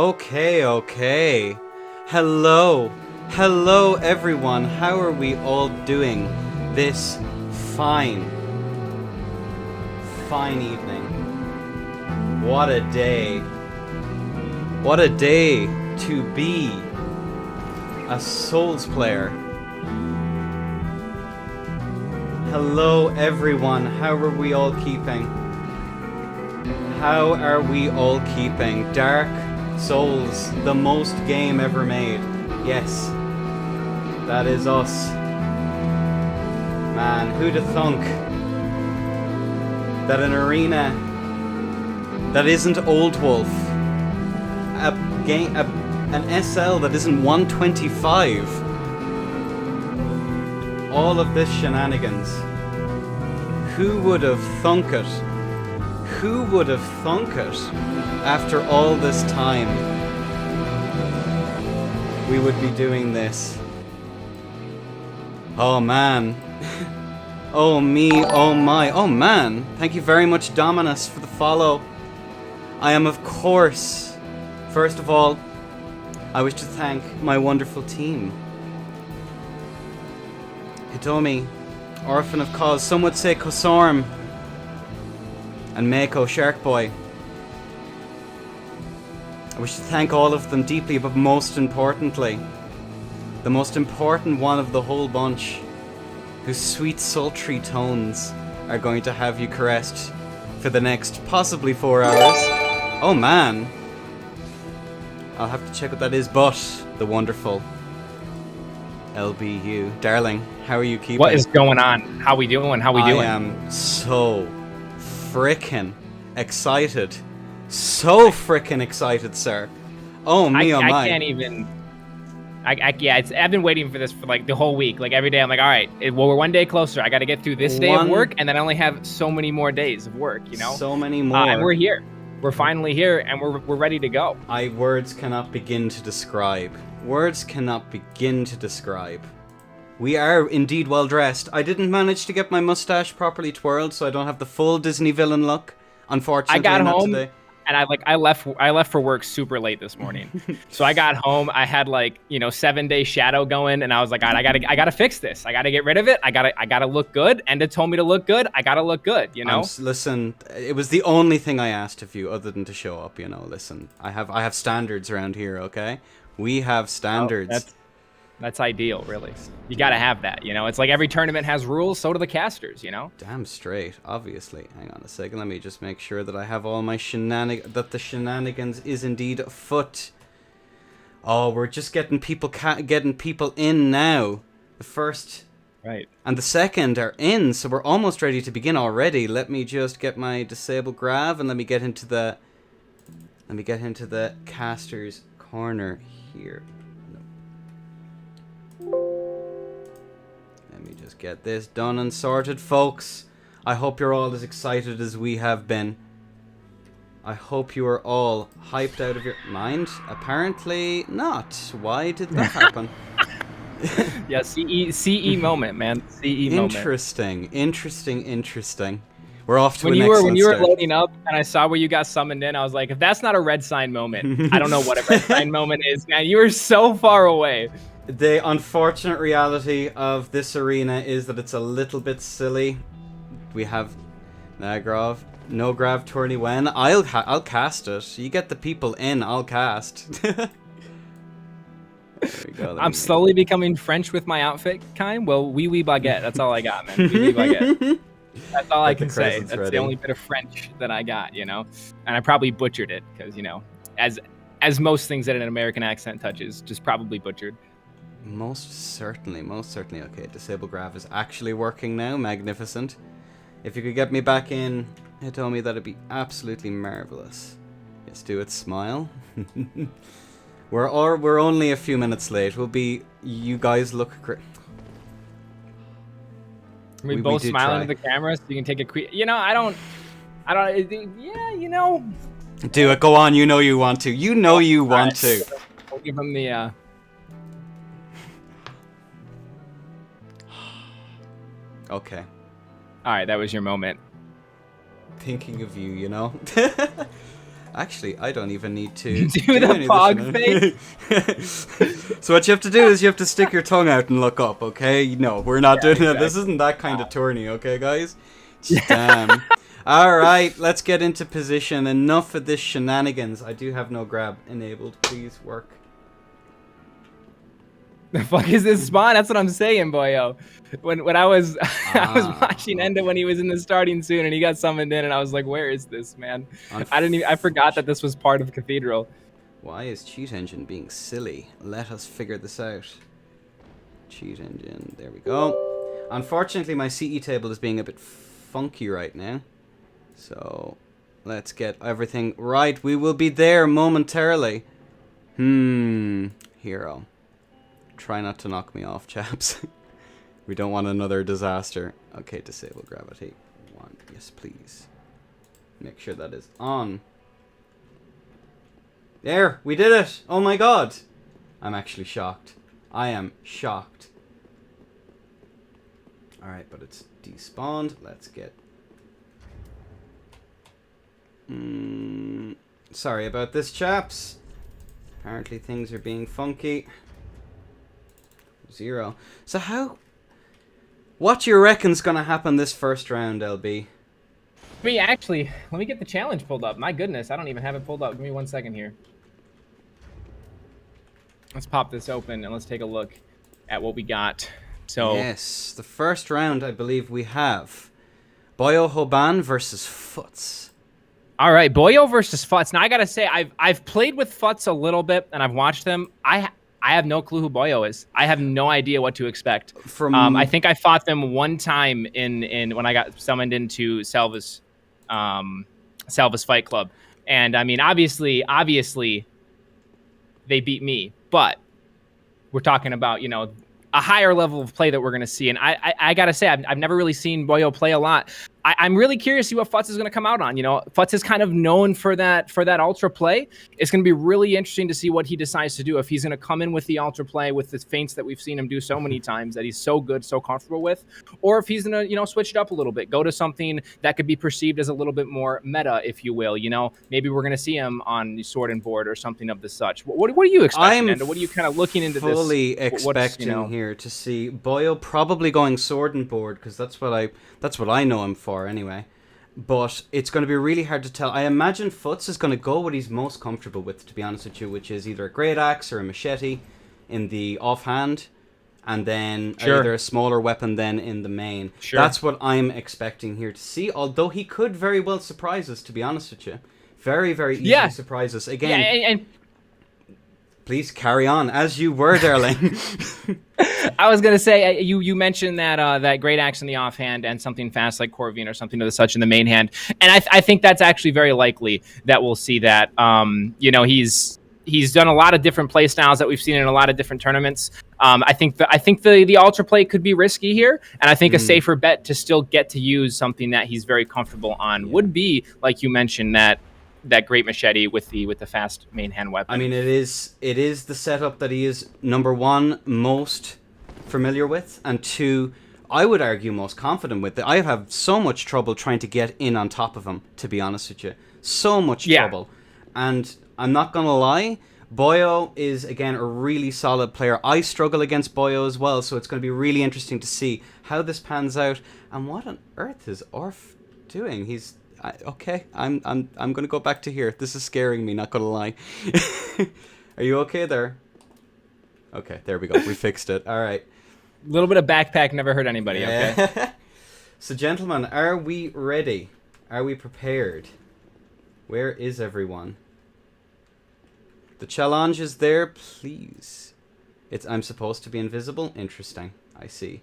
Okay. Hello everyone. How are we all doing this fine evening? What a day. What a day to be a Souls player. Hello everyone. How are we all keeping? How are we all keeping? Dark Souls, the most game ever made. Yes, that is us. Man, who'da thunk that an arena that isn't Old Wolf, an SL that isn't 125, all of this shenanigans. Who would have thunk it? Who would have thunk it after all this time? We would be doing this. Oh man. Oh me, oh my, oh man. Thank you very much, Dominus, for the follow. I am, of course, first of all, I wish to thank my wonderful team. Hitomi, Orphan of Cause, some would say Kosorm, and Mako Sharkboy. I wish to thank all of them deeply, but most importantly, the most important one of the whole bunch, whose sweet sultry tones are going to have you caressed for the next possibly 4 hours. Oh man, I'll have to check what that is, but the wonderful LBU. Darling, how are you keeping? What is going on? How we doing? I am so frickin' excited. So frickin' excited, sir. Oh me, oh my. I can't even. I've been waiting for this for like the whole week. Like every day, I'm like, all right, well, we're one day closer. I got to get through this day of work, and then I only have so many more days of work. You know, so many more. And we're here. We're finally here, and we're ready to go. Words cannot begin to describe. Words cannot begin to describe. We are indeed well dressed. I didn't manage to get my mustache properly twirled, so I don't have the full Disney villain look. Unfortunately, I got home. Today. And I left for work super late this morning. So I got home, I had 7-day shadow going, and I was like, I gotta fix this. I gotta get rid of it. I gotta look good. Enda told me to look good. I gotta look good, you know? Listen, it was the only thing I asked of you other than to show up, you know. Listen, I have standards around here, okay? We have standards. Oh, that's ideal, really. You gotta have that, you know? It's like every tournament has rules, so do the casters, you know? Damn straight, obviously. Hang on a second, let me just make sure that I have all my that the shenanigans is indeed afoot. Oh, we're just getting people in now. The first and the second are in, so we're almost ready to begin already. Let me just get my disable grav and let me get into the casters corner here. just get this done and sorted, folks. I hope you're all as excited as we have been. I hope you are all hyped out of your mind. Apparently not. Why did that happen? Yeah, CE moment, man. CE moment. Interesting. We're off to when an you were start. loading up and I saw where you got summoned in, I was like, if that's not a red sign moment, I don't know what a red sign moment is, man. You were so far away. The unfortunate reality of this arena is that it's a little bit silly. We have Nagrav, no grav tourney when. I'll cast it. You get the people in, I'll cast. There we go. I'm slowly becoming French with my outfit, kind. Well, oui baguette. That's all I got, man. Oui baguette. That's all I can say. That's ready. The only bit of French that I got, you know. And I probably butchered it because, you know, as most things that an American accent touches, just probably butchered. Most certainly. Okay, disable grav is actually working now. Magnificent. If you could get me back in, Hitomi, that'd be absolutely marvelous. Yes, do it. Smile. We're only a few minutes late. You guys look great. We both smile into the camera so you can take a quick. You know, I don't. Yeah, you know. Do it. Go on. You know you want to. You know you want to. I'll give him the. Okay. All right, that was your moment. Thinking of you, you know. Actually, I don't even need to do the fog face. So what you have to do is you have to stick your tongue out and look up, okay? No, we're not doing that. This isn't that kind of tourney, okay, guys? Damn. All right, let's get into position. Enough of this shenanigans. I do have no grab enabled. Please work. The fuck is this spawn? That's what I'm saying, boyo. When I was I was watching Enda when he was in the starting soon and he got summoned in and I was like, where is this, man? I forgot that this was part of Cathedral. Why is cheat engine being silly? Let us figure this out. Cheat engine, there we go. Unfortunately, my CE table is being a bit funky right now. So let's get everything right. We will be there momentarily. Hero. Try not to knock me off, chaps. We don't want another disaster. Okay, disable gravity. 1. Yes, please. Make sure that is on. There, we did it. Oh my god. I'm actually shocked. I am shocked. Alright, but it's despawned. Let's get... Sorry about this, chaps. Apparently things are being funky. 0. So what do you reckon's gonna happen this first round, LB? Actually, let me get the challenge pulled up. My goodness, I don't even have it pulled up. Give me 1 second here. Let's pop this open and let's take a look at what we got. So yes, the first round, I believe we have Boyo Hoban versus Futz. All right, Boyo versus Futz. Now I gotta say, I've played with Futz a little bit and I've watched them. I have no clue who Boyo is. I have no idea what to expect. I think I fought them one time in when I got summoned into Salva's Fight Club, and I mean, obviously, they beat me. But we're talking about, you know, a higher level of play that we're going to see. And I got to say, I've never really seen Boyo play a lot. I'm really curious to see what Futz is going to come out on. You know, Futz is kind of known for that ultra play. It's going to be really interesting to see what he decides to do. If he's going to come in with the ultra play, with the feints that we've seen him do so many times that he's so good, so comfortable with, or if he's going to, you know, switch it up a little bit, go to something that could be perceived as a little bit more meta, if you will. You know, maybe we're going to see him on Sword and Board or something of the such. What are you expecting, Enda? What are you kind of looking into this? I'm fully expecting here to see Boyo probably going Sword and Board, because that's what I know him for anyway. But it's going to be really hard to tell. I imagine Futz is going to go what he's most comfortable with, to be honest with you, which is either a great axe or a machete in the offhand, and then either a smaller weapon then in the main. That's what I'm expecting here to see, although he could very well surprise us, to be honest with you. Very, very easily surprise us. Again, and please carry on, as you were, darling. I was gonna say, you mentioned that great axe in the offhand and something fast like Corvine or something of the such in the main hand, and I think that's actually very likely that we'll see that. You know, he's He's done a lot of different play styles that we've seen in a lot of different tournaments. I think the ultra play could be risky here, and I think a safer bet to still get to use something that he's very comfortable on would be, like you mentioned, that great machete with the fast main hand weapon. I mean, it is the setup that he is, number one, most familiar with, and two, I would argue most confident with. I have so much trouble trying to get in on top of him, to be honest with you. So much trouble. And I'm not going to lie, Boyo is, again, a really solid player. I struggle against Boyo as well, so it's going to be really interesting to see how this pans out. And what on earth is Orf doing? He's... okay, I'm going to go back to here. This is scaring me, not going to lie. Are you okay there? Okay, there we go. We fixed it. All right. A little bit of backpack never hurt anybody, okay? So, gentlemen, are we ready? Are we prepared? Where is everyone? The challenge is there, please. I'm supposed to be invisible? Interesting. I see.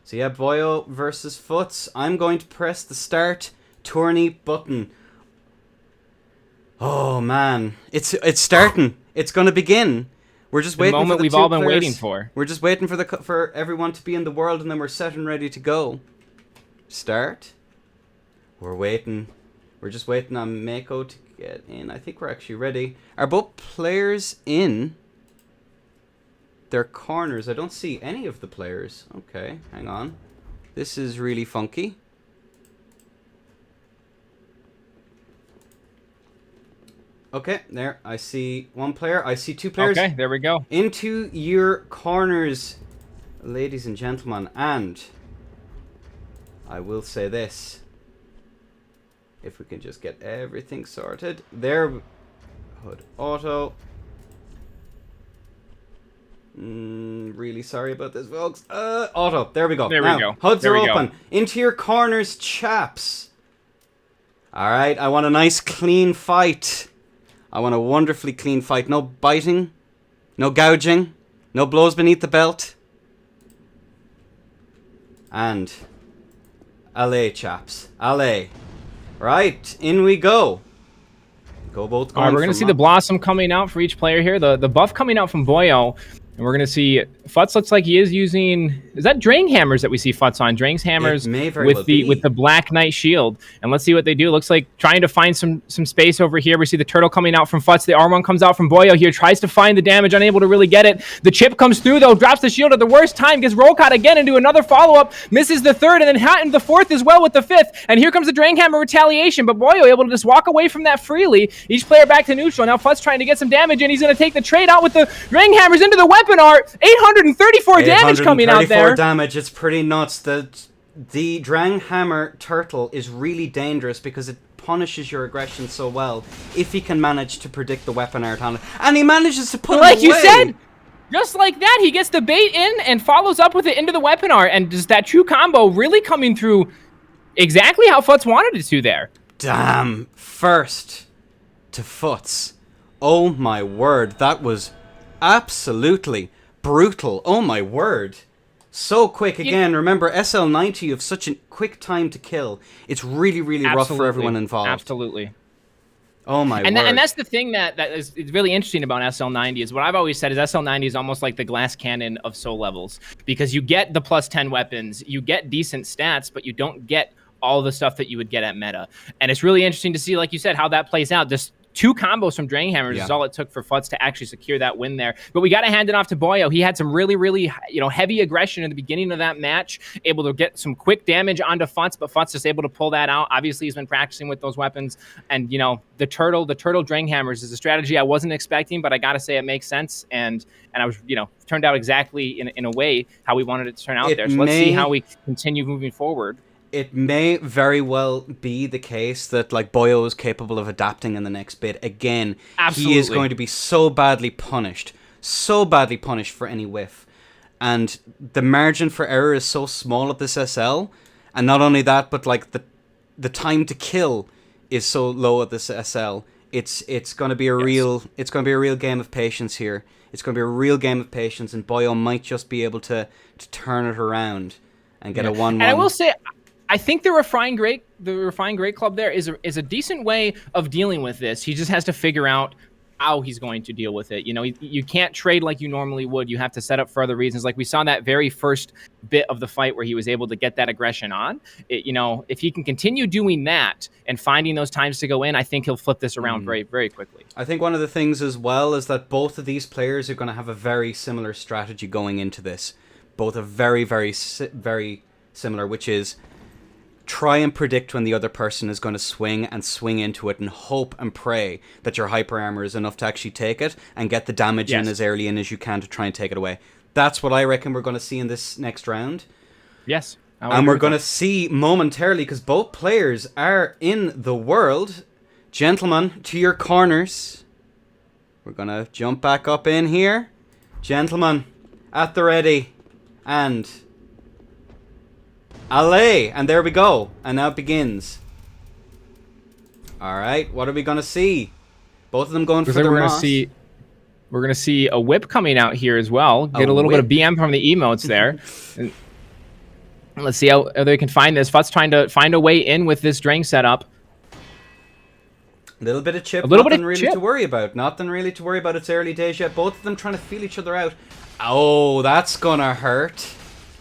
So, yeah, Boyo versus Foots. I'm going to press the start tourney button. Oh, man. It's starting. It's going to begin. We're just waiting for the we've all been waiting for. We're just waiting for everyone to be in the world, and then we're set and ready to go. Start. We're waiting. We're just waiting on Mako to get in. I think we're actually ready. Are both players in their corners? I don't see any of the players. Okay, hang on. This is really funky. Okay, there. I see one player. I see two players. Okay, there we go. Into your corners, ladies and gentlemen. And I will say this. If we can just get everything sorted. There. Hood auto. Really sorry about this, folks. Auto. There we go. There we go. Hoods are open. Into your corners, chaps. Alright, I want a nice clean fight. I want a wonderfully clean fight. No biting. No gouging. No blows beneath the belt. And allez, chaps. Allez. Right, in we go. Go both going. All right, we're going to see the blossom coming out for each player here. The buff coming out from Boyo. And we're going to see Futz looks like he is using... Is that Drang Hammers that we see Futz on? Drang's Hammers with the Black Knight Shield. And let's see what they do. Looks like trying to find some space over here. We see the turtle coming out from Futz. The R1 comes out from Boyo here. Tries to find the damage. Unable to really get it. The chip comes through, though. Drops the shield at the worst time. Gets roll caught again into another follow-up. Misses the third. And then hot into the fourth as well with the fifth. And here comes the Drang Hammer retaliation. But Boyo able to just walk away from that freely. Each player back to neutral. Now Futz trying to get some damage. And he's going to take the trade out with the Drang Hammers into the weapon art. 834 damage coming out there. 834 damage. It's pretty nuts. The Drang Hammer turtle is really dangerous because it punishes your aggression so well if he can manage to predict the weapon art on it. And he manages to put it away. Like you said, just like that, he gets the bait in and follows up with it into the weapon art. And does that true combo really coming through exactly how Futz wanted it to there. Damn. First to Futz. Oh my word. That was absolutely brutal. Oh my word. So quick. Again, remember, SL90, you have such a quick time to kill. It's really, really rough for everyone involved. Absolutely. Oh my word. And that's the thing that is really interesting about SL90 is what I've always said is SL90 is almost like the glass cannon of soul levels. Because you get the plus 10 weapons, you get decent stats, but you don't get all the stuff that you would get at meta. And it's really interesting to see, like you said, how that plays out. Just 2 combos from Drang Hammers is all it took for Futz to actually secure that win there. But we got to hand it off to Boyo. He had some really, really, heavy aggression in the beginning of that match, able to get some quick damage onto Futz, but Futz is able to pull that out. Obviously, he's been practicing with those weapons. And, the turtle Drang Hammers is a strategy I wasn't expecting, but I got to say it makes sense. And I was, turned out exactly in a way how we wanted it to turn out there. So let's see how we continue moving forward. It may very well be the case that Boyo is capable of adapting in the next bit. Again, Absolutely. He is going to be so badly punished for any whiff. And the margin for error is so small at this SL. And not only that, but the time to kill is so low at this SL. It's going to be a real game of patience here. It's going to be a real game of patience, and Boyo might just be able to turn it around and get a 1-1. And I will say, I think the Refine Great Club there is a decent way of dealing with this. He just has to figure out how he's going to deal with it. You know, you can't trade like you normally would. You have to set up for other reasons. Like we saw that very first bit of the fight where he was able to get that aggression on. You know, if he can continue doing that and finding those times to go in, I think he'll flip this around very, very quickly. I think one of the things as well is that both of these players are going to have a very similar strategy going into this. Both are very, very, very similar, which is try and predict when the other person is going to swing and swing into it and hope and pray that your hyper armor is enough to actually take it and get the damage in as early in as you can to try and take it away. That's what I reckon we're going to see in this next round. Yes. And we're going to see momentarily, because both players are in the world. Gentlemen, to your corners. We're going to jump back up in here. Gentlemen, at the ready. And allez, and there we go. And now it begins. Alright, what are we going to see? Both of them going for the Moss. We're going to see a whip coming out here as well. Get a little bit of BM from the emotes there. And let's see how they can find this. Fut's trying to find a way in with this drain setup. A little bit of chip, nothing really to worry about. Nothing really to worry about. It's early days yet. Both of them trying to feel each other out. Oh, that's going to hurt.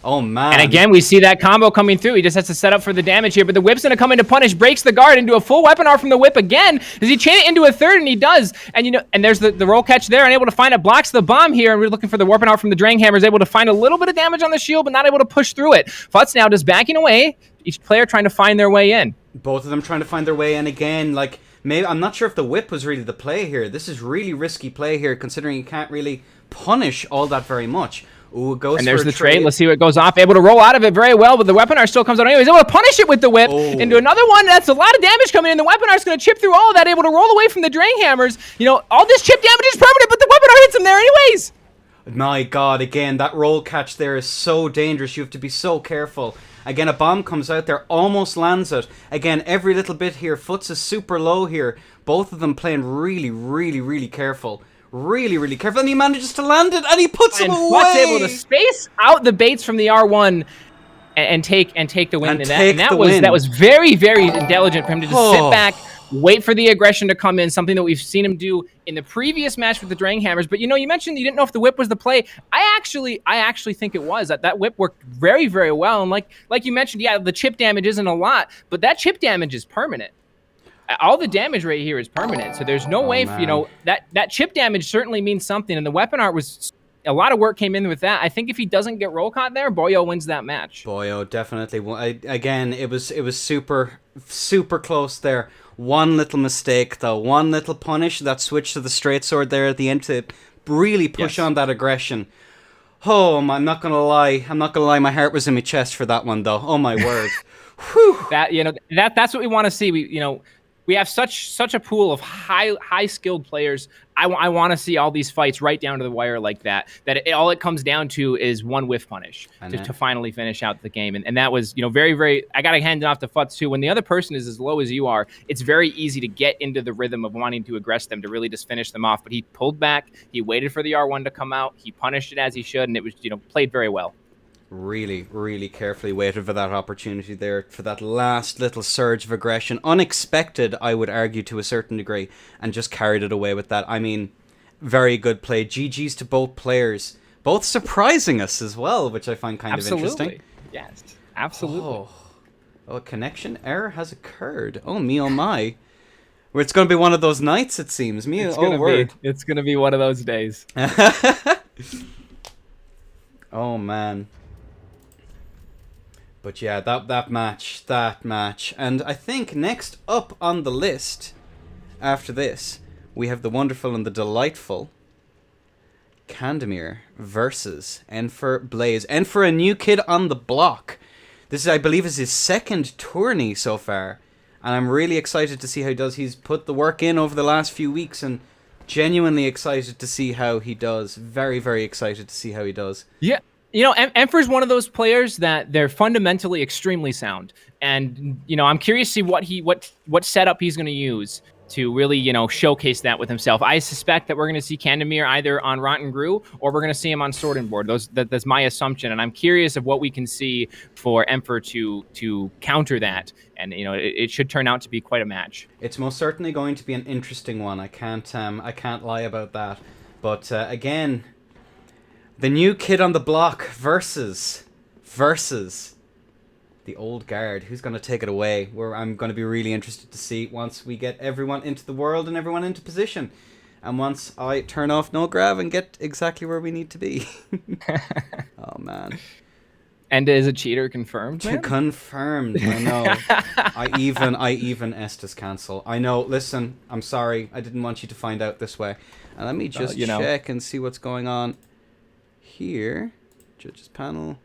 Oh, man. And again, we see that combo coming through. He just has to set up for the damage here, but the whip's going to come in to punish, breaks the guard into a full weapon arm from the whip again. Does he chain it into a third? And he does. And, you know, and there's the roll catch there, unable to find it, blocks the bomb here, and we're looking for the weapon arm from the Drang Hammer, is able to find a little bit of damage on the shield, but not able to push through it. Futz now just backing away, each player trying to find their way in. Both of them trying to find their way in again. Like, maybe I'm not sure if the whip was really the play here. This is really risky play here, considering you can't really punish all that very much. Ooh, goes and there's for the trade. Let's see what goes off. Able to roll out of it very well, but the weapon art still comes out anyway. He's able to punish it with the whip into another one. That's a lot of damage coming in. The weapon art's going to chip through all of that, able to roll away from the Drang Hammers. You know, all this chip damage is permanent, but the weapon art hits him there anyways. My God, again, that roll catch there is so dangerous. You have to be so careful. Again, a bomb comes out there, almost lands it. Again, every little bit here. Futz is super low here. Both of them playing really, really, really careful. Really, really careful, and he manages to land it, and he puts him away. Futz able to space out the baits from the R1 and take the win. And that was very, very intelligent for him to just sit back, wait for the aggression to come in. Something that we've seen him do in the previous match with the Drang Hammers. But you know, you mentioned you didn't know if the whip was the play. I actually think it was. That whip worked very, very well. And like you mentioned, yeah, the chip damage isn't a lot, but that chip damage is permanent. All the damage right here is permanent, so there's no way, you know, that chip damage certainly means something, and the weapon art was, a lot of work came in with that. I think if he doesn't get roll caught there, Boyo wins that match. Boyo definitely. Again, it was super, super close there. One little mistake, though. One little punish, that switch to the straight sword there at the end to really push on that aggression. Oh, I'm not gonna lie. My heart was in my chest for that one, though. Oh my word. Whew. That's what we want to see. We have such a pool of high skilled players. I want to see all these fights right down to the wire like that. All it comes down to is one whiff punish to finally finish out the game. And that was, you know, very, very. I got to hand it off to Futz too. When the other person is as low as you are, it's very easy to get into the rhythm of wanting to aggress them, to really just finish them off. But he pulled back. He waited for the R1 to come out. He punished it as he should, and it was, you know, played very well. Really, really carefully waited for that opportunity there, for that last little surge of aggression. Unexpected, I would argue, to a certain degree, and just carried it away with that. I mean, very good play. GG's to both players. Both surprising us as well, which I find kind of interesting. Yes, absolutely. Oh, a connection error has occurred. Oh, me oh my. It's going to be one of those nights, it seems. It's going to be one of those days. Oh, man. But yeah, that match. And I think next up on the list, after this, we have the wonderful and the delightful Candemir versus Enfer Blaze. Enfer, a new kid on the block. This, I believe, is his second tourney so far. And I'm really excited to see how he does. He's put the work in over the last few weeks, and genuinely excited to see how he does. Very, very excited to see how he does. Yeah. You know, Enfer's one of those players that they're fundamentally extremely sound, and you know, I'm curious to see what setup he's going to use. to really, showcase that with himself. I suspect that we're going to see Candemir either on Rotten Brew or we're going to see him on Sword and Board. That's my assumption, and I'm curious of what we can see for Emperor to counter that. And it should turn out to be quite a match. It's most certainly going to be an interesting one. I can't lie about that. But again, the new kid on the block versus the old guard. Who's going to take it away? I'm going to be really interested to see once we get everyone into the world and everyone into position. And once I turn off no grav and get exactly where we need to be. Oh, man. And is a cheater confirmed? Confirmed, I know. I even Estes cancel. I know, listen, I'm sorry. I didn't want you to find out this way. And let me just check and see what's going on here. Judges panel.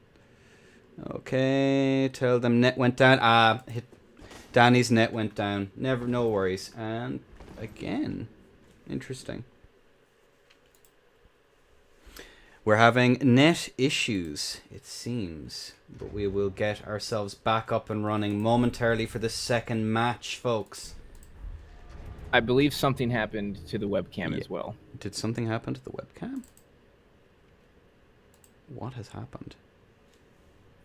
Okay, tell them net went down. Danny's net went down. No worries. And again, interesting. We're having net issues, it seems. But we will get ourselves back up and running momentarily for the second match, folks. I believe something happened to the webcam as well. Did something happen to the webcam? What has happened?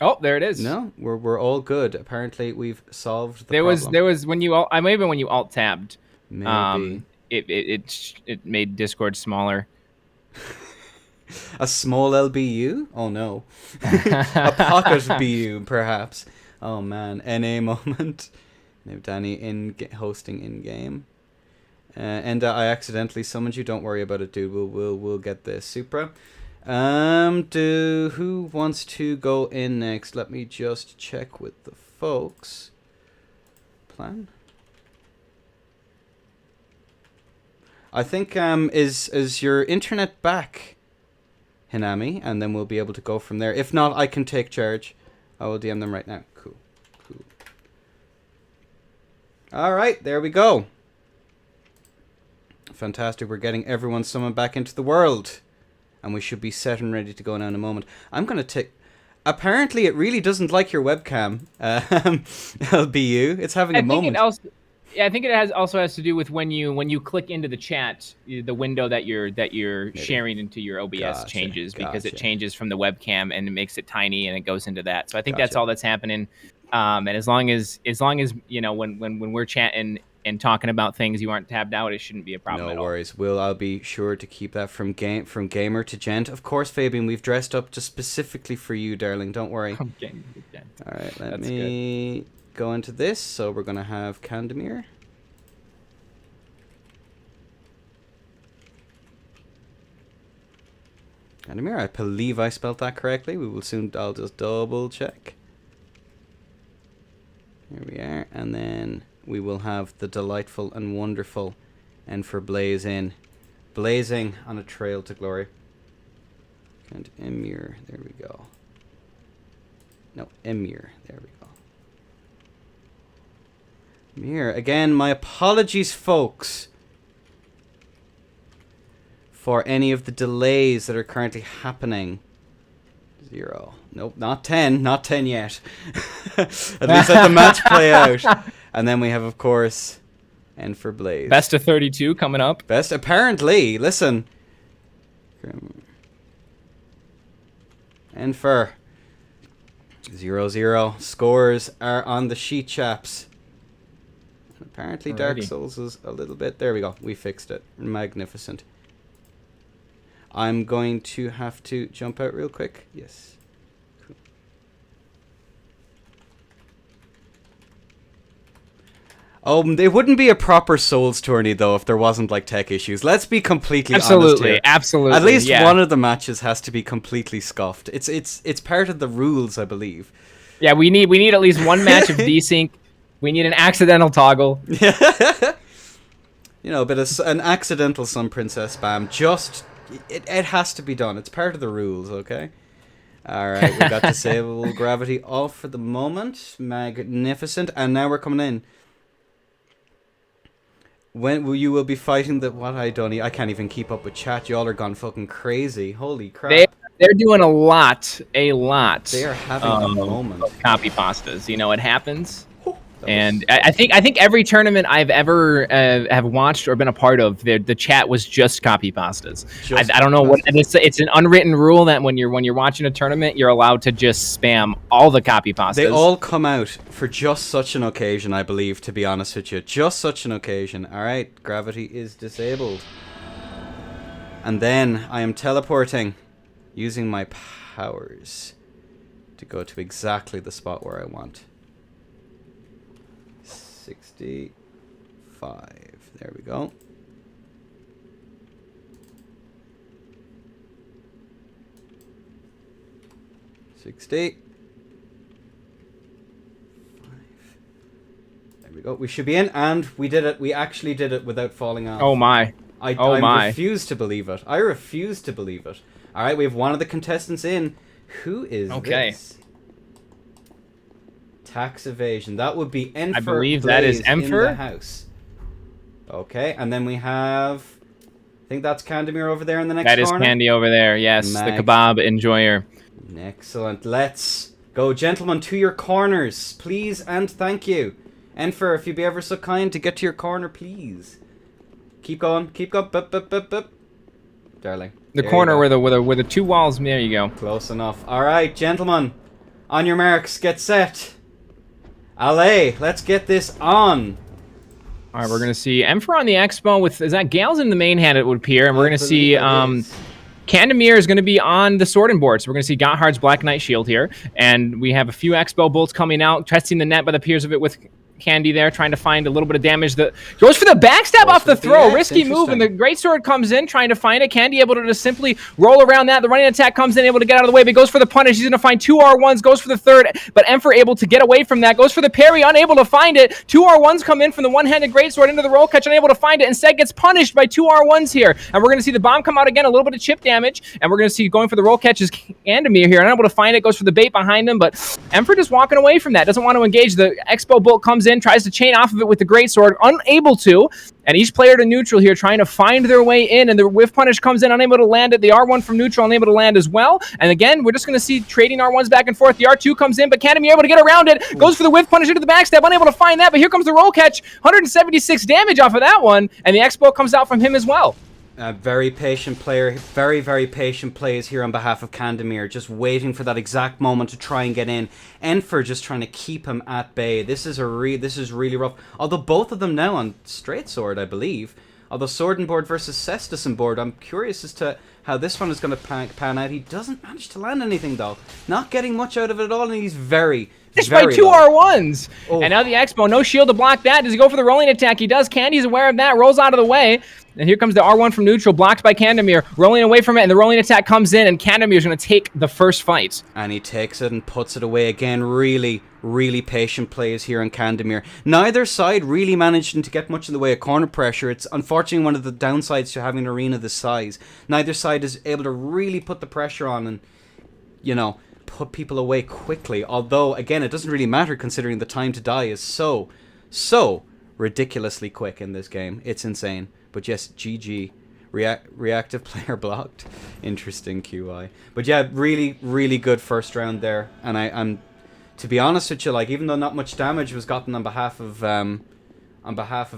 Oh, there it is. No, we're all good. Apparently, we've solved the problem. There was when you maybe when you alt tabbed. Maybe it made Discord smaller. A small LBU? Oh no, a pocket BU perhaps. Oh man, NA moment. Now Danny hosting in game. And I accidentally summoned you. Don't worry about it, dude. We'll get this. Supra. Who wants to go in next? Let me just check with the folks. Plan. I think is your internet back, Hinami, and then we'll be able to go from there. If not, I can take charge. I will DM them right now. Cool. All right, there we go. Fantastic. We're getting everyone summoned back into the world. And we should be set and ready to go now in a moment. I'm going to take... Apparently, it really doesn't like your webcam, LBU. It's having a moment. I think it also has to do with when you click into the chat, the window that you're sharing into your OBS changes because it changes from the webcam and it makes it tiny and it goes into that. So I think that's all that's happening. And as long as when we're chatting and talking about things you aren't tabbed out, it shouldn't be a problem at all. No worries. I'll be sure to keep that from gamer to gent. Of course, Fabian, we've dressed up just specifically for you, darling. Don't worry. Okay. All right, let me go into this. So we're going to have Candemir. Candemir, I believe I spelled that correctly. I'll just double check. Here we are. And then we will have the delightful and wonderful Enfer blazing on a trail to glory. And Emir, there we go. No, Emir, there we go. Emir, again, my apologies, folks, for any of the delays that are currently happening. 0. Nope, not 10 yet. At least let the match play out. And then we have, of course, Enfer Blaze. Best of 32 coming up. Apparently. Listen. Enfer. 0-0. Scores are on the sheet, chaps. Apparently Dark Souls is a little bit... There we go. We fixed it. Magnificent. I'm going to have to jump out real quick. Yes. Cool. It wouldn't be a proper Souls tourney, though, if there wasn't, like, tech issues. Let's be completely honest here. Absolutely. At least one of the matches has to be completely scuffed. It's part of the rules, I believe. Yeah, we need at least one match of desync. We need an accidental toggle. But an accidental Sun Princess spam. It has to be done. It's part of the rules, okay? Alright, we got disable gravity off for the moment. Magnificent. And now we're coming in. When you will be fighting I can't even keep up with chat. Y'all are gone fucking crazy. Holy crap. They're doing a lot. They are having a moment. Copy pastas. It happens. And I think every tournament I've ever have watched or been a part of, the chat was just copy pastas. I don't know what it's an unwritten rule that when you're watching a tournament, you're allowed to just spam all the copy pastas. They all come out for just such an occasion, I believe, to be honest with you. Just such an occasion. All right, gravity is disabled. And then I am teleporting using my powers to go to exactly the spot where I want. 65. There we go. There we go. We should be in, and we did it. We actually did it without falling off. Oh my. I refuse to believe it. I refuse to believe it. All right, we have one of the contestants in. Who is this? Tax evasion. That would be Enfer. I believe that is Enfer. In the house. Okay, and then we have... I think that's Candemir over there in the next corner. That is Candy over there, yes. The kebab enjoyer. Excellent. Let's go, gentlemen, to your corners. Please and thank you. Enfer, if you'd be ever so kind to get to your corner, please. Keep going. Keep going. Bup, bup, bup, bup. Darling. The corner where the two walls... There you go. Close enough. All right, gentlemen. On your marks, get set. Allez, let's get this on. All right, we're going to see Enfer on the Expo with... Is that Gale's in the main hand, it would appear. And we're going to see... Candemir is going to be on the sorting board. So we're going to see Gotthard's Black Knight Shield here. And we have a few Expo bolts coming out, testing the net by the peers of it with Candy there, trying to find a little bit of damage. That goes for the backstab off the throw. Risky move, and the Greatsword comes in, trying to find it. Candy able to just simply roll around that. The running attack comes in, able to get out of the way, but goes for the punish. He's going to find two R1s, goes for the third, but Enfer able to get away from that. Goes for the parry, unable to find it. Two R1s come in from the one-handed Greatsword into the roll catch, unable to find it. Instead gets punished by two R1s here. And we're going to see the bomb come out again, a little bit of chip damage, and we're going to see going for the roll catch is Candemir here, unable to find it. Goes for the bait behind him, but Enfer just walking away from that. Doesn't want to engage. The Expo bolt comes in, tries to chain off of it with the Greatsword, unable to, and each player to neutral here trying to find their way in, and the whiff punish comes in, unable to land it. The R1 from neutral unable to land as well, and again we're just going to see trading R1s back and forth. The R2 comes in, but Candemir able to get around it, goes for the whiff punish into the backstab, unable to find that, but here comes the roll catch, 176 damage off of that one, and the Expo comes out from him as well. Very patient player, very, very patient plays here on behalf of Candemir, just waiting for that exact moment to try and get in. Enfer just trying to keep him at bay. This is really rough. Although both of them now on straight sword, I believe. Although sword and board versus Cestus and board, I'm curious as to how this one is going to pan out. He doesn't manage to land anything though. Not getting much out of it at all, and he's very by two R1s. Oh. And now the Expo, no shield to block that. Does he go for the rolling attack? He does. Candy's aware of that, rolls out of the way. And here comes the R1 from neutral, blocked by Candemir, rolling away from it, and the rolling attack comes in, and Candemir is going to take the first fight. And he takes it and puts it away again. Really, really patient plays here on Candemir. Neither side really managing to get much in the way of corner pressure. It's unfortunately one of the downsides to having an arena this size. Neither side is able to really put the pressure on and, you know, put people away quickly. Although, again, it doesn't really matter considering the time to die is so ridiculously quick in this game. It's insane. But yes, GG. Reactive player blocked. Interesting QI. But yeah, really, really good first round there. And I'm, to be honest with you, like, even though not much damage was gotten on behalf of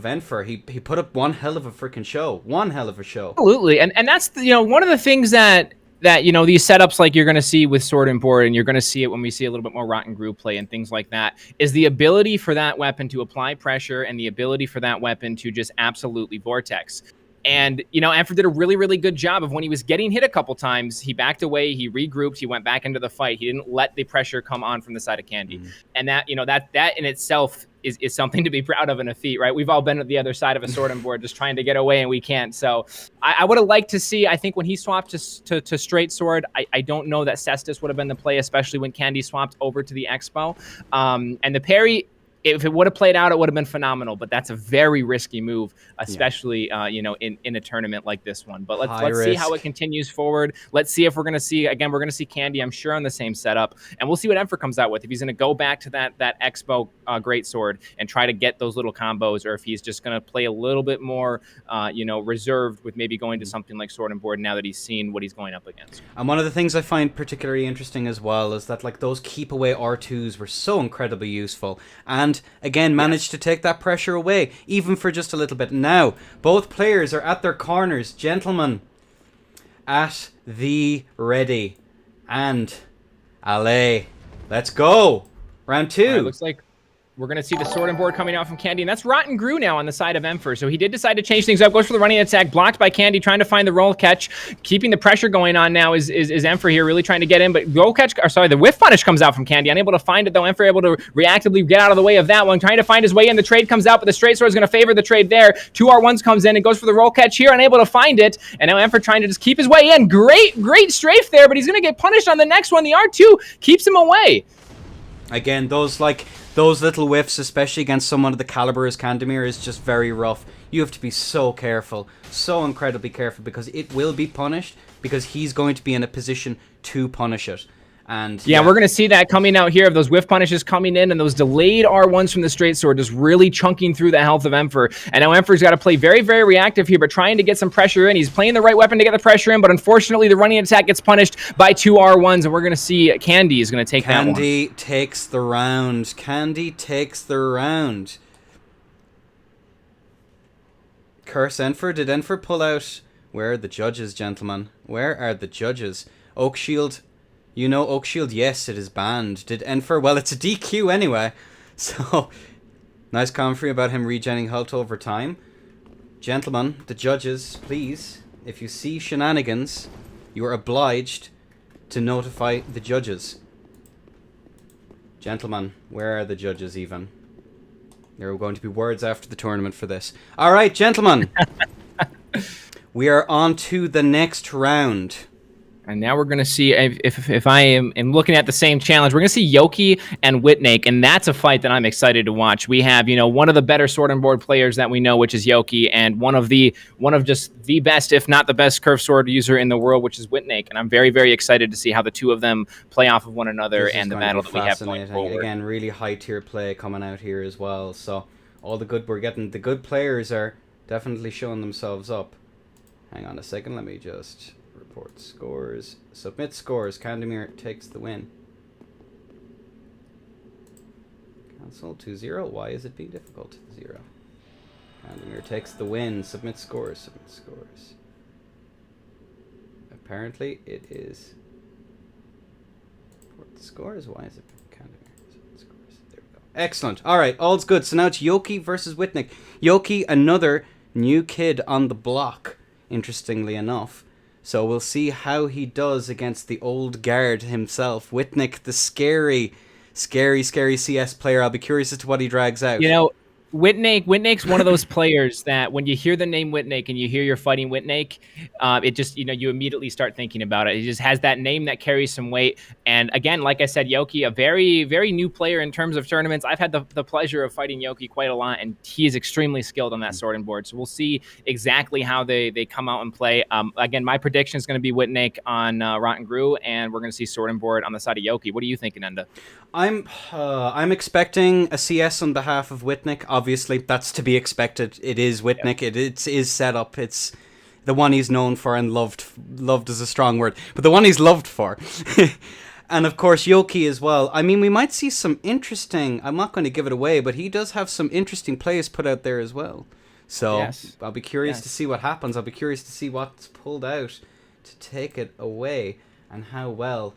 Enfer, he put up one hell of a freaking show. One hell of a show. Absolutely. And that's, you know, one of the things that you know, these setups like you're going to see with Sword and Board, and you're going to see it when we see a little bit more Rotten Group play and things like that, is the ability for that weapon to apply pressure and the ability for that weapon to just absolutely vortex. And, you know, Enfer did a really, really good job of when he was getting hit a couple times, he backed away, he regrouped, he went back into the fight. He didn't let the pressure come on from the side of Candy. Mm-hmm. And that, you know, that in itself is something to be proud of in a feat, right? We've all been at the other side of a sword and board just trying to get away and we can't. So I would have liked to see, I think when he swapped to straight sword, I don't know that Cestus would have been the play, especially when Candy swapped over to the Expo. And the parry, if it would have played out, it would have been phenomenal, but that's a very risky move, especially you know, in a tournament like this one. But let's see how it continues forward. Let's see if we're going to see, again, we're going to see Candy, I'm sure, on the same setup, and we'll see what Enfer comes out with. If he's going to go back to that Expo greatsword and try to get those little combos, or if he's just going to play a little bit more, you know, reserved with maybe going to something like sword and board now that he's seen what he's going up against. And one of the things I find particularly interesting as well is that, like, those keep away R2s were so incredibly useful, and and again managed to take that pressure away, even for just a little bit. Now, both players are at their corners, gentlemen, at the ready. And, allez, let's go. Round 2. Right, looks like we're going to see the sword and board coming out from Candy, and that's Rotten Grew now on the side of Emfer. So he did decide to change things up, goes for the running attack, blocked by Candy, trying to find the roll catch. Keeping the pressure going on now is Emfer here, really trying to get in, but roll catch, or sorry, the whiff punish comes out from Candy, unable to find it though. Emfer able to reactively get out of the way of that one, trying to find his way in. The trade comes out, but the straight sword is going to favor the trade there. 2 R1s comes in and goes for the roll catch here, unable to find it, and now Emfer trying to just keep his way in. Great strafe there, but he's going to get punished on the next one. The R2 keeps him away. Again, those little whiffs, especially against someone of the caliber as Candemir, is just very rough. You have to be so careful, so incredibly careful, because it will be punished, because he's going to be in a position to punish it. And yeah, we're going to see that coming out here of those whiff punishes coming in and those delayed R1s from the straight sword just really chunking through the health of Emfer. And now Emfer's got to play very, very reactive here, but trying to get some pressure in. He's playing the right weapon to get the pressure in, but unfortunately the running attack gets punished by 2 R1s, and we're going to see Candy is going to take that one. Candy takes the round. Candy takes the round. Curse Enfer. Did Enfer pull out? Where are the judges, gentlemen? Where are the judges? Oak Shield. You know Oak Shield, yes, it is banned. Did Enfer? Well, it's a DQ anyway. So, nice commentary about him regenerating health over time. Gentlemen, the judges, please, if you see shenanigans, you are obliged to notify the judges. Gentlemen, where are the judges even? There are going to be words after the tournament for this. All right, gentlemen. We are on to the next round. And now we're going to see, if I am looking at the same challenge, we're going to see Yoki and Whitnake, and that's a fight that I'm excited to watch. We have, one of the better sword and board players that we know, which is Yoki, and one of just the best, if not the best, curved sword user in the world, which is Whitnake. And I'm very, very excited to see how the two of them play off of one another and the battle that we have going forward. Again, really high tier play coming out here as well. So all the good we're getting, the good players are definitely showing themselves up. Hang on a second, let me just report scores. Submit scores. Candemir takes the win. Cancel 2-0. Why is it being difficult? 0. Candemir takes the win. Submit scores. Submit scores. Apparently it is report the scores. Why is it Candemir? Submit scores. There we go. Excellent. Alright, all's good. So now it's Yoki versus Whitnake. Yoki, another new kid on the block, interestingly enough. So we'll see how he does against the old guard himself. Whitnake, the scary CS player. I'll be curious as to what he drags out. Whitnake's one of those players that when you hear the name Whitnake and you hear you're fighting Whitnake, it just, you immediately start thinking about it. He just has that name that carries some weight. And again, like I said, Yoki, a very, very new player in terms of tournaments. I've had the pleasure of fighting Yoki quite a lot, and he is extremely skilled on that sword and board. So we'll see exactly how they come out and play. Again, my prediction is going to be Whitnake on Rotten Grew, and we're going to see sword and board on the side of Yoki. What are you thinking, Enda? I'm expecting a CS on behalf of Whitnake. Obviously, that's to be expected. It is Whitnake. Yep. It is set up. It's the one he's known for and loved. Loved is a strong word, but the one he's loved for. And of course, Yoki as well. I mean, we might see some interesting. I'm not going to give it away, but he does have some interesting plays put out there as well. So yes. I'll be curious to see what happens. I'll be curious to see what's pulled out to take it away and how well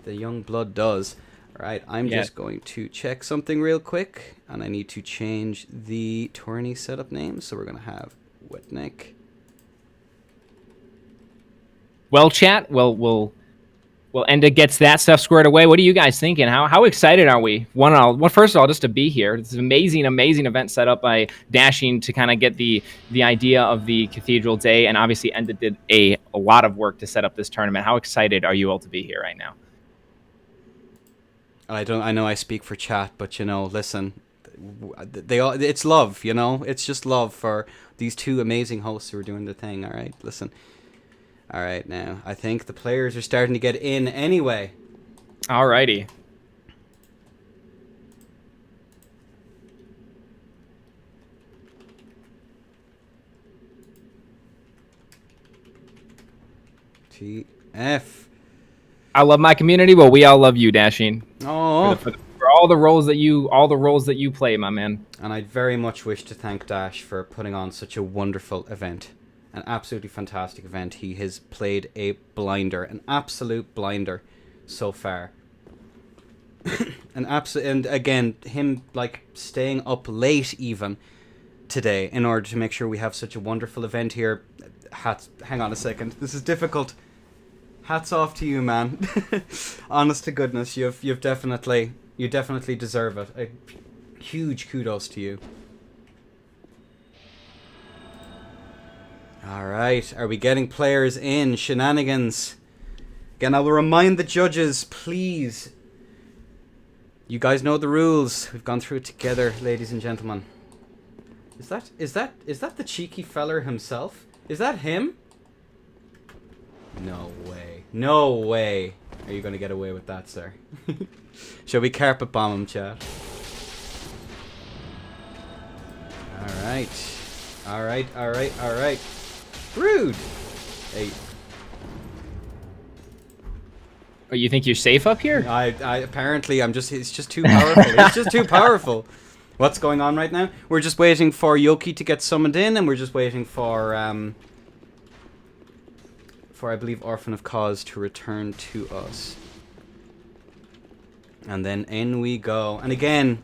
the young blood does. Alright, I'm just going to check something real quick, and I need to change the tourney setup name, so we're going to have Whitnake. Well, chat, we'll Enda gets that stuff squared away. What are you guys thinking? How excited are we? First of all, just to be here. It's an amazing event set up by Dashing to kind of get the idea of the Cathedral day, and obviously Enda did a lot of work to set up this tournament. How excited are you all to be here right now? I know I speak for chat, but listen, it's love, it's just love for these two amazing hosts who are doing the thing. All right, listen. All right, now I think the players are starting to get in anyway. Alrighty. TF. I love my community. Well, we all love you, Dashing. Oh, for for all the roles that you play, my man. And I'd very much wish to thank Dash for putting on such a wonderful event. An absolutely fantastic event. He has played a blinder, an absolute blinder so far. And again, him like staying up late even today in order to make sure we have such a wonderful event here. Hang on a second. This is difficult. Hats off to you, man. Honest to goodness, you definitely deserve it. A huge kudos to you. All right, are we getting players in? Shenanigans. Again, I will remind the judges, please. You guys know the rules. We've gone through it together, ladies and gentlemen. Is that the cheeky feller himself? Is that him? No way. No way. Are you going to get away with that, sir? Shall we carpet bomb him, chat? Alright. Alright. Rude! Hey. Oh, you think you're safe up here? I apparently it's just too powerful. It's just too powerful. What's going on right now? We're just waiting for Yoki to get summoned in, and we're just waiting for I believe Orphan of Cause to return to us. And then in we go. And again,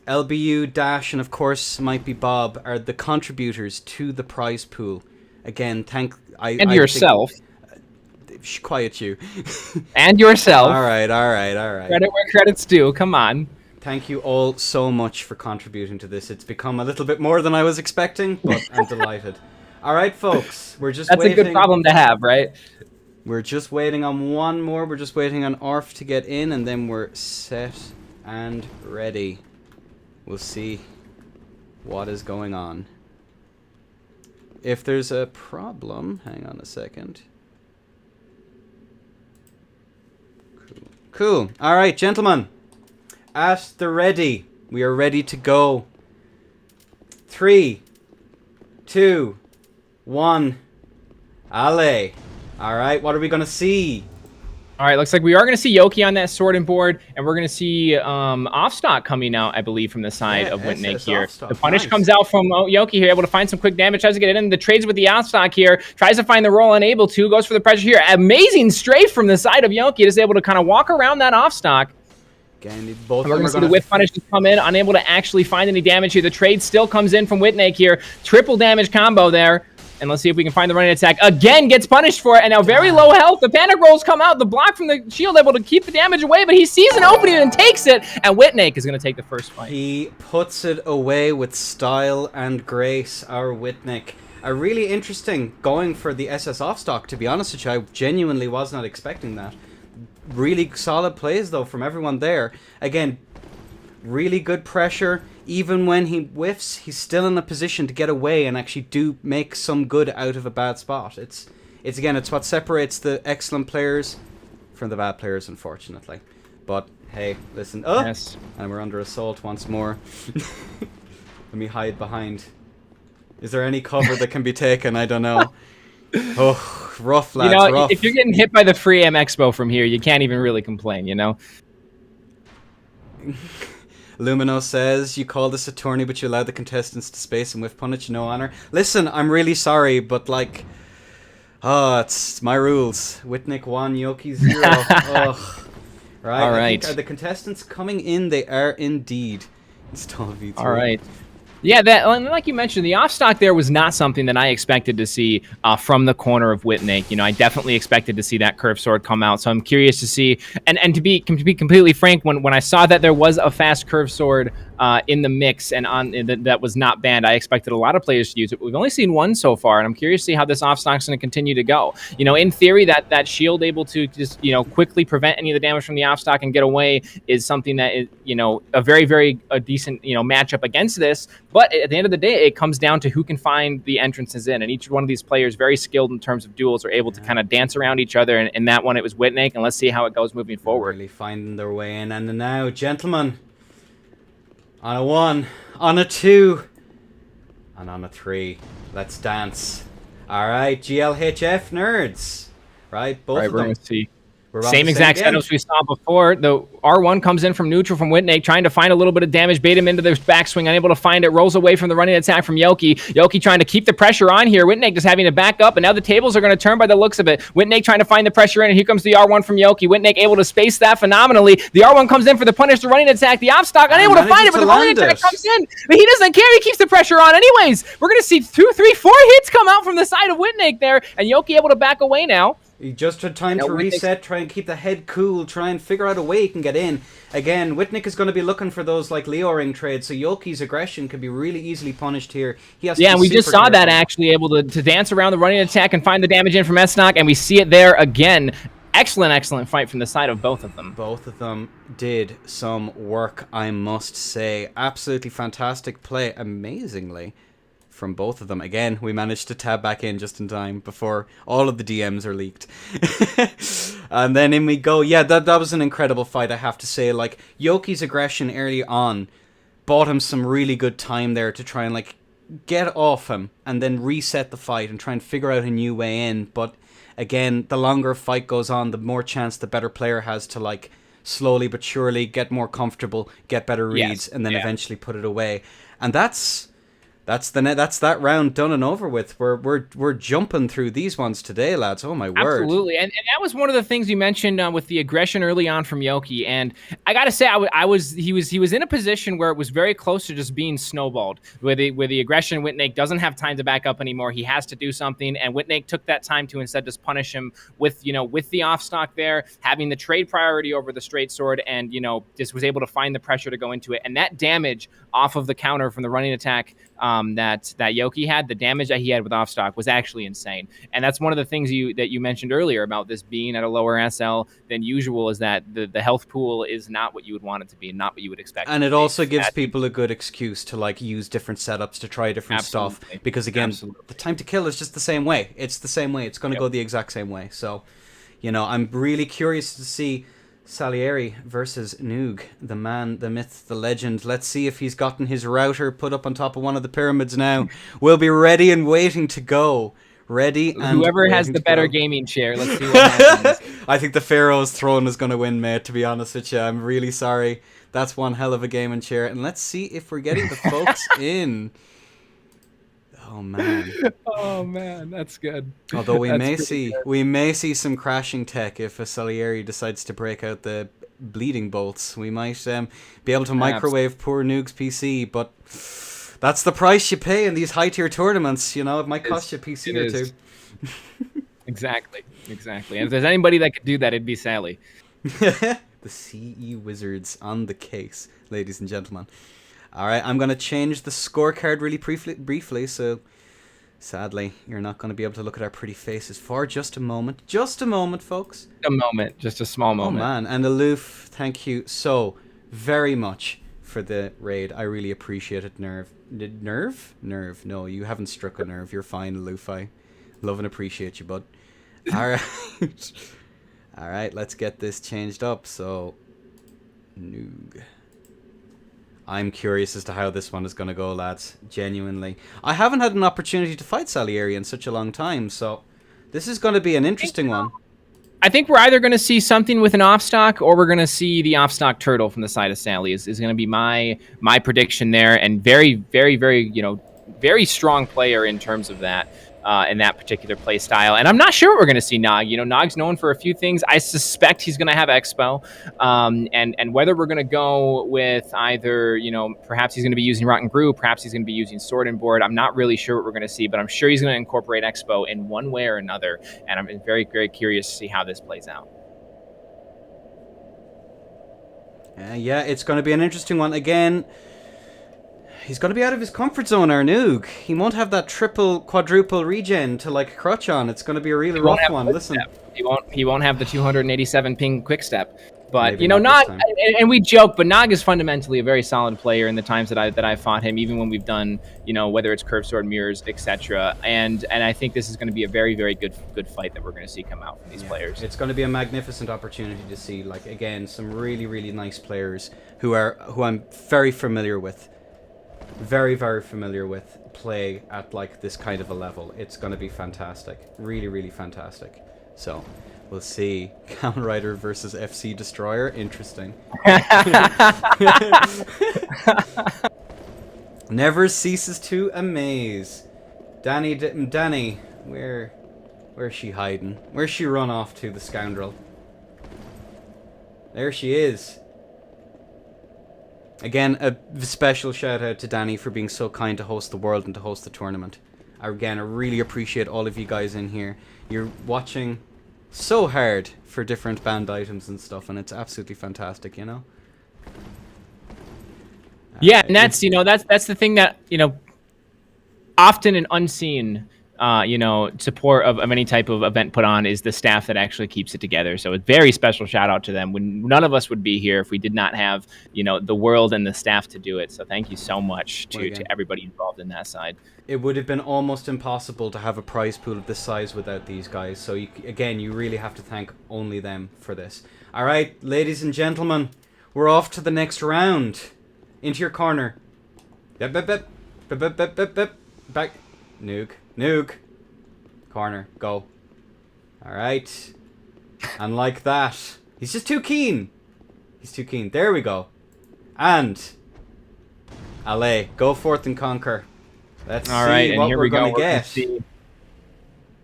LBU, Dash, and of course Might Be Bob are the contributors to the prize pool. Again, and yourself. Quiet you. And yourself. All right. Credit where credit's due. Come on. Thank you all so much for contributing to this. It's become a little bit more than I was expecting, but I'm delighted. All right, folks. We're just waiting. That's a good problem to have, right? We're just waiting on one more. We're just waiting on Orf to get in, and then we're set and ready. We'll see what is going on. If there's a problem, hang on a second. Cool. All right, gentlemen. At the ready. We are ready to go. 3, 2, 1. Ale. All right, what are we going to see? All right, looks like we are going to see Yoki on that sword and board, and we're going to see Offstock coming out, I believe, from the side of Witnake here. The punish comes out from Yoki here, able to find some quick damage, tries to get it in. The trades with the Offstock here, tries to find the roll, unable to, goes for the pressure here. Amazing strafe from the side of Yoki, is able to kind of walk around that Offstock. Again, both and we're going to see the whip punish come in, unable to actually find any damage here. The trade still comes in from Witnake here. Triple damage combo there. And let's see if we can find the running attack. Again, gets punished for it, and now very low health. The panic rolls come out. The block from the shield able to keep the damage away, but he sees an opening and takes it, and Witnake is going to take the first fight. He puts it away with style and grace, our Witnake. A really interesting going for the SS Offstock, to be honest with you. I genuinely was not expecting that. Really solid plays, though, from everyone there. Again, really good pressure. Even when he whiffs, he's still in a position to get away and actually do make some good out of a bad spot. It's what separates the excellent players from the bad players, unfortunately. But hey, listen. Oh, yes. And we're under assault once more. Let me hide behind. Is there any cover that can be taken? I don't know. Oh, rough, lads. Rough. If you're getting hit by the free M Expo from here, you can't even really complain, you know? Lumino says, you call this a tourney, but you allow the contestants to space and whiff punish, no honor. Listen, I'm really sorry, but like, it's my rules. Witnake 1, Yoki 0. Ugh. Right. All right. Are the contestants coming in? They are indeed. Install V3. All right. Yeah, like you mentioned, the Offstock there was not something that I expected to see from the corner of Witnake. You know, I definitely expected to see that curved sword come out, so I'm curious to see. And to be completely frank, when I saw that there was a fast curved sword in the mix and that was not banned, I expected a lot of players to use it. We've only seen one so far, and I'm curious to see how this Offstock's going to continue to go. You know, in theory, that shield able to just quickly prevent any of the damage from the Offstock and get away is something that is a very decent matchup against this. But at the end of the day, it comes down to who can find the entrances in. And each one of these players, very skilled in terms of duels, are able to kind of dance around each other. And in that one, it was Witnake. And let's see how it goes moving forward. Really finding their way in. And now, gentlemen, on a 1, on a 2, and on a 3. Let's dance. All right, GLHF nerds. Right, both of them. Same exact setups we saw before. The R1 comes in from neutral from Whitnake, trying to find a little bit of damage, bait him into the backswing, unable to find it, rolls away from the running attack from Yoki. Yoki trying to keep the pressure on here. Whitnake just having to back up, and now the tables are going to turn by the looks of it. Whitnake trying to find the pressure in, and here comes the R1 from Yoki. Whitnake able to space that phenomenally. The R1 comes in for the punish, the running attack, the offstock, unable to find it, but the running attack comes in. But he doesn't care, he keeps the pressure on anyways. We're going to see 2, 3, 4 hits come out from the side of Whitnake there, and Yoki able to back away now. He just had time to reset, try and keep the head cool, try and figure out a way he can get in. Again, Whitnake is going to be looking for those like Leo ring trades, so Yoki's aggression could be really easily punished here. He has and we just saw that actually able to dance around the running attack and find the damage in from Esnok, and we see it there again. Excellent fight from the side of both of them. Both of them did some work, I must say. Absolutely fantastic play, amazingly, from both of them. Again, we managed to tab back in just in time before all of the DMs are leaked. And then in we go. Yeah, that was an incredible fight, I have to say. Like, Yoki's aggression early on bought him some really good time there to try and, like, get off him and then reset the fight and try and figure out a new way in. But, again, the longer a fight goes on, the more chance the better player has to, like, slowly but surely get more comfortable, get better reads, and then eventually put it away. And that's that round done and over with. We're jumping through these ones today, lads. Oh my word! Absolutely, and that was one of the things you mentioned with the aggression early on from Yoki. And I gotta say, he was in a position where it was very close to just being snowballed. Where the aggression, Whitnake doesn't have time to back up anymore. He has to do something, and Whitnake took that time to instead just punish him with the offstock there, having the trade priority over the straight sword, and just was able to find the pressure to go into it. And that damage off of the counter from the running attack that Yoki had, the damage that he had with offstock was actually insane. And that's one of the things that you mentioned earlier about this being at a lower SL than usual, is that the health pool is not what you would want it to be, and not what you would expect. And it also gives people a good excuse to like use different setups, to try different stuff, because again, the time to kill is just the same way. It's the same way. It's going to go the exact same way. So, I'm really curious to see Salieri versus Noog, the man, the myth, the legend. Let's see if he's gotten his router put up on top of one of the pyramids now. We'll be ready and waiting to go. Ready and whoever has the better gaming chair, let's see what happens. I think the Pharaoh's throne is going to win, mate, to be honest with you. I'm really sorry. That's one hell of a gaming chair. And let's see if we're getting the folks in. Oh man, that's good. Although we may see some crashing tech if a Salieri decides to break out the bleeding bolts. We might be able to microwave poor Noog's PC, but that's the price you pay in these high tier tournaments. It might cost you a PC or two. Exactly. And if there's anybody that could do that, it'd be Sally. The CE Wizards on the case, ladies and gentlemen. All right, I'm going to change the scorecard really briefly, so sadly, you're not going to be able to look at our pretty faces for just a moment. Just a moment, folks. Just a small moment. Oh, man. And Aloof, thank you so very much for the raid. I really appreciate it, Nerve. Nerve? No, you haven't struck a nerve. You're fine, Aloof. I love and appreciate you, bud. All right. All right, let's get this changed up. So, Noog. I'm curious as to how this one is going to go, lads. Genuinely. I haven't had an opportunity to fight Salieri in such a long time, so this is going to be an interesting one. I think we're either going to see something with an offstock, or we're going to see the offstock turtle from the side of Sally is going to be my prediction there. And very, very, very, very strong player in terms of that. In that particular play style. And I'm not sure what we're going to see Nog. Nog's known for a few things. I suspect he's going to have Expo. And whether we're going to go with either, perhaps he's going to be using Rotten Brew, perhaps he's going to be using Sword and Board. I'm not really sure what we're going to see, but I'm sure he's going to incorporate Expo in one way or another. And I'm very, very curious to see how this plays out. Yeah, it's going to be an interesting one. Again, he's going to be out of his comfort zone, our Noog. He won't have that triple, quadruple regen to like crutch on. It's going to be a really rough one. Listen, he won't have the 287 ping quick step. But Nog, and we joke, but Nog is fundamentally a very solid player in the times that I've fought him, even when we've done whether it's curved sword, mirrors, etc. And I think this is going to be a very, very good fight that we're going to see come out from these players. It's going to be a magnificent opportunity to see again some really, really nice players who I'm very familiar with. Very, very familiar with play at this kind of a level. It's going to be fantastic. Really, really fantastic. So, We'll see. Kamen Rider versus FC Destroyer. Interesting. Never ceases to amaze. Danny, where's she hiding? Where's she run off to, the scoundrel? There she is. Again, a special shout out to Danny for being so kind to host the world and to host the tournament. Again, I really appreciate all of you guys in here. You're watching so hard for different banned items and stuff, and it's absolutely fantastic, you know? Yeah, and that's, you know, that's the thing that, you know, often an unseen, you know, support of any type of event put on is the staff that actually keeps it together. So a very special shout out to them. When none of us would be here if we did not have, you know, the world and the staff to do it. So thank you so much to everybody involved in that side. It would have been almost impossible to have a prize pool of this size without these guys. So again, you really have to thank only them for this. All right, ladies and gentlemen, we're off to the next round. Into your corner. Back. Noog. Corner. Go. Alright. And like that. He's just too keen. He's too keen. There we go. And. Allez. Go forth and conquer. Let's see what we're going to get.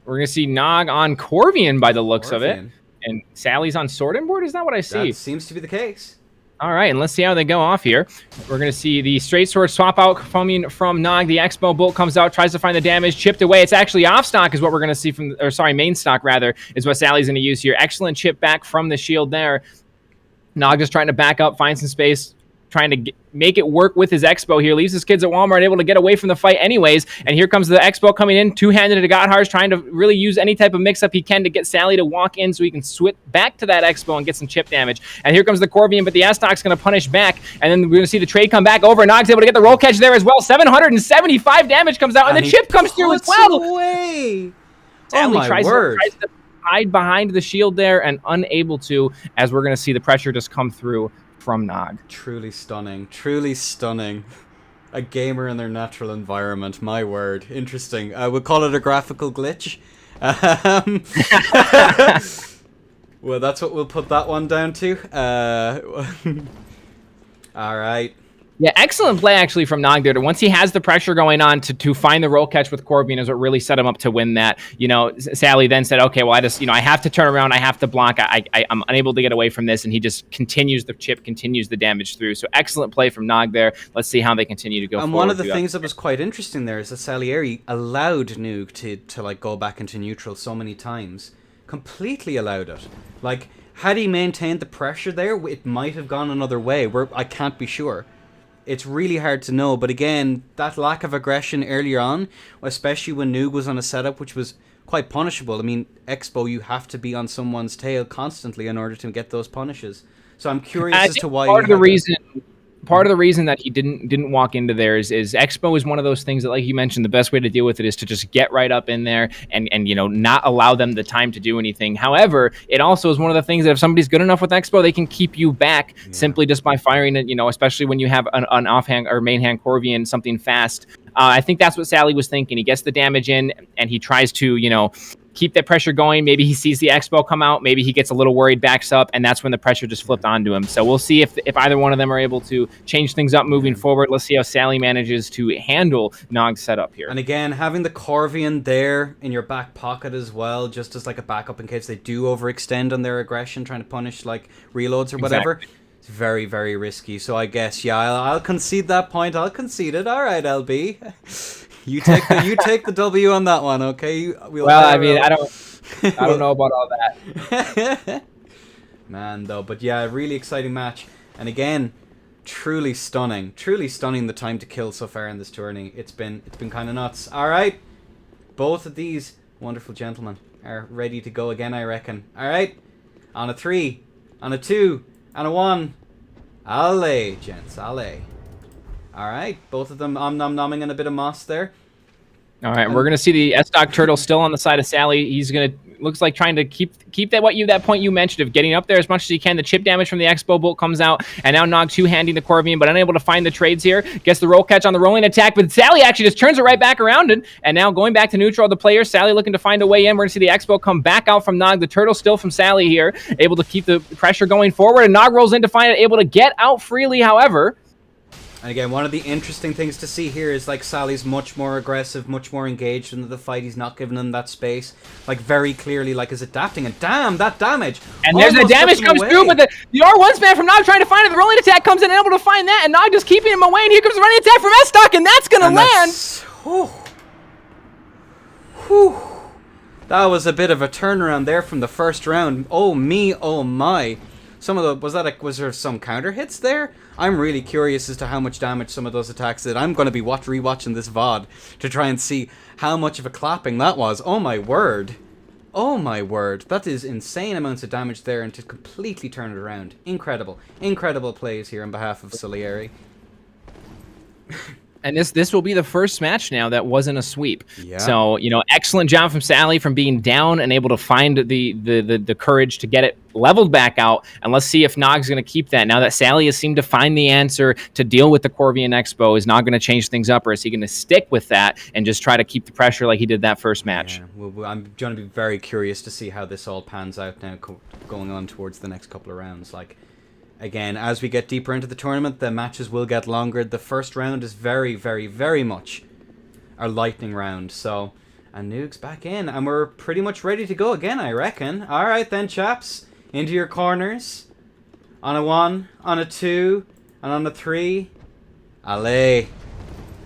We're going to see Nog on Corvian by the looks of it. And Sally's on Sword and Board? Is that what I see? That seems to be the case. All right, and let's see how they go off here. We're going to see the straight sword swap out coming from Nog. The Expo bolt comes out, tries to find the damage, chipped away. It's actually off stock is what we're going to see from, or sorry, main stock rather, is what Sally's going to use here. Excellent chip back from the shield there. Nog just trying to back up, find some space, trying to make it work with his Expo here. Leaves his kids at Walmart, able to get away from the fight anyways. And here comes the Expo coming in, two-handed to Gotthard's, trying to really use any type of mix-up he can to get Sally to walk in so he can switch back to that Expo and get some chip damage. And here comes the Corvian, but the S-Stock's going to punish back. And then we're going to see the trade come back over. Nog's able to get the roll catch there as well. 775 damage comes out, and the chip comes through as well. Away. Sally tries to hide behind the shield there and unable to, as we're going to see the pressure just come through from Nog. Truly stunning. Truly stunning. A gamer in their natural environment. My word. Interesting. I would call it a graphical glitch. Well, that's what we'll put that one down to. Alright. Yeah, excellent play actually from Nog there. Once he has the pressure going on to find the roll catch with Corvian is what really set him up to win that. You know, Sally then said, okay, well, I have to turn around. I have to block. I'm unable to get away from this. And he just continues the chip, continues the damage through. So excellent play from Nog there. Let's see how they continue to go forward. And one of the things that was quite interesting there is that Salieri allowed Noog to like go back into neutral so many times. Completely allowed it. Like, had he maintained the pressure there, it might have gone another way. I can't be sure. It's really hard to know, but again, that lack of aggression earlier on, especially when Noog was on a setup which was quite punishable. I mean, Expo, you have to be on someone's tail constantly in order to get those punishes. So I'm curious as to why. Part of the reason that he didn't walk into there is Expo is one of those things that, like you mentioned, the best way to deal with it is to just get right up in there and you know, not allow them the time to do anything. However, it also is one of the things that if somebody's good enough with Expo, they can keep you back simply just by firing it, you know, especially when you have an offhand or main hand Corvian, something fast. I think that's what Sally was thinking. He gets the damage in and he tries to, you know, keep that pressure going. Maybe he sees the Expo come out. Maybe he gets a little worried, backs up, and that's when the pressure just flipped onto him. So we'll see if either one of them are able to change things up moving forward. Let's see how Sally manages to handle Nog's setup here. And again, having the Corvian there in your back pocket as well, just as like a backup in case they do overextend on their aggression, trying to punish like reloads or whatever. Exactly. It's very, very risky. So I guess, yeah, I'll concede that point. I'll concede it. All right, LB. You take the W on that one, okay? I mean, I don't know about all that. Man, though, but yeah, really exciting match. And again, truly stunning the time to kill so far in this tourney. It's been kind of nuts. All right, both of these wonderful gentlemen are ready to go again, I reckon. All right, on a 3, on a 2, and a 1. Allez, gents, allez. Alright, both of them nom-nomming and a bit of moss there. All right, we're gonna see the S-Stock Turtle still on the side of Sally. He's gonna looks like trying to keep that point you mentioned of getting up there as much as he can. The chip damage from the Expo Bolt comes out, and now Nog two-handing the Corvian, but unable to find the trades here. Gets the roll catch on the rolling attack, but Sally actually just turns it right back around, and now going back to neutral the players. Sally looking to find a way in. We're gonna see the Expo come back out from Nog. The Turtle still from Sally here, able to keep the pressure going forward, and Nog rolls in to find it, able to get out freely, however. And again, one of the interesting things to see here is like Sally's much more aggressive, much more engaged into the fight. He's not giving them that space, like very clearly, like is adapting. And damn, that damage! And there's the damage comes through, but the R1 spam from Nog trying to find it. The rolling attack comes in and able to find that, and Nog just keeping him away. And here comes the running attack from S-Stock, and that's gonna land. Whew. That was a bit of a turnaround there from the first round. Oh me, oh my! Some of the was there some counter hits there? I'm really curious as to how much damage some of those attacks did. I'm going to be rewatching this VOD to try and see how much of a clapping that was. Oh my word. Oh my word. That is insane amounts of damage there, and to completely turn it around. Incredible. Incredible plays here on behalf of Salieri. And this will be the first match now that wasn't a sweep. Yeah. So, excellent job from Sally from being down and able to find the courage to get it leveled back out. And let's see if Nog's going to keep that. Now that Sally has seemed to find the answer to deal with the Corvian Expo, is Nog going to change things up, or is he going to stick with that and just try to keep the pressure like he did that first match? Yeah, well, I'm going to be very curious to see how this all pans out now going on towards the next couple of rounds. Like, again, as we get deeper into the tournament, the matches will get longer. The first round is very, very, very much a lightning round. So, and Noog's back in, and we're pretty much ready to go again, I reckon. All right then, chaps. Into your corners. On a 1, on a 2, and on a 3. Allez.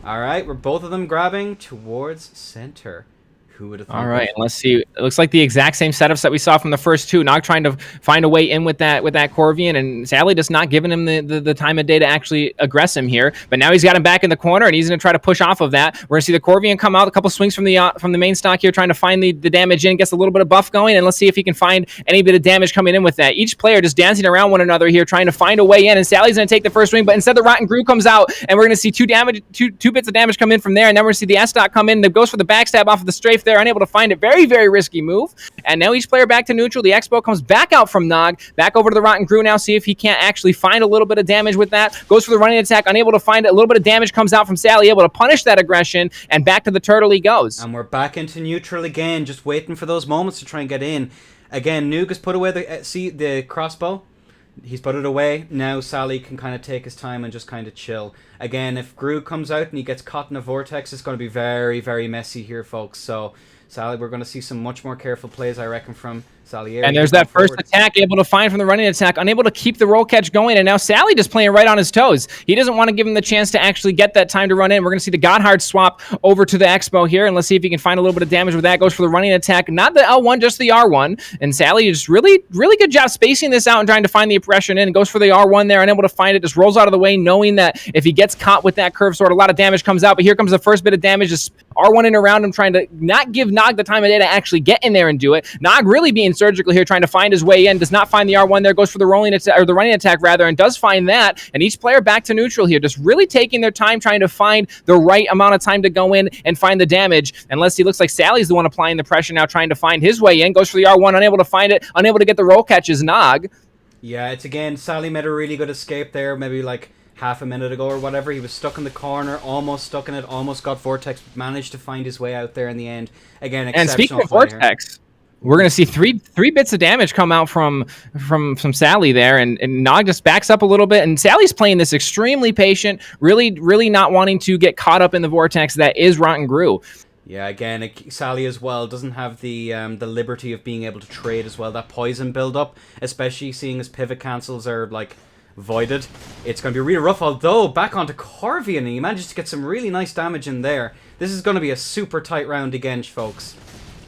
All right, we're both of them grabbing towards center. Who would have thought? All right, let's see. It looks like the exact same setups that we saw from the first two. Nog trying to find a way in with that Corvian, and Sally just not giving him the time of day to actually aggress him here. But now he's got him back in the corner, and he's going to try to push off of that. We're going to see the Corvian come out, a couple swings from the main stock here, trying to find the damage in, gets a little bit of buff going, and let's see if he can find any bit of damage coming in with that. Each player just dancing around one another here, trying to find a way in, and Sally's going to take the first swing, but instead the Rotten Brew comes out, and we're going to see two bits of damage come in from there, and then we're going to see the S-Stock come in, that goes for the backstab off of the strafe there, unable to find it. Very, very risky move. And now each player back to neutral. The Expo comes back out from Nog. Back over to the Rotten Brew now. See if he can't actually find a little bit of damage with that. Goes for the running attack. Unable to find it. A little bit of damage comes out from Sally. Able to punish that aggression. And back to the Turtle he goes. And we're back into neutral again. Just waiting for those moments to try and get in. Again, Noog has put away the crossbow. He's put it away. Now Sally can kind of take his time and just kind of chill. Again, if Gru comes out and he gets caught in a vortex, it's going to be very, very messy here, folks. So Sally, we're going to see some much more careful plays, I reckon, from Salieri. And there's that first attack, able to find from the running attack, unable to keep the roll catch going, and now Sally just playing right on his toes. He doesn't want to give him the chance to actually get that time to run in. We're going to see the Godhard swap over to the Expo here, and let's see if he can find a little bit of damage with that. Goes for the running attack, not the L1, just the R1, and Sally just really, really good job spacing this out and trying to find the oppression in. Goes for the R1 there, unable to find it, just rolls out of the way, knowing that if he gets caught with that curve sword, a lot of damage comes out, but here comes the first bit of damage, just R1 in around him, trying to not give Nog the time of day to actually get in there and do it. Nog really being surgical here, trying to find his way in, does not find the R1 there, goes for the rolling attack, or the running attack rather, and does find that, and each player back to neutral here, just really taking their time trying to find the right amount of time to go in and find the damage. And let's see, looks like Sally's the one applying the pressure now, trying to find his way in, goes for the R1, unable to find it, unable to get the roll catches Nog. Yeah, it's again, Sally made a really good escape there, maybe like half a minute ago or whatever. He was stuck in the corner, almost stuck in it, almost got vortex, but managed to find his way out there in the end. Again, and speaking of vortex, we're going to see three bits of damage come out from Sally there, and Nog just backs up a little bit, and Sally's playing this extremely patient, really not wanting to get caught up in the vortex that is Rotten Brew. Yeah, again, Sally as well doesn't have the liberty of being able to trade as well. That poison build up, especially seeing as pivot cancels are like voided, it's going to be really rough. Although back onto Corvian, and he manages to get some really nice damage in there. This is going to be a super tight round again, folks.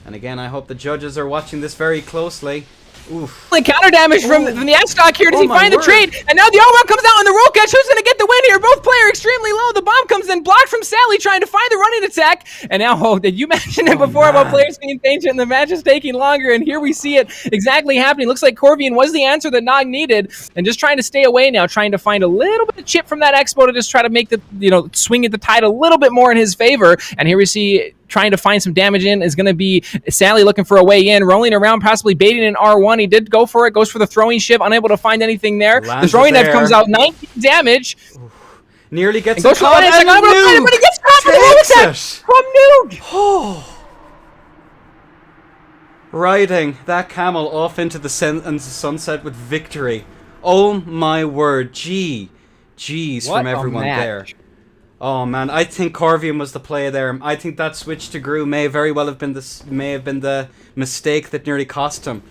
And again, I hope the judges are watching this very closely. Oof. The counter damage from the S-Stock here. Does he find the trade? And now the R1 comes out on the roll catch. Who's going to get the win here? Both players extremely low. The bomb comes in, blocked from Sally, trying to find the running attack. And now, did you mention it before about players being patient and the match is taking longer? And here we see it exactly happening. Looks like Corvian was the answer that Nog needed, and just trying to stay away now, trying to find a little bit of chip from that Expo to just try to make the, swing at the tide a little bit more in his favor. And here we see trying to find some damage in is going to be Sally looking for a way in, rolling around, possibly baiting an R1. He did go for it, goes for the throwing ship, unable to find anything there. The throwing knife comes out, 19 damage. Nearly gets a caught, and Noob but he gets caught with the attack from Noob. Oh. Riding that camel off into the sunset with victory. Oh my word. Jeez from everyone there. Oh man, I think Corvian was the play there. I think that switch to Gru may very well have been the mistake that nearly cost him.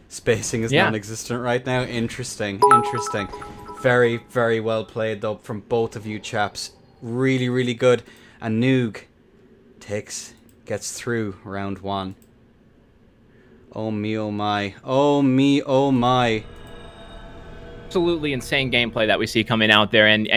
Spacing is non-existent right now. Interesting. Very, very well played though from both of you chaps. Really, really good. And Noog gets through round 1. Oh me, oh my. Oh me, oh my. Absolutely insane gameplay that we see coming out there, and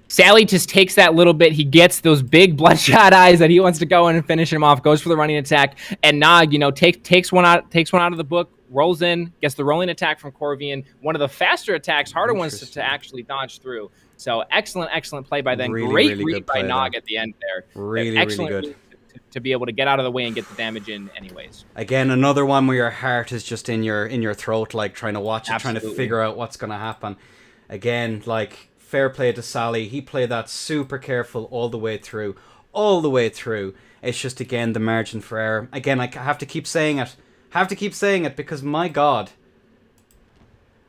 Sally just takes that little bit. He gets those big bloodshot eyes that he wants to go in and finish him off. Goes for the running attack, and Nog, takes one out of the book, rolls in, gets the rolling attack from Corvian. One of the faster attacks, harder ones to actually dodge through. So excellent play by them. Really, Great really read by Nog at the end there. Really good. To be able to get out of the way and get the damage in anyways. Again, another one where your heart is just in your throat, like trying to watch it, Absolutely. trying to figure out what's going to happen. Again, like, fair play to Sally. He played that super careful all the way through. It's just, again, the margin for error. Again, I have to keep saying it. Because, my God.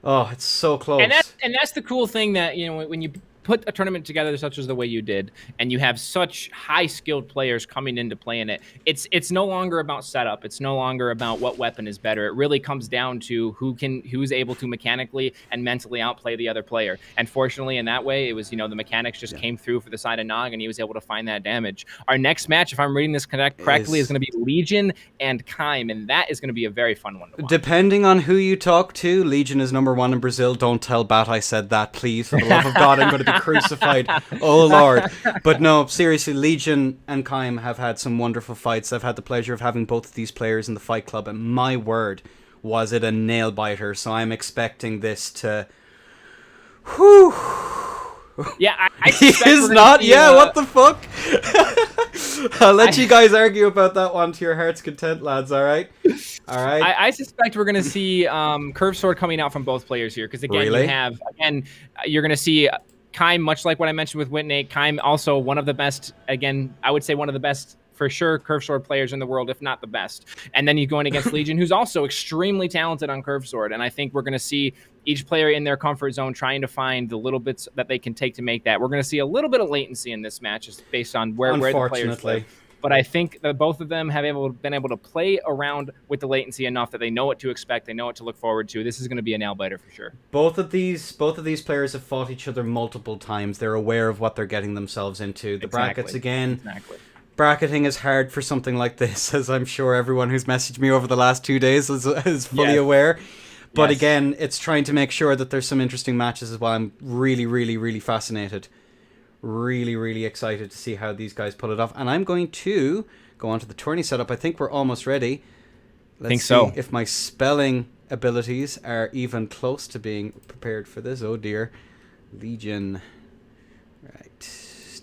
Oh, it's so close. And that's the cool thing that, when you put a tournament together such as the way you did, and you have such high skilled players coming into play in it, it's no longer about setup. It's no longer about what weapon is better. It really comes down to who's able to mechanically and mentally outplay the other player. And fortunately, in that way, it was the mechanics just came through for the side of Nog, and he was able to find that damage. Our next match, if I'm reading this correctly, is going to be Legion and Kaim, and that is going to be a very fun one to watch. Depending on who you talk to, Legion is #1 in Brazil. Don't tell Bat I said that, please. For the love of God, I'm going to be crucified. Oh Lord. But no, seriously, Legion and Kaim have had some wonderful fights. I've had the pleasure of having both of these players in the fight club, and my word, was it a nail biter. So I'm expecting this to Yeah, I he is not. What the fuck? I'll let you guys argue about that one to your heart's content, lads. All right. I suspect we're going to see Curve Sword coming out from both players here, because again, you're going to see Kaim, much like what I mentioned with Whitney. Kaim also one of the best. Again, I would say one of the best for sure Curve Sword players in the world, if not the best. And then you're going against Legion, who's also extremely talented on Curve Sword. And I think we're going to see each player in their comfort zone trying to find the little bits that they can take to make that. We're going to see a little bit of latency in this match, just based on where the players live. But I think that both of them have been able to play around with the latency enough that they know what to expect, they know what to look forward to. This is going to be a nail biter for sure. Both of these players have fought each other multiple times. They're aware of what they're getting themselves into. The brackets again. Exactly. Bracketing is hard for something like this, as I'm sure everyone who's messaged me over the last 2 days is fully aware. But again, it's trying to make sure that there's some interesting matches as well. I'm really, really, really fascinated. Really, really excited to see how these guys pull it off. And I'm going to go on to the tourney setup. I think we're almost ready. Let's see if my spelling abilities are even close to being prepared for this. Oh dear. Legion. Right.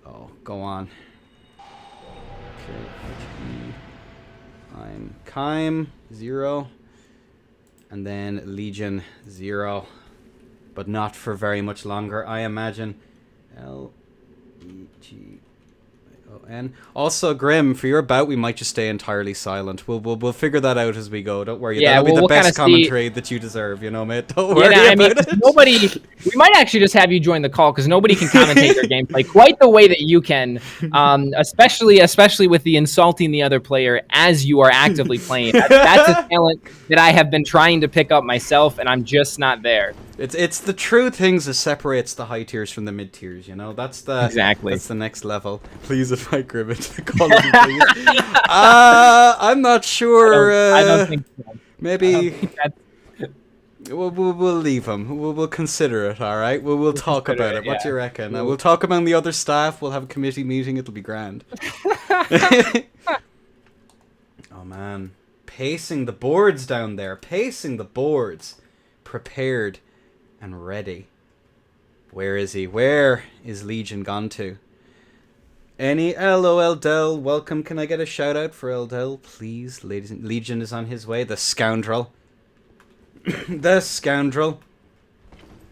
Oh, go on. Okay. I'm Kaim 0. And then Legion 0. But not for very much longer, I imagine. Legion. Also, Grim, for your bout, we might just stay entirely silent. We'll figure that out as we go. Don't worry. That'll be the best commentary that you deserve, mate. Don't worry about it. We might actually just have you join the call, because nobody can commentate your gameplay quite the way that you can. Especially with the insulting the other player as you are actively playing. That's a talent that I have been trying to pick up myself, and I'm just not there. It's the true things that separates the high tiers from the mid tiers, That's the next level. Please invite Grim into the call, please. I'm not sure. I don't think so. Maybe. We'll leave him. We'll consider it, all right? We'll talk about it. What do you reckon? We'll talk among the other staff. We'll have a committee meeting. It'll be grand. Oh, man. Pacing the boards down there. Pacing the boards. Prepared and ready. Where is he? Where is Legion gone to? Any LOL Del, welcome. Can I get a shout out for Eldel, please? Ladies and Legion is on his way. The scoundrel. The scoundrel.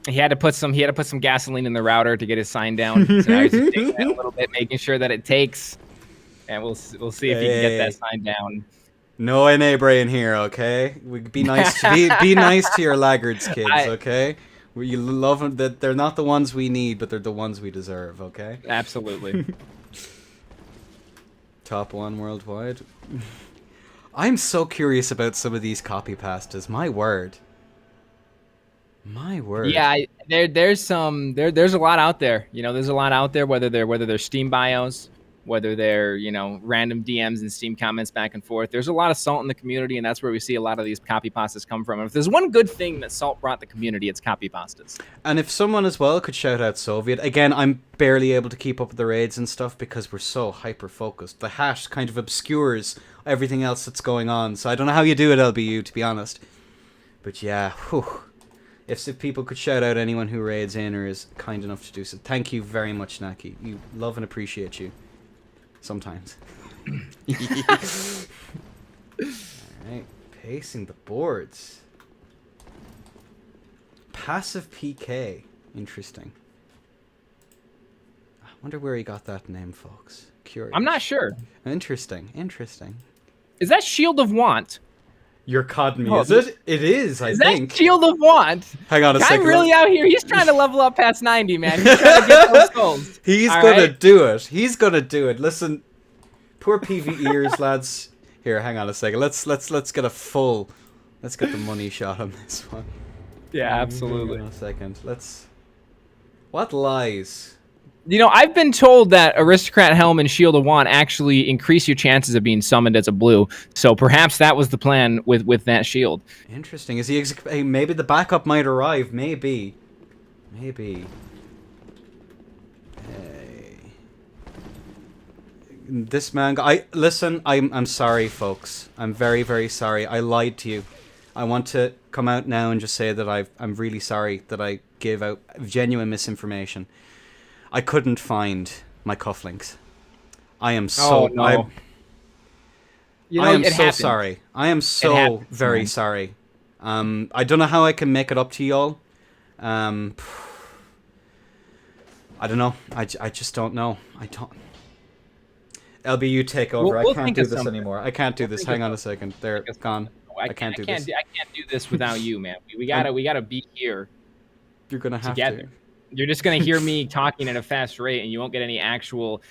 He had to put some gasoline in the router to get his sign down. So now he's taking that a little bit, making sure that it takes. And we'll see if he can get that sign down. No NA brain here, okay? Be nice to be nice to your laggards, kids, okay? You love them. That they're not the ones we need, but they're the ones we deserve, okay? Absolutely. Top 1 worldwide. I'm so curious about some of these copy pastas. My word. My word. Yeah, there's a lot out there. You know, there's a lot out there. Whether they're Steam bios, whether they're random DMs and Steam comments back and forth. There's a lot of salt in the community, and that's where we see a lot of these copy pastas come from. And if there's one good thing that salt brought the community, it's copy pastas. And if someone as well could shout out Soviet. Again, I'm barely able to keep up with the raids and stuff because we're so hyper-focused. The hash kind of obscures everything else that's going on. So I don't know how you do it, LBU, to be honest. But yeah, whew. If people could shout out anyone who raids in or is kind enough to do so. Thank you very much, Naki. You love and appreciate you. Sometimes. Alright, pacing the boards. Passive PK. Interesting. I wonder where he got that name, folks. Curious. I'm not sure. Interesting. Is that Shield of Want? You're caught me, is it? It is, I think. That Shield of Want? Hang on a second. I'm really out here. He's trying to level up past 90, man. He's trying to get those goals. He's gonna do it. He's gonna do it. Listen, poor PV ears, lads. Here, hang on a second. Let's get a full. Let's get the money shot on this one. Yeah, absolutely. Hang on a second. What lies? I've been told that Aristocrat Helm and Shield of Want actually increase your chances of being summoned as a blue. So perhaps that was the plan with that shield. Interesting. Is he? Maybe the backup might arrive. Maybe. Hey. This man. Listen. I'm sorry, folks. I'm very, very sorry. I lied to you. I want to come out now and just say that I'm really sorry that I gave out genuine misinformation. I couldn't find my cufflinks. I am so... Oh, no. I am so happens. sorry. I am so very sorry. I don't know how I can make it up to y'all. I don't know. I just don't know. I don't... LB, you take over. We'll I can't do this anymore. I can't do this. Hang on a second. They're gone. I can't do this. I can't do this without you, man. We gotta be here. You're gonna have together. to. You're just going to hear me talking at a fast rate, and you won't get any actual,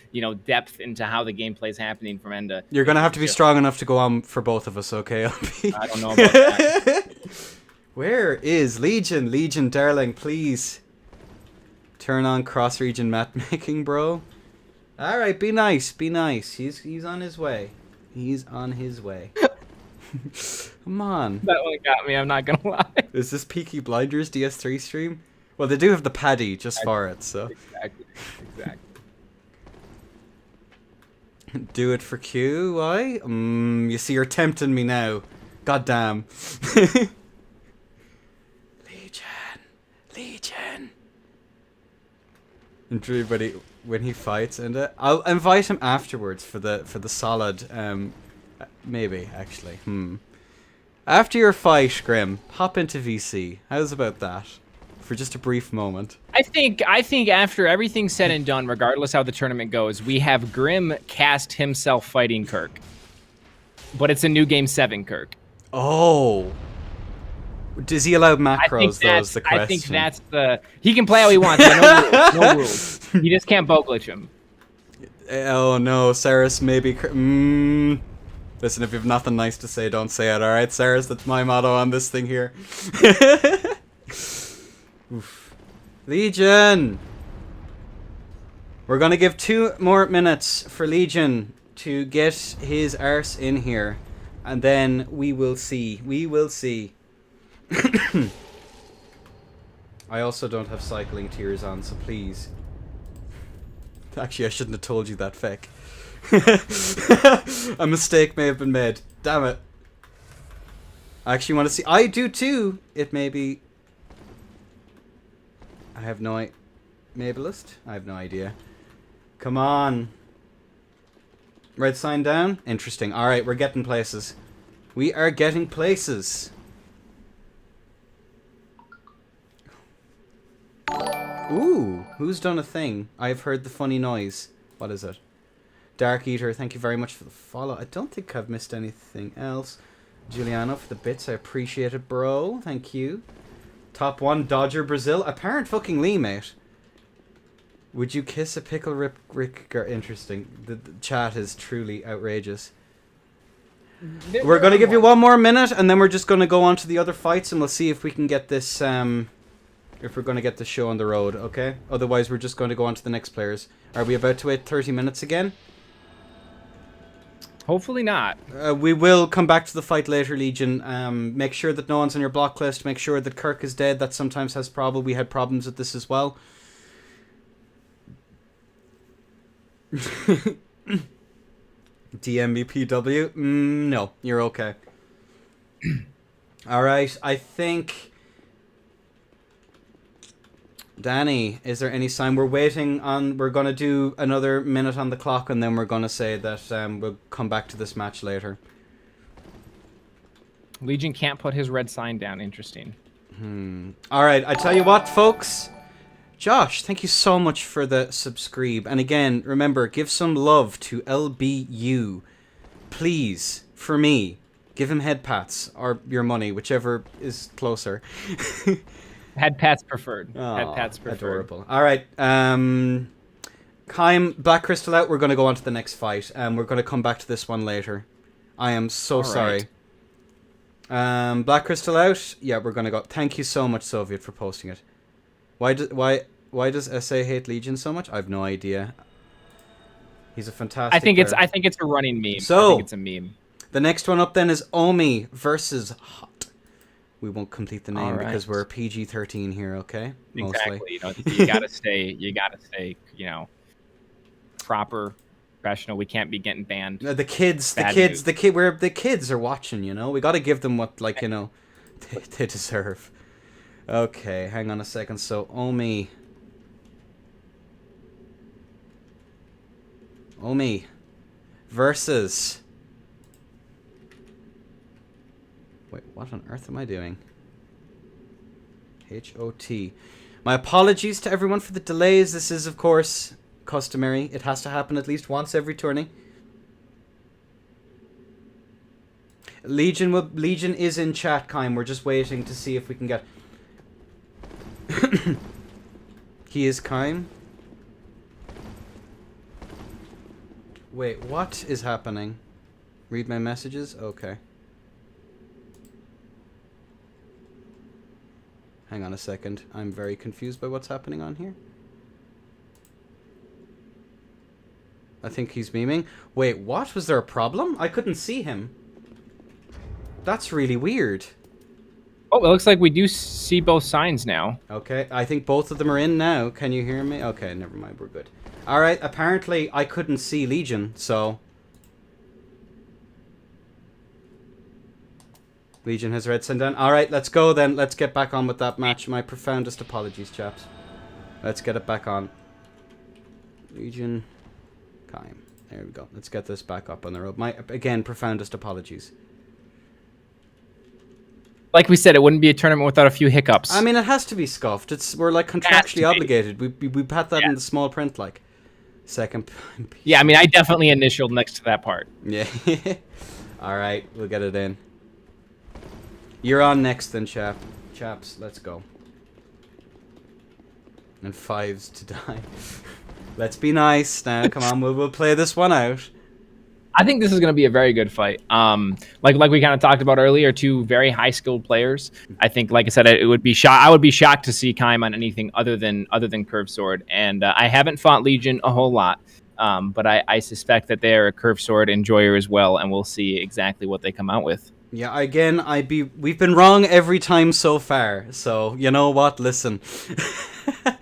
depth into how the gameplay's happening from end to... You're going to have to be strong enough to go on for both of us, okay, LP? I don't know about that. Where is Legion? Legion, darling, please. Turn on cross-region map making, bro. Alright, be nice, be nice. He's on his way. He's on his way. Come on. That one got me, I'm not going to lie. Is this Peaky Blinders DS3 stream? Well, they do have the paddy just for it, so... Exactly. Do it for Q, why? You see, you're tempting me now. God damn. Legion. And everybody, when he fights, and I'll invite him afterwards for the solid, maybe, actually. After your fight, Grim, hop into VC. How's about that? For just a brief moment. I think after everything's said and done, regardless how the tournament goes, we have Grim cast himself fighting Kirk. But it's a new game 7 Kirk. Oh. Does he allow macros, though, is the question. I think that's the... He can play how he wants. No rules. You just can't bow glitch him. Oh, no. Saris, maybe... Listen, if you have nothing nice to say, don't say it, alright, Saris? That's my motto on this thing here. Oof. Legion! We're gonna give 2 more minutes for Legion to get his arse in here. And then we will see. We will see. I also don't have cycling tears on, so please. Actually, I shouldn't have told you that, Feck. A mistake may have been made. Damn it. I actually want to see. I do too. It may be. I have no Mabelist? I have no idea. Come on. Red sign down? Interesting. Alright, we're getting places. We are getting places. Ooh, who's done a thing? I've heard the funny noise. What is it? Dark Eater, thank you very much for the follow. I don't think I've missed anything else. Giuliano for the bits, I appreciate it, bro. Thank you. Top 1, Dodger Brazil. Apparent fucking Lee, mate. Would you kiss a pickle Rick? Interesting. The chat is truly outrageous. We're going to give you one more minute, and then we're just going to go on to the other fights, and we'll see if we can get this, if we're going to get the show on the road, okay? Otherwise, we're just going to go on to the next players. Are we about to wait 30 minutes again? Hopefully not. We will come back to the fight later, Legion. Make sure that no one's on your block list. Make sure that Kirk is dead. That sometimes has problem. We had problems with this as well. DMBPW? No, you're okay. Alright, I think... Danny, is there any sign? We're waiting on... We're going to do another minute on the clock, and then we're going to say that we'll come back to this match later. Legion can't put his red sign down. Interesting. Alright, I tell you what, folks. Josh, thank you so much for the subscribe. And again, remember, give some love to LBU. Please, for me. Give him head pats, or your money, whichever is closer. Head pats preferred. Oh, Head pats preferred. Adorable. Alright, Kaim, Black Crystal out. We're going to go on to the next fight. We're going to come back to this one later. I am so sorry. Black Crystal out. Yeah, we're going to go. Thank you so much, Soviet, for posting it. Why does SA hate Legion so much? I have no idea. He's a fantastic player. I think it's a running meme. So, I think it's a meme. The next one up then is Omi versus Hot. We won't complete the name because we're PG-13 here, okay? Exactly. You gotta stay, proper, professional. We can't be getting banned. The kids are watching, We got to give them what, they deserve. Okay, hang on a second. So, Omi versus... Wait, what on earth am I doing? HOT. My apologies to everyone for the delays. This is, of course, customary. It has to happen at least once every tourney. Legion is in chat, Kaim. We're just waiting to see if we can get... He is Kaim? Wait, what is happening? Read my messages? Okay. Hang on a second. I'm very confused by what's happening on here. I think he's memeing. Wait, what? Was there a problem? I couldn't see him. That's really weird. Oh, it looks like we do see both signs now. Okay, I think both of them are in now. Can you hear me? Okay, never mind. We're good. Alright, apparently I couldn't see Legion, so... Legion has red sign down. Alright, let's go then. Let's get back on with that match. My profoundest apologies, chaps. Let's get it back on. Legion. Kaim. There we go. Let's get this back up on the road. My, again, profoundest apologies. Like we said, it wouldn't be a tournament without a few hiccups. I mean, it has to be scuffed. We're like contractually obligated. We had that in the small print, like. Second. Yeah, I mean, I definitely initialed next to that part. Yeah. Alright, we'll get it in. You're on next then, chaps. Let's go. And 5s to die. Let's be nice now. Come on, we'll play this one out. I think this is going to be a very good fight. Like we kind of talked about earlier, two very high skilled players. I think, like I said, I would be shocked to see Kaim on anything other than curved sword. And I haven't fought Legion a whole lot, but I suspect that they are a curved sword enjoyer as well, and we'll see exactly what they come out with. Yeah, again, we've been wrong every time so far. So, you know what? Listen.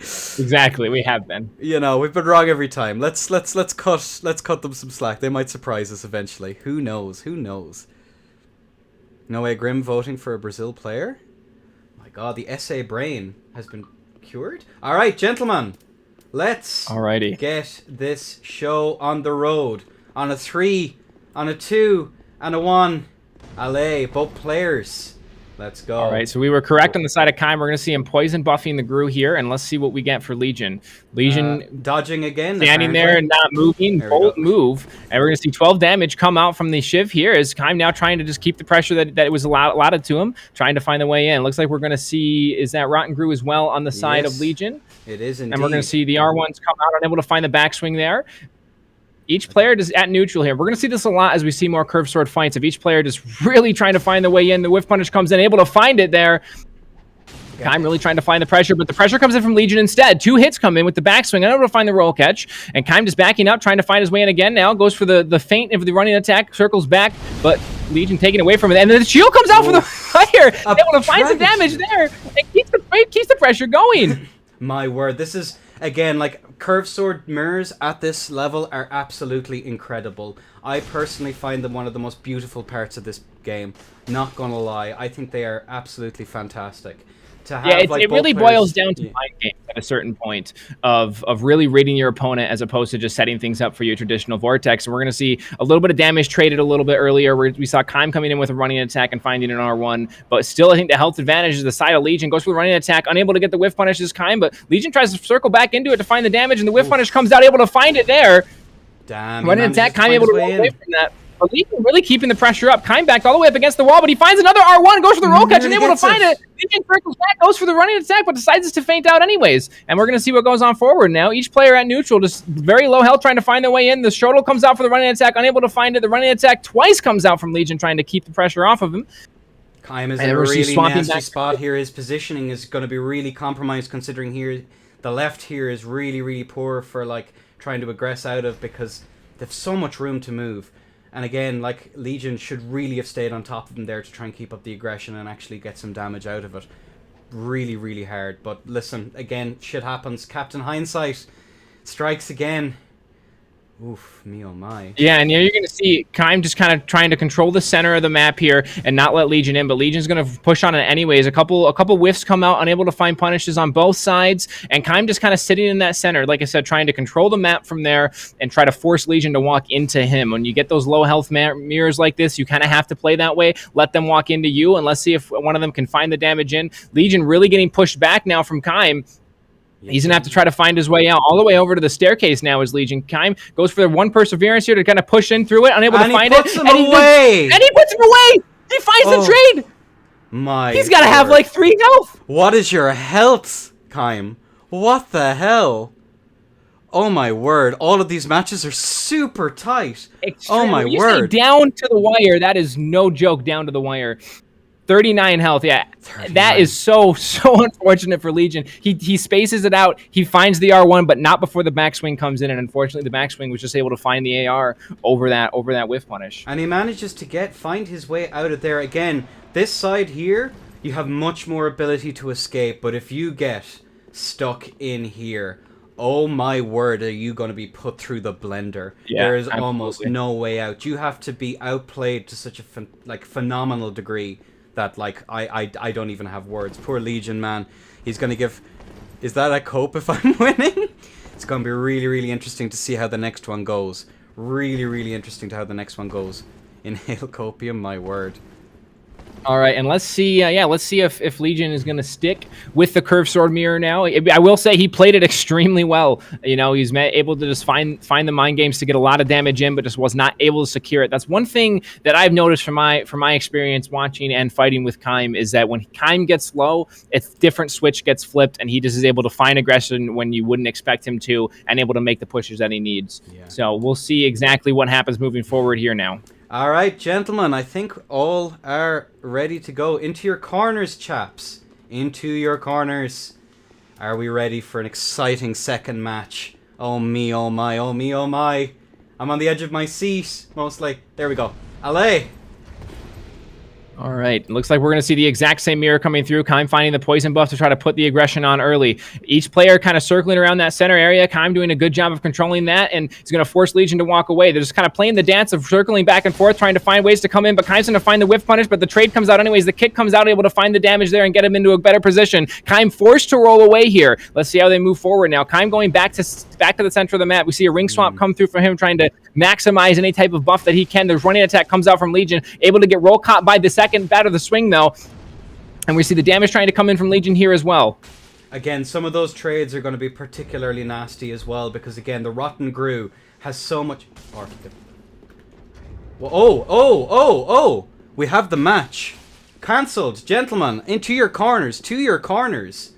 Exactly, we have been. You know, we've been wrong every time. Let's cut them some slack. They might surprise us eventually. Who knows? Who knows? No way, Grim voting for a Brazil player? My God, the SA brain has been cured. All right, gentlemen, let's Alrighty. get this show on the road. On a 3, on a 2, and a 1. Allez, both players. Let's go. All right, so we were correct on the side of Kime. We're going to see him poison buffing the Gru here, and let's see what we get for Legion. Legion dodging again. Standing apparently. there and not moving. Bolt move. And we're going to see 12 damage come out from the Shiv here as Kime now trying to just keep the pressure that it was allotted to him, trying to find the way in. Looks like we're going to see, is that Rotten Gru as well on the side of Legion? It is indeed. And we're going to see the R1s come out, unable to find the backswing there. Each player just at neutral here. We're going to see this a lot as we see more curved sword fights of each player just really trying to find the way in. The whiff punish comes in, able to find it there. Okay. Kime really trying to find the pressure, but the pressure comes in from Legion instead. 2 hits come in with the backswing, unable to find the roll catch. And Kime just backing up, trying to find his way in again now. Goes for the feint of the running attack, circles back, but Legion taking away from it. And then the shield comes out for the fire. Able to find some damage there and keeps the pressure going. My word, this is, again, like, curved sword mirrors at this level are absolutely incredible. I personally find them one of the most beautiful parts of this game. Not gonna lie, I think they are absolutely fantastic. To have, it really boils down to mind games at a certain point of really reading your opponent as opposed to just setting things up for your traditional Vortex. And we're going to see a little bit of damage traded a little bit earlier where we saw Kime coming in with a running attack and finding an R1. But still, I think the health advantage is the side of Legion. Goes for the running attack, unable to get the whiff punish as Kime, but Legion tries to circle back into it to find the damage, and the whiff punish comes out, able to find it there. Damn. Running attack, Kime able to run away from that. But Legion really keeping the pressure up. Kime backed all the way up against the wall, but he finds another R1, goes for the roll catch, and able to find it. Legion circles back, goes for the running attack, but decides to feint out anyways. And we're going to see what goes on forward now. Each player at neutral, just very low health, trying to find their way in. The shuttle comes out for the running attack, unable to find it. The running attack twice comes out from Legion, trying to keep the pressure off of him. Kime is in a really nasty spot here. His positioning is going to be really compromised, considering here the left here is really, really poor for like trying to aggress out of, because they have so much room to move. And again, like, Legion should really have stayed on top of them there to try and keep up the aggression and actually get some damage out of it. Really, really hard. But listen, again, shit happens. Captain Hindsight strikes again. Oof, me oh my. Yeah, and you're going to see Kime just kind of trying to control the center of the map here and not let Legion in, but Legion's going to push on it anyways. A couple whiffs come out, unable to find punishes on both sides, and Kime just kind of sitting in that center, like I said, trying to control the map from there and try to force Legion to walk into him. When you get those low health mirrors like this, you kind of have to play that way. Let them walk into you, and let's see if one of them can find the damage in. Legion really getting pushed back now from Kime. He's going to have to try to find his way out all the way over to the staircase now as Legion. Kime goes for the one perseverance here to kind of push in through it, unable to find it. And he puts him away! He finds the trade! He's got to have like 3 health! What is your health, Kime? What the hell? Oh my word, all of these matches are super tight. Oh my word. Down to the wire, that is no joke, down to the wire. 39 health, yeah. 39. That is so unfortunate for Legion. He spaces it out. He finds the R1, but not before the backswing comes in, and unfortunately the backswing was just able to find the AR over that whiff punish. And he manages to find his way out of there. Again, this side here, you have much more ability to escape, but if you get stuck in here, oh my word, are you going to be put through the blender? Yeah, there is almost no way out. You have to be outplayed to such a phenomenal degree that, like, I don't even have words. Poor Legion, man. He's going to give... Is that a cope if I'm winning? It's going to be really, really interesting to see how the next one goes. Really, really interesting to how the next one goes. Inhale copium, my word. All right, and let's see. Let's see if Legion is going to stick with the curved sword mirror now. I will say he played it extremely well. You know, he's able to just find the mind games to get a lot of damage in, but just was not able to secure it. That's one thing that I've noticed from my experience watching and fighting with Kime is that when Kime gets low, a different switch gets flipped, and he just is able to find aggression when you wouldn't expect him to, and able to make the pushes that he needs. Yeah. So we'll see exactly what happens moving forward here now. All right, gentlemen, I think all are ready to go. Into your corners, chaps. Into your corners. Are we ready for an exciting second match? Oh me, oh my, oh me, oh my. I'm on the edge of my seat, mostly. There we go. Allez! All right. Looks like we're going to see the exact same mirror coming through. Keim finding the poison buff to try to put the aggression on early. Each player kind of circling around that center area. Keim doing a good job of controlling that, and he's going to force Legion to walk away. They're just kind of playing the dance of circling back and forth, trying to find ways to come in, but Keim's going to find the whiff punish, but the trade comes out anyways. The kick comes out, able to find the damage there and get him into a better position. Keim forced to roll away here. Let's see how they move forward now. Keim going back to the center of the map. We see a ring swap come through for him, trying to maximize any type of buff that he can. There's running attack comes out from Legion, able to get roll caught by the second bat of the swing though, and we see the damage trying to come in from Legion here as well. Again, some of those trades are going to be particularly nasty as well, because again, the Rotten Grew has so much... Oh! We have the match. Cancelled. Gentlemen, into your corners. To your corners.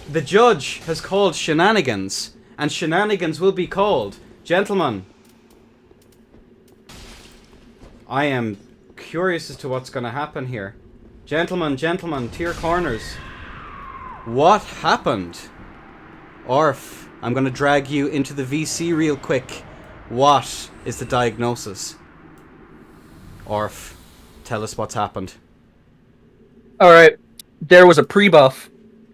The judge has called shenanigans, and shenanigans will be called. Gentlemen, I am curious as to what's going to happen here. Gentlemen, to your corners. What happened? Orf, I'm going to drag you into the VC real quick. What is the diagnosis? Orf, tell us what's happened. Alright, there was a pre-buff.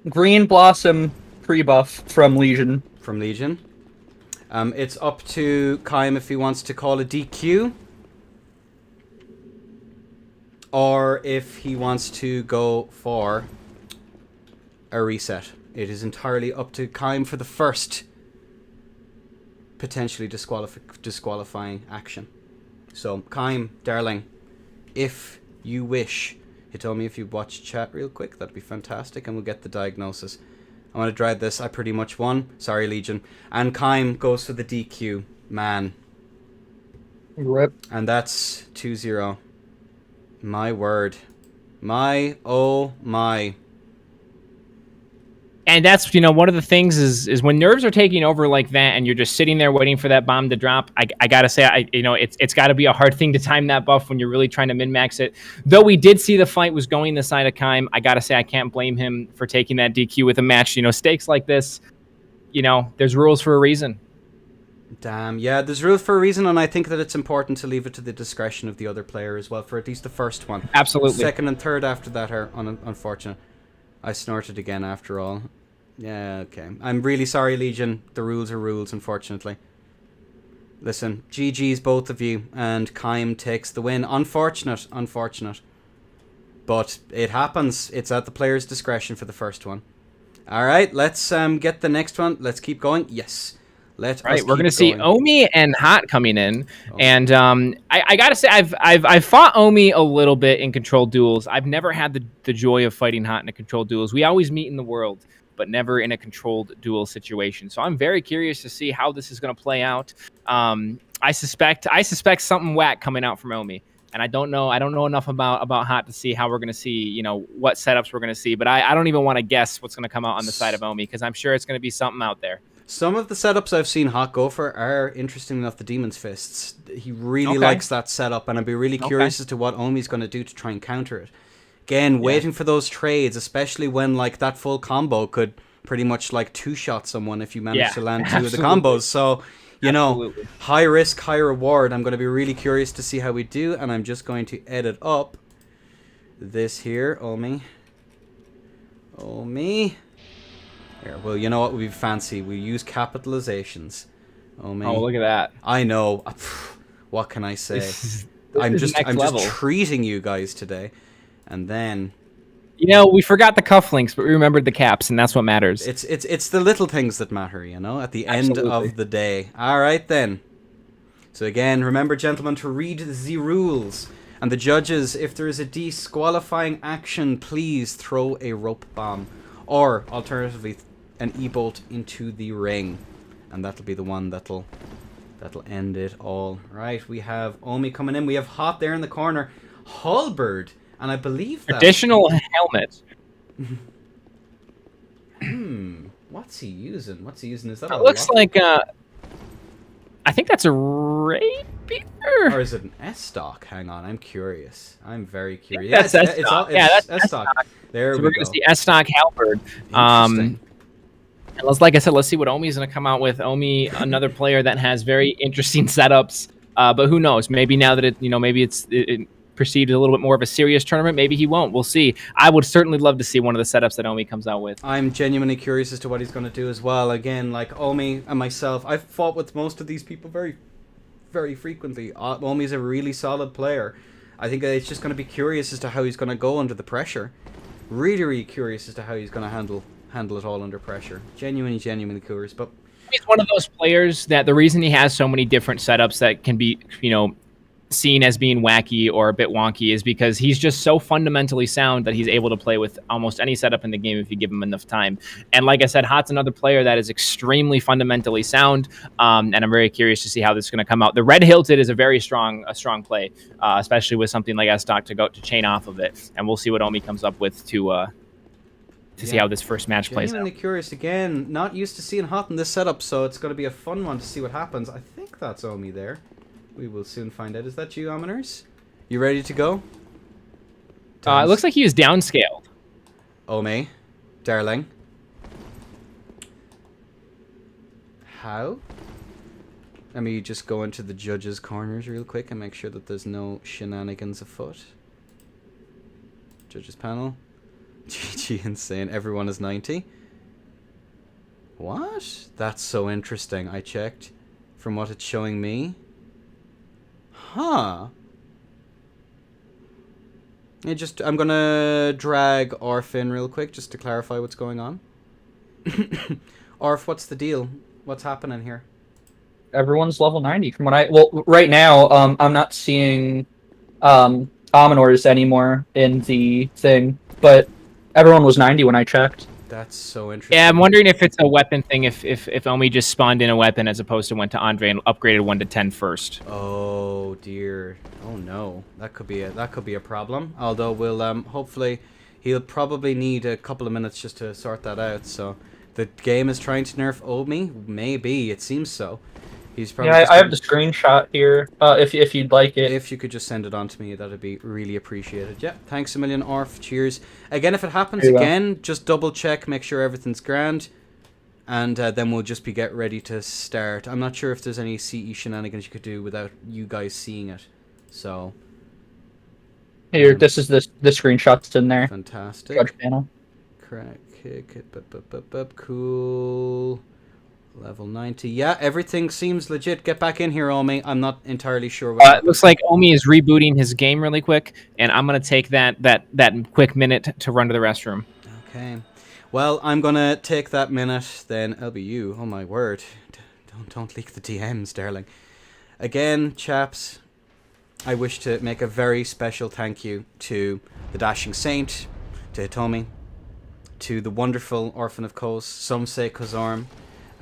Green Blossom pre-buff from Legion. From Legion. It's up to Keim if he wants to call a DQ. Or if he wants to go for a reset. It is entirely up to Keim for the first potentially disqualifying action. So, Keim, darling, if you wish, you told me if you watch chat real quick, that'd be fantastic, and we'll get the diagnosis. I want to drive this. I pretty much won. Sorry, Legion. And Keim goes for the DQ. Man. Rip. And that's 2-0. My word. My, oh my. And that's, one of the things is when nerves are taking over like that and you're just sitting there waiting for that bomb to drop, I got to say, it's got to be a hard thing to time that buff when you're really trying to min-max it. Though we did see the fight was going the side of Keim, I got to say I can't blame him for taking that DQ with a match. Stakes like this, there's rules for a reason. Damn, yeah, there's rules for a reason, and I think that it's important to leave it to the discretion of the other player as well, for at least the first one. Absolutely. Second and third after that are unfortunate. I snorted again after all. Yeah, okay. I'm really sorry, Legion. The rules are rules, unfortunately. Listen, GG's both of you, and Keim takes the win. Unfortunate. But it happens. It's at the player's discretion for the first one. Alright, let's get the next one. Let's keep going. Yes. We're going to see Omi and Hot coming in, and I gotta say I've fought Omi a little bit in controlled duels. I've never had the joy of fighting Hot in a controlled duels. We always meet in the world, but never in a controlled duel situation. So I'm very curious to see how this is going to play out. I suspect something whack coming out from Omi, and I don't know enough about Hot to see how we're going to see what setups we're going to see. But I don't even want to guess what's going to come out on the side of Omi, because I'm sure it's going to be something out there. Some of the setups I've seen Hot go for are, interesting enough, the Demon's Fists. He really likes that setup, and I'd be really curious as to what Omi's going to do to try and counter it. Again, waiting for those trades, especially when that full combo could pretty much two-shot someone if you manage to land two of the combos. So, high risk, high reward. I'm going to be really curious to see how we do, and I'm just going to edit up this here, Omi. Here, well, you know what would be fancy? We use capitalizations. Omi. Oh, look at that. I know. What can I say? I'm just treating you guys today. And then we forgot the cufflinks, but we remembered the caps, and that's what matters. It's the little things that matter, at the end of the day. All right then. So again, remember, gentlemen, to read the rules. And the judges, if there is a disqualifying action, please throw a rope bomb, or alternatively an e-bolt into the ring, and that'll be the one that'll end it all. Right, we have Omi coming in. We have Hot there in the corner. Halberd, and I believe that additional helmet. What's he using? Is that it looks like I think that's a rapier, or is it an S-stock? Hang on, I'm curious. I'm very curious. That's S-stock. That's S-stock. There we go. We're going to see S-stock Halberd. And like I said, let's see what Omi's going to come out with. Omi, another player that has very interesting setups, but who knows? Maybe now that maybe it's proceed to a little bit more of a serious tournament. Maybe he won't. We'll see. I would certainly love to see one of the setups that Omi comes out with. I'm genuinely curious as to what he's going to do as well. Again, like Omi and myself, I've fought with most of these people very, very frequently. Omi's a really solid player. I think it's just going to be curious as to how he's going to go under the pressure. Really, really curious as to how he's going to handle it all under pressure. Genuinely curious. But he's one of those players that the reason he has so many different setups that can be, seen as being wacky or a bit wonky is because he's just so fundamentally sound that he's able to play with almost any setup in the game if you give him enough time. And like I said, Hot's another player that is extremely fundamentally sound, and I'm very curious to see how this is going to come out. The red hilted is a strong play, especially with something like S-Stock to chain off of it, and we'll see what Omi comes up with to see how this first match plays out. Genuinely curious again. Not used to seeing Hot in this setup, so it's going to be a fun one to see what happens. I think that's Omi there. We will soon find out. Is that you, Ominers? You ready to go? It looks like he was downscaled. Omi, darling. How? Let me just go into the judges' corners real quick and make sure that there's no shenanigans afoot. Judges panel. GG insane. Everyone is 90. What? That's so interesting. I checked from what it's showing me. Huh. I'm gonna drag Orf in real quick just to clarify what's going on. Orf, what's the deal? What's happening here? Everyone's level 90 from what right now, I'm not seeing Ominors anymore in the thing, but everyone was 90 when I checked. That's so interesting. Yeah, I'm wondering if it's a weapon thing, if Omi just spawned in a weapon as opposed to went to Andre and upgraded 1 to 10 first. Oh dear. Oh no. That could be a problem. Although we'll hopefully he'll probably need a couple of minutes just to sort that out. So the game is trying to nerf Omi? Maybe, it seems so. He's probably I have the screenshot here, if you'd like it. If you could just send it on to me, that'd be really appreciated. Yeah, thanks a million, Orf. Cheers. Again, if it happens again, just double check, make sure everything's grand, and then we'll just get ready to start. I'm not sure if there's any CE shenanigans you could do without you guys seeing it. So here, this is the screenshot that's in there. Fantastic. Judge panel. Crack kick it. Cool. Level 90. Yeah, everything seems legit. Get back in here, Omi. I'm not entirely sure what it looks like Omi is rebooting his game really quick, and I'm going to take that quick minute to run to the restroom. Okay. Well, I'm going to take that minute, then LBU. Oh, my word. Don't leak the DMs, darling. Again, chaps, I wish to make a very special thank you to the Dashing Saint, to Hitomi, to the wonderful Orphan of Kos, some say Kozorm,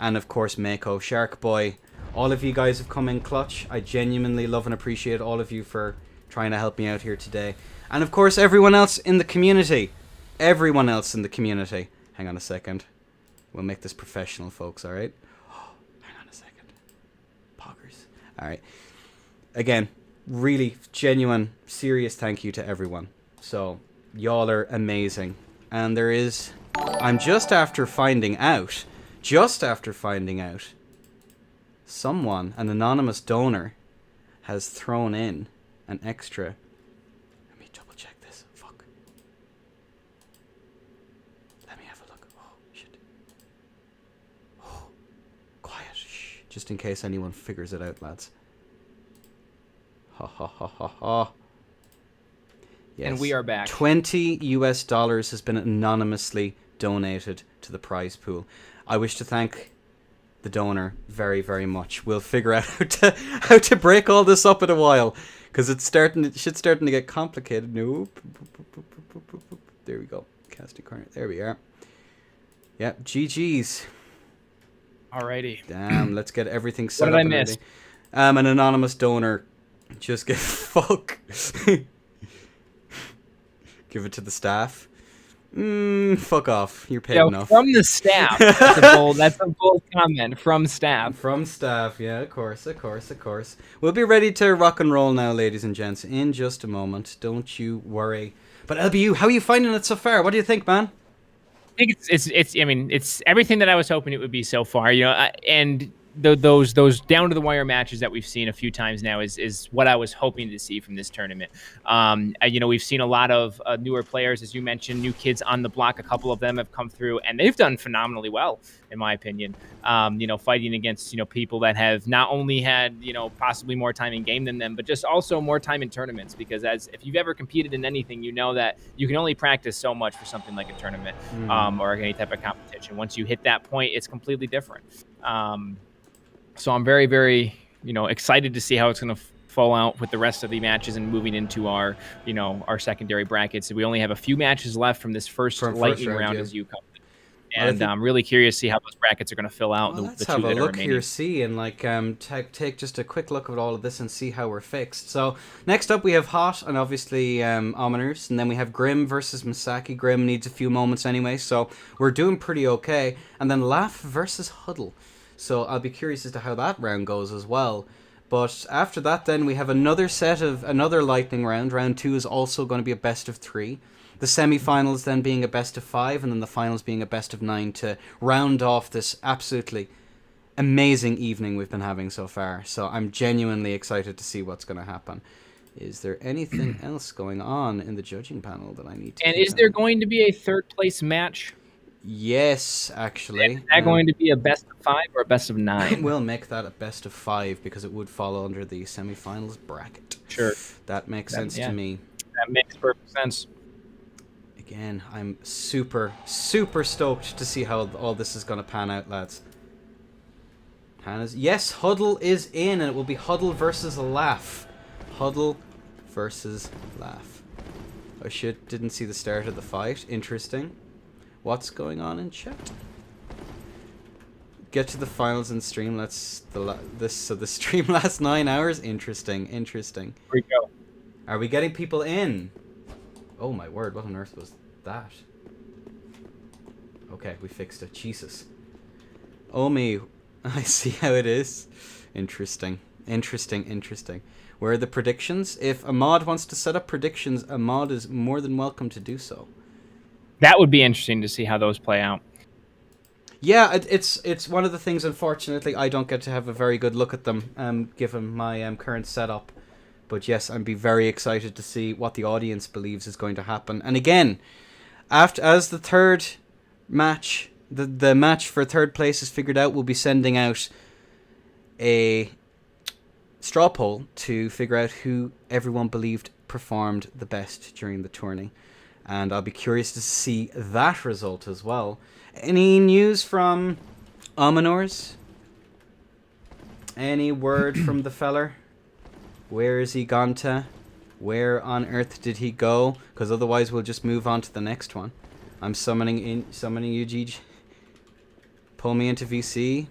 and of course Mako, Shark Boy. All of you guys have come in clutch. I genuinely love and appreciate all of you for trying to help me out here today. And of course everyone else in the community. Everyone else in the community. Hang on a second. We'll make this professional, folks, alright? Oh, hang on a second. Poggers. Alright. Again, really genuine, serious thank you to everyone. So, y'all are amazing. And there is... I'm just after finding out... someone, an anonymous donor, has thrown in an extra... Let me double check this. Fuck. Let me have a look. Oh, shit. Oh, quiet. Shh. Just in case anyone figures it out, lads. Ha ha ha ha ha. Yes. And we are back. $20 US has been anonymously donated to the prize pool. I wish to thank the donor very, very much. We'll figure out how to break all this up in a while, because shit's starting to get complicated. Nope. There we go. Casting corner. There we are. Yep. GG's. Alrighty. Damn. Let's get everything set up. What did I miss? An anonymous donor. Just get fuck. Give it to the staff. Fuck off. You're paid enough. From the staff. That's a bold comment. From staff. From staff, yeah, of course. We'll be ready to rock and roll now, ladies and gents, in just a moment. Don't you worry. But LBU, how are you finding it so far? What do you think, man? I think it's everything that I was hoping it would be so far, and those down to the wire matches that we've seen a few times now is what I was hoping to see from this tournament. We've seen a lot of newer players, as you mentioned, new kids on the block. A couple of them have come through, and they've done phenomenally well, in my opinion. Fighting against people that have not only had possibly more time in game than them, but just also more time in tournaments. Because if you've ever competed in anything, you know that you can only practice so much for something like a tournament or any type of competition. Once you hit that point, it's completely different. So I'm very, very, excited to see how it's going to fall out with the rest of the matches and moving into our secondary brackets. We only have a few matches left from this first lightning round, as you come. And I'm really curious to see how those brackets are going to fill out. Well, let's have a look here, see, and take just a quick look at all of this and see how we're fixed. So next up we have Hot and obviously Ominers, and then we have Grim versus Misaki. Grim needs a few moments anyway, so we're doing pretty okay. And then Laugh versus Huddle. So I'll be curious as to how that round goes as well. But after that, then we have another lightning round. Round 2 is also going to be a best of 3. The semi-finals then being a best of 5, and then the finals being a best of 9 to round off this absolutely amazing evening we've been having so far. So I'm genuinely excited to see what's going to happen. Is there anything else going on in the judging panel that I need to... And is there going to be a third place match? Yes, actually. Is that going to be a best of 5 or a best of 9? We'll make that a best of 5 because it would fall under the semi-finals bracket. Sure. That makes sense to me. That makes perfect sense. Again, I'm super, super stoked to see how all this is going to pan out, lads. Yes, Huddle is in, and it will be Huddle versus Laugh. Huddle versus Laugh. I didn't see the start of the fight. Interesting. What's going on in chat? Get to the finals and stream. So the stream lasts 9 hours. Interesting. Here we go. Are we getting people in? Oh my word! What on earth was that? Okay, we fixed it. Jesus. Oh me, I see how it is. Interesting. Where are the predictions? If Ahmad wants to set up predictions, Ahmad is more than welcome to do so. That would be interesting to see how those play out. Yeah, it's one of the things, unfortunately, I don't get to have a very good look at them, given my current setup. But yes, I'd be very excited to see what the audience believes is going to happen. And again, as the third match, the match for third place is figured out, we'll be sending out a straw poll to figure out who everyone believed performed the best during the tourney. And I'll be curious to see that result as well. Any news from Ominors? Any word from the feller? Where is he gone to? Where on earth did he go? Because otherwise we'll just move on to the next one. I'm summoning you, GG. Pull me into VC.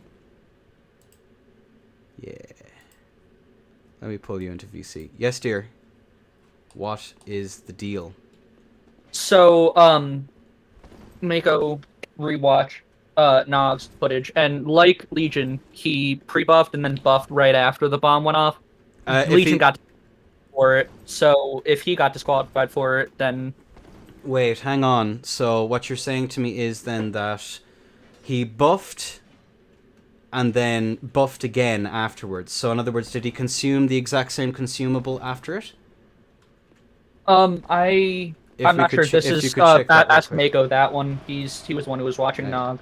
Yeah. Let me pull you into VC. Yes, dear. What is the deal? So, Mako rewatch Nog's footage, and like Legion, he pre-buffed and then buffed right after the bomb went off. Legion got for it, so if he got disqualified for it, then... Wait, hang on. So what you're saying to me is then that he buffed and then buffed again afterwards. So in other words, did he consume the exact same consumable after it? I'm not sure. This is ask Mako that one. He was the one who was watching Nog.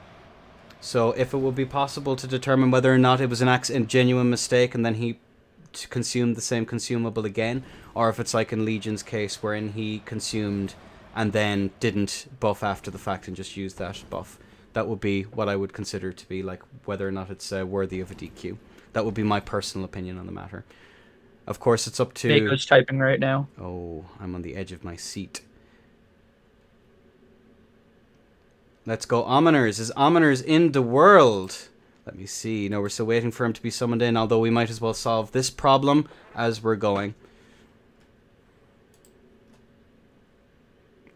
So if it would be possible to determine whether or not it was a genuine mistake and then he consumed the same consumable again, or if it's like in Legion's case wherein he consumed and then didn't buff after the fact and just used that buff. That would be what I would consider to be like whether or not it's worthy of a DQ. That would be my personal opinion on the matter. Of course, it's up to... Mako's typing right now. Oh, I'm on the edge of my seat. Let's go Ominers. Is Ominers in the world? Let me see. No, we're still waiting for him to be summoned in, although we might as well solve this problem as we're going.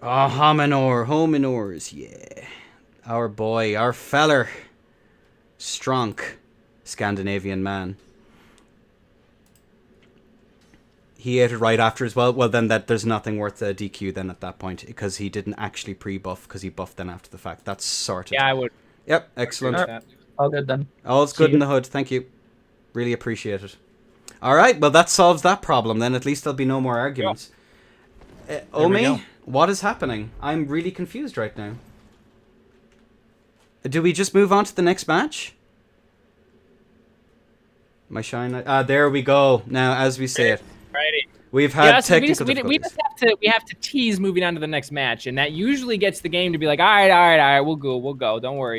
Oh, Hominors, yeah. Our boy, our feller. Stronk. Scandinavian man. He ate it right after as well. Well, then there's nothing worth a DQ then at that point because he didn't actually pre-buff because he buffed then after the fact. That's sorted. Yeah, I would. Yep, excellent. All good then. All's good in the hood. Thank you. Really appreciate it. All right. Well, that solves that problem then. At least there'll be no more arguments. Omi, what is happening? I'm really confused right now. Do we just move on to the next match? My shine. There we go. Now, as we say it, Righty. We've had technical difficulties. We have to tease moving on to the next match, and that usually gets the game to be like, all right, we'll go. Don't worry.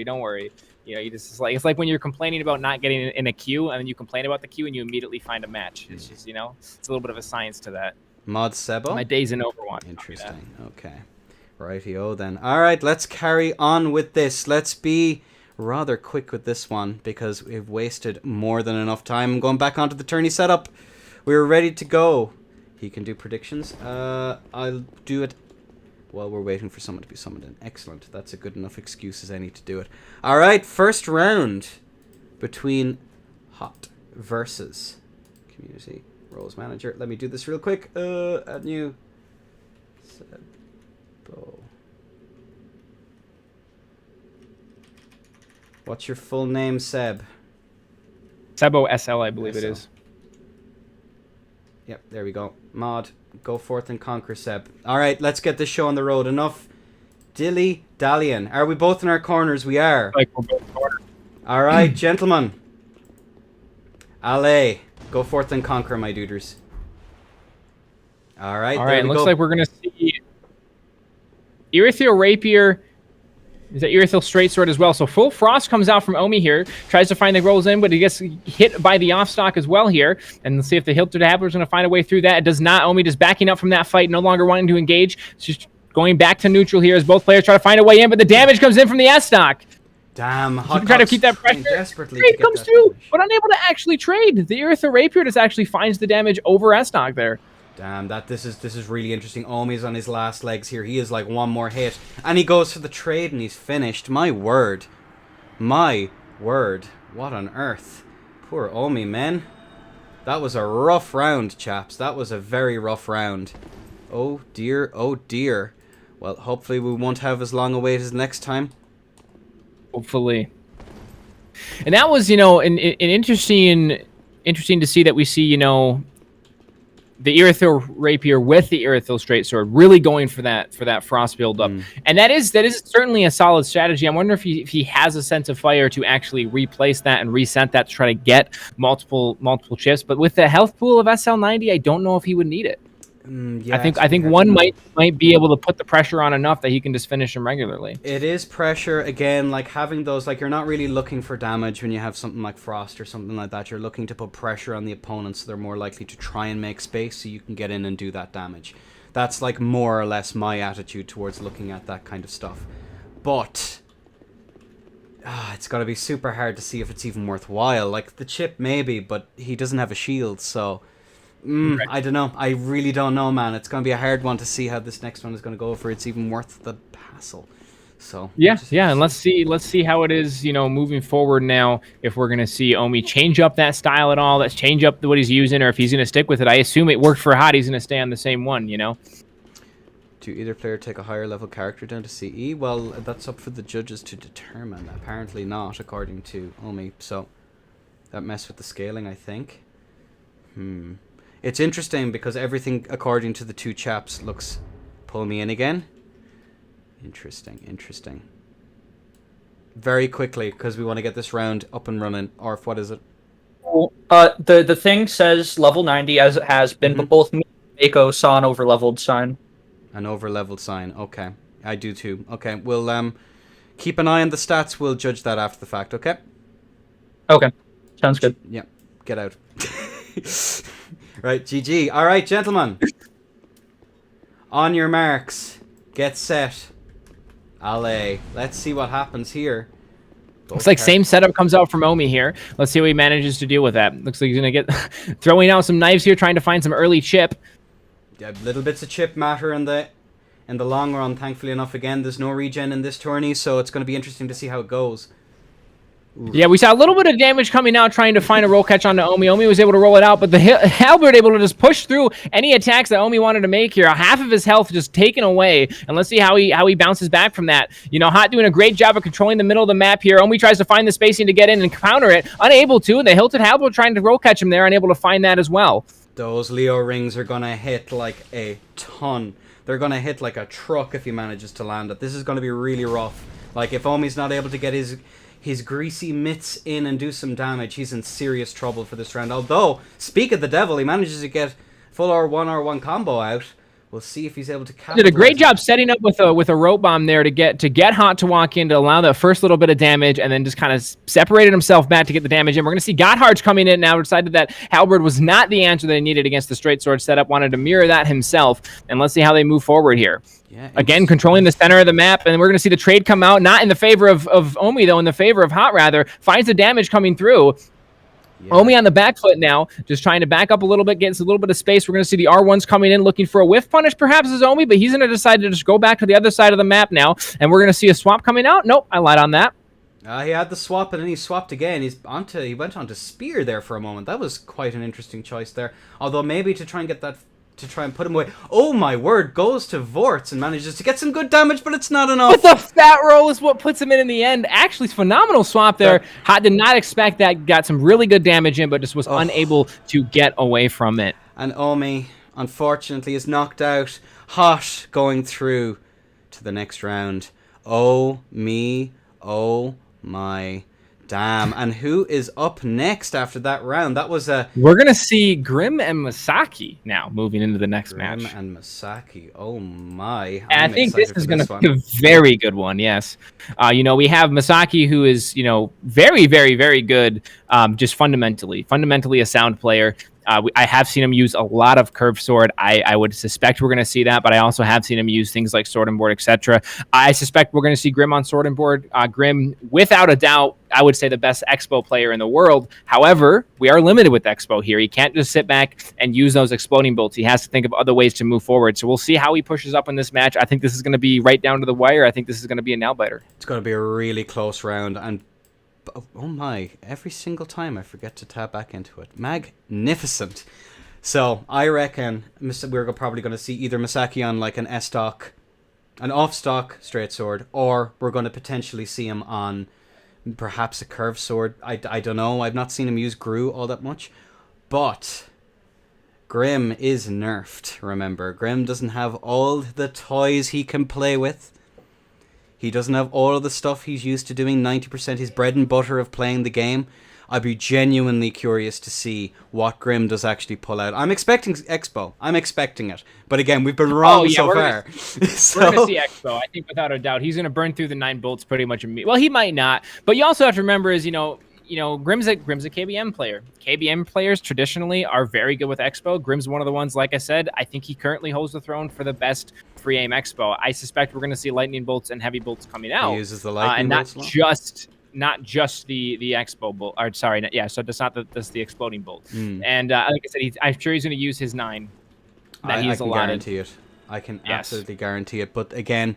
You know, it's like when you're complaining about not getting in a queue, and then you complain about the queue, and you immediately find a match. It's just, you know, it's a little bit of a science to that. Mod Sebo? My days in Overwatch. Interesting. Okay. Rightio then. All right, let's carry on with this. Let's be rather quick with this one because we've wasted more than enough time. I'm going back onto the tourney setup. We're ready to go. He can do predictions. I'll do it while we're waiting for someone to be summoned in. Excellent. That's a good enough excuse as any to do it. All right, first round between Hot versus Community Roles Manager. Let me do this real quick. Add new. Sebo. What's your full name, Seb? Sebo SL, I believe it is. Yep, there we go. Mod, go forth and conquer, Seb. All right, let's get this show on the road. Enough dilly-dallying. Are we both in our corners? We are. Like we're both corners. All right, gentlemen. Allez, go forth and conquer, my duders. All right, there we looks go. like we're going to see Erythral Rapier. Is that Erythral Straight Sword as well? So Full Frost comes out from Omi here, tries to find the rolls in, but he gets hit by the off-stock as well here. And let's see if the Hilter Dabbler is going to find a way through that. It does not. Omi just backing up from that fight, no longer wanting to engage. It's just going back to neutral here as both players try to find a way in, but the damage comes in from the S-stock. Damn, Hot trying to keep that pressure. Trade comes through, but unable to actually trade. The Erythral Rapier just actually finds the damage over S-stock there. Damn, this is really interesting. Omi's on his last legs here. He is like one more hit. And he goes for the trade and he's finished. My word. My word. What on earth? Poor Omi, man. That was a rough round, chaps. That was a very rough round. Oh dear, oh dear. Well, hopefully we won't have as long a wait as next time. Hopefully. And that was, you know, an interesting to see that we see, you know, the Erythral Rapier with the Erythral Straight Sword really going for that frost build up. And that is certainly a solid strategy. I wonder if he has a sense of fire to actually replace that and reset that to try to get multiple chips. But with the health pool of SL90, I don't know if he would need it. Yeah, I think one might be able to put the pressure on enough that he can just finish him regularly. It is pressure again, like having those, like you're not really looking for damage when you have something like Frost or something like that. You're looking to put pressure on the opponents so they're more likely to try and make space so you can get in and do that damage. That's like more or less my attitude towards looking at that kind of stuff. But it's got to be super hard to see if it's even worthwhile. Like the chip maybe, but he doesn't have a shield, so Right. I don't know. I really don't know, man. It's going to be a hard one to see how this next one is going to go, if it's even worth the hassle. So yeah, and let's see how it is, you know, moving forward now. If we're going to see Omi change up that style at all, let's change up what he's using, or if he's going to stick with it. I assume it worked for Hot. He's going to stay on the same one, you know. Do either player take a higher level character down to CE? Well, that's up for the judges to determine. Apparently not, according to Omi. So that messed with the scaling, I think. It's interesting because everything, according to the two chaps, looks... Pull me in again. Interesting. Very quickly, because we want to get this round up and running. Or what is it? The thing says level 90 as it has been, but both me and Mako saw an overleveled sign. An overleveled sign. Okay. I do too. Okay, we'll keep an eye on the stats. We'll judge that after the fact, okay? Okay. Sounds good. Yeah. Get out. Right, GG. All right, gentlemen. On your marks. Get set. Allez. Let's see what happens here. Looks like same setup comes out from Omi here. Let's see what he manages to deal with that. Looks like he's going to get throwing out some knives here, trying to find some early chip. Yeah, little bits of chip matter in the long run. Thankfully enough, again, there's no regen in this tourney, so it's going to be interesting to see how it goes. Yeah, we saw a little bit of damage coming out trying to find a roll catch onto Omi. Omi was able to roll it out, but the Halberd able to just push through any attacks that Omi wanted to make here. Half of his health just taken away, and let's see how he bounces back from that. You know, Hot doing a great job of controlling the middle of the map here. Omi tries to find the spacing to get in and counter it. Unable to. The Hilted Halberd trying to roll catch him there, unable to find that as well. Those Leo rings are going to hit like a ton. They're going to hit like a truck if he manages to land it. This is going to be really rough. Like, if Omi's not able to get his greasy mitts in and do some damage, he's in serious trouble for this round. Although, speak of the devil, he manages to get full R1 combo out. We'll see if he's able to capitalize. Did a great job setting up with a rope bomb there to get Hot to walk in to allow that first little bit of damage, and then just kind of separated himself back to get the damage in. We're going to see Gotthard's coming in now. Decided that Halberd was not the answer that he needed against the straight sword setup. Wanted to mirror that himself, and let's see how they move forward here. Yeah, again, controlling the center of the map, and we're going to see the trade come out, not in the favor of Omi, though, in the favor of Hot, rather. Finds the damage coming through. Yeah. Omi on the back foot now, just trying to back up a little bit, gets a little bit of space. We're going to see the R1s coming in, looking for a whiff punish, perhaps, as Omi, but he's going to decide to just go back to the other side of the map now, and we're going to see a swap coming out. Nope, I lied on that. He had the swap, and then he swapped again. He went on to Spear there for a moment. That was quite an interesting choice there. Although maybe to try and get that, to try and put him away. Oh my word, goes to Vorts and manages to get some good damage, but it's not enough. But the fat roll is what puts him in the end. Actually, phenomenal swap there. Hot did not expect that. Got some really good damage in, but just was unable to get away from it. And Omi, unfortunately, is knocked out. Hot going through to the next round. Oh me, oh my damn. And who is up next after that round? That was a... We're going to see Grim and Masaki now moving into the next match. Grim and Masaki. Oh my. I think this is going to be a very good one, yes. You know, we have Masaki, who is, you know, very, very, very good, just fundamentally a sound player. I have seen him use a lot of curved sword. I would suspect we're going to see that, but I also have seen him use things like sword and board, etc. I suspect we're going to see Grim on sword and board. Grim, without a doubt, I would say the best Expo player in the world. However, we are limited with Expo here. He can't just sit back and use those exploding bolts. He has to think of other ways to move forward. So we'll see how he pushes up in this match. I think this is going to be right down to the wire. I think this is going to be a nail-biter. It's going to be a really close round, and oh my, every single time I forget to tap back into it. Magnificent. So I reckon we're probably going to see either Masaki on like an S-stock, an off-stock straight sword, or we're going to potentially see him on perhaps a curved sword. I don't know. I've not seen him use Gru all that much. But Grim is nerfed, remember. Grim doesn't have all the toys he can play with. He doesn't have all of the stuff he's used to doing, 90% his bread and butter of playing the game. I'd be genuinely curious to see what Grim does actually pull out. I'm expecting Expo. I'm expecting it. But again, we've been wrong so far. We're going to see Expo. I think without a doubt. He's going to burn through the 9 bolts pretty much immediately. Well, he might not. But you also have to remember is, you know, Grim's a KBM player. KBM players traditionally are very good with Expo. Grim's one of the ones, like I said, I think he currently holds the throne for the best free aim Expo. I suspect we're going to see lightning bolts and heavy bolts coming out. He uses the lightning bolts, not just the Expo bolt. Or sorry, yeah. So that's not the exploding bolt. And like I said, I'm sure he's going to use his 9 that he's allotted. Guarantee it. I can absolutely guarantee it. But again,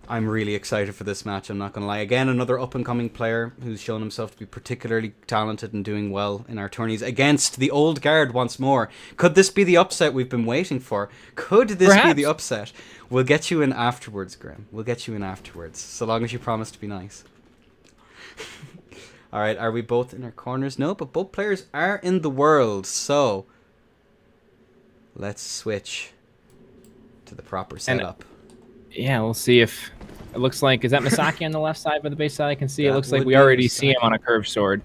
I'm really excited for this match, I'm not going to lie. Again, another up-and-coming player who's shown himself to be particularly talented and doing well in our tourneys against the old guard once more. Could this be the upset we've been waiting for? Could this be the upset? We'll get you in afterwards, Grim. We'll get you in afterwards, so long as you promise to be nice. Alright, are we both in our corners? No, but both players are in the world, so let's switch to the proper setup. Yeah, we'll see if... It looks like... Is that Masaki on the left side, but the base side I can see? It looks like we already see him on a curved sword.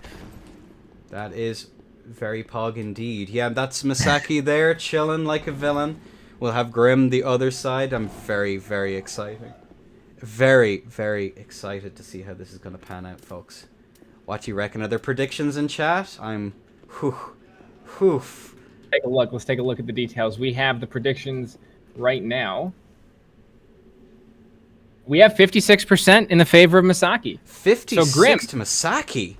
That is very pog indeed. Yeah, that's Masaki there, chilling like a villain. We'll have Grim the other side. I'm very, very excited. Very, very excited to see how this is going to pan out, folks. What do you reckon? Are there predictions in chat? I'm... Take a look. Let's take a look at the details. We have the predictions right now. We have 56% in the favor of Masaki. 56 so Grim to Masaki.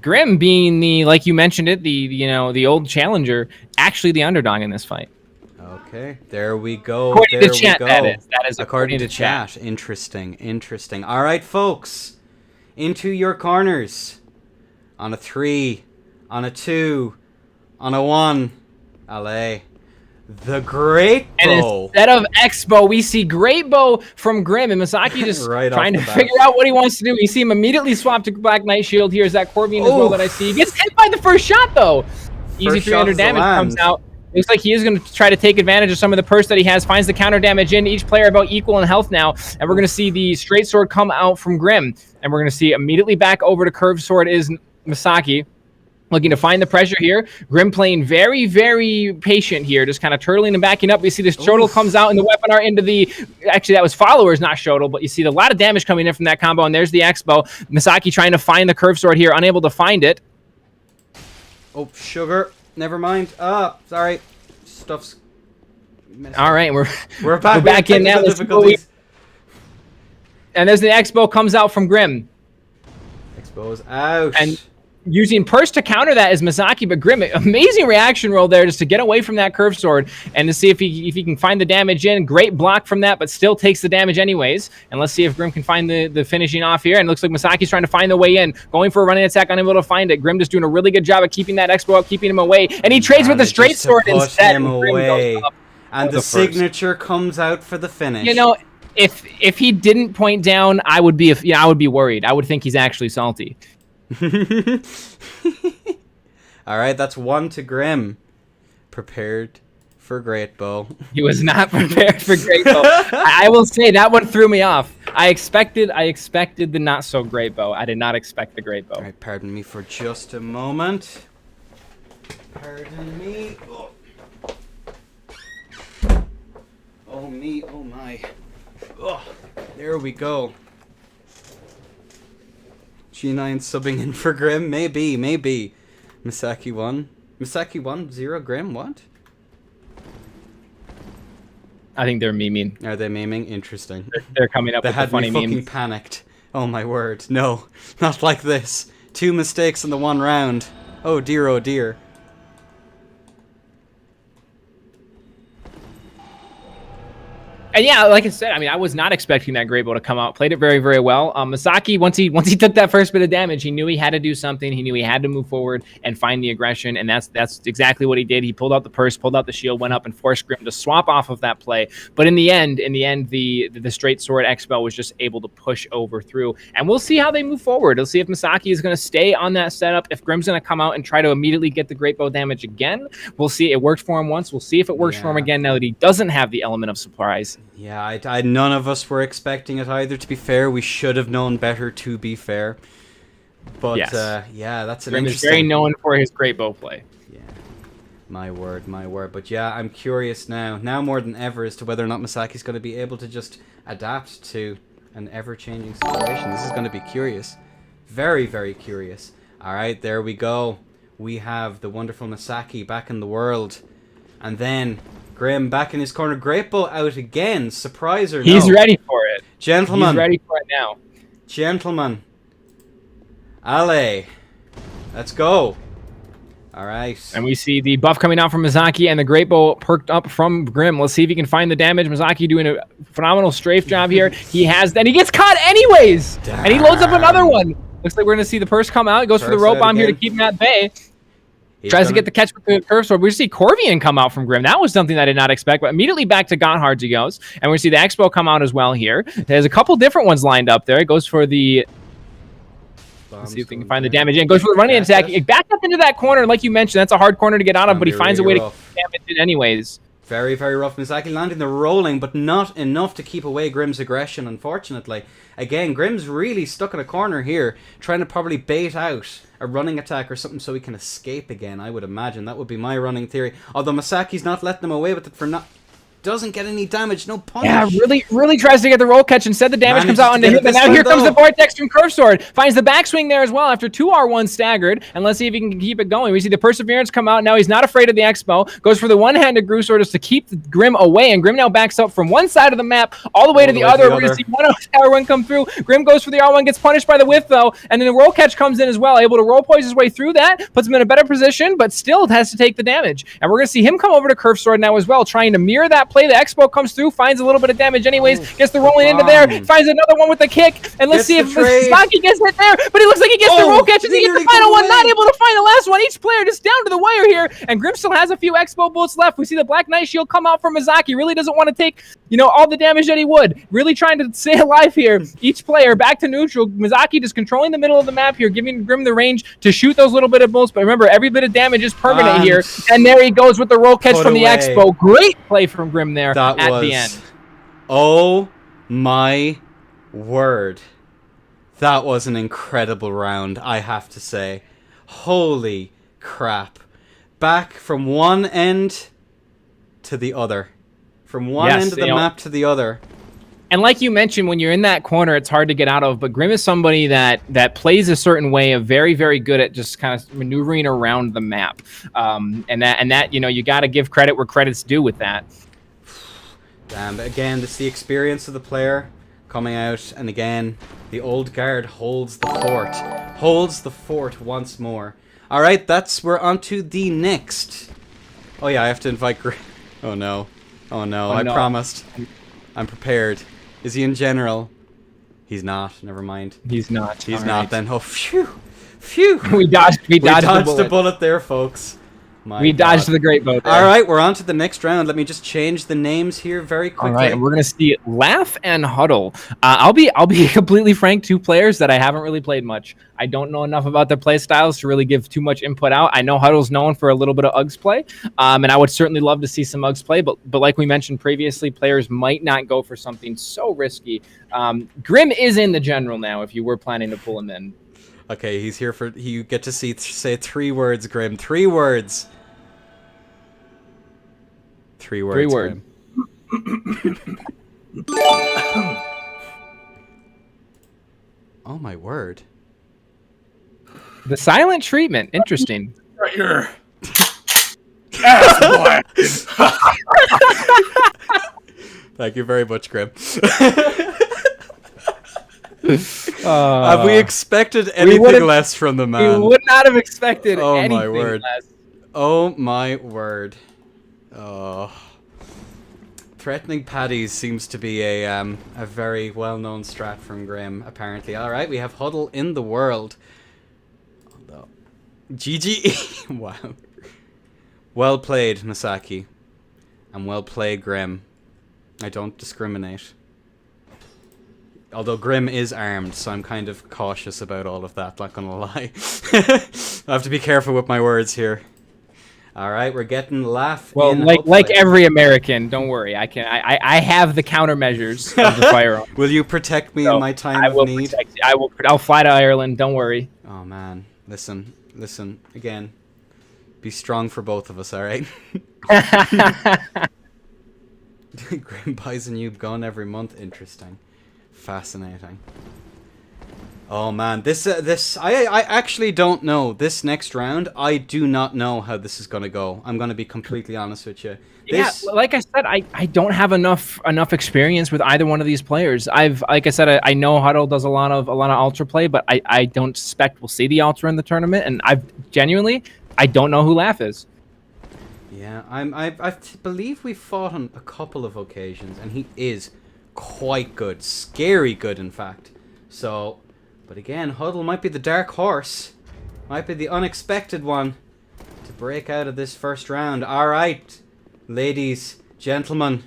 Grim being the, like you mentioned it, the old challenger, actually the underdog in this fight. Okay, there we go. According to chat, that is according to chat. Interesting. All right, folks. into your corners. On a 3, on a 2, on a 1. Allez. The Great Bow. And instead of X-Bow, we see Great Bow from Grim, and Misaki just right trying to figure out what he wants to do. We see him immediately swap to Black Knight Shield. Here's that Corvian as well that I see. He gets hit by the first shot, though. Easy 300 damage comes out. Looks like he is going to try to take advantage of some of the purse that he has. Finds the counter damage in. Each player about equal in health now. And we're going to see the straight sword come out from Grim. And we're going to see immediately back over to curved sword is Misaki. Looking to find the pressure here. Grim playing very, very patient here. Just kind of turtling and backing up. We see this Shodel comes out and the weapon art into the... Actually, that was followers, not Shodel. But you see a lot of damage coming in from that combo. And there's the X-Bow. Misaki trying to find the curved sword here. Unable to find it. Oh, sugar. Never mind. Ah, sorry. Stuff's... All right, we're back. We're back in now. And there's the X-Bow comes out from Grim. X-Bow's out. And using purse to counter that is Misaki, but Grim, amazing reaction roll there just to get away from that curved sword and to see if he can find the damage in. Great block from that, but still takes the damage anyways. And let's see if Grim can find the finishing off here. And it looks like Misaki's trying to find the way in, going for a running attack, unable to find it. Grim just doing a really good job of keeping that X-Bow up, keeping him away. And he trades with the straight sword instead. Him away. And the signature comes out for the finish. You know, if he didn't point down, I would be worried. I would think he's actually salty. All right, that's 1 to Grim. Prepared for Great Bow. He was not prepared for Great Bow. I will say that one threw me off. I expected the not so Great Bow. I did not expect the Great Bow. All right, pardon me for just a moment. Pardon me. Oh me, oh my. Oh, there we go. G9 subbing in for Grim. Maybe. Misaki 1. Misaki 1, 0 Grim, what? I think they're memeing. Are they memeing? Interesting. They're coming up with the funny memes. They had me fucking panicked. Oh my word. No, not like this. 2 mistakes in the 1 round. Oh dear, oh dear. And yeah, like I said, I mean, I was not expecting that Great Bow to come out. Played it very, very well. Misaki, once he took that first bit of damage, he knew he had to do something. He knew he had to move forward and find the aggression, and that's exactly what he did. He pulled out the purse, pulled out the shield, went up and forced Grim to swap off of that play. But in the end, the straight sword X-Bow was just able to push over through. And we'll see how they move forward. We'll see if Misaki is going to stay on that setup. If Grim's going to come out and try to immediately get the Great Bow damage again, we'll see. It worked for him once. We'll see if it works for him again now that he doesn't have the element of surprise. Yeah, none of us were expecting it either, to be fair. We should have known better, to be fair. But, yes. Yeah, that's an Grim interesting... is very known for his Great Bow play. Yeah, my word. But yeah, I'm curious now more than ever, as to whether or not Misaki's going to be able to just adapt to an ever-changing situation. This is going to be curious. Very, very curious. All right, there we go. We have the wonderful Misaki back in the world. And then... Grim back in his corner. Great Bow out again. Surprise or no? He's ready for it. Gentlemen. He's ready for it now. Gentlemen. Allez. Let's go. All right. And we see the buff coming out from Misaki and the Great Bow perked up from Grim. Let's see if he can find the damage. Misaki doing a phenomenal strafe job here. He has that. He gets caught anyways. Damn. And he loads up another one. Looks like we're going to see the purse come out. He goes for the rope bomb here to keep him at bay. Tries to get the catch with the curve sword. We see Corvian come out from Grim. That was something I did not expect, but immediately back to Gotthard's he goes. And we see the X-Bow come out as well here. There's a couple different ones lined up there. It goes for the... Let's see if we can find the damage in. Goes for the running attack. Back up into that corner, like you mentioned. That's a hard corner to get out of, but he finds a way to keep damage in anyways. Very, very rough. Misaki landing the rolling, but not enough to keep away Grim's aggression, unfortunately. Again, Grim's really stuck in a corner here, trying to probably bait out a running attack or something so he can escape again, I would imagine. That would be my running theory. Although Misaki's not letting him away with it for not... Doesn't get any damage, no punish. Yeah, really tries to get the roll catch. Instead, the damage comes out onto him. And now here comes the Vortex from Curve Sword. Finds the backswing there as well after 2 R1 staggered. And let's see if he can keep it going. We see the Perseverance come out. Now he's not afraid of the X-Bow. Goes for the one-handed Groove Sword just to keep Grim away. And Grim now backs up from one side of the map all the way to the other. We're going to see one R1 come through. Grim goes for the R1, gets punished by the whiff though. And then the roll catch comes in as well. Able to roll poise his way through that. Puts him in a better position, but still has to take the damage. And we're going to see him come over to Curve Sword now as well, trying to mirror that play. The Expo comes through, finds a little bit of damage anyways, gets the rolling into there, finds another one with the kick, and let's see if Misaki gets hit there, but it looks like he gets the roll catch as he gets the final one, not able to find the last one. Each player just down to the wire here, and Grim still has a few Expo bullets left. We see the Black Knight Shield come out from Misaki, really doesn't want to take, you know, all the damage that he would. Really trying to stay alive here. Each player back to neutral. Misaki just controlling the middle of the map here, giving Grim the range to shoot those little bit of bullets, but remember, every bit of damage is permanent here, and there he goes with the roll catch from the Expo. Great play from Grim there at the end. Oh my word. That was an incredible round, I have to say. Holy crap. Back from one end to the other. From one end of the map to the other. And like you mentioned, when you're in that corner, it's hard to get out of. But Grim is somebody that plays a certain way, of very, very good at just kind of maneuvering around the map. And that you know, you got to give credit where credit's due with that. Damn, but again, this is the experience of the player coming out, and again, the old guard holds the fort. Holds the fort once more. All right, we're on to the next. Oh yeah, I have to invite Grim. Oh no. Oh no, I promised. I'm prepared. Is he in general? He's not. Never mind. He's not. He's not. Then. Oh, phew. Phew. We dodged the bullet there, folks. We dodged the great boat there. All right, we're on to the next round. Let me just change the names here very quickly. All right, and we're gonna see Laugh and Huddle. I'll be completely frank. Two players that I haven't really played much. I don't know enough about their play styles to really give too much input out. I know Huddle's known for a little bit of Uggs play, and I would certainly love to see some Uggs play. But like we mentioned previously, players might not go for something so risky. Grim is in the general now. If you were planning to pull him in. Okay, he's here for. You get to say 3 words, Grim. 3 words. 3 words. 3 words. Oh my word. The silent treatment. Interesting. Right here. Ass boy. Thank you very much, Grim. Have we expected anything less from the man? We would not have expected anything my word. less. Oh my word. Oh. Threatening Paddies seems to be a very well-known strat from Grim, apparently. Alright, we have Huddle in the world. Although, GG. Wow. Well played, Misaki. And well played, Grim. I don't discriminate. Although Grim is armed, so I'm kind of cautious about all of that, not gonna lie. I have to be careful with my words here. Alright, we're getting Laugh. Well, like every American, don't worry. I have the countermeasures of the firearm. Will you protect me in my time of need? Protect you. I'll fly to Ireland, don't worry. Oh man. Listen, again. Be strong for both of us, alright? Grim buys a new gun every month. Interesting. Fascinating. Oh man, this I actually don't know. This next round, I do not know how this is gonna go. I'm gonna be completely honest with you. Yeah, like I said, I don't have enough experience with either one of these players. Like I said, I know Huddle does a lot of ultra play, but I don't suspect we'll see the ultra in the tournament. And I don't know who Laugh is. Yeah, I believe we fought on a couple of occasions, and he is quite good, scary good, in fact. So. But again, Huddle might be the dark horse. Might be the unexpected one to break out of this first round. Alright, ladies, gentlemen.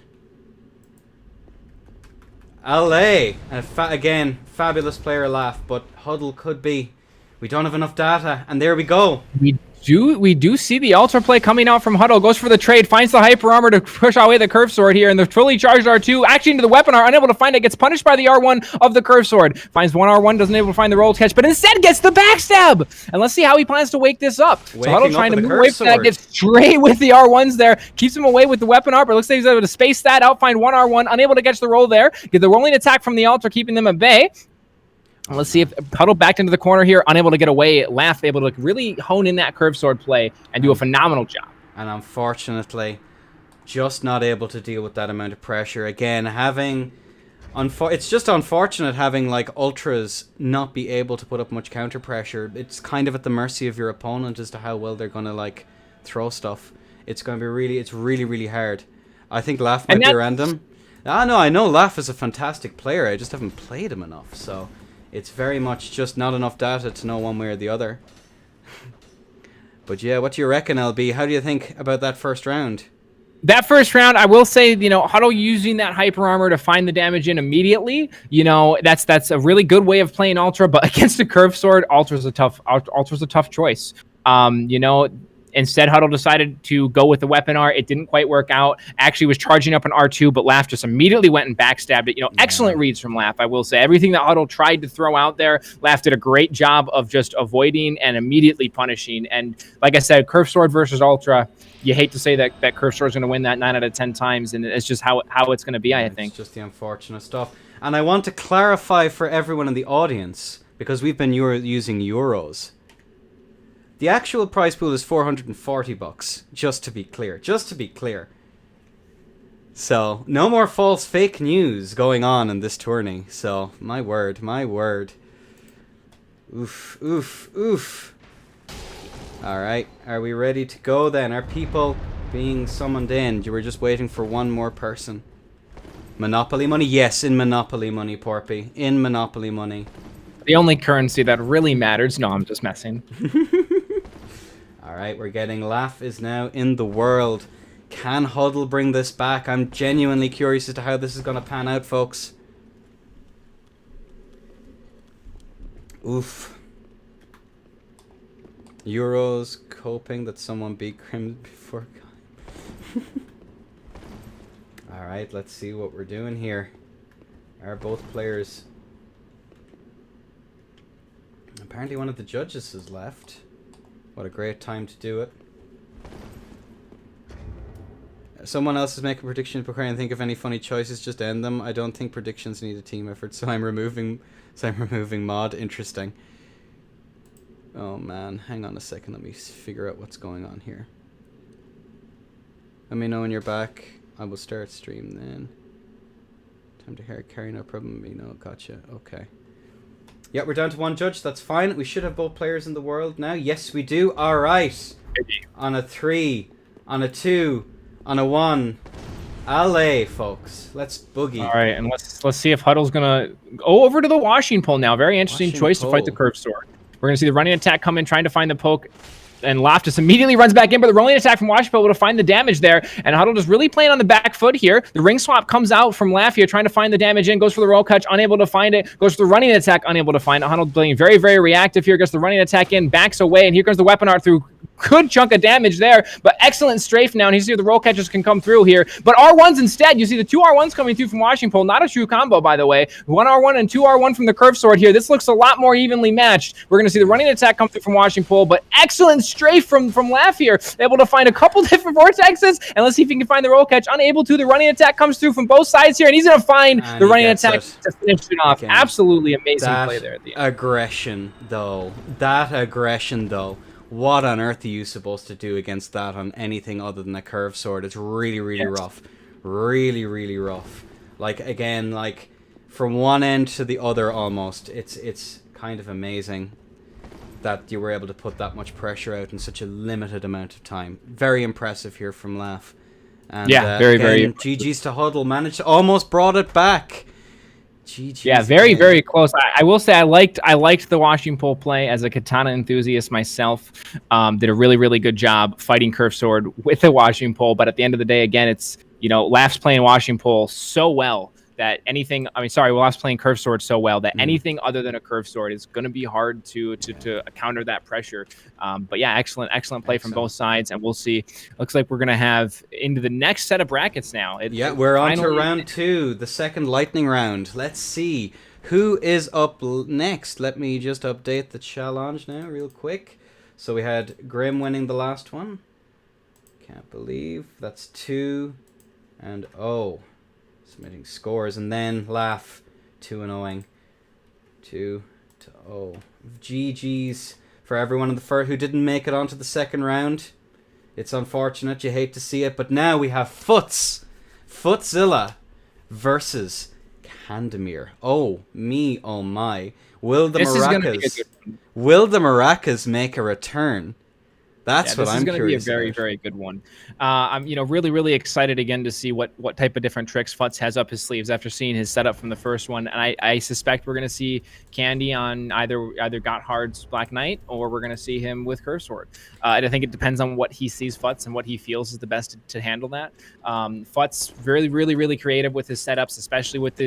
LA. Again, fabulous player Laugh, but Huddle could be. We don't have enough data, and there we go. We do see the ultra play coming out from Huddle. Goes for the trade, finds the hyper armor to push away the curve sword here, and the fully charged R2 actually into the weapon are unable to find it. Gets punished by the R1 of the curve sword. Finds one R1, doesn't able to find the roll catch, but instead gets the backstab. And let's see how he plans to wake this up. So Huddle trying to move away from that, gets straight with the R1s there, keeps him away with the weapon armor. Looks like he's able to space that out, find one R1, unable to catch the roll there. Get the rolling attack from the ultra, keeping them at bay. Let's see if Huddle backed into the corner here, unable to get away. Laugh able to really hone in that curve sword play and do a phenomenal job. And unfortunately, just not able to deal with that amount of pressure. Again, it's just unfortunate having like ultras not be able to put up much counter pressure. It's kind of at the mercy of your opponent as to how well they're gonna like throw stuff. It's gonna be really, really hard. I think Laugh might be random. No, I know Laugh is a fantastic player. I just haven't played him enough, so it's very much just not enough data to know one way or the other. But yeah, what do you reckon, LB? How do you think about that first round? That first round, I will say, Huddle using that hyper armor to find the damage in immediately. That's a really good way of playing Ultra, but against a curved sword, Ultra's a tough choice. Instead, Huddle decided to go with the weapon R. It didn't quite work out. Actually was charging up an R2, but Laugh just immediately went and backstabbed it. Excellent reads from Laugh, I will say. Everything that Huddle tried to throw out there, Laugh did a great job of just avoiding and immediately punishing. And like I said, Curved Sword versus Ultra, you hate to say that Curved Sword is going to win that 9 out of 10 times, and it's just how it's going to be, I think. It's just the unfortunate stuff. And I want to clarify for everyone in the audience, because we've been using euros. The actual prize pool is $440, just to be clear. So, no more false fake news going on in this tourney. So, my word. Oof. Alright, are we ready to go then? Are people being summoned in? You were just waiting for one more person. Monopoly money? Yes, in Monopoly money, Porpy. In Monopoly money. The only currency that really matters. No, I'm just messing. Alright, we're getting Laugh is now in the world. Can Huddle bring this back? I'm genuinely curious as to how this is going to pan out, folks. Oof. Euros hoping that someone beat Crim before. Alright, let's see what we're doing here. Are both players... Apparently one of the judges has left. What a great time to do it. Someone else is making predictions, but can't think of any funny choices. Just end them. I don't think predictions need a team effort, so I'm removing mod. Interesting. Oh man, hang on a second. Let me figure out what's going on here. Let me know when you're back. I will start stream then. Time to hair carry, no problem. Me no, gotcha. Okay. Yeah, we're down to one judge. That's fine. We should have both players in the world now. Yes, we do. All right. On a 3, on a 2, on a 1. Alley, folks. Let's boogie. All right, and let's see if Huddle's gonna go over to the washing pole now. Very interesting choice to fight the curved sword. We're gonna see the running attack come in, trying to find the poke. And Laugh just immediately runs back in, but the rolling attack from Washington will find the damage there. And Huddle just really playing on the back foot here. The ring swap comes out from Laugh here, trying to find the damage in. Goes for the roll catch, unable to find it. Goes for the running attack, unable to find it. Huddle playing very, very reactive here. Gets the running attack in, backs away, and here comes the weapon art through. Good chunk of damage there, but excellent strafe now, and you see the roll catches can come through here. But R1s instead, you see the 2 R1s coming through from Washing Pole. Not a true combo, by the way. 1 R1 and 2 R1 from the curved sword here. This looks a lot more evenly matched. We're going to see the running attack come through from Washing Pole, but excellent strafe from Laugh here. Able to find a couple different vortexes, and let's see if he can find the roll catch. Unable to. The running attack comes through from both sides here, and he's going to find the running attack to finish it off. Again, absolutely amazing play there at the end. That aggression, though. What on earth are you supposed to do against that on anything other than a curved sword? It's really, really rough. Really, really rough. Like, again, like, from one end to the other almost. It's kind of amazing that you were able to put that much pressure out in such a limited amount of time. Very impressive here from Laugh. And, yeah, very, again, very GG's to Huddle. Managed to almost brought it back. GG's yeah, very, very close. I will say I liked the washing pole play as a katana enthusiast myself. Did a really, really good job fighting curved sword with the washing pole. But at the end of the day, again, it's, Laugh's playing washing pole so well that anything, Laugh's playing curved sword so well that anything other than a curved sword is going to be hard to counter that pressure. But yeah, excellent play from both sides, and we'll see. Looks like we're going to have into the next set of brackets now. We're on to round 2, the second lightning round. Let's see who is up next. Let me just update the challenge now real quick. So we had Grim winning the last one. Can't believe that's 2 and 0. Submitting scores, and then Laugh 2-0. 2-0. GG's for everyone in the first who didn't make it onto the second round. It's unfortunate, you hate to see it, but now we have Footzilla versus Candemir. Oh me, oh my! Will the maracas make a return? That's what I'm curious about. This is going to be a very, very good one. I'm, really, really excited again to see what type of different tricks Futz has up his sleeves after seeing his setup from the first one. And I suspect we're going to see Candy on either Gotthard's Black Knight, or we're going to see him with Curse Sword. And I think it depends on what he sees Futz and what he feels is the best to handle that. Futz really, really, really creative with his setups, especially with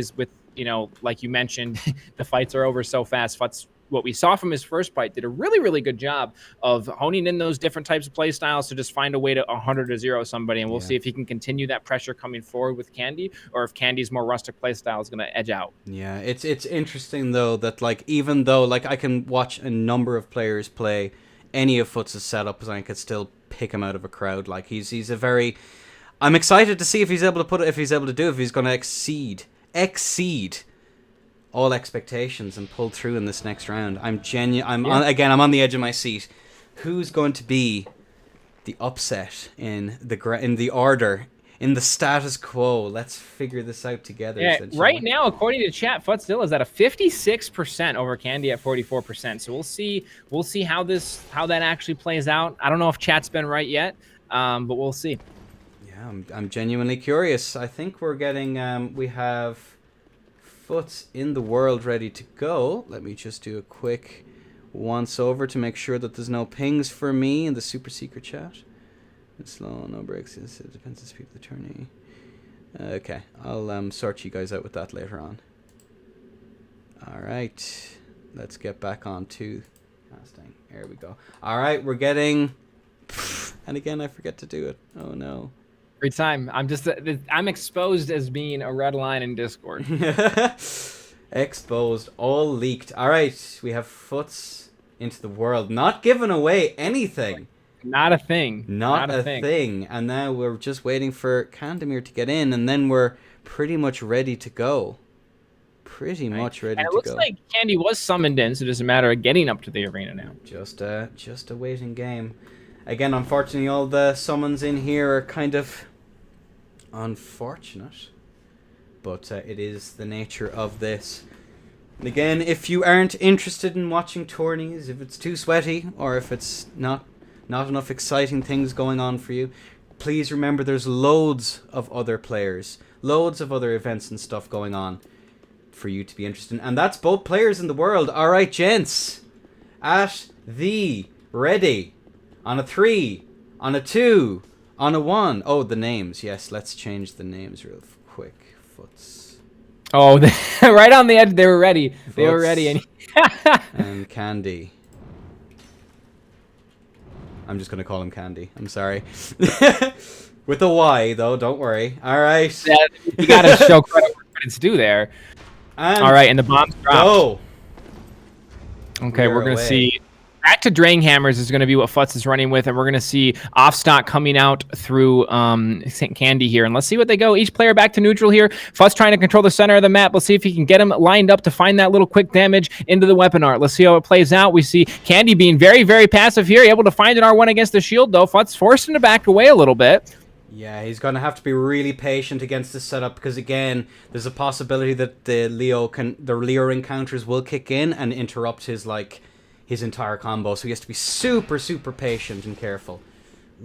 like you mentioned, the fights are over so fast. Futz, what we saw from his first fight, did a really, really good job of honing in those different types of play styles to just find a way to 100-0 somebody. And we'll see if he can continue that pressure coming forward with Candy, or if Candy's more rustic play style is going to edge out. Yeah, it's interesting, though, that, like, even though, like, I can watch a number of players play any of Futz's setups and I could still pick him out of a crowd. Like, he's a very... I'm excited to see if he's able to he's going to exceed all expectations and pull through in this next round. I'm on the edge of my seat. Who's going to be the upset in the order, in the status quo? Let's figure this out together. Yeah, right now, according to chat, Futz still is at a 56% over Candy at 44%. So we'll see how that actually plays out. I don't know if chat's been right yet, but we'll see. Yeah, I'm genuinely curious. I think we're getting we have Futz in the world ready to go. Let me just do a quick once over to make sure that there's no pings for me in the super secret chat. It's slow, no breaks. It depends on the speed of the tourney. Okay, I'll sort you guys out with that later on. All right, let's get back on to casting. There we go. All right, we're getting, and again I forget to do it. Oh no. Every time. I'm exposed as being a red line in Discord. Exposed. All leaked. All right. We have Futz into the world. Not giving away anything. Not a thing. Not a thing. And now we're just waiting for Kandemir to get in, and then we're pretty much ready to go. Pretty much ready to go. It looks like Candy was summoned in, so it doesn't matter of getting up to the arena now. Just a waiting game. Again, unfortunately, all the summons in here are kind of unfortunate, but it is the nature of this. And again, if you aren't interested in watching tourneys, if it's too sweaty, or if it's not enough exciting things going on for you, please remember there's loads of other players, loads of other events and stuff going on for you to be interested in. And that's both players in the world. All right, gents, at the ready. On a 3, on a 2, on a 1. Oh, the names. Yes, let's change the names real quick. Futz. Oh, right on the edge. They were ready. They were ready. And Candy. I'm just going to call him Candy. I'm sorry. With a Y, though. Don't worry. All right. Yeah, you got to show credit where credit's due there. And all right, and the bomb's dropped. Go. Okay, we're going to see... Back to Drang Hammers is going to be what Futz is running with, and we're going to see off stock coming out through Candy here. And let's see what they go. Each player back to neutral here. Futz trying to control the center of the map. Let's see if he can get him lined up to find that little quick damage into the weapon art. Let's see how it plays out. We see Candy being very, very passive here, able to find an R1 against the shield, though. Futz forced him to back away a little bit. Yeah, he's going to have to be really patient against this setup because, again, there's a possibility that the Leo encounters will kick in and interrupt his entire combo, so he has to be super, super patient and careful.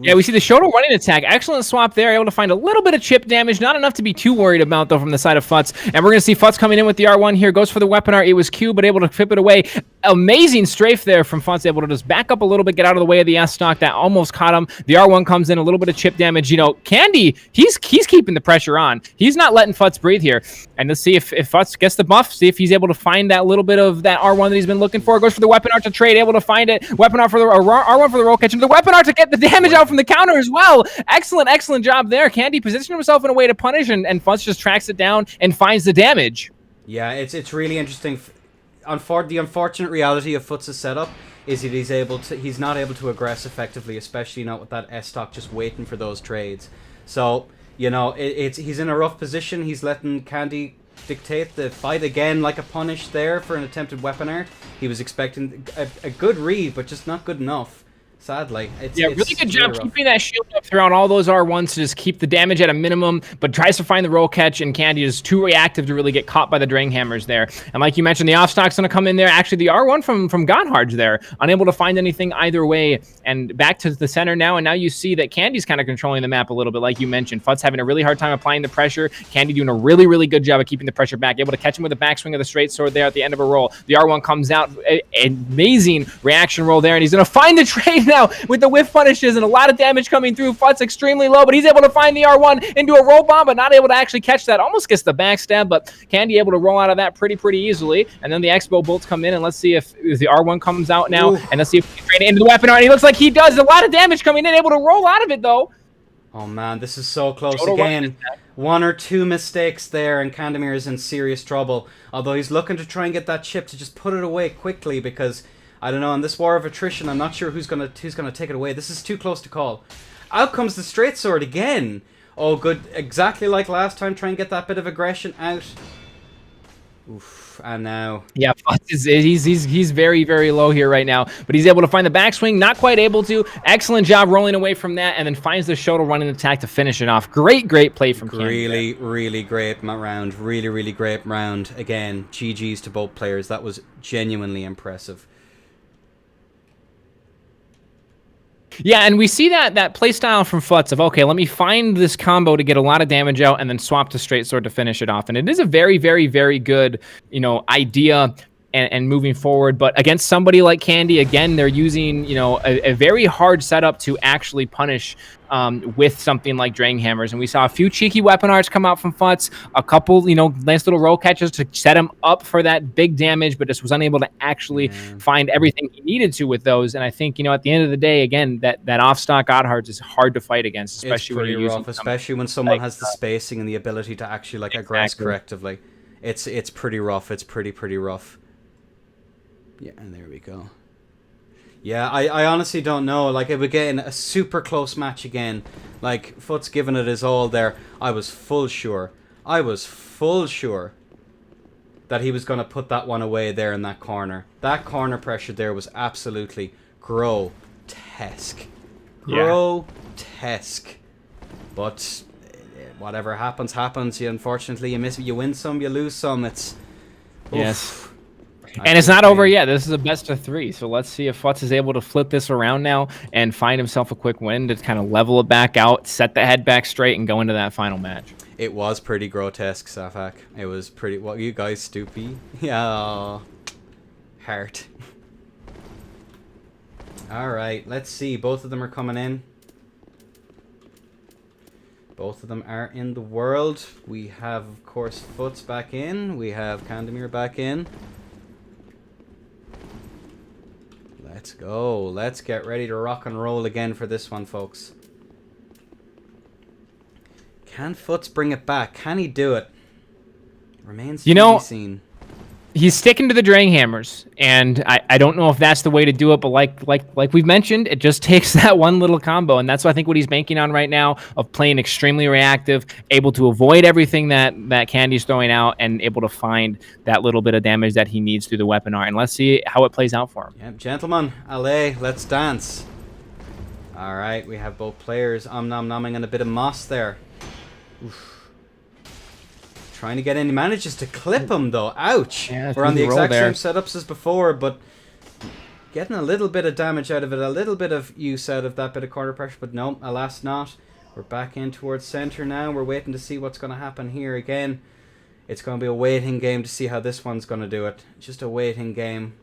Yeah, we see the Shoto running attack. Excellent swap there. Able to find a little bit of chip damage. Not enough to be too worried about, though, from the side of Futz. And we're going to see Futz coming in with the R1 here. Goes for the weapon art. It was Q, but able to flip it away. Amazing strafe there from Futz. Able to just back up a little bit, get out of the way of the S-stock. That almost caught him. The R1 comes in. A little bit of chip damage. You know, Candy, he's keeping the pressure on. He's not letting Futz breathe here. And let's see if Futz gets the buff. See if he's able to find that little bit of that R1 that he's been looking for. Goes for the weapon art to trade. Able to find it. Weapon art for the R1 for the roll catch. And the weapon art to get the damage out from the counter as well. Excellent job there. Candy positioned himself in a way to punish, and Futz just tracks it down and finds the damage. Yeah, it's really interesting. The unfortunate reality of Futz's setup is that he's not able to aggress effectively, especially not with that S-stock just waiting for those trades. So, you know, he's in a rough position. He's letting Candy dictate the fight again, like a punish there for an attempted weapon art. He was expecting a good read, but just not good enough. Sadly, it's really good job rough. keeping that shield up throughout all those R1s to just keep the damage at a minimum, but tries to find the roll catch, and Candy is too reactive to really get caught by the Drang Hammers there. And like you mentioned, the offstock's going to come in there. Actually, the R1 from Gonhard's there, unable to find anything either way, and back to the center now, and now you see that Candy's kind of controlling the map a little bit, like you mentioned. Fut's having a really hard time applying the pressure. Candy doing a really, really good job of keeping the pressure back, able to catch him with the backswing of the straight sword there at the end of a roll. The R1 comes out, amazing reaction roll there, and he's going to find the trade now with the whiff punishes and a lot of damage coming through. Fut's extremely low, but he's able to find the R1 into a roll bomb, but not able to actually catch that. Almost gets the backstab, but Candy able to roll out of that pretty easily. And then the Expo bolts come in, and let's see if the R1 comes out now. Ooh. And let's see if he can trade it into the weapon art. And he looks like he does. A lot of damage coming in, able to roll out of it though. Oh man, this is so close again. One or two mistakes there, and Kandamir is in serious trouble. Although he's looking to try and get that chip to just put it away quickly, because I don't know, in this war of attrition, I'm not sure who's gonna take it away. This is too close to call. Out comes the straight sword again. Oh, good. Exactly like last time. Try and get that bit of aggression out. Oof. And now... Yeah, he's very, very low here right now. But he's able to find the backswing. Not quite able to. Excellent job rolling away from that. And then finds the shuttle running attack to finish it off. Great play from Candy. Really great round. Really great round. Again, GG's to both players. That was genuinely impressive. Yeah, and we see that play style from Futz of, okay, let me find this combo to get a lot of damage out and then swap to straight sword to finish it off. And it is a very good, idea and moving forward. But against somebody like Candy, again, they're using, a very hard setup to actually punish with something like Drang Hammers. And we saw a few cheeky weapon arts come out from Futz, a couple, nice little roll catches to set him up for that big damage, but just was unable to actually find everything he needed to with those. And I think, at the end of the day, again, that off-stock Godhards is hard to fight against, especially when you're using especially when someone has the spacing and the ability to actually aggress correctively. It's pretty rough. It's pretty rough. Yeah, and there we go. Yeah, I honestly don't know. It would get in a super close match again. Fut's giving it his all there. I was full sure that he was going to put that one away there in that corner. That corner pressure there was absolutely grotesque. Grotesque. But whatever happens. Unfortunately, you win some, you lose some. It's... Yes. And it's not over yet. This is a best of 3. So let's see if Futz is able to flip this around now and find himself a quick win to kind of level it back out, set the head back straight, and go into that final match. It was pretty grotesque, Safak. It was pretty... What, you guys stoopy? Yeah. Heart. Alright, let's see. Both of them are coming in. Both of them are in the world. We have, of course, Futz back in. We have Kandamir back in. Let's go. Let's get ready to rock and roll again for this one, folks. Can Futz bring it back? Can he do it? Remains to be seen. He's sticking to the Drang Hammers, and I don't know if that's the way to do it, but like we've mentioned, it just takes that one little combo, and that's I think what he's banking on right now, of playing extremely reactive, able to avoid everything that Candy's throwing out, and able to find that little bit of damage that he needs through the weapon art. And let's see how it plays out for him. Yep, gentlemen, allez, let's dance. All right, we have both players nom-nomming and a bit of moss there. Oof. Trying to get in. He manages to clip him, though. Ouch. Yeah, we're on the exact same setups as before, but getting a little bit of damage out of it, a little bit of use out of that bit of corner pressure, but no, alas not. We're back in towards center now. We're waiting to see what's going to happen here again. It's going to be a waiting game to see how this one's going to do it. Just a waiting game.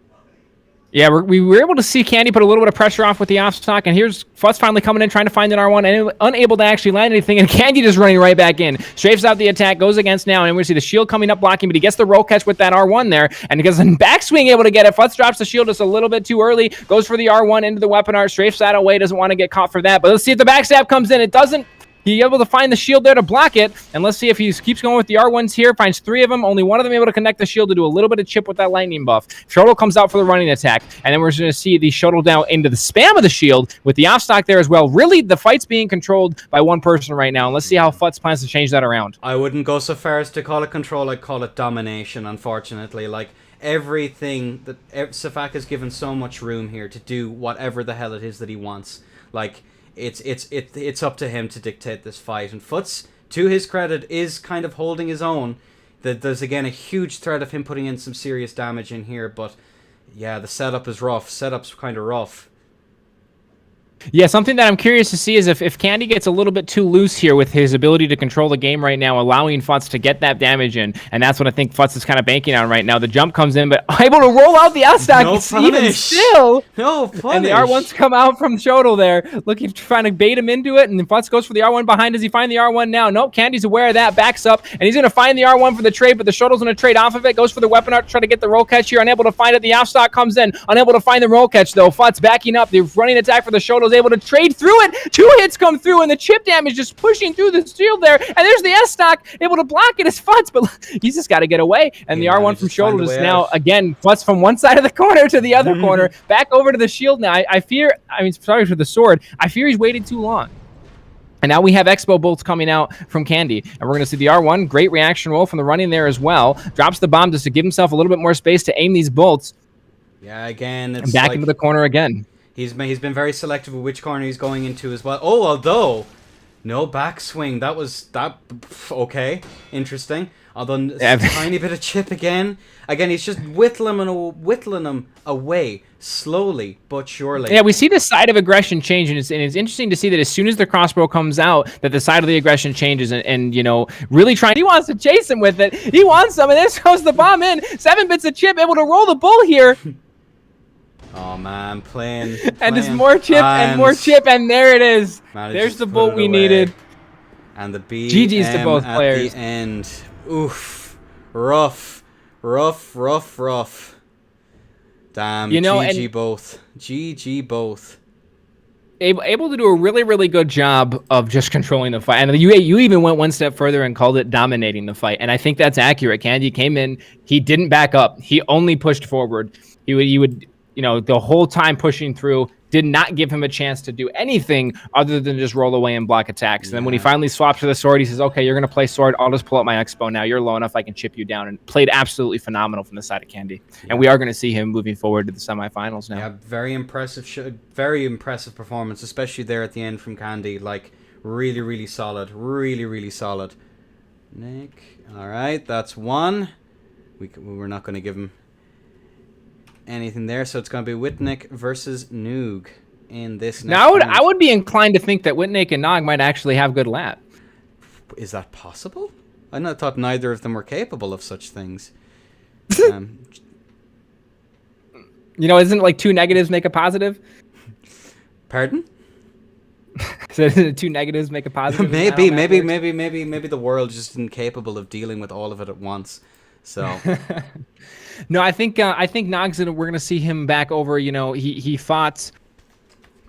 Yeah, we were able to see Candy put a little bit of pressure off with the off-stock, and here's Futz finally coming in, trying to find an R1, and unable to actually land anything, and Candy just running right back in. Strafes out the attack, goes against now, and we see the shield coming up, blocking, but he gets the roll catch with that R1 there, and because the backswing able to get it, Futz drops the shield just a little bit too early, goes for the R1 into the weapon art, strafes that away, doesn't want to get caught for that, but let's see if the backstab comes in. It doesn't. He's able to find the shield there to block it, and let's see if he keeps going with the R1s here, finds 3 of them, only one of them able to connect the shield to do a little bit of chip with that lightning buff. Shuttle comes out for the running attack, and then we're going to see the shuttle down into the spam of the shield with the off-stock there as well. Really, the fight's being controlled by one person right now, and let's see how Futz plans to change that around. I wouldn't go so far as to call it control, I'd call it domination, unfortunately. everything that Safaka's given so much room here to do whatever the hell it is that he wants. Like, it's up to him to dictate this fight. And Foots, to his credit, is kind of holding his own. There's again a huge threat of him putting in some serious damage in here, but yeah, the setup is rough. Setup's kind of rough. Yeah, something that I'm curious to see is if Candy gets a little bit too loose here with his ability to control the game right now, allowing Futz to get that damage in, and that's what I think Futz is kind of banking on right now. The jump comes in, but able to roll out the L-stock even still. No punish. And the R1's come out from Shodel there, trying to bait him into it, and then Futz goes for the R1 behind. Does he find the R1 now? Nope, Candy's aware of that, backs up, and he's going to find the R1 for the trade, but the Shodel's going to trade off of it, goes for the weapon art to try to get the roll catch here, unable to find it. The L-stock comes in, unable to find the roll catch, though. Futz backing up, the running attack for the Shodel's able to trade through it. 2 hits come through, and the chip damage just pushing through the shield there. And there's the S-stock able to block it as Futz, but he's just got to get away. And the R1 from Shodel is now, again, Futz from one side of the corner to the other corner, back over to the shield now. Sorry for the sword. I fear he's waited too long. And now we have Expo bolts coming out from Candy. And we're going to see the R1. Great reaction roll from the running there as well. Drops the bomb just to give himself a little bit more space to aim these bolts. Yeah, again, it's and back into the corner again. He's been very selective with which corner he's going into as well. Oh, although no backswing. Okay, interesting. Although a tiny bit of chip again. Again, he's just whittling him away slowly but surely. Yeah, we see the side of aggression change, and it's interesting to see that as soon as the crossbow comes out, that the side of the aggression changes, and you know, really trying. He wants to chase him with it. He wants some, and there goes the bomb in. 7 bits of chip, able to roll the bull here. Oh man, playing. And there's more chip and more chip, and there it is. There's the bolt we needed. And the B. GG's to both players. At the end. Oof. Rough. Damn. You know, GG both. GG both. Able to do a really, really good job of just controlling the fight. And you even went one step further and called it dominating the fight. And I think that's accurate. Candy came in. He didn't back up. He only pushed forward. He would you know, the whole time pushing through, did not give him a chance to do anything other than just roll away and block attacks. And then when he finally swaps to the sword, he says, okay, you're going to play sword. I'll just pull up my Expo now. You're low enough. I can chip you down. And played absolutely phenomenal from the side of Candy. Yeah. And we are going to see him moving forward to the semifinals now. Yeah, very impressive performance, especially there at the end from Candy. Like, really, really solid. Really, really solid. Nick. All right, that's one. We're not going to give him anything there, so it's going to be Whitnick versus Noog in this next now I would be inclined to think that Whitnick and Nog might actually have good lat. Is that possible? I thought neither of them were capable of such things. You know, isn't it like 2 negatives make a positive? Pardon? So isn't it 2 negatives make a positive? maybe the world just isn't capable of dealing with all of it at once. So no, I think Nog's we're gonna see him back over. You know, he fought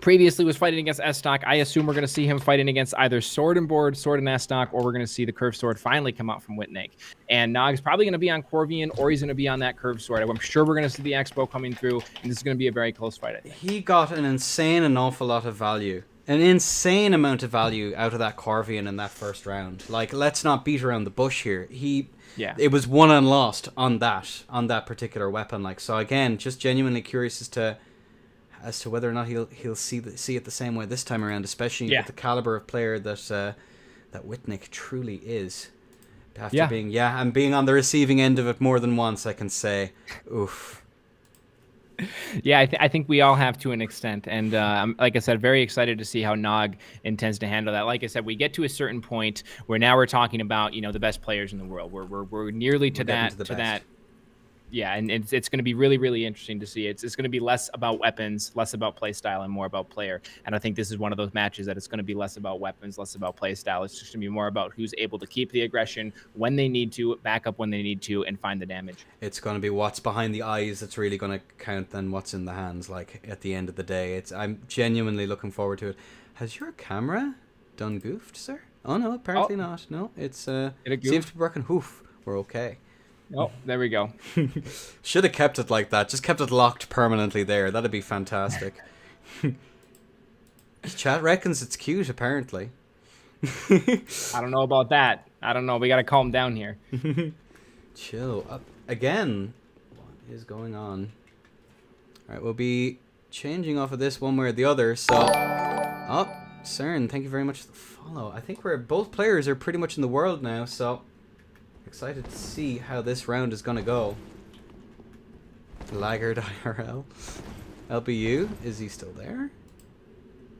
previously, was fighting against S-Stock. I assume we're gonna see him fighting against either Sword and Board, Sword and S-Stock, or we're gonna see the Curved Sword finally come out from Whitnick. And Nog's probably gonna be on Corvian, or he's gonna be on that Curved Sword. I'm sure we're gonna see the Expo coming through, and this is gonna be a very close fight, I think. He got an awful lot of value. An insane amount of value out of that Corvian in that first round. Like, let's not beat around the bush here. It was won and lost on that particular weapon. Like, so again, just genuinely curious as to whether or not he'll see it the same way this time around, especially with the caliber of player that Whitnick truly is. After being on the receiving end of it more than once, I can say, oof. Yeah, I think we all have to an extent. And like I said, very excited to see how Nog intends to handle that. Like I said, we get to a certain point where now we're talking about, you know, the best players in the world. We're nearly to that. Yeah, and it's going to be really, really interesting to see. It's going to be less about weapons, less about play style, and more about player. And I think this is one of those matches that it's going to be less about weapons, less about play style. It's just going to be more about who's able to keep the aggression when they need to, back up when they need to, and find the damage. It's going to be what's behind the eyes that's really going to count than what's in the hands. Like, at the end of the day, I'm genuinely looking forward to it. Has your camera done goofed, sir? Oh no, apparently not. No, it seems to be working. Oof, we're okay. Oh, there we go. Should have kept it like that. Just kept it locked permanently there. That'd be fantastic. Chat reckons it's cute, apparently. I don't know about that. I don't know. We got to calm down here. Chill. Again, is going on? Alright, we'll be changing off of this one way or the other, so... Oh, CERN, thank you very much for the follow. I think both players are pretty much in the world now, so... Excited to see how this round is gonna go. Laggard IRL. LBU, is he still there?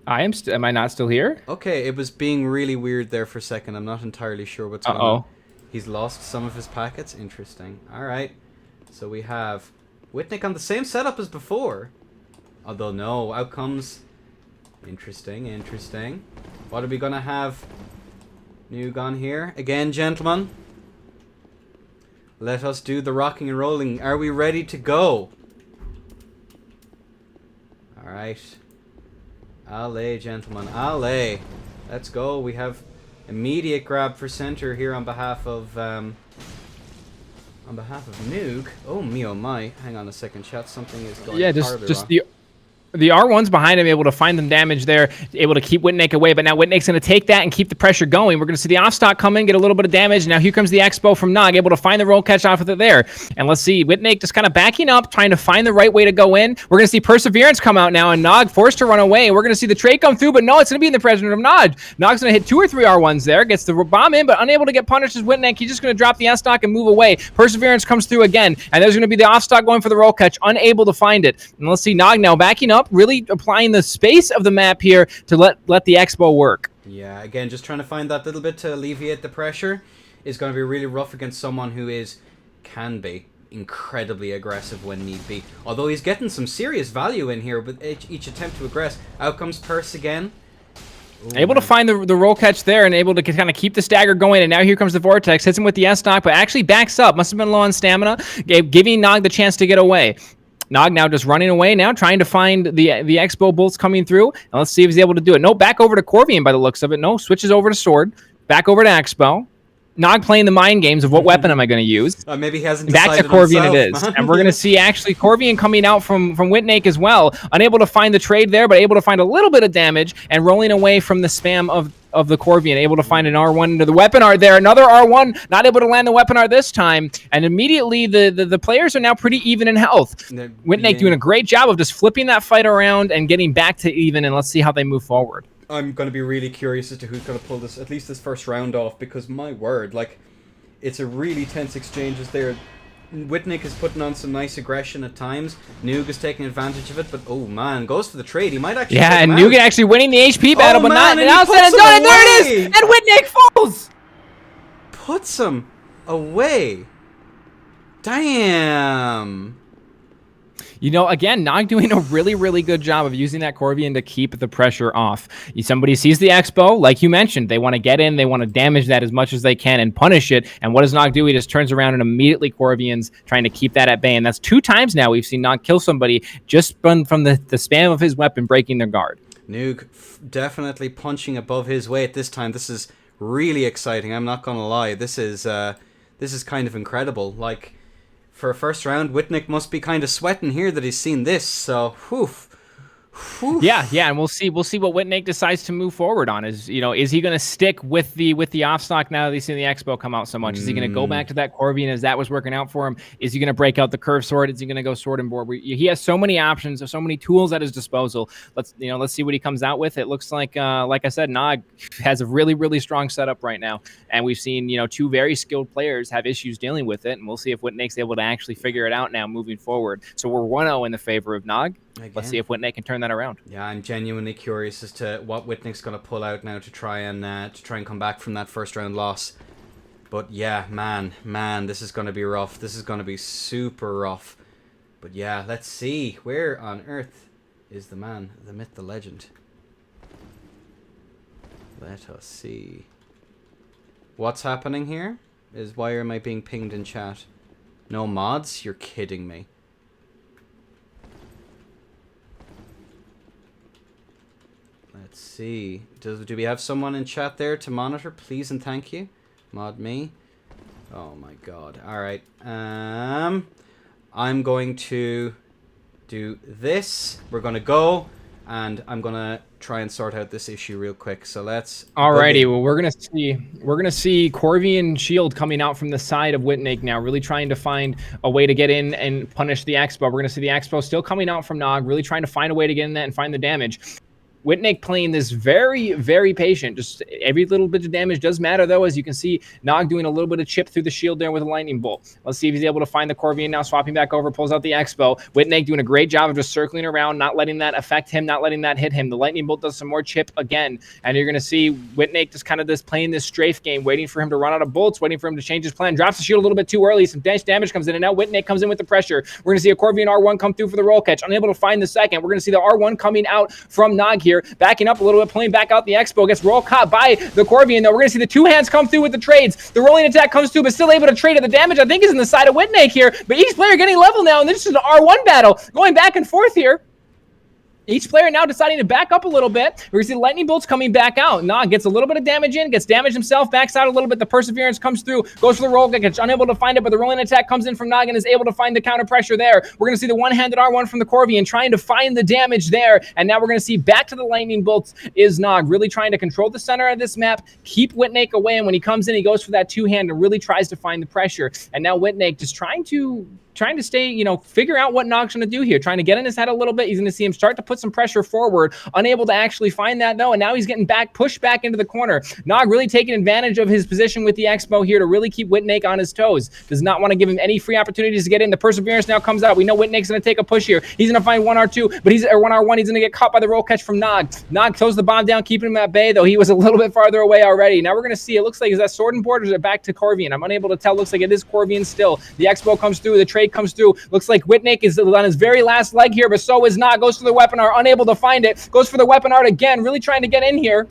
Am I not still here? Okay, it was being really weird there for a second. I'm not entirely sure what's going on. He's lost some of his packets. Interesting. Alright. So we have Whitnick on the same setup as before. Although no, outcomes. Interesting, interesting. What are we gonna have? New gun here. Again, gentlemen. Let us do the rocking and rolling. Are we ready to go? Alright. Allez, gentlemen. Allez. Let's go. We have immediate grab for center here on behalf of Noog. Oh me oh my. Hang on a second, chat. Something is going just the R1's behind him, able to find them damage there, able to keep Whitnick away, but now Whitnick's going to take that and keep the pressure going. We're going to see the off-stock come in, get a little bit of damage. Now here comes the Expo from Nog, able to find the roll catch off with it there. And let's see, Whitnick just kind of backing up, trying to find the right way to go in. We're going to see Perseverance come out now, and Nog forced to run away. We're going to see the trade come through, but no, it's going to be in the presence of Nog. Nog's going to hit 2 or 3 R1s there, gets the bomb in, but unable to get punished as Whitnick. He's just going to drop the S-stock and move away. Perseverance comes through again, and there's going to be the off-stock going for the roll catch, unable to find it. And let's see Nog now backing up, really applying the space of the map here to let the Expo work. Yeah, again, just trying to find that little bit to alleviate the pressure is going to be really rough against someone who can be incredibly aggressive when need be. Although he's getting some serious value in here with each attempt to aggress. Out comes Purse again. Ooh, able to find the roll catch there and able to kind of keep the stagger going. And now here comes the Vortex, hits him with the S-stock, but actually backs up. Must have been low on stamina, giving Nog the chance to get away. Nog now just running away now, trying to find the Expo bolts coming through. And let's see if he's able to do it. No, back over to Corvian by the looks of it. No, switches over to Sword. Back over to Expo. Nog playing the mind games of what weapon am I going to use. Maybe he hasn't decided. Back to Corvian himself, it is. Man. And we're going to see actually Corvian coming out from Whitnick as well. Unable to find the trade there, but able to find a little bit of damage and rolling away from the spam of the Corvian, able to find an R1 into the weapon art there. Another R1, not able to land the weapon art this time. And immediately the players are now pretty even in health. Whitnick doing a great job of just flipping that fight around and getting back to even, and let's see how they move forward. I'm going to be really curious as to who's going to pull this, at least this first round off, because my word, like, it's a really tense exchanges there. Whitnick is putting on some nice aggression at times. Noog is taking advantage of it, but oh man, goes for the trade. He might actually. Yeah, and Noog actually winning the HP battle, but not. And now said and done, and there it is! And Whitnick falls! Puts him away. Damn. You know, again, Nog doing a really, really good job of using that Corvian to keep the pressure off. Somebody sees the Expo, like you mentioned, they want to get in, they want to damage that as much as they can and punish it. And what does Nog do? He just turns around and immediately Corvians, trying to keep that at bay. And that's 2 times now we've seen Nog kill somebody just from the spam of his weapon breaking their guard. Noog definitely punching above his weight this time. This is really exciting, I'm not going to lie. This is kind of incredible. Like, for a first round, Whitnick must be kind of sweating here that he's seen this. So, whew. Yeah, and we'll see what Whitnick decides to move forward on. Is he going to stick with the off stock now that he's seen the Expo come out so much? Is he going to go back to that Corvian as that was working out for him? Is he going to break out the curve sword? Is he going to go sword and board? He has so many options, so many tools at his disposal. Let's see what he comes out with. It looks like I said, Nog has a really, really strong setup right now, and we've seen 2 very skilled players have issues dealing with it, and we'll see if Whitnick's able to actually figure it out now moving forward. So we're 1-0 in the favor of Nog. Again. Let's see if Whitnick can turn that around. Yeah, I'm genuinely curious as to what Whitnick's going to pull out now to try and come back from that first round loss. But yeah, man, this is going to be rough. This is going to be super rough. But yeah, let's see. Where on earth is the man, the myth, the legend? Let us see. What's happening here? Why am I being pinged in chat? No mods? You're kidding me. Let's see. Do we have someone in chat there to monitor? Please and thank you. Mod me. Oh my god. Alright. I'm going to do this. We're going to go. and I'm gonna try and sort out this issue real quick. So let's. Alrighty, well we're gonna see Corvian Shield coming out from the side of Whitnake now, really trying to find a way to get in and punish the Expo. We're gonna see the Expo still coming out from Nog, really trying to find a way to get in that and find the damage. Whitnake playing this very, very patient. Just every little bit of damage does matter, though, as you can see Nog doing a little bit of chip through the shield there with a lightning bolt. Let's see if he's able to find the Corvian now, swapping back over, pulls out the Expo. Whitnake doing a great job of just circling around, not letting that affect him, not letting that hit him. The lightning bolt does some more chip again, and you're going to see Whitnake just kind of this playing this strafe game, waiting for him to run out of bolts, waiting for him to change his plan. Drops the shield a little bit too early. Some damage comes in, and now Whitnake comes in with the pressure. We're going to see a Corvian R1 come through for the roll catch, unable to find the second. We're going to see the R1 coming out from Nog here, backing up a little bit, pulling back out the Expo, gets roll caught by the Corvian, though. We're going to see the two hands come through with the trades. The rolling attack comes through, but still able to trade it. The damage, I think, is in the side of Whitnake here, but each player getting level now, and this is an R1 battle going back and forth here. Each player now deciding to back up a little bit. We're going to see the lightning bolts coming back out. Nog gets a little bit of damage in, gets damaged himself, backs out a little bit. The perseverance comes through, goes for the roll, gets unable to find it, but the rolling attack comes in from Nog and is able to find the counter pressure there. We're going to see the one-handed R1 from the Corvian trying to find the damage there. And now we're going to see back to the lightning bolts is Nog, really trying to control the center of this map, keep Whitnake away. And when he comes in, he goes for that two-hand and really tries to find the pressure. And now Whitnake just trying to stay, figure out what Nog's going to do here, trying to get in his head a little bit. He's going to see him start to put some pressure forward, unable to actually find that, though, and now he's getting pushed back into the corner. Nog really taking advantage of his position with the Expo here to really keep Whitnake on his toes. Does not want to give him any free opportunities to get in. The perseverance now comes out. We know Whitnake's going to take a push here. He's going to find 1R2, but or 1R1. He's going to get caught by the roll catch from Nog. Nog throws the bomb down, keeping him at bay, though he was a little bit farther away already. Now we're going to see, it looks like, is that sword and board, or is it back to Corvian? I'm unable to tell. Looks like it is Corvian still. The Expo comes through. The trade comes through. Looks like Whitnake is on his very last leg here, but so is Nog. Goes for the weapon art, unable to find it. Goes for the weapon art again, really trying to get in here.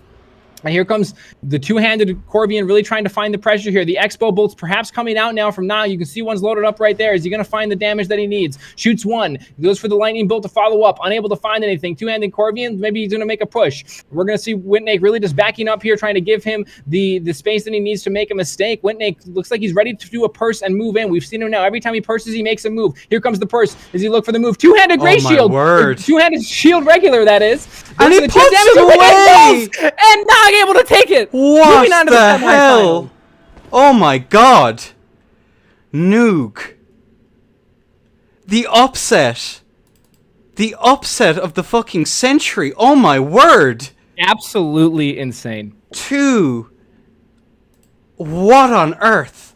And here comes the two-handed Corvian really trying to find the pressure here. The Expo bolts perhaps coming out now from Nog. You can see one's loaded up right there. Is he going to find the damage that he needs? Shoots one. Goes for the lightning bolt to follow up. Unable to find anything. Two-handed Corvian. Maybe he's going to make a push. We're going to see Whitnake really just backing up here, trying to give him the space that he needs to make a mistake. Whitnake looks like he's ready to do a purse and move in. We've seen him now. Every time he purses, he makes a move. Here comes the purse. Does he look for the move? Two-handed Gray Shield. Word. Two-handed Shield regular, that is. And he puts it away! And Nog able to take it. What the hell? Oh my god. Noog. The upset. The upset of the fucking century. Oh my word. Absolutely insane. Two. What on earth?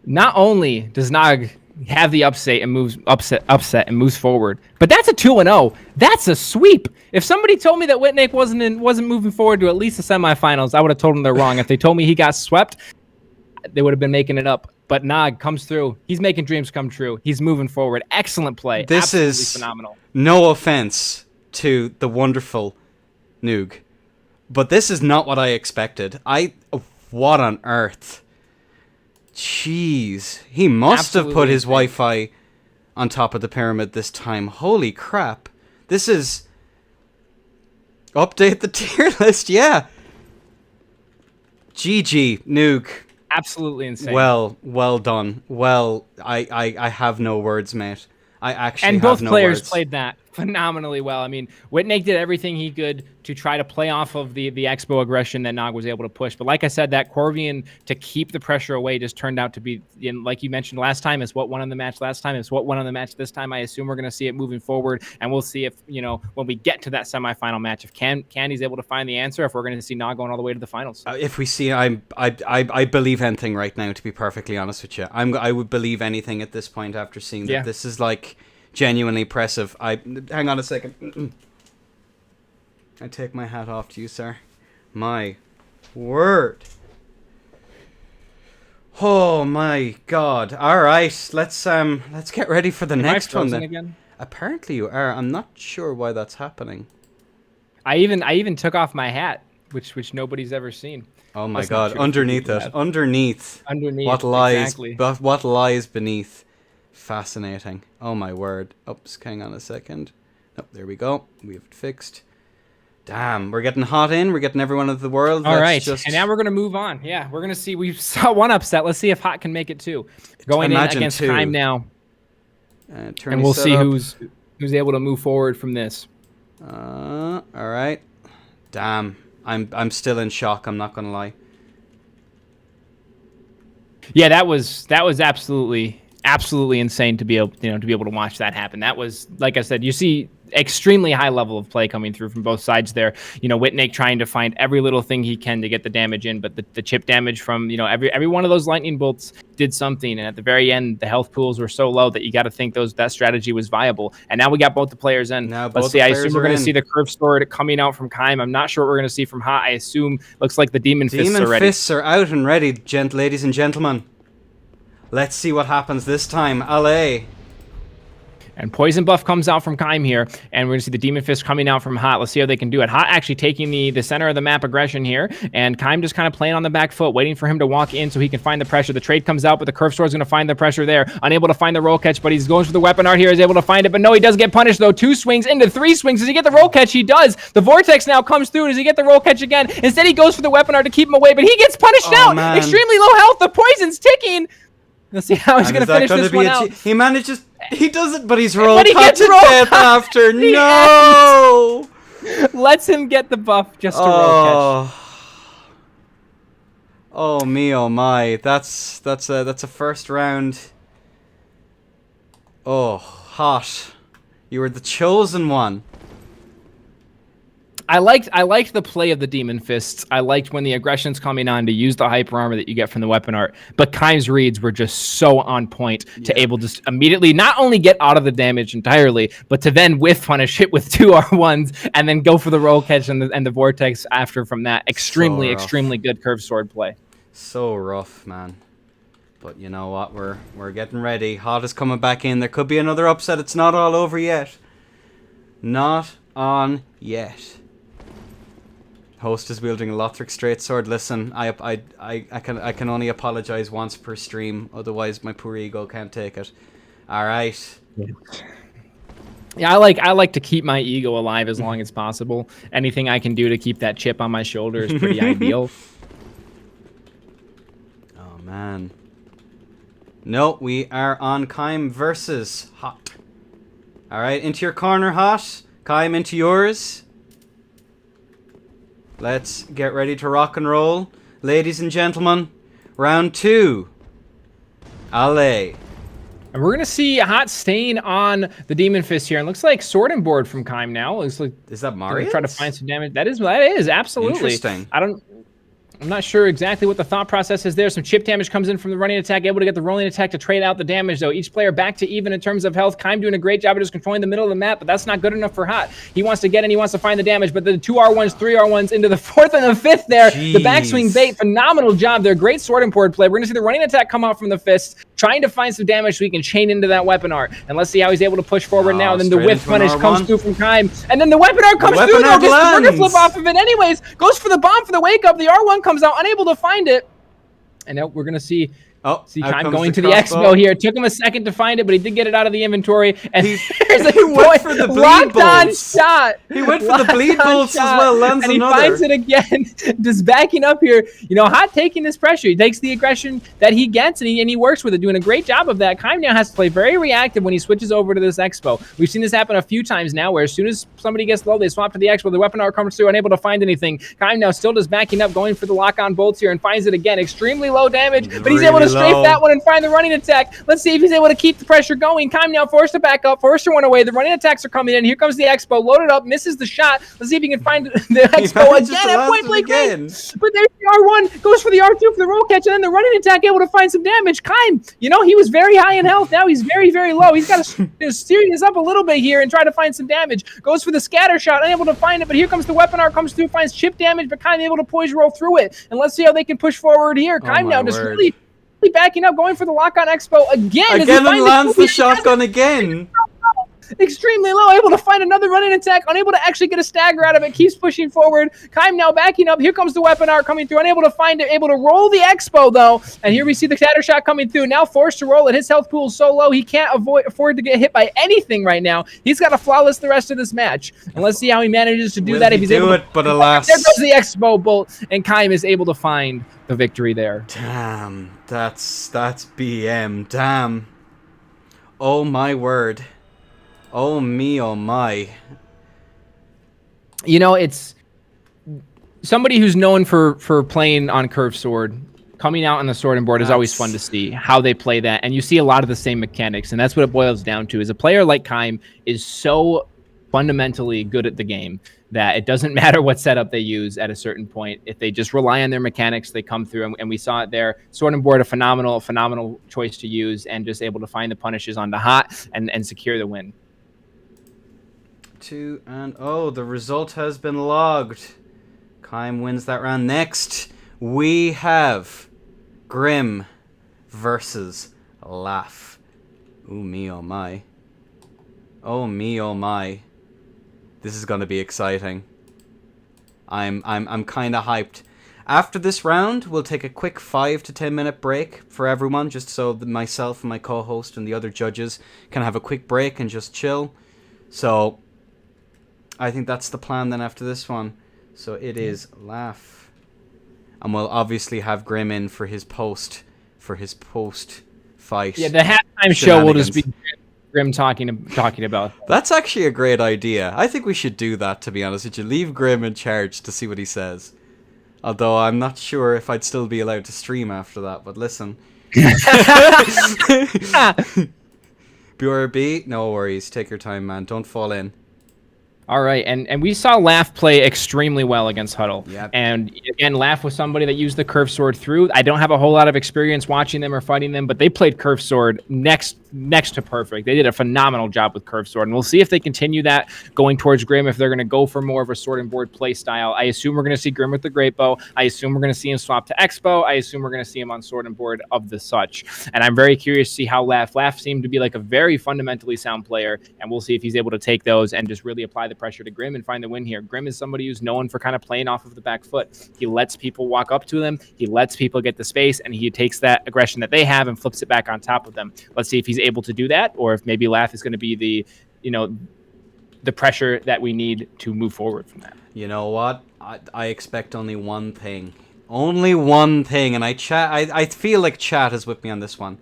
Not only does Nog have the upset and moves forward, but that's a 2-0. That's a sweep. If somebody told me that Whitnake wasn't moving forward to at least the semifinals, I would have told them they're wrong. If they told me he got swept, they would have been making it up. But Nog comes through. He's making dreams come true. He's moving forward. Excellent play. This Absolutely is phenomenal. No offense to the wonderful Noog, but this is not what I expected. What on earth? Jeez, he must have put his Wi-Fi on top of the pyramid this time. Holy crap. This is... Update the tier list, yeah. GG, Noog. Absolutely insane. Well done. Well, I have no words, mate. I actually have no words. And both players played that phenomenally well. I mean, Whitnake did everything he could to try to play off of the Expo aggression that Nog was able to push. But like I said, that Corvian to keep the pressure away just turned out to be, like you mentioned last time, is what won on the match last time. It's what won on the match this time. I assume we're going to see it moving forward. And we'll see if, when we get to that semifinal match, if Candy's able to find the answer, if we're going to see Nog going all the way to the finals. If we see, I believe anything right now, to be perfectly honest with you. I would believe anything at this point after seeing that. This is like genuinely impressive. Hang on a second. I take my hat off to you, sir. My word. Oh my god. Alright, let's get ready for the next one then. Again? Apparently you are. I'm not sure why that's happening. I even took off my hat, which nobody's ever seen. Oh my god, underneath it. Underneath. What lies what lies beneath. Fascinating. Oh my word. Oops, hang on a second. Oh, there we go. We've fixed. Damn, we're getting hot in. We're getting everyone of the world. All right, and now we're going to move on. Yeah, we're going to see. We saw one upset. Let's see if Hot can make it too. Going in against Time now. And we'll see who's able to move forward from this. Alright. Damn. I'm still in shock, I'm not gonna lie. Yeah, that was absolutely insane to be able to watch that happen. That was, like I said, you see extremely high level of play coming through from both sides there. Whitnake trying to find every little thing he can to get the damage in, but the chip damage from every one of those lightning bolts did something. And at the very end, the health pools were so low that you got to think that strategy was viable. And now we got both the players in. Let's see. I assume we're going to see the curve sword coming out from Kaim. I'm not sure what we're going to see from Hot. I assume looks like the demon fists are ready. Demon fists are out and ready, ladies and gentlemen. Let's see what happens this time. Allez. And Poison Buff comes out from Kaim here, and we're going to see the Demon Fist coming out from Hot. Let's see how they can do it. Hot actually taking the center of the map aggression here, and Kaim just kind of playing on the back foot, waiting for him to walk in so he can find the pressure. The trade comes out, but the Curve Sword's going to find the pressure there. Unable to find the roll catch, but he's going for the weapon art here. He's able to find it, but no, he does get punished, though. 2 swings into 3 swings. Does he get the roll catch? He does. The Vortex now comes through. Does he get the roll catch again? Instead, he goes for the weapon art to keep him away, but he gets punished out. Man. Extremely low health. The poison's ticking. Let's see how he's going to finish this one out. He manages... He does it, but he's rolled to death after. No! Lets him get the buff just to roll catch. Oh me, oh my. That's a first round. Oh, Hot. You were the chosen one. I liked the play of the Demon Fists. I liked when the aggression's coming on to use the hyper armor that you get from the weapon art. But Kaim's reads were just so on point to able to immediately not only get out of the damage entirely, but to then whiff punish it with 2 R1s and then go for the roll catch and the vortex after from that. Extremely good curved sword play. So rough, man. But you know what? We're getting ready. Hot is coming back in. There could be another upset. It's not all over yet. Not on yet. Host is wielding a Lothric straight sword. Listen, I can only apologize once per stream, otherwise my poor ego can't take it. All right. Yeah, I like to keep my ego alive as long as possible. Anything I can do to keep that chip on my shoulder is pretty ideal. Oh man. No, we are on Kaim versus Hot. All right, into your corner, Hot. Kaim, into yours. Let's get ready to rock and roll. Ladies and gentlemen, round 2. Allez. And we're going to see Hot staying on the Demon Fist here. And looks like Sword and Board from Kaim now. Looks like is that Mario? Try to find some damage. That is absolutely. Interesting. I'm not sure exactly what the thought process is there. Some chip damage comes in from the running attack, able to get the rolling attack to trade out the damage, though. Each player back to even in terms of health. Kaim doing a great job of just controlling the middle of the map, but that's not good enough for Hot. He wants to get in, he wants to find the damage, but the 2 R1s, 3 R1s into the 4th and the 5th there. Jeez. The backswing bait, phenomenal job there. Great sword and board play. We're going to see the running attack come out from the fist, trying to find some damage so he can chain into that weapon art. And let's see how he's able to push forward now. And then the whiff punish comes through from Kaim. And then the weapon art comes through, though. Gets the trigger flip off of it anyways. Goes for the bomb for the wake up. The R1 comes out, unable to find it. And now we're going to see Kaim going to the expo here. It took him a second to find it, but he did get it out of the inventory. And he went for the bleed bolts. Shot. He went for the bleed bolts as well. Lands and another. He finds it again. Just backing up here. Hot taking this pressure. He takes the aggression that he gets, and he works with it, doing a great job of that. Kaim now has to play very reactive when he switches over to this expo. We've seen this happen a few times now, where as soon as somebody gets low, they swap to the expo. The weapon art comes through, unable to find anything. Kaim now still just backing up, going for the lock-on bolts here, and finds it again. Extremely low damage, but he's able to strafe that one and find the running attack. Let's see if he's able to keep the pressure going. Kaim now forced to back up. Forster went away. The running attacks are coming in. Here comes the expo. Loaded up. Misses the shot. Let's see if he can find the expo again at point blank range. But there's the R1. Goes for the R2 for the roll catch. And then the running attack able to find some damage. Kaim, he was very high in health. Now he's very, very low. He's got to steer this up a little bit here and try to find some damage. Goes for the scatter shot. Unable to find it. But here comes the weapon art. Comes through. Finds chip damage. But Kaim able to poise roll through it. And let's see how they can push forward here. Kaim now just really backing up, going for the lock-on expo again. Again, and lands the shotgun again. Extremely low, able to find another running attack, unable to actually get a stagger out of it, keeps pushing forward. Kaim now backing up. Here comes the weapon art coming through, unable to find it, able to roll the expo, though. And here we see the shatter shot coming through, now forced to roll it. His health pool is so low, he can't afford to get hit by anything right now. He's got to flawless the rest of this match. And let's see how he manages to do that. If he's able to, but alas. There goes the expo bolt, and Kaim is able to find the victory there. Damn, that's BM. Damn. Oh my word. Oh me, oh my. you know, it's somebody who's known for playing on curved sword. Coming out on the sword and board is always fun to see how they play that, and you see a lot of the same mechanics, and that's what it boils down to. Is a player like Keim is so fundamentally good at the game that it doesn't matter what setup they use at a certain point. If they just rely on their mechanics, they come through, and we saw it there. Sword and board, a phenomenal choice to use, and just able to find the punishes on the hot and secure the win. 2 and the result has been logged. Keim wins that round. Next, we have Grim versus Laugh. Ooh, me oh my. Oh me oh my. This is gonna be exciting. I'm kind of hyped. After this round, we'll take a quick 5 to 10 minute break for everyone, just so that myself and my co-host and the other judges can have a quick break and just chill. So I think that's the plan then after this one. So it is Laugh. And we'll obviously have Grim in for his post fight. Yeah, the halftime show will just be Grim talking about. That's actually a great idea. I think we should do that, to be honest with you. Leave Grim in charge to see what he says. Although I'm not sure if I'd still be allowed to stream after that, but listen. BRB, no worries. Take your time, man. Don't fall in. All right, and we saw Laugh play extremely well against Huddle. Yep. And again, Laugh was somebody that used the curved sword through. I don't have a whole lot of experience watching them or fighting them, but they played curved sword next to perfect. They did a phenomenal job with curved sword, and we'll see if they continue that going towards Grim, if they're going to go for more of a sword and board play style. I assume we're going to see Grim with the great bow. I assume we're going to see him swap to X-bow. I assume we're going to see him on sword and board of the such. And I'm very curious to see how Laugh seemed to be like a very fundamentally sound player, and we'll see if he's able to take those and just really apply the pressure to Grim and find the win here. Grim is somebody who's known for kind of playing off of the back foot. He lets people walk up to him. He lets people get the space, and he takes that aggression that they have and flips it back on top of them. Let's see if he's able to do that, or if maybe Laugh is going to be the, the pressure that we need to move forward from that. You know what? I expect only one thing. Only one thing, and I feel like chat is with me on this one.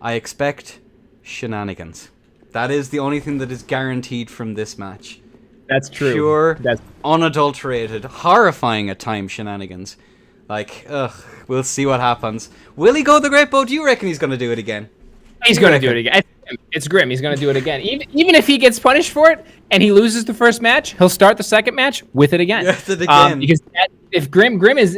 I expect shenanigans. That is the only thing that is guaranteed from this match. That's true. Pure, unadulterated, horrifying at times shenanigans. Like, we'll see what happens. Will he go the great bow? Do you reckon he's going to do it again? He's going to do it again. It's Grim. He's going to do it again. Even if he gets punished for it and he loses the first match, he'll start the second match with it again. With it again. Because if Grim's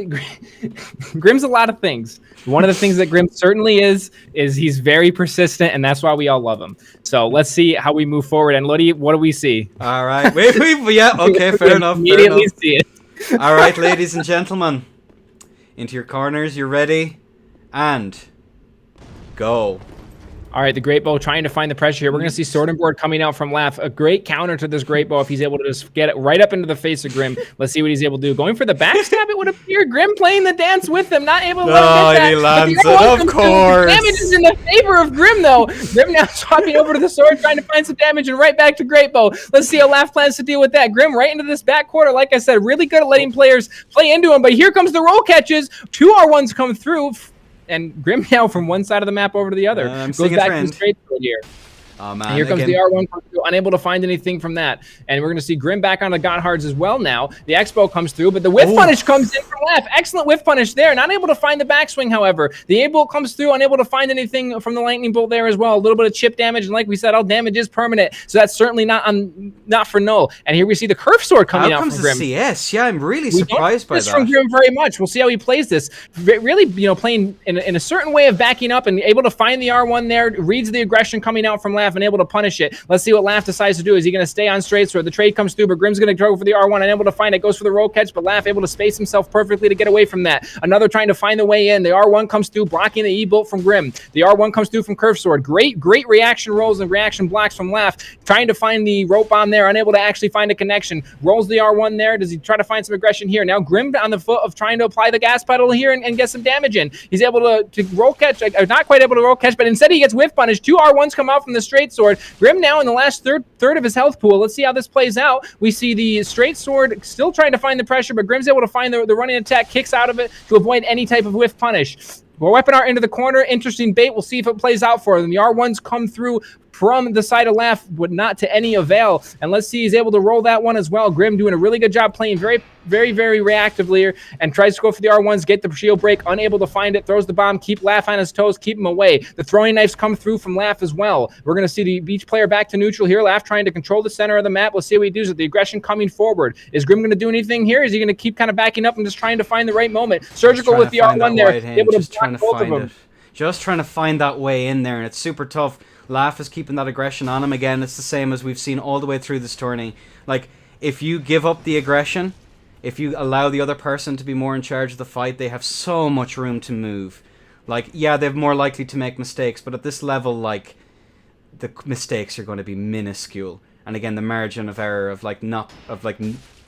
a lot of things. One of the things that Grim certainly is he's very persistent, and that's why we all love him. So let's see how we move forward. And what do we see? All right. Yeah, okay, fair enough. Immediately see it. All right, ladies and gentlemen. Into your corners, you're ready. And go. All right, the Great Bow trying to find the pressure here. We're going to see Sword and Board coming out from Laugh. A great counter to this Great Bow if he's able to just get it right up into the face of Grim. Let's see what he's able to do. Going for the backstab, it would appear. Grim playing the dance with him, not able to let him get that. He lands it, of course. The damage is in the favor of Grim, though. Grim now swapping over to the sword, trying to find some damage, and right back to Great Bow. Let's see how Laugh plans to deal with that. Grim right into this back quarter. Like I said, really good at letting players play into him, but here comes the roll catches. 2 R1s come through. And Grim now from one side of the map over to the other. Goes back to the straight sword here. Oh, man. And here comes the R1, unable to find anything from that. And we're going to see Grim back on the Godhards as well now. The X-bow comes through, but the whiff punish comes in from Laugh. Excellent whiff punish there. Not able to find the backswing, however. The A-bolt comes through, unable to find anything from the lightning bolt there as well. A little bit of chip damage, and like we said, all damage is permanent. So that's certainly not for null. And here we see the curve sword coming out from Grim. How comes the CS? Yeah, I'm really surprised by that. From Grim very much. We'll see how he plays this. Really, playing in a certain way of backing up and able to find the R1 there, reads the aggression coming out from Laugh and able to punish it. Let's see what Laugh decides to do. Is he going to stay on straight sword? The trade comes through, but Grim's going to go for the R1, unable to find it. Goes for the roll catch, but Laugh able to space himself perfectly to get away from that. Another trying to find the way in. The R1 comes through, blocking the E-bolt from Grim. The R1 comes through from curve sword. Great reaction rolls and reaction blocks from Laugh. Trying to find the rope on there, unable to actually find a connection. Rolls the R1 there. Does he try to find some aggression here? Now Grim on the foot of trying to apply the gas pedal here and get some damage in. He's able to roll catch, not quite able to roll catch, but instead he gets whiff punish. 2 R1s come out from the straight sword. Grim now in the last third of his health pool. Let's see how this plays out. We see the straight sword still trying to find the pressure, but Grim's able to find the running attack, kicks out of it to avoid any type of whiff punish. We're weapon art into the corner. Interesting bait. We'll see if it plays out for them. The R1s come through from the side of Laugh, but not to any avail. And let's see, he's able to roll that one as well. Grim doing a really good job playing very reactively here, and tries to go for the R1s, get the shield break, unable to find it, throws the bomb, keep Laugh on his toes, keep him away. The throwing knives come through from Laugh as well. We're going to see the beach player back to neutral here. Laugh trying to control the center of the map. Let's see what he does with the aggression coming forward. Is Grim going to do anything here? Is he going to keep kind of backing up and just trying to find the right moment? Surgical with the R1 there, able to block both of them. Just trying to find that way in there, and it's super tough. Laugh is keeping that aggression on him. Again, it's the same as we've seen all the way through this tourney. Like, if you give up the aggression, if you allow the other person to be more in charge of the fight, they have so much room to move. Like, yeah, they're more likely to make mistakes, but at this level, like, the mistakes are going to be minuscule. And again, the margin of error of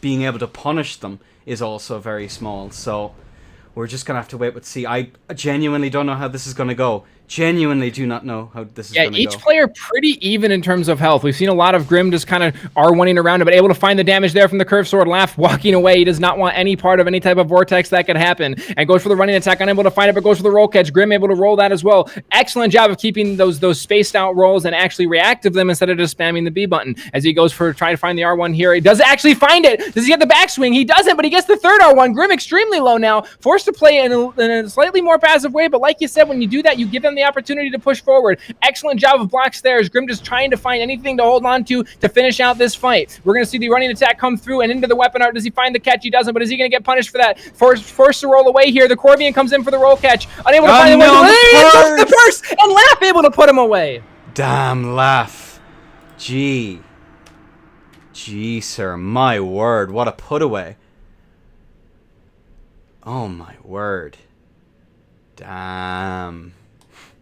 being able to punish them is also very small. So we're just going to have to wait and see. I genuinely don't know how this is going to go. Genuinely do not know how this is going to go. Yeah, each player pretty even in terms of health. We've seen a lot of Grim just kind of R1ing around, but able to find the damage there from the curved sword. Laugh walking away. He does not want any part of any type of vortex that could happen, and goes for the running attack. Unable to find it, but goes for the roll catch. Grim able to roll that as well. Excellent job of keeping those spaced out rolls and actually reactive them instead of just spamming the B button as he goes for trying to find the R1 here. He does actually find it. Does he get the backswing? He doesn't, but he gets the third R1. Grim extremely low now, forced to play in a slightly more passive way, but like you said, when you do that, you give them the opportunity to push forward. Excellent job of blocks there as Grim just trying to find anything to hold on to finish out this fight. We're going to see the running attack come through and into the weapon art. Does he find the catch? He doesn't, but is he going to get punished for that? Forced to roll away here. The Corbian comes in for the roll catch. Unable to find the weapon. The purse! And Laugh able to put him away. Damn, Laugh. Gee, sir. My word. What a put away. Oh, my word. Damn.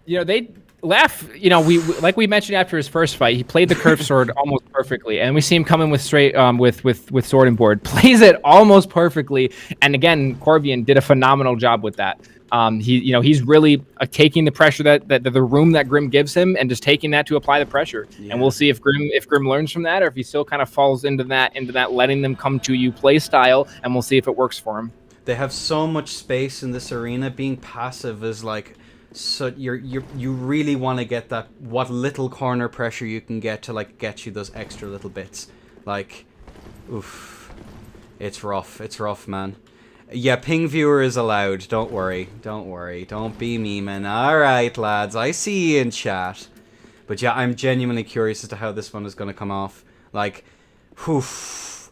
You know, they Laugh, you know, we like we mentioned after his first fight, he played the curved sword almost perfectly, and we see him coming with straight with sword and board, plays it almost perfectly, and again, Corbian did a phenomenal job with that. He's really taking the pressure that the room that Grim gives him and just taking that to apply the pressure. Yeah. And we'll see if Grim learns from that, or if he still kind of falls into that letting them come to you play style, and we'll see if it works for him. They have so much space in this arena. Being passive is like, so you really want to get that, what little corner pressure you can get to like get you those extra little bits. Like, oof, it's rough, man. Yeah, ping viewer is allowed. Don't worry. Don't be memeing. All right, lads, I see you in chat. But yeah, I'm genuinely curious as to how this one is going to come off. Like, whoof.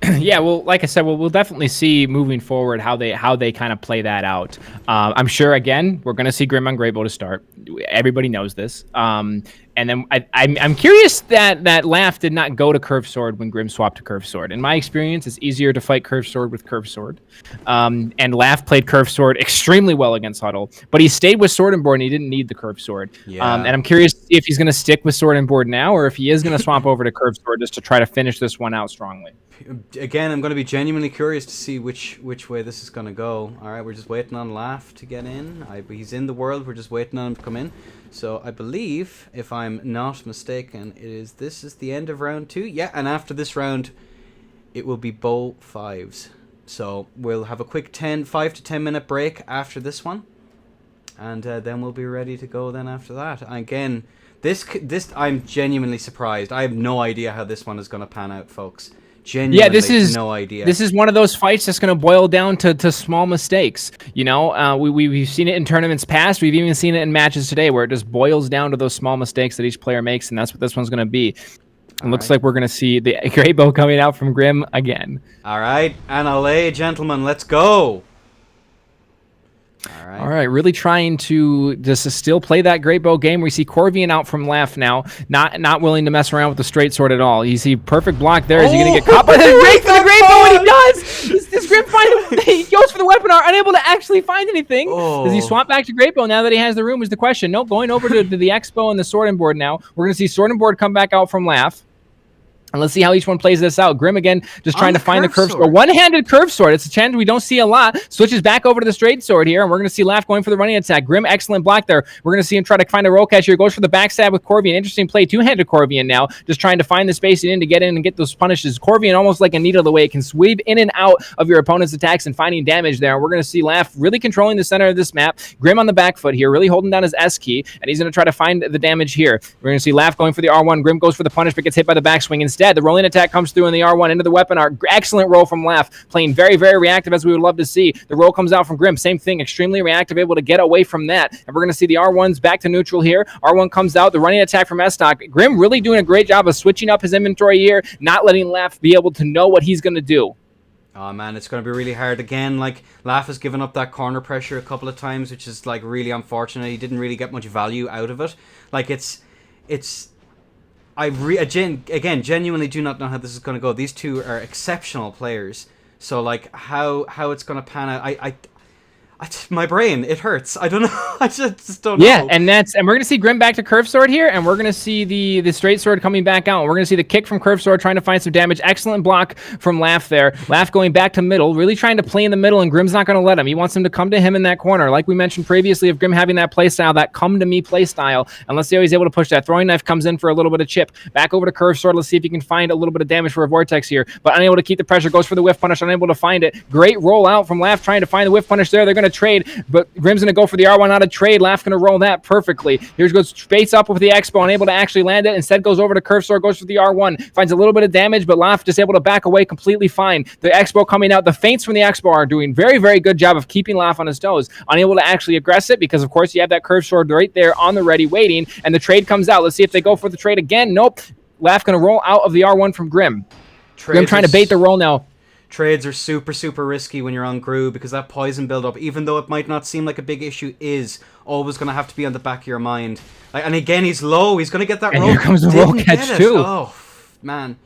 Yeah, well, like I said, we'll definitely see moving forward how they kind of play that out. I'm sure, again, we're going to see Grim on Greybow to start. Everybody knows this. And then I'm curious that Laugh did not go to Curved Sword when Grim swapped to Curved Sword. In my experience, it's easier to fight Curved Sword with Curved Sword. And Laugh played Curved Sword extremely well against Huddle, but he stayed with Sword and Board and he didn't need the Curved Sword. Yeah. And I'm curious if he's going to stick with Sword and Board now, or if he is going to swap over to Curved Sword just to try to finish this one out strongly. Again, I'm going to be genuinely curious to see which way this is going to go. All right, we're just waiting on Laugh to get in. He's in the world. We're just waiting on him to come in. So I believe, if I'm not mistaken, this is the end of round 2. Yeah, and after this round, it will be bow 5s. So we'll have a quick 5 to 10 minute break after this one, and then we'll be ready to go. Then after that, again, this I'm genuinely surprised. I have no idea how this one is going to pan out, folks. Genuinely, no idea. This is one of those fights that's going to boil down to small mistakes. You know, we've seen it in tournaments past. We've even seen it in matches today where it just boils down to those small mistakes that each player makes, and that's what this one's going to be. It looks like we're going to see the Greybow coming out from Grim again. All right, NLA, gentlemen, let's go. All right, really trying to just still play that Greybow game. We see Corvian out from Laugh now, not willing to mess around with the straight sword at all. You see perfect block there. Is he going to get caught by the break for the Greybow? And he does! Does Grim find him? He goes for the weapon art, unable to actually find anything. Does he swap back to Greybow now that he has the room is the question. Nope, going over to the Expo and the Sword and Board now. We're going to see Sword and Board come back out from Laugh. And let's see how each one plays this out. Grim again, just trying to find the curve sword. sword. One-handed curve sword. It's a chance we don't see a lot. Switches back over to the straight sword here, and we're going to see Laugh going for the running attack. Grim, excellent block there. We're going to see him try to find a roll catch here. Goes for the backstab with Corvian. Interesting play. Two-handed Corvian now, just trying to find the spacing in to get in and get those punishes. Corvian almost like a needle the way it can sweep in and out of your opponent's attacks and finding damage there. And we're going to see Laugh really controlling the center of this map. Grim on the back foot here, really holding down his S key, and he's going to try to find the damage here. We're going to see Laugh going for the R1. Grim goes for the punish, but gets hit by the backswing instead. The rolling attack comes through in the R1 into the weapon art. Excellent roll from Laugh, playing very, very reactive as we would love to see. The roll comes out from Grim. Same thing, extremely reactive, able to get away from that. And we're going to see the R1s back to neutral here. R1 comes out, the running attack from S-Stock. Grim really doing a great job of switching up his inventory here, not letting Laugh be able to know what he's going to do. Oh man, it's going to be really hard again. Like, Laugh has given up that corner pressure a couple of times, which is like really unfortunate. He didn't really get much value out of it. Like, again, genuinely do not know how this is going to go. These two are exceptional players. So, like, how it's going to pan out, my brain, it hurts. I don't know. I just don't know. Yeah, and we're going to see Grim back to Curve Sword here, and we're going to see the straight sword coming back out. And we're going to see the kick from Curve Sword trying to find some damage. Excellent block from Laugh there. Laugh going back to middle, really trying to play in the middle, and Grim's not going to let him. He wants him to come to him in that corner. Like we mentioned previously of Grim having that playstyle, that come-to-me playstyle. And let's see how he's able to push that. Throwing knife comes in for a little bit of chip. Back over to Curve Sword. Let's see if he can find a little bit of damage for a Vortex here. But unable to keep the pressure. Goes for the whiff punish. Unable to find it. Great roll out from Laugh trying to find the whiff punish there. They're going to trade, but Grim's going to go for the R1 out of trade. Laugh going to roll that perfectly. Here goes face up with the Expo, unable to actually land it. Instead goes over to Curve Sword, goes for the R1. Finds a little bit of damage, but Laugh just able to back away completely fine. The Expo coming out. The feints from the Expo are doing very, very good job of keeping Laugh on his toes. Unable to actually aggress it because, of course, you have that Curve Sword right there on the ready waiting, and the trade comes out. Let's see if they go for the trade again. Nope. Laugh going to roll out of the R1 from Grim. Grim trying to bait the roll now. Trades are super, super risky when you're on Gru because that poison build-up, even though it might not seem like a big issue, is always going to have to be on the back of your mind. Like, and again, he's low. He's going to get that roll. And here comes the roll catch, too. Oh, man.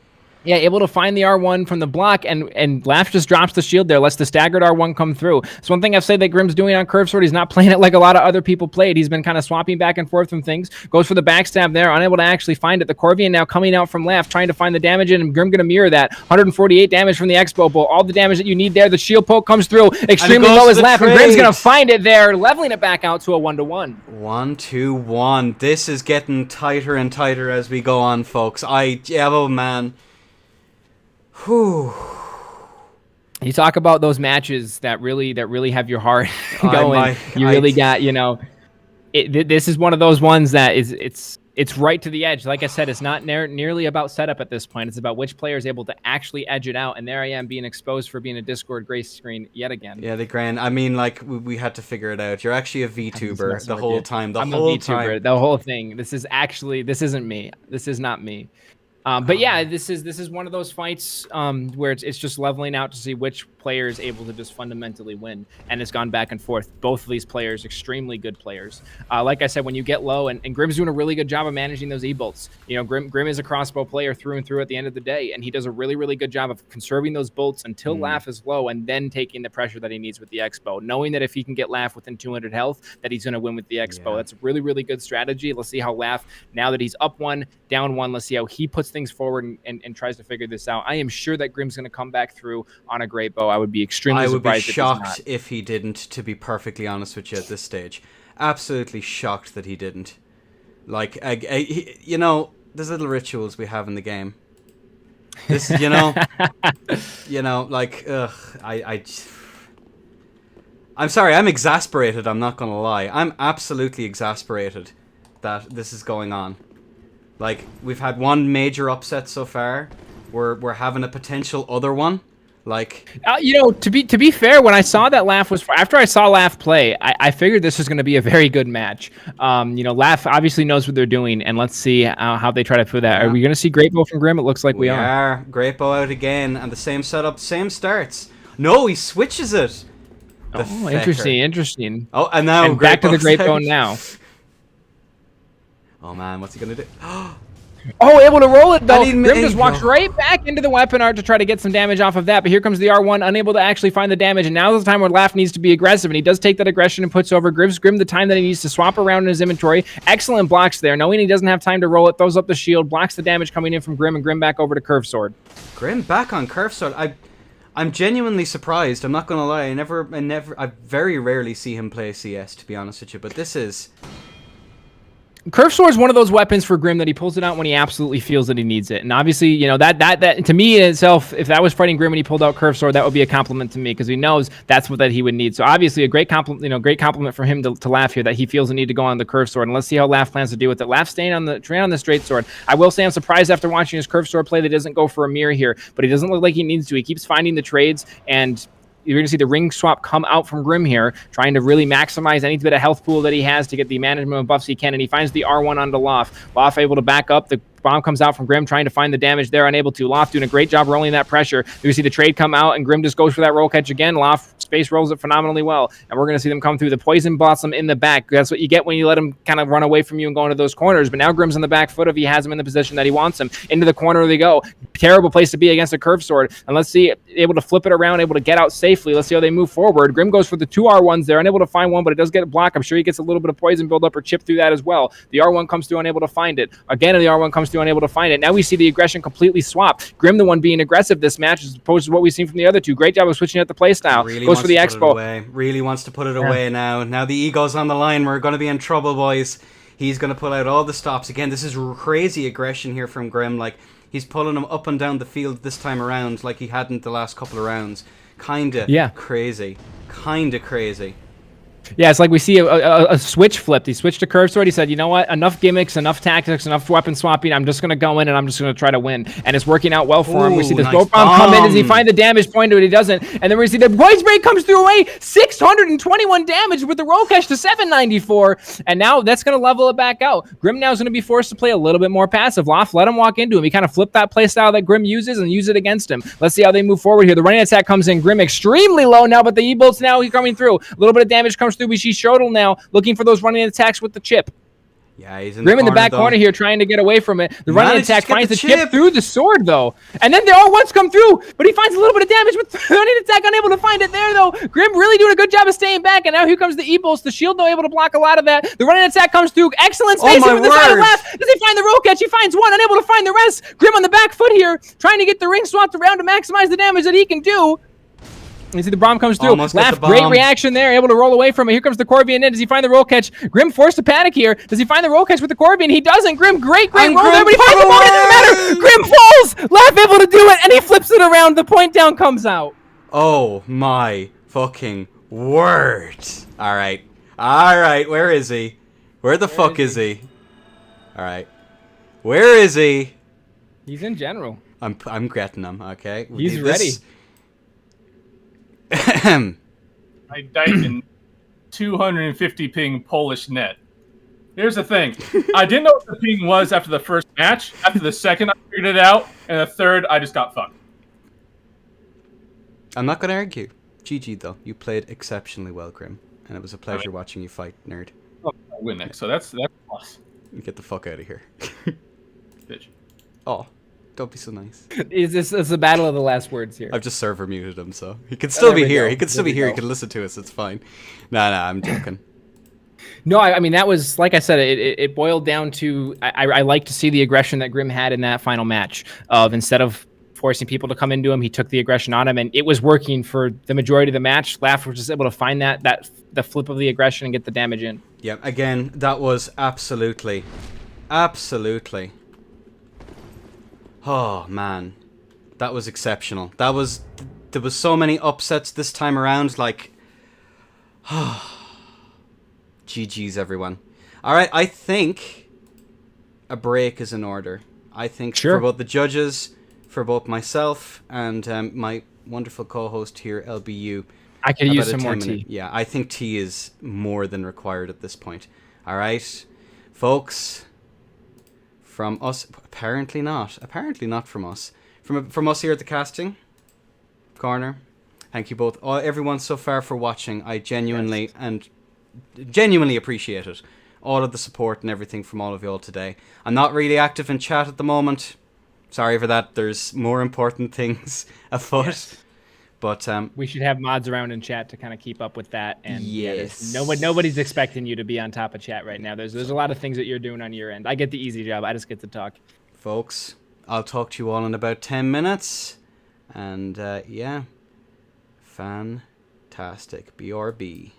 Yeah, able to find the R1 from the block, and Laugh just drops the shield there, lets the staggered R1 come through. So one thing I've said that Grim's doing on Curve Sword, he's not playing it like a lot of other people played. He's been kind of swapping back and forth from things. Goes for the backstab there, unable to actually find it. The Corvian now coming out from Laugh, trying to find the damage in, and Grim going to mirror that. 148 damage from the Expo Bowl. All the damage that you need there. The shield poke comes through. Extremely low as Laugh, and Grim's going to find it there, leveling it back out to a 1-1. 1-1. This is getting tighter and tighter as we go on, folks. Oh, man. Whew. You talk about those matches that really have your heart going. You really got, this is one of those ones that it's right to the edge. Like I said, it's not nearly about setup at this point. It's about which player is able to actually edge it out. And there I am being exposed for being a Discord gray screen yet again. Yeah, the grand. I mean, like we had to figure it out. You're actually a VTuber the whole time. I'm a VTuber. The whole thing. This isn't me. This is not me. But yeah, this is one of those fights where it's just leveling out to see which player is able to just fundamentally win, and it's gone back and forth. Both of these players, extremely good players. Like I said, when you get low, and Grim's doing a really good job of managing those E-bolts. Grim is a crossbow player through and through at the end of the day, and he does a really, really good job of conserving those bolts until Laugh is low, and then taking the pressure that he needs with the Expo, knowing that if he can get Laugh within 200 health, that he's going to win with the Expo. Yeah. That's a really, really good strategy. Let's see how Laugh, now that he's up 1, down 1, let's see how he puts things forward and tries to figure this out. I am sure that Grim's going to come back through on a great bow. I would be extremely surprised. I would be shocked if he didn't, to be perfectly honest with you at this stage. Absolutely shocked that he didn't. Like, there's little rituals we have in the game. This, I'm sorry, I'm exasperated, I'm not gonna lie. I'm absolutely exasperated that this is going on. Like, we've had one major upset so far. We're having a potential other one. Like, to be fair, when I saw that Laugh after I saw Laugh play, I figured this was going to be a very good match. Laugh obviously knows what they're doing, and let's see how they try to put that. Yeah. Are we going to see Great Bow from Grim? It looks like we are. Great Bow out again, and the same setup, same starts. No, he switches it. Interesting. Oh, and now back to the Great Bow now. Oh man, what's he gonna do? Oh, able to roll it though. And Grim just walks right back into the weapon art to try to get some damage off of that. But here comes the R1, unable to actually find the damage. And now's the time where Laugh needs to be aggressive. And he does take that aggression and puts over Grim the time that he needs to swap around in his inventory. Excellent blocks there. Knowing he doesn't have time to roll it, throws up the shield, blocks the damage coming in from Grim, and Grim back over to Curve Sword. Grim back on Curve Sword. I'm genuinely surprised. I'm not gonna lie. I very rarely see him play CS, to be honest with you. But this is. Curve Sword is one of those weapons for Grim that he pulls it out when he absolutely feels that he needs it. And obviously, you know, that to me in itself, if that was fighting Grim and he pulled out Curve Sword, that would be a compliment to me because he knows that's what that he would need. So obviously a great compliment for him to Laugh here that he feels the need to go on the Curve Sword. And let's see how Laugh plans to deal with it. Laugh staying on the straight sword. I will say I'm surprised after watching his Curve Sword play that he doesn't go for a mirror here, but he doesn't look like he needs to. He keeps finding the trades, and you're going to see the ring swap come out from Grim here, trying to really maximize any bit of health pool that he has to get the management of buffs he can, and he finds the R1 onto Loft. Loft able to back up. The bomb comes out from Grim, trying to find the damage there, unable to. Loft doing a great job rolling that pressure. You see the trade come out, and Grim just goes for that roll catch again. Loft space rolls it phenomenally well, and we're going to see them come through the poison blossom in the back. That's what you get when you let him kind of run away from you and go into those corners, but now Grim's on the back foot if he has him in the position that he wants him. Into the corner they go. Terrible place to be against a Curve Sword, and let's see, able to flip it around, able to get out safely. Let's see how they move forward. Grim goes for the 2 R1s there, unable to find one, but it does get a block. I'm sure he gets a little bit of poison build up or chip through that as well. The R1 comes through, unable to find it. Again, the R1 comes through, unable to find it. Now we see the aggression completely swap. Grim the one being aggressive this match as opposed to what we've seen from the other two. Great job of switching out the playstyle. Really goes for the expo. Really wants to put it away now. Now the ego's on the line. We're going to be in trouble, boys. He's going to pull out all the stops. Again, this is crazy aggression here from Grim. Like, he's pulling him up and down the field this time around like he hadn't the last couple of rounds. Kinda crazy. Kinda crazy. Yeah, it's like we see a switch flipped. He switched to Curve Sword. He said, you know what? Enough gimmicks, enough tactics, enough weapon swapping. I'm just going to go in and I'm just going to try to win. And it's working out well for him. We see this Goat Bomb come in. Does he find the damage point to it? He doesn't. And then we see the Void Spray comes through away. 621 damage with the roll catch to 794. And now that's going to level it back out. Grim now is going to be forced to play a little bit more passive. Loft, let him walk into him. He kind of flipped that play style that Grim uses and use it against him. Let's see how they move forward here. The running attack comes in. Grim extremely low now, but the E-bolts now he's coming through. A little bit of damage comes through. We see Shodel now looking for those running attacks with the chip. Yeah, he's in Grim the in the back corner here trying to get away from it. The running attack finds the chip through the sword though. And then the R1s come through, but he finds a little bit of damage with the running attack, unable to find it there though. Grim really doing a good job of staying back, and now here comes the E-bolts. The shield though able to block a lot of that. The running attack comes through. Excellent spacing with the side of left. Does he find the roll catch? He finds one, unable to find the rest. Grim on the back foot here, trying to get the ring swapped around to maximize the damage that he can do. You see the bomb comes through. Laugh, great reaction there, able to roll away from it. Here comes the Corbian in. Does he find the roll catch? Grim forced to panic here. Does he find the roll catch with the Corbian? He doesn't. Grim, great roll there, but he finds the ball. It doesn't matter. Grim falls. Laugh able to do it, and he flips it around. The point down comes out. Oh my fucking word. Alright. Alright, where is he? Where the fuck is he? Alright. Where is he? He's in general. I'm getting him, okay? He's ready. I died in 250 ping Polish net. Here's the thing. I didn't know what the ping was after the first match. After the second, I figured it out. And the third, I just got fucked. I'm not going to argue. GG, though. You played exceptionally well, Grim. And it was a pleasure watching you fight, nerd. Oh, I win next, so that's a plus. Get the fuck out of here. Bitch. Oh. Don't be so nice. It's the battle of the last words here. I've just server muted him, so he could still be here. He could still be here. He could listen to us. It's fine. Nah, I'm joking. No, I mean, that was, like I said, it boiled down to, I like to see the aggression that Grim had in that final match. Of instead of forcing people to come into him, he took the aggression on him, and it was working for the majority of the match. Laugh was just able to find the flip of the aggression and get the damage in. Yeah, again, that was absolutely. Oh man, that was exceptional. There was so many upsets this time around. Like, GG's everyone. All right, I think a break is in order. I think for both the judges, for both myself and my wonderful co-host here, LBU. I could use some more tea. Yeah, I think tea is more than required at this point. All right, folks. From us, apparently not from us. From us here at the casting corner. Thank you both, everyone so far for watching. I genuinely appreciate it. all of the support and everything from all of y'all today. I'm not really active in chat at the moment. Sorry for that. There's more important things afoot. Yes. But we should have mods around in chat to kind of keep up with that. And yes. Nobody's expecting you to be on top of chat right now. There's a lot of things that you're doing on your end. I get the easy job. I just get to talk. Folks, I'll talk to you all in about 10 minutes. And yeah, fantastic. BRB.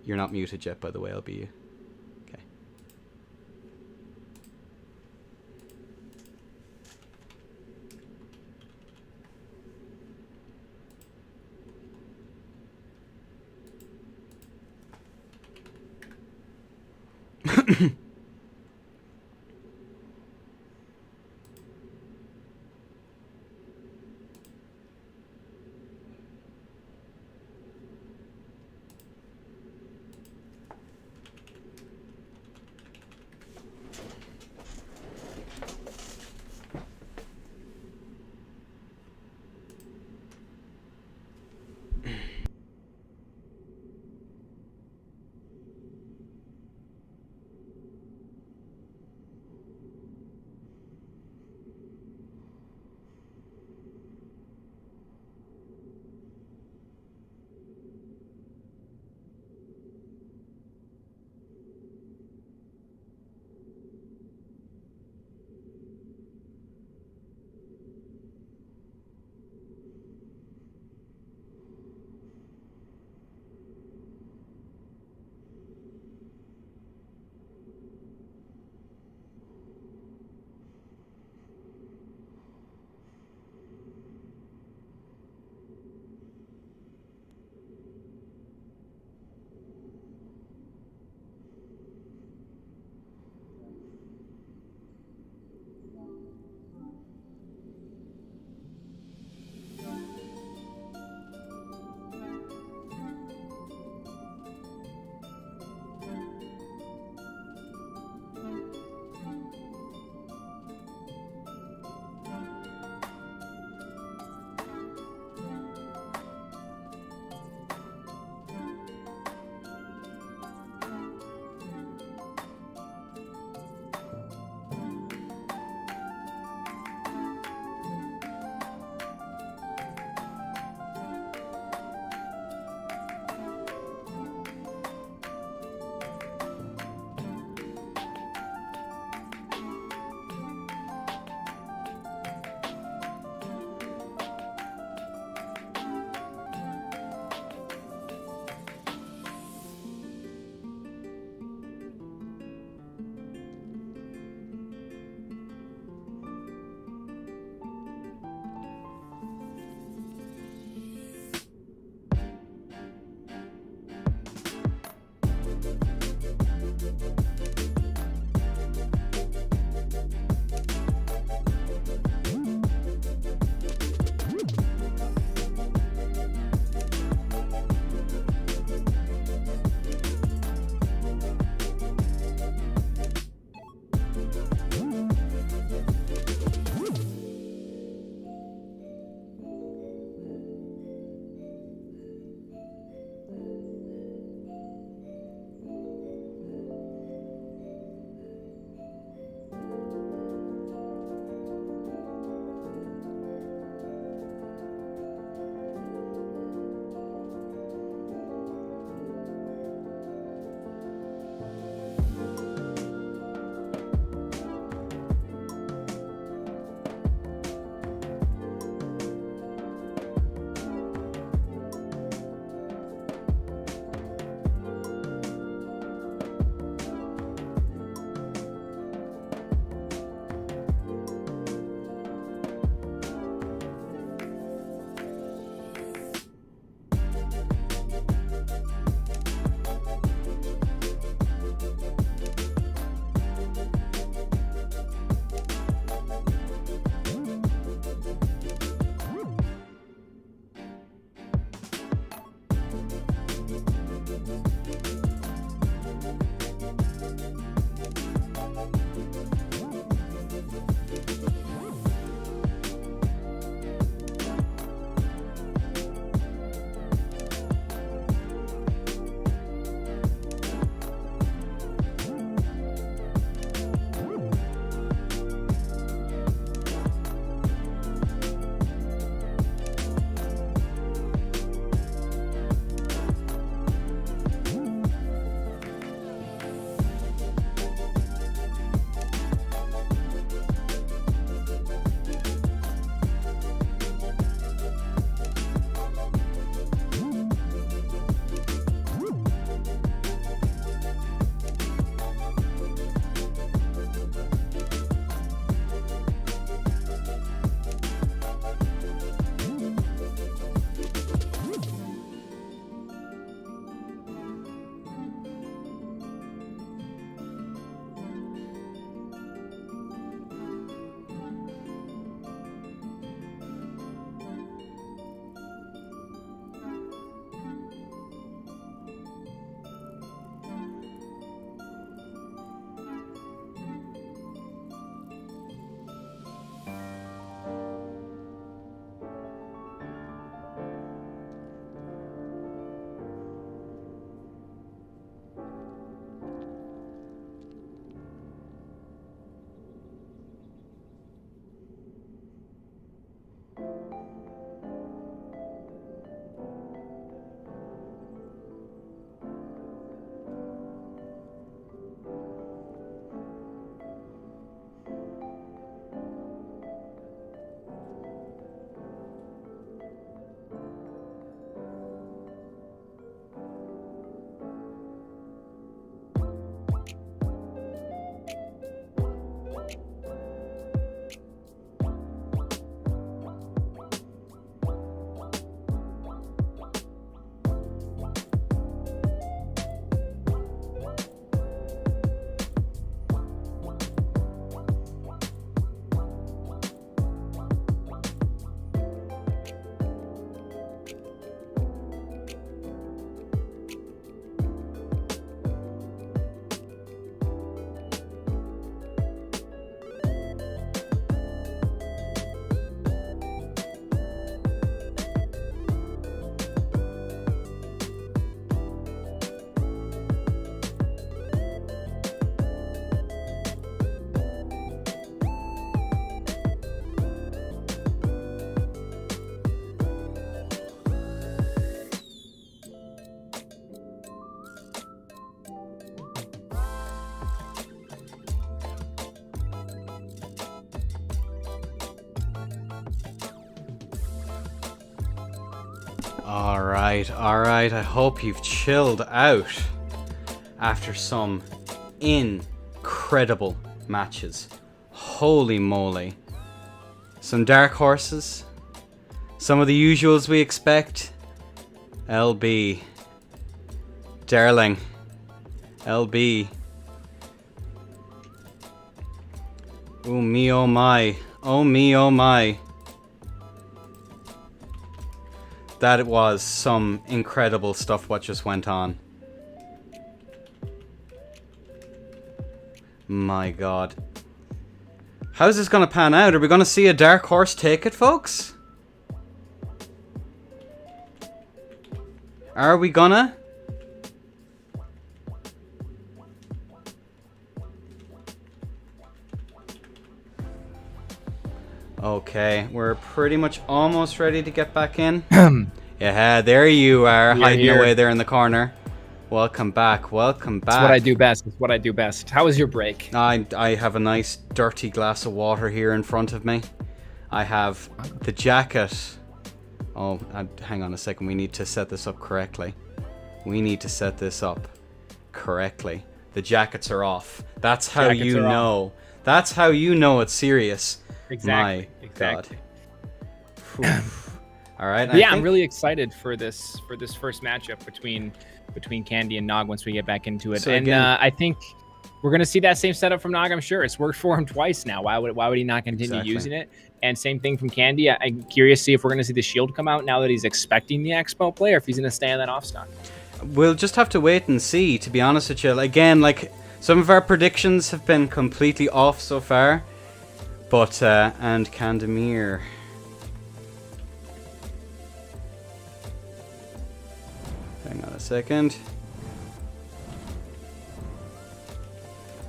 You're not muted yet, by the way. I'll be you. Okay. All right. I hope you've chilled out after some incredible matches. Holy moly. Some dark horses. Some of the usuals we expect. LB. Darling. LB. Oh me, oh my. Oh me, oh my. That was some incredible stuff what just went on. My god. How's this gonna pan out? Are we gonna see a dark horse take it, folks? Are we gonna? Okay, we're pretty much almost ready to get back in. Yeah, there you are, hiding away there in the corner. Welcome back, welcome back. That's what I do best. It's what I do best. How was your break? I have a nice dirty glass of water here in front of me. I have the jacket. Oh, hang on a second. We need to set this up correctly. We need to set this up correctly. The jackets are off. That's how you know. That's how you know it's serious. Exactly. My exactly. God. All right. Yeah, I'm really excited for this first matchup between Candy and Nog once we get back into it. So and I think we're gonna see that same setup from Nog. I'm sure it's worked for him twice now. Why would he not continue using it? And same thing from Candy. I'm curious to see if we're gonna see the shield come out now that he's expecting the Expo play, or if he's gonna stay on that off stock. We'll just have to wait and see. To be honest with you, again, like some of our predictions have been completely off so far. But and Candemir. Hang on a second.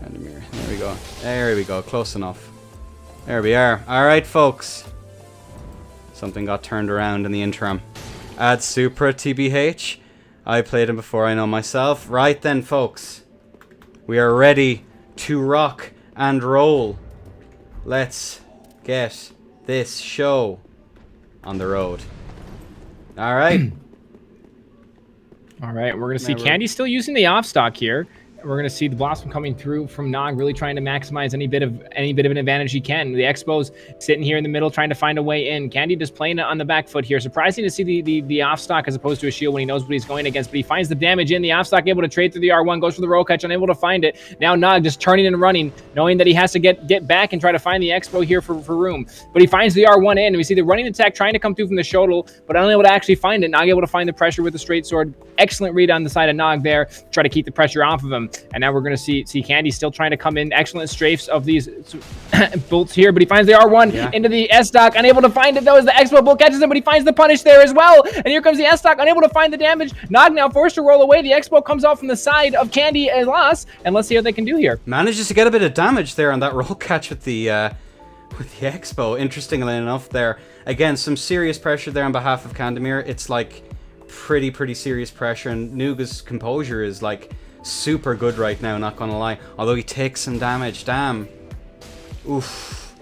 Candemir. There we go. There we go. Close enough. There we are. Alright, folks. Something got turned around in the interim. Add Supra TBH. I played him before, I know myself. Right then, folks. We are ready to rock and roll. Let's get this show on the road. Alright. Alright, we're going to see Candy still using the off stock here. We're going to see the Blossom coming through from Nog, really trying to maximize any bit of an advantage he can. The Expo's sitting here in the middle, trying to find a way in. Candy just playing it on the back foot here. Surprising to see the off stock as opposed to a shield when he knows what he's going against, but he finds the damage in. The off stock able to trade through the R1, goes for the roll catch, unable to find it. Now Nog just turning and running, knowing that he has to get back and try to find the Expo here for room. But he finds the R1 in. We see the running attack trying to come through from the shuttle, but unable to actually find it. Nog able to find the pressure with the straight sword. Excellent read on the side of Nog there, try to keep the pressure off of him. And now we're going to see Candy still trying to come in. Excellent strafes of these bolts here, but he finds the R1 into the S-Stock. Unable to find it, though, as the Expo bolt catches him, but he finds the punish there as well. And here comes the S-Stock, unable to find the damage. Nog now forced to roll away. The Expo comes off from the side of Candy and loss, and let's see what they can do here. Manages to get a bit of damage there on that roll catch with the Expo. Interestingly enough there. Again, some serious pressure there on behalf of Candemir. It's like pretty serious pressure, and Nuga's composure is like super good right now, not gonna lie. Although he takes some damage, damn. Oof.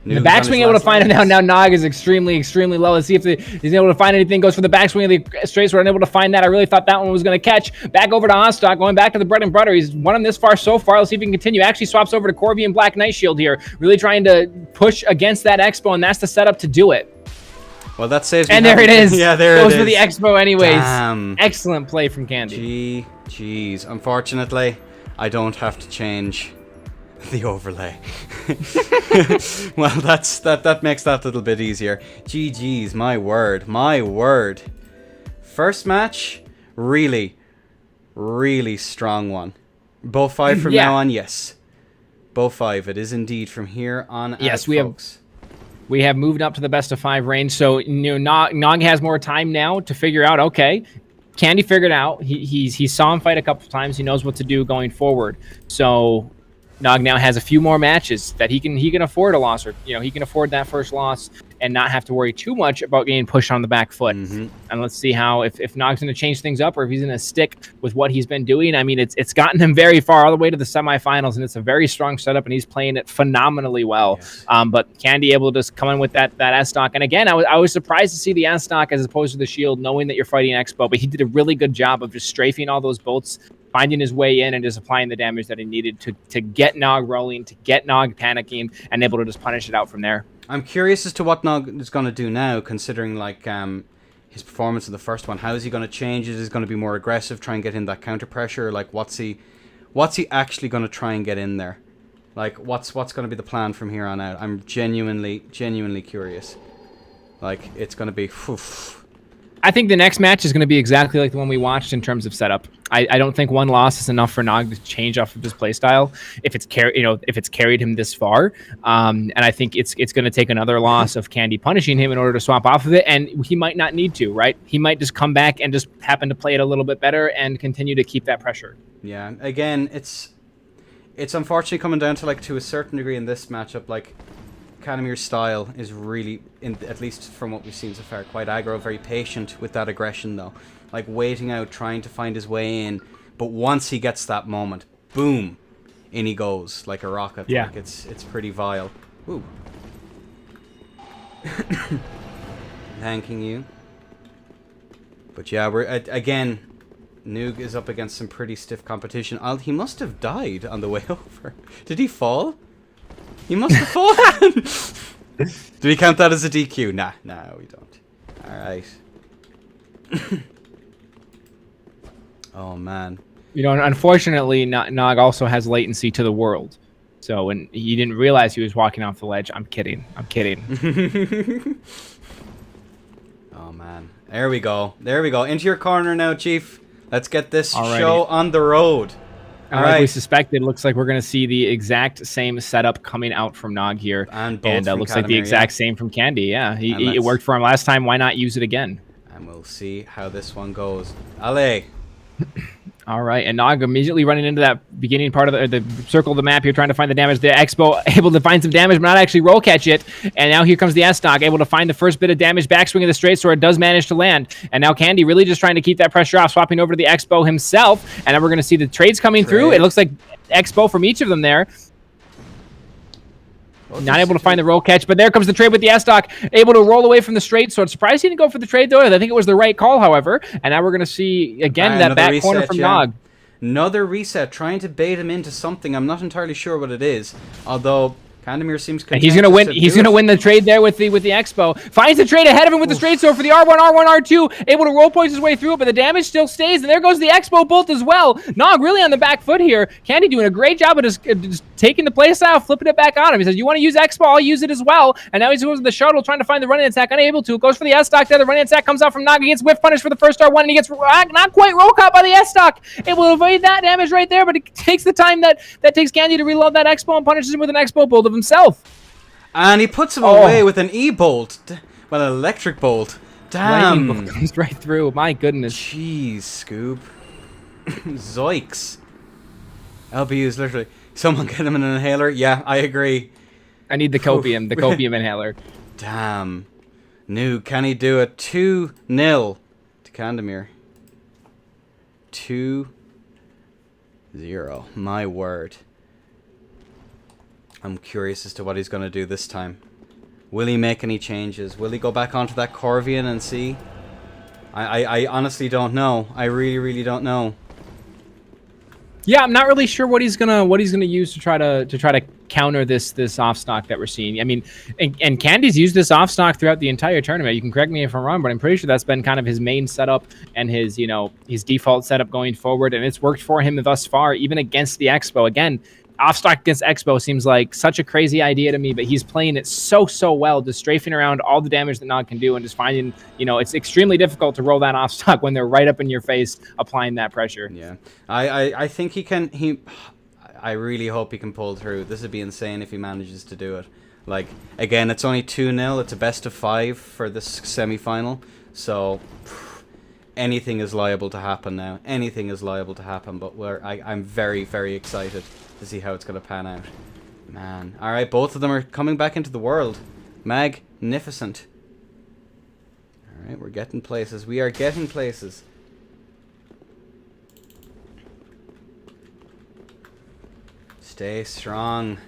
The backswing able to find it now. Now Nog is extremely low. Let's see if he's able to find anything. Goes for the backswing of the straight sword, unable to find that. I really thought that one was going to catch. Back over to Ostock, going back to the bread and butter. He's won him this far so far. Let's see if he can continue. Actually swaps over to Corby and Black Knight Shield here. Really trying to push against that Expo, and that's the setup to do it. Well, that saves me. And there it is. Yeah, there it is. Goes for the Expo anyways. Damn. Excellent play from Candy. Jeez. Unfortunately, I don't have to change the overlay. Well, that makes that a little bit easier. GG's, my word. First match, really strong one. Bow 5 from now on, yes. Bow 5, it is indeed from here on. Yes, we have moved up to the best of 5 range, so Nog has more time now to figure out. Okay, Candy figured out. He saw him fight a couple times. He knows what to do going forward. So Nog now has a few more matches that he can afford a loss, or he can afford that first loss and not have to worry too much about getting pushed on the back foot. Mm-hmm. And let's see how if Nog's going to change things up or if he's going to stick with what he's been doing. I mean, it's gotten him very far, all the way to the semifinals, and it's a very strong setup, and he's playing it phenomenally well. Yes. But Candy able to just come in with that S-Stock. And again, I was surprised to see the S-Stock as opposed to the shield, knowing that you're fighting Expo, but he did a really good job of just strafing all those bolts, finding his way in and just applying the damage that he needed to get Nog rolling, to get Nog panicking, and able to just punish it out from there. I'm curious as to what Nog is going to do now, considering like his performance in the first one. How is he going to change it? Is he going to be more aggressive, try and get in that counter pressure? Like, what's he actually going to try and get in there? Like, what's going to be the plan from here on out? I'm genuinely curious. Like, it's going to be... Oof. I think the next match is going to be exactly like the one we watched in terms of setup. I don't think one loss is enough for Nog to change off of his playstyle if it's carried him this far. And I think it's going to take another loss of Candy punishing him in order to swap off of it, and he might not need to, right? He might just come back and just happen to play it a little bit better and continue to keep that pressure. Yeah, again, it's unfortunately coming down to, like, to a certain degree in this matchup, like, Cadamir's style is really, at least from what we've seen so far, quite aggro, very patient with that aggression though. Like waiting out, trying to find his way in, but once he gets that moment, boom, in he goes like a rocket. Yeah. Like it's pretty vile. Ooh. Thanking you. But yeah, we're again, Noog is up against some pretty stiff competition. He must have died on the way over. Did he fall? He must have fallen. Do we count that as a DQ? Nah, we don't. Alright. Oh, man. You know, unfortunately, Nog also has latency to the world. So when he didn't realize he was walking off the ledge, I'm kidding. Oh, man. There we go. Into your corner now, Chief. Let's get this show on the road. Like we suspected, it looks like we're going to see the exact same setup coming out from Nog here. And looks like the exact same from Candy, yeah. It worked for him last time. Why not use it again? And we'll see how this one goes. Allez. All right, and Nog immediately running into that beginning part of the circle of the map here, trying to find the damage. The Expo able to find some damage, but not actually roll catch it. And now here comes the S-Stock, able to find the first bit of damage. Backswing of the straight sword does manage to land. And now Candy really just trying to keep that pressure off, swapping over to the Expo himself. And now we're going to see the trades coming through. It looks like Expo from each of them there. Not able to find the roll catch, but there comes the trade with the S-Stock, able to roll away from the straight sword. Surprised he didn't go for the trade, though. I think it was the right call, however. And now we're going to see, again, that back corner from Nog. Another reset, trying to bait him into something. I'm not entirely sure what it is, although Candemir seems content. And he's going to win. He's going to win the trade there with the Expo. Finds the trade ahead of him with the straight sword for the R1, R2. Able to roll points his way through it, but the damage still stays. And there goes the Expo bolt as well. Nog really on the back foot here. Candy doing a great job of just taking the playstyle, flipping it back on him. He says, "You want to use Expo? I'll use it as well." And now he's going the shuttle, trying to find the running attack, unable to. Goes for the S-Stock there. The running attack comes out from Nog. He gets whiff punish for the first R1, and he gets not quite roll caught by the S-Stock. Able to avoid that damage right there, but it takes the time that takes Candy to reload that Expo and punishes him with an Expo bolt of himself. And he puts him away with an E-bolt. Well, an electric bolt. Damn. Lightning bolt comes right through. My goodness. Jeez, Scoob. Zoinks. LBU is literally... Someone get him an inhaler? Yeah, I agree. I need the copium. The copium inhaler. Damn. Noog, can he do it? 2-0 to Candemir. 2-0. My word. I'm curious as to what he's going to do this time. Will he make any changes? Will he go back onto that Corvian and see? I honestly don't know. I really don't know. Yeah, I'm not really sure what he's gonna use to try to counter this off stock that we're seeing. I mean, and Candy's used this off stock throughout the entire tournament. You can correct me if I'm wrong, but I'm pretty sure that's been kind of his main setup and his default setup going forward, and it's worked for him thus far, even against the Expo. Again, off stock against Expo seems like such a crazy idea to me, but he's playing it so well, just strafing around all the damage that Nog can do and just finding, it's extremely difficult to roll that off stock when they're right up in your face applying that pressure. Yeah, I think he can. I really hope he can pull through. This would be insane if he manages to do it. Like, again, it's only 2-0. It's a best of 5 for this semi-final. So anything is liable to happen now. Anything is liable to happen. But I'm very excited to see how it's going to pan out. Man. All right, both of them are coming back into the world. Magnificent. All right, we're getting places. We are getting places. Stay strong.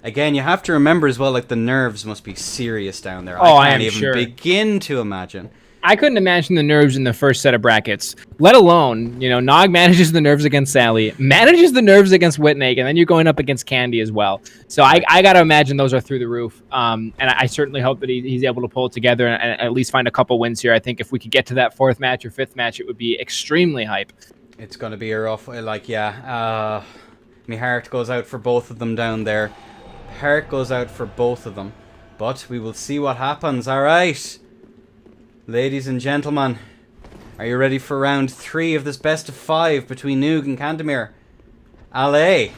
Again, you have to remember as well, like, the nerves must be serious down there. Oh, I can't am even sure. begin to imagine. I couldn't imagine the nerves in the first set of brackets, let alone, Nog manages the nerves against Sally, manages the nerves against Whitnake, and then you're going up against Candy as well. So I got to imagine those are through the roof. And I certainly hope that he's able to pull it together and at least find a couple wins here. I think if we could get to that 4th match or 5th match, it would be extremely hype. It's going to be a rough, like, yeah. My heart goes out for both of them down there. Heart goes out for both of them. But we will see what happens. All right. Ladies and gentlemen, are you ready for round 3 of this best of 5 between Noog and Candemir? Allez!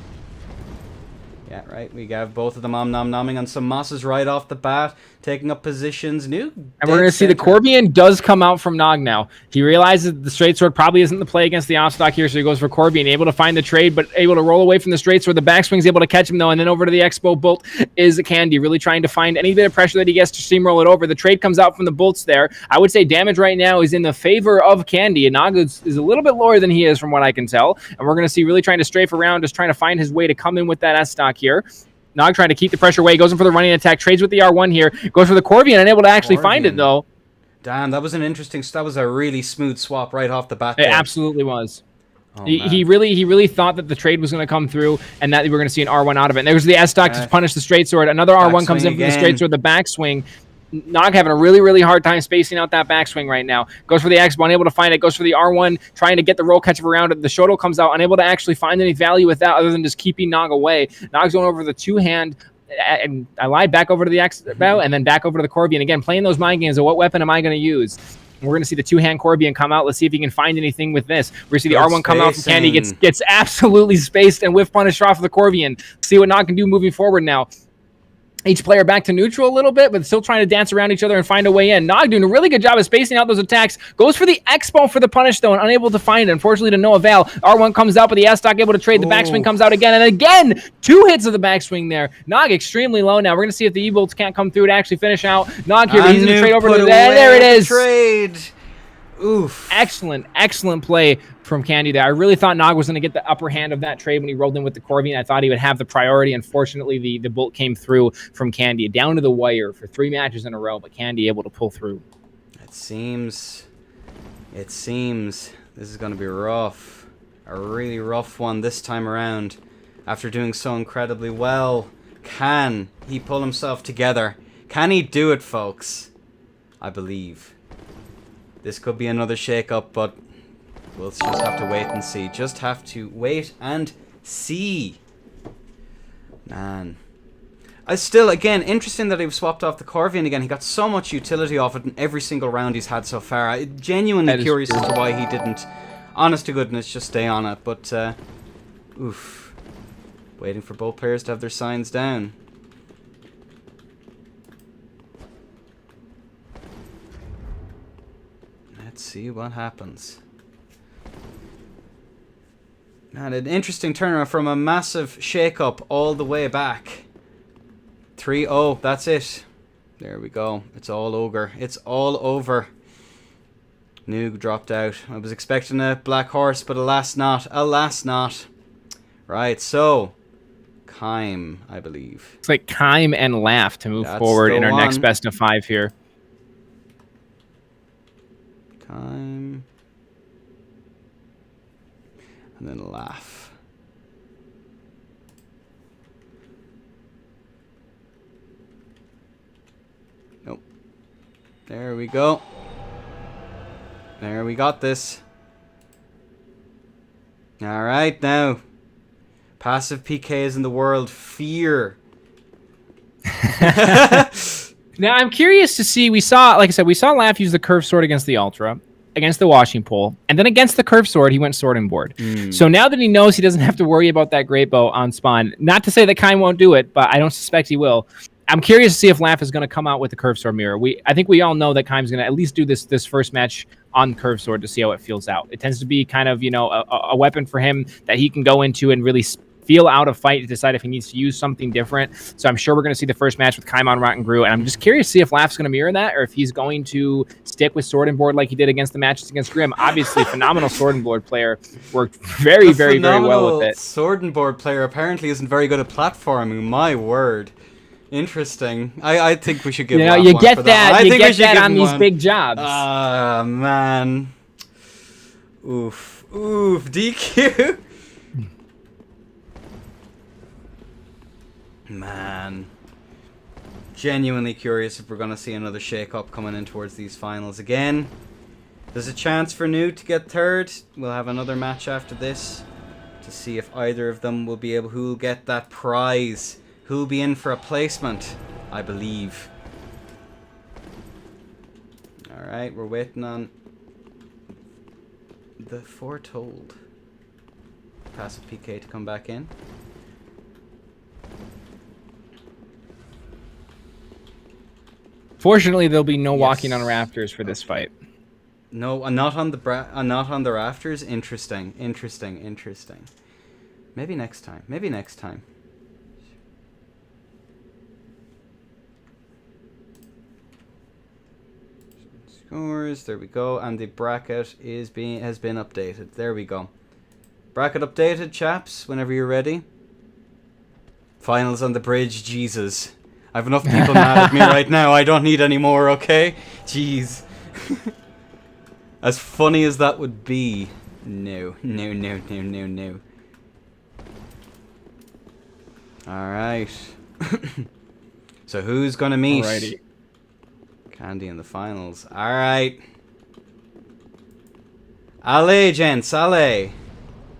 Yeah, right, we have both of them nom-nomming on some mosses right off the bat, taking up positions. Noog. And we're going to see the Corbian does come out from Nog now. He realizes the straight sword probably isn't the play against the offstock here, so he goes for Corbian, able to find the trade, but able to roll away from the straight sword. The backswing's able to catch him, though, and then over to the Expo Bolt is Candy, really trying to find any bit of pressure that he gets to steamroll it over. The trade comes out from the bolts there. I would say damage right now is in the favor of Candy, and Nog is a little bit lower than he is from what I can tell, and we're going to see really trying to strafe around, just trying to find his way to come in with that S-stock here. Nog trying to keep the pressure away, goes in for the running attack, trades with the R1 here, goes for the Corbian, unable to actually find it, though. Damn, that was a really smooth swap right off the bat. It absolutely was. Oh, he really thought that the trade was going to come through and that we were going to see an R1 out of it. And there was the S-stock to punish the straight sword. Another R1 comes in from the straight sword, the backswing. Nog having a really hard time spacing out that backswing right now. Goes for the X, unable to find it. Goes for the R1, trying to get the roll catch around it. The Shoto comes out, unable to actually find any value with that other than just keeping Nog away. Nog's going over the 2-hand, and I lied, back over to the X bow, and then back over to the Corbian. Again, playing those mind games of what weapon am I going to use? We're going to see the 2-hand Corbian come out. Let's see if he can find anything with this. We're going to see the R1 come out from Candy. Gets absolutely spaced and whiff punish off of the Corbian. See what Nog can do moving forward now. Each player back to neutral a little bit, but still trying to dance around each other and find a way in. Nog doing a really good job of spacing out those attacks. Goes for the Expo for the punish, though, and unable to find it. Unfortunately, to no avail. R1 comes out, but the S-stock able to trade. The backswing comes out again, and again, 2 hits of the backswing there. Nog extremely low now. We're going to see if the E-bolts can't come through to actually finish out. Nog here, using the trade over to the... There it is! Trade. Oof. Excellent play from Candy there. I really thought Nog was going to get the upper hand of that trade when he rolled in with the Corbian. I thought he would have the priority. Unfortunately, the bolt came through from Candy down to the wire for 3 matches in a row, but Candy able to pull through. It seems this is going to be rough. A really rough one this time around. After doing so incredibly well, can he pull himself together? Can he do it, folks? I believe. This could be another shake-up, but we'll just have to wait and see. Just have to wait and see. Man. Again, interesting that he swapped off the Corvian again. He got so much utility off it in every single round he's had so far. I'm genuinely curious as to why he didn't, honest to goodness, just stay on it. But, oof. Waiting for both players to have their signs down. Let's see what happens. Man, an interesting turnaround from a massive shake-up all the way back. 3-0, that's it. There we go. It's all over. It's all over. Noog dropped out. I was expecting a black horse, but alas not. Alas not. Right, so... Kime, I believe. It's like Kime and Laugh to move forward in our next best of 5 here. Kime. And then Laugh. Nope. There we go. There, we got this. Alright, now. Passive PKs in the world. Fear. Now, I'm curious to see, like I said, we saw Laugh use the curved sword against the Ultra, against the washing pole, and then against the curved sword, he went sword and board. So now that he knows he doesn't have to worry about that great bow on spawn, not to say that Kime won't do it, but I don't suspect he will. I'm curious to see if Laugh is going to come out with the curved sword mirror. I think we all know that Kime's going to at least do this first match on curved sword to see how it feels out. It tends to be kind of, a weapon for him that he can go into and really feel out a fight to decide if he needs to use something different. So I'm sure we're going to see the first match with Kaim on Rotten Grew, and I'm just curious to see if Laugh's going to mirror that or if he's going to stick with Sword and Board like he did against the matches against Grim. Obviously, phenomenal Sword and Board player, worked very well with it. Sword and Board player apparently isn't very good at platforming. My word. Interesting. I think we should give. You get that. You get that on these big jobs. Ah, man. Oof. DQ. Man. Genuinely curious if we're going to see another shake-up coming in towards these finals again. There's a chance for New to get third. We'll have another match after this to see if either of them will be able. Who will get that prize? Who will be in for a placement? I believe. Alright, we're waiting on the foretold passive PK to come back in. Fortunately, there'll be no walking on rafters for this fight. No, not on the rafters. Interesting. Maybe next time. Scores. There we go. And the bracket has been updated. There we go. Bracket updated, chaps. Whenever you're ready. Finals on the bridge. Jesus. I have enough people mad at me right now. I don't need any more, okay? Jeez. As funny as that would be. No. Alright. So who's gonna meet? Alrighty. Candy in the finals. Alright. Allez, gents. Allez.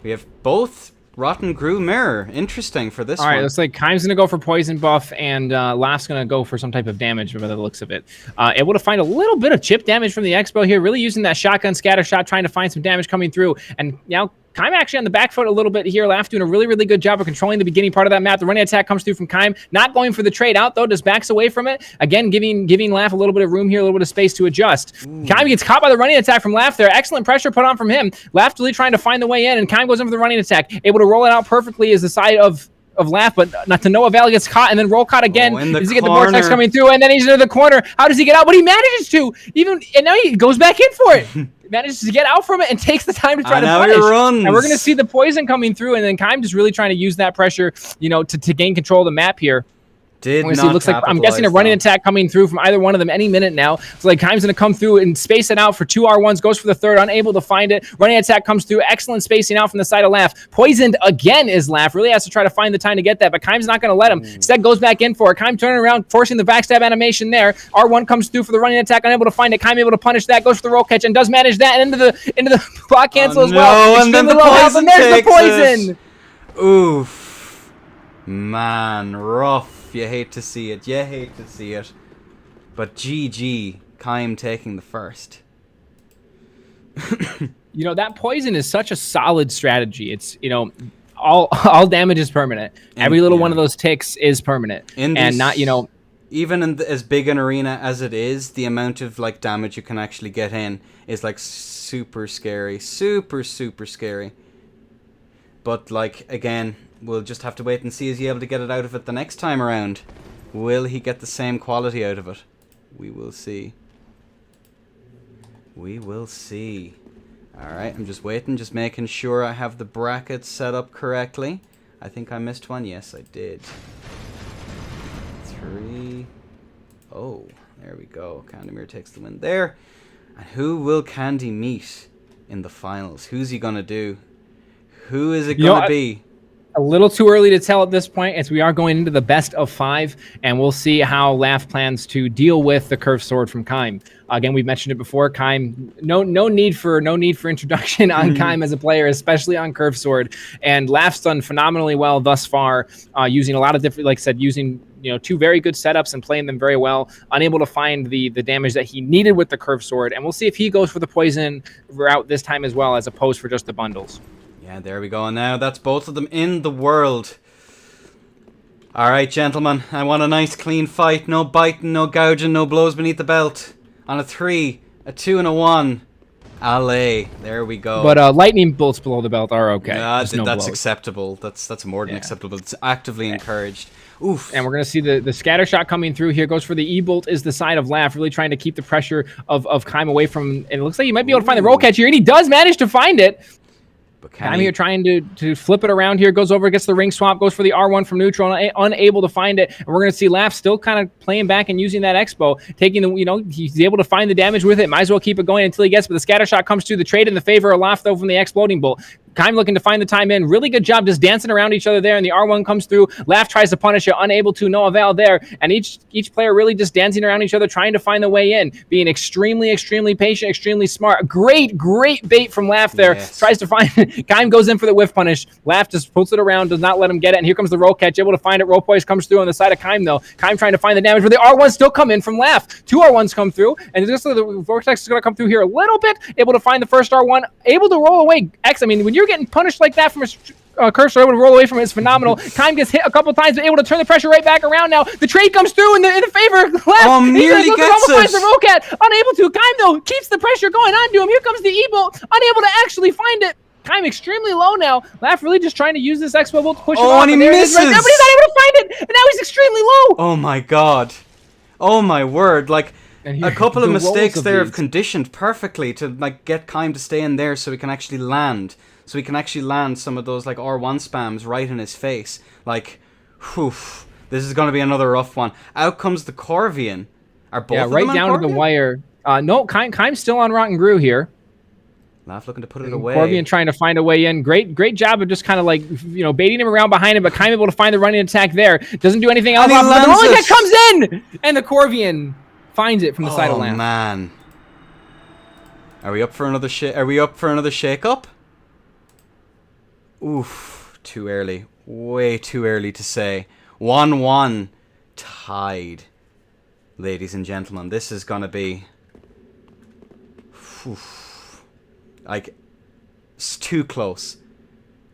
We have both Rotten Grew Mirror. Interesting for this one. All right, looks like Kaim's going to go for poison buff, and Laugh's going to go for some type of damage by the looks of it. Able to find a little bit of chip damage from the Expo here, really using that shotgun scatter shot, trying to find some damage coming through. And now Kaim actually on the back foot a little bit here. Laugh doing a really, really good job of controlling the beginning part of that map. The running attack comes through from Kaim. Not going for the trade out, though. Just backs away from it. Again, giving Laugh a little bit of room here, a little bit of space to adjust. Kaim gets caught by the running attack from Laugh there. Excellent pressure put on from him. Laugh really trying to find the way in, and Kaim goes in for the running attack. Able to roll it out perfectly as the side of Laugh, but not to no avail. Gets caught and then roll caught again. Does he get the vortex coming through? And then he's into the corner. How does he get out? But he manages to. And now he goes back in for it. Manages to get out from it and takes the time to try to punish. And we're going to see the poison coming through, and then Kaim just really trying to use that pressure, to gain control of the map here. Looks like I'm guessing a running attack coming through from either one of them any minute now. It's like Kaim's going to come through and space it out for 2 R1s, goes for the third, unable to find it. Running attack comes through, excellent spacing out from the side of Laugh. Poisoned again is Laugh, really has to try to find the time to get that, but Kaim's not going to let him. Instead goes back in for it. Kaim turning around, forcing the backstab animation there. R1 comes through for the running attack, unable to find it. Kaim able to punish that, goes for the roll catch, and does manage that, and into the block cancel as well. And then the poison there's the poison. Oof. Man, rough. You hate to see it. But GG, Kaim taking the first. That poison is such a solid strategy. It's, all damage is permanent. Every little one of those ticks is permanent. And not, even in as big an arena as it is, the amount of damage you can actually get in is super scary. Super scary. But again, we'll just have to wait and see. Is he able to get it out of it the next time around? Will he get the same quality out of it? We will see. Alright, I'm just waiting, just making sure I have the brackets set up correctly. I think I missed one. Yes, I did. 3. Oh, there we go. Candymir takes the win there. And who will Candy meet in the finals? Who's he gonna do? Who is it going to be? A little too early to tell at this point, as we are going into the best of 5, and we'll see how Laugh plans to deal with the curved sword from Kaim. Again, we've mentioned it before. Kaim, no need for introduction on Kaim as a player, especially on curved sword. And Laugh's done phenomenally well thus far, using a lot of different, like I said, using 2 very good setups and playing them very well. Unable to find the damage that he needed with the curved sword, and we'll see if he goes for the poison route this time as well, as opposed for just the bundles. Yeah, there we go. Now that's both of them in the world. Alright, gentlemen. I want a nice clean fight. No biting, no gouging, no blows beneath the belt. On a 3, a 2, and a 1. Alley. There we go. But lightning bolts below the belt are okay. That's blows. acceptable. That's more than acceptable. It's actively encouraged. Oof. And we're going to see the scatter shot coming through here. Goes for the E-bolt is the side of Laugh, really trying to keep the pressure of Kime away from... And it looks like he might be able to find the roll catch here, and he does manage to find it. Kime here trying to flip it around here. Goes over, gets the ring swap, goes for the R1 from neutral, unable to find it. And we're going to see Laugh still kind of playing back and using that Expo, taking the, he's able to find the damage with it. Might as well keep it going until he gets, but the scatter shot comes through. The trade in the favor of Laugh, though, from the exploding bolt. Kime looking to find the time in. Really good job just dancing around each other there, and the R1 comes through. Laugh tries to punish it, unable to, no avail there. And each player really just dancing around each other, trying to find the way in, being extremely, extremely patient, extremely smart. Great bait from Laugh there. Yes. Tries to find it. Kime goes in for the whiff punish. Laugh just pulls it around, does not let him get it, and here comes the roll catch, able to find it. Roll poise comes through on the side of Kime, though. Kime trying to find the damage, but the R1s still come in from Laugh. 2 R1s come through, and just the Vortex is going to come through here a little bit, able to find the first R1, able to roll away X. I mean, when you're getting punished like that from a cursor, able to roll away from it is phenomenal. Kime gets hit a couple times, but able to turn the pressure right back around now. The trade comes through in the favor of Laugh. Oh, nearly gets finds the roll catch, unable to. Kime, though, keeps the pressure going onto him. Here comes the E-bolt, unable to actually find it. Kime extremely low now. Laugh really just trying to use this Expo bolt to push him off. And he misses. Right there, but he's not able to find it, and now he's extremely low. Oh my god. Oh my word. Like, a couple of mistakes there have conditioned perfectly to get Kime to stay in there so he can actually land. So he can actually land some of those R1 spams right in his face. Whew. This is going to be another rough one. Out comes the Corvian. Are both of them right on down to the Corvian? wire. No, Kime's still on Rotten Grew here. Laugh looking to put it away. Corvian trying to find a way in. Great job of just kind of baiting him around behind him, but Kime able to find the running attack there. Doesn't do anything else. And he But the lands rolling it. catch comes in, and the Corvian finds it from the side of Laugh. Oh man. Are we up for another shake up? Oof, too early. Way too early to say. 1-1 tied. Ladies and gentlemen, this is going to be it's too close.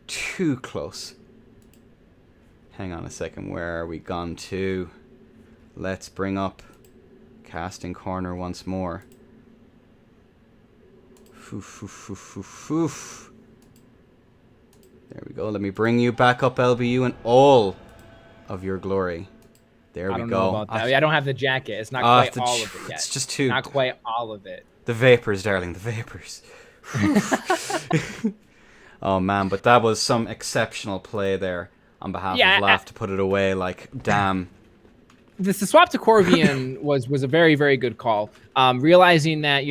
Too close. Hang on a second, where are we gone to? Let's bring up casting corner once more. There we go. Let me bring you back up, LBU, in all of your glory. There we go. I don't know about that. I don't have the jacket. It's not quite all of it yet. It's just too... Not quite all of it. The vapors, darling. The vapors. Oh, man. But that was some exceptional play there on behalf of Laugh to put it away. Damn. The swap to Corvian was a very, very good call. Realizing that,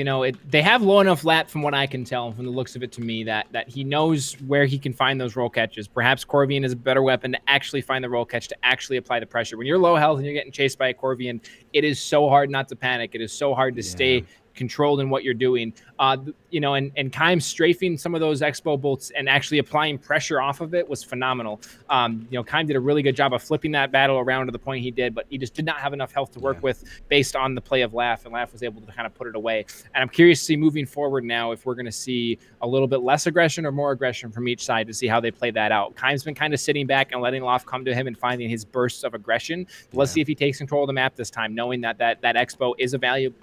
they have low enough lat from what I can tell, from the looks of it to me, that he knows where he can find those roll catches. Perhaps Corvian is a better weapon to actually find the roll catch, to actually apply the pressure. When you're low health and you're getting chased by a Corvian, it is so hard not to panic. It is so hard to stay controlled in what you're doing. And Kime strafing some of those Expo bolts and actually applying pressure off of it was phenomenal. Kime did a really good job of flipping that battle around to the point he did, but he just did not have enough health to work with based on the play of Laugh, and Laugh was able to kind of put it away. And I'm curious to see moving forward now if we're going to see a little bit less aggression or more aggression from each side to see how they play that out. Kime's been kind of sitting back and letting Laugh come to him and finding his bursts of aggression. Let's see if he takes control of the map this time, knowing that Expo is a value,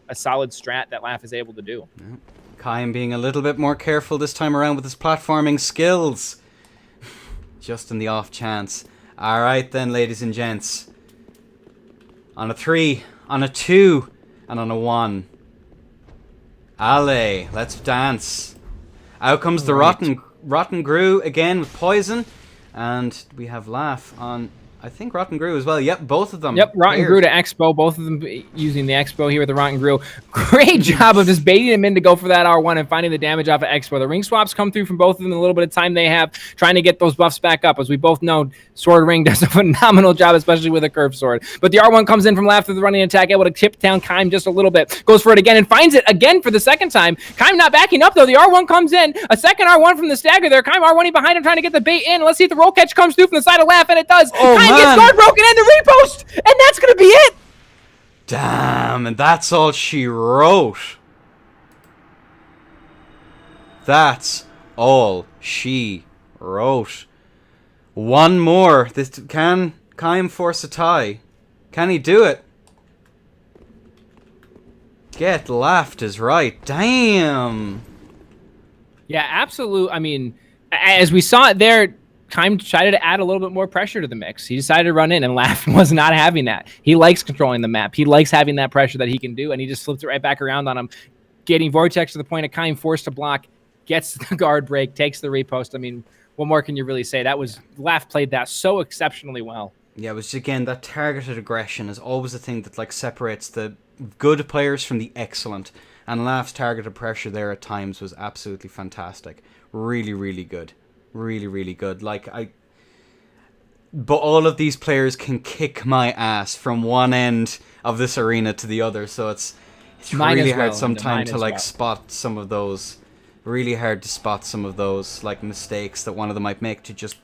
a solid strat that Laugh is able to do. Yeah. Kime being a little bit more careful this time around with his platforming skills. Just in the off chance. Alright then, ladies and gents. On a 3, on a 2, and on a 1. Allez, let's dance. Out comes the Rotten Grew again with poison. And we have Laugh on... I think Rotten Grew as well. Yep, both of them. Yep, Rotten Grew to Expo. Both of them using the Expo here with the Rotten Grew. Great job of just baiting him in to go for that R1 and finding the damage off of Expo. The ring swaps come through from both of them in a little bit of time they have, trying to get those buffs back up. As we both know, Sword Ring does a phenomenal job, especially with a curved sword. But the R1 comes in from Laugh through the running attack, able to tip down Kime just a little bit. Goes for it again and finds it again for the second time. Kime not backing up, though. The R1 comes in. A second R1 from the stagger there. Kime R1ing behind him, trying to get the bait in. Let's see if the roll catch comes through from the side of Laugh, and it does. Oh, Kime gets guard broken and the repost, and that's going to be it. Damn, and that's all she wrote. That's all she wrote. One more. Can Kime force a tie? Can he do it? Get left is right. Damn. Yeah, absolute. I mean, as we saw it there, Keim tried to add a little bit more pressure to the mix. He decided to run in, and Laugh was not having that. He likes controlling the map. He likes having that pressure that he can do, and he just flipped it right back around on him, getting Vortex to the point of Keim forced to block, gets the guard break, takes the repost. I mean, what more can you really say? That was Laugh played that so exceptionally well. Yeah, it was, again, that targeted aggression is always the thing that like separates the good players from the excellent. And Laugh's targeted pressure there at times was absolutely fantastic. Really, really good. Really, really good. But all of these players can kick my ass from one end of this arena to the other, so it's really hard sometimes to like spot some of those. Really hard to spot some of those like mistakes that one of them might make to just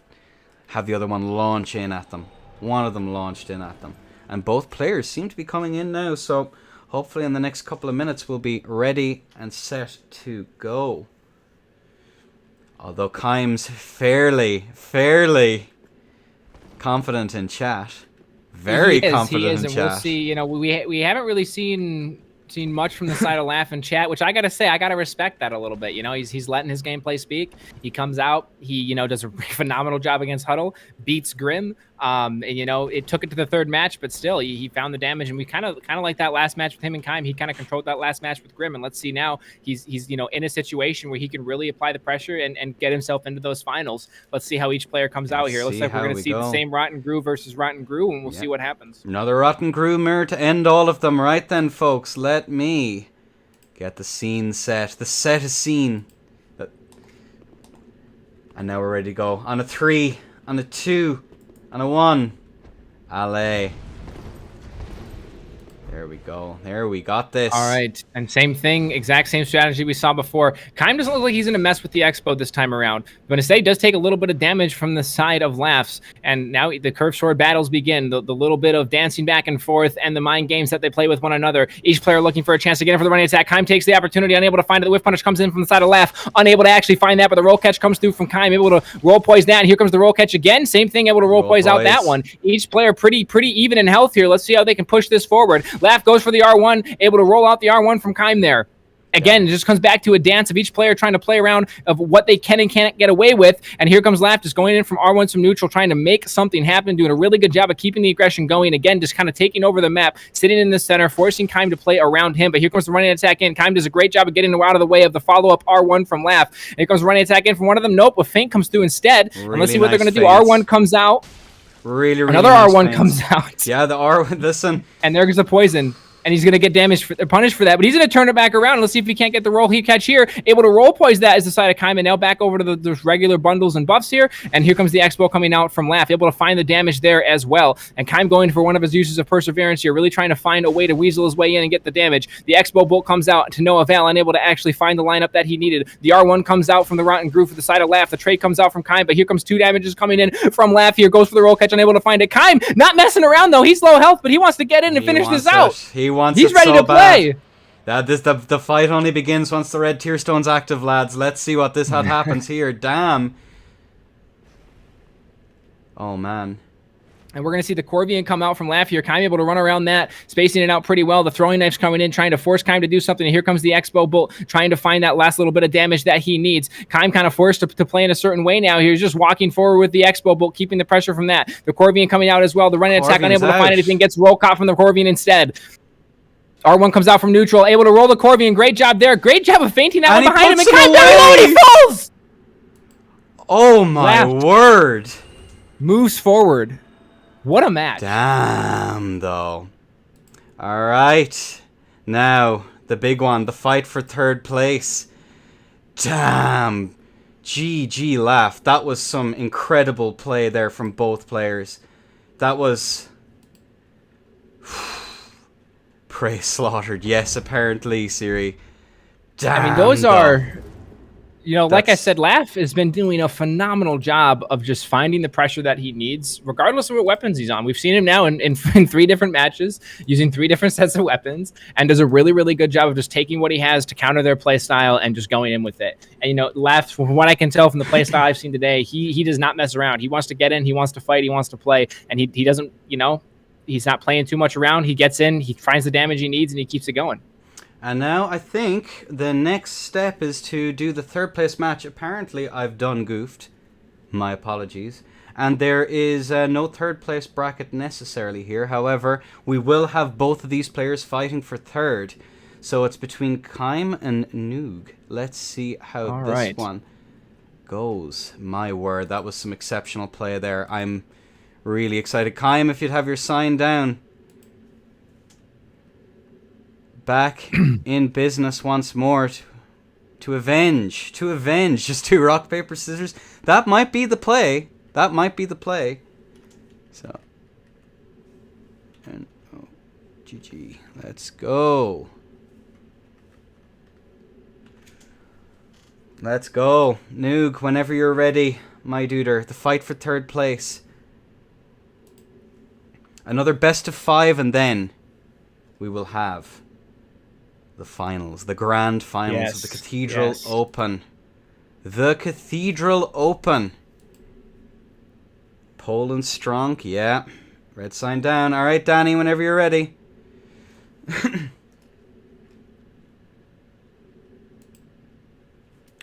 have the other one launch in at them. One of them launched in at them. And both players seem to be coming in now, so hopefully in the next couple of minutes we'll be ready and set to go. Although Keim's fairly confident in chat. Very confident in chat. We'll see. You know, we haven't really seen much from the side of Laugh and chat, which I gotta say, I gotta respect that a little bit. You know, he's letting his gameplay speak. He comes out, he does a phenomenal job against Huddle, beats Grim. And it took it to the third match, but still he found the damage, and we kind of like that last match with him and Keim. He kind of controlled that last match with Grim, and let's see now he's in a situation where he can really apply the pressure and get himself into those finals. Let's see how each player comes out here. Looks like we're gonna see the same Rotten Brew versus Rotten Brew, and we'll see what happens. Another Rotten Brew mirror to end all of them. Right then, folks, let me get the scene set. The set is seen. And now we're ready to go. On a 3, on a 2, on a 1. Allez. There we go. There, we got this. All right. And same thing, exact same strategy we saw before. Keim doesn't look like he's going to mess with the Expo this time around. But Asay does take a little bit of damage from the side of Laughs. And now the curved sword battles begin. The little bit of dancing back and forth and the mind games that they play with one another. Each player looking for a chance to get in for the running attack. Keim takes the opportunity, unable to find it. The whiff punish comes in from the side of Laugh. Unable to actually find that, but the roll catch comes through from Keim. Able to roll poise that. And here comes the roll catch again. Same thing, able to roll poise out that one. Each player pretty even in health here. Let's see how they can push this forward. Laugh goes for the R1. Able to roll out the R1 from Keim there. Again, it just comes back to a dance of each player trying to play around of what they can and can't get away with. And here comes Laugh just going in from R1 from neutral, trying to make something happen, doing a really good job of keeping the aggression going. Again, just kind of taking over the map, sitting in the center, forcing Keim to play around him. But here comes the running attack in. Keim does a great job of getting out of the way of the follow-up R1 from Laugh. And here comes the running attack in from one of them. Nope, a feint comes through instead. Really, and let's see what they're going to do. Feints. R1 comes out. Really Another nice R1 feints. comes out. Yeah, the R1, listen. And there goes the poison. And he's going to get punished for that. But he's going to turn it back around. Let's see if he can't get the roll he catch here. Able to roll poise that is the side of Keim. And now back over to those regular bundles and buffs here. And here comes the Expo coming out from Laugh. Able to find the damage there as well. And Keim going for one of his uses of Perseverance here. Really trying to find a way to weasel his way in and get the damage. The Expo bolt comes out to no avail. Unable to actually find the lineup that he needed. The R1 comes out from the Rotten Groove for the side of Laugh. The trade comes out from Keim. But here comes 2 damages coming in from Laugh here. Goes for the roll catch. Unable to find it. Keim not messing around though. He's low health. But he wants to get in and finish this out. He's ready to play. The fight only begins once the red tear stone's active, lads. Let's see what this happens here. Damn. Oh man. And we're going to see the Corvian come out from Laugh here. Keim able to run around that, spacing it out pretty well. The throwing knife's coming in, trying to force Keim to do something. And here comes the Expo Bolt, trying to find that last little bit of damage that he needs. Keim kind of forced to play in a certain way now. He's just walking forward with the Expo Bolt, keeping the pressure from that. The Corvian coming out as well. The running attack unable to find anything, gets roll caught from the Corvian instead. R1 comes out from neutral, able to roll the Corvian. Great job there. Great job of fainting out behind him. And Keim down low and he falls! Oh my word. Moves forward. What a match. Damn, though. All right. Now, the big one. The fight for third place. Damn. GG Laugh. That was some incredible play there from both players. That was... Prey slaughtered. Yes, apparently, Siri. Damn. I mean, those are... like I said, Laugh has been doing a phenomenal job of just finding the pressure that he needs, regardless of what weapons he's on. We've seen him now in 3 different matches, using 3 different sets of weapons, and does a really, really good job of just taking what he has to counter their play style and just going in with it. And, Laugh, from what I can tell from the play style I've seen today, he does not mess around. He wants to get in, he wants to fight, he wants to play, and he doesn't, he's not playing too much around. He gets in, he finds the damage he needs, and he keeps it going. And now I think the next step is to do the third place match. Apparently I've done goofed. My apologies. And there is no third place bracket necessarily here. However, we will have both of these players fighting for third. So it's between Kaim and Noog. Let's see how this one goes. My word, that was some exceptional play there. I'm really excited. Kaim, if you'd have your sign down. Back in business once more to avenge. Just do rock, paper, scissors. That might be the play. That might be the play. So. And, oh, GG. Let's go. Let's go. Noog, whenever you're ready, my duder. The fight for third place. Another best of 5 and then we will have the finals, the grand finals of the Cathedral Open. The Cathedral Open. Poland strong, yeah. Red sign down. All right, Danny, whenever you're ready.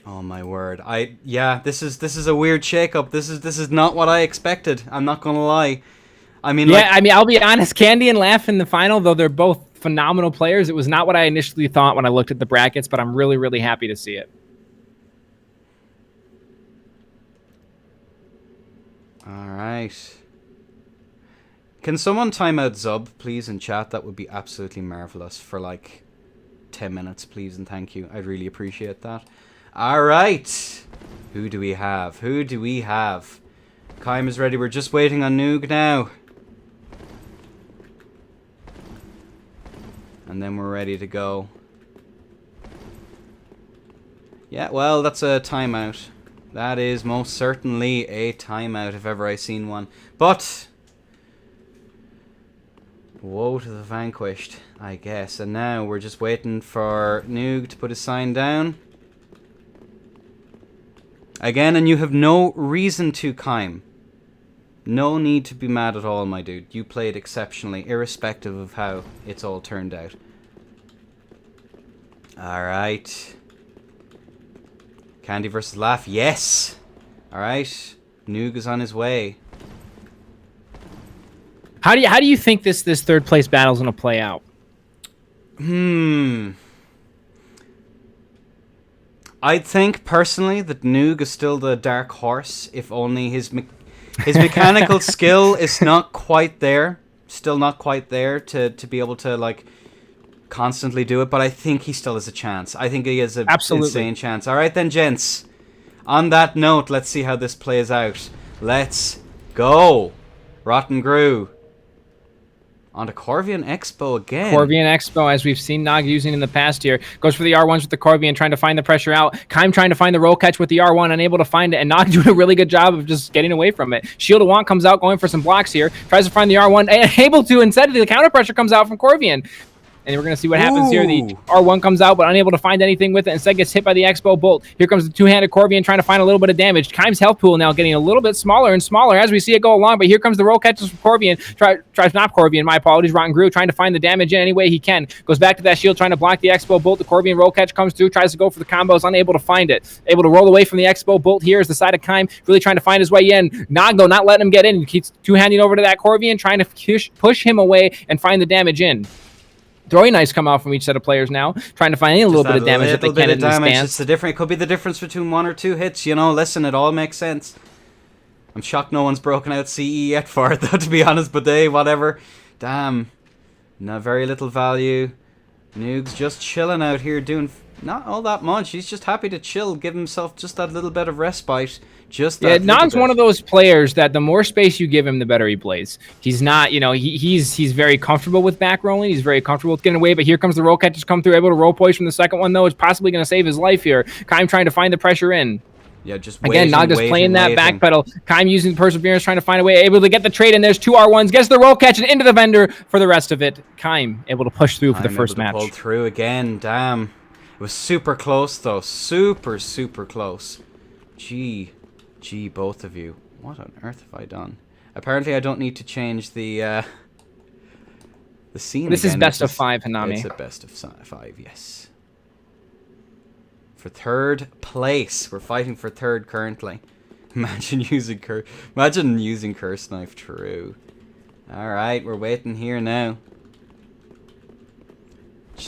Oh my word! This is a weird shakeup. This is not what I expected. I'm not gonna lie. I mean, I'll be honest. Candy and Laugh in the final, though they're both phenomenal players. It was not what I initially thought when I looked at the brackets, but I'm really, really happy to see it. All right. Can someone time out Zub, please, in chat? That would be absolutely marvelous for like 10 minutes, please, and thank you. I'd really appreciate that. All right. Who do we have? Who do we have? Kaim is ready. We're just waiting on Noog now. And then we're ready to go. Yeah, well, that's a timeout. That is most certainly a timeout if ever I seen one. But woe to the vanquished, I guess. And now we're just waiting for Noog to put his sign down. Again, and you have no reason to, Kaim. No need to be mad at all, my dude. You played exceptionally, irrespective of how it's all turned out. Alright. Candy versus Laugh, yes! Alright. Noog is on his way. How do you think this third place battle is going to play out? I think, personally, that Noog is still the dark horse, if only his mechanical skill is not quite there. Still not quite there to be able to, like, constantly do it. But I think he still has a chance. I think he has an insane chance. All right, then, gents. On that note, let's see how this plays out. Let's go. Rotten Grew. On to Corvian Expo again. Corvian Expo, as we've seen Nog using in the past here. Goes for the R1s with the Corvian, trying to find the pressure out. Kaim trying to find the roll catch with the R1, unable to find it, and Nog doing a really good job of just getting away from it. Shield of Want comes out, going for some blocks here. Tries to find the R1, and able to. Instead, the counter pressure comes out from Corvian. And we're going to see what happens here. The R1 comes out, but unable to find anything with it. Instead, gets hit by the Expo Bolt. Here comes the two-handed Corvian trying to find a little bit of damage. Kaim's health pool now getting a little bit smaller and smaller as we see it go along. But here comes the roll catches from Corvian. Not Corvian, my apologies. Rotten Grew trying to find the damage in any way he can. Goes back to that shield, trying to block the Expo Bolt. The Corvian roll catch comes through, tries to go for the combos, unable to find it. Able to roll away from the Expo Bolt. Here is the side of Kaim, really trying to find his way in. Nog, though, not letting him get in. He keeps two-handing over to that Corvian, trying to push him away and find the damage in. Throwing knives come out from each set of players now, trying to find a little bit of damage that they can in the stance. It could be the difference between 1 or 2 hits, you know. Listen, it all makes sense. I'm shocked no one's broken out CE yet for it, though, to be honest, but hey, whatever. Damn. No, very little value. Noog's just chilling out here, doing not all that much. He's just happy to chill, give himself just that little bit of respite. Nog's one of those players that the more space you give him, the better he plays. He's not, he's very comfortable with back rolling. He's very comfortable with getting away, but here comes the roll catches come through, able to roll poise from the second one, though. It's possibly going to save his life here. Kaim trying to find the pressure in. Yeah, just again, Nog just playing that back pedal. Kaim using the perseverance, trying to find a way, able to get the trade, and there's 2 R1s, gets the roll catch and into the vendor for the rest of it. Kaim able to push through for the first match. Pulled through again, damn. It was super close, though. Super, super close. Gee, both of you. What on earth have I done? Apparently, I don't need to change the The scene. This is again, best of 5, Hanami. It's a best of 5, yes. For 3rd place, we're fighting for 3rd currently. Imagine using curse knife. True. All right, we're waiting here now.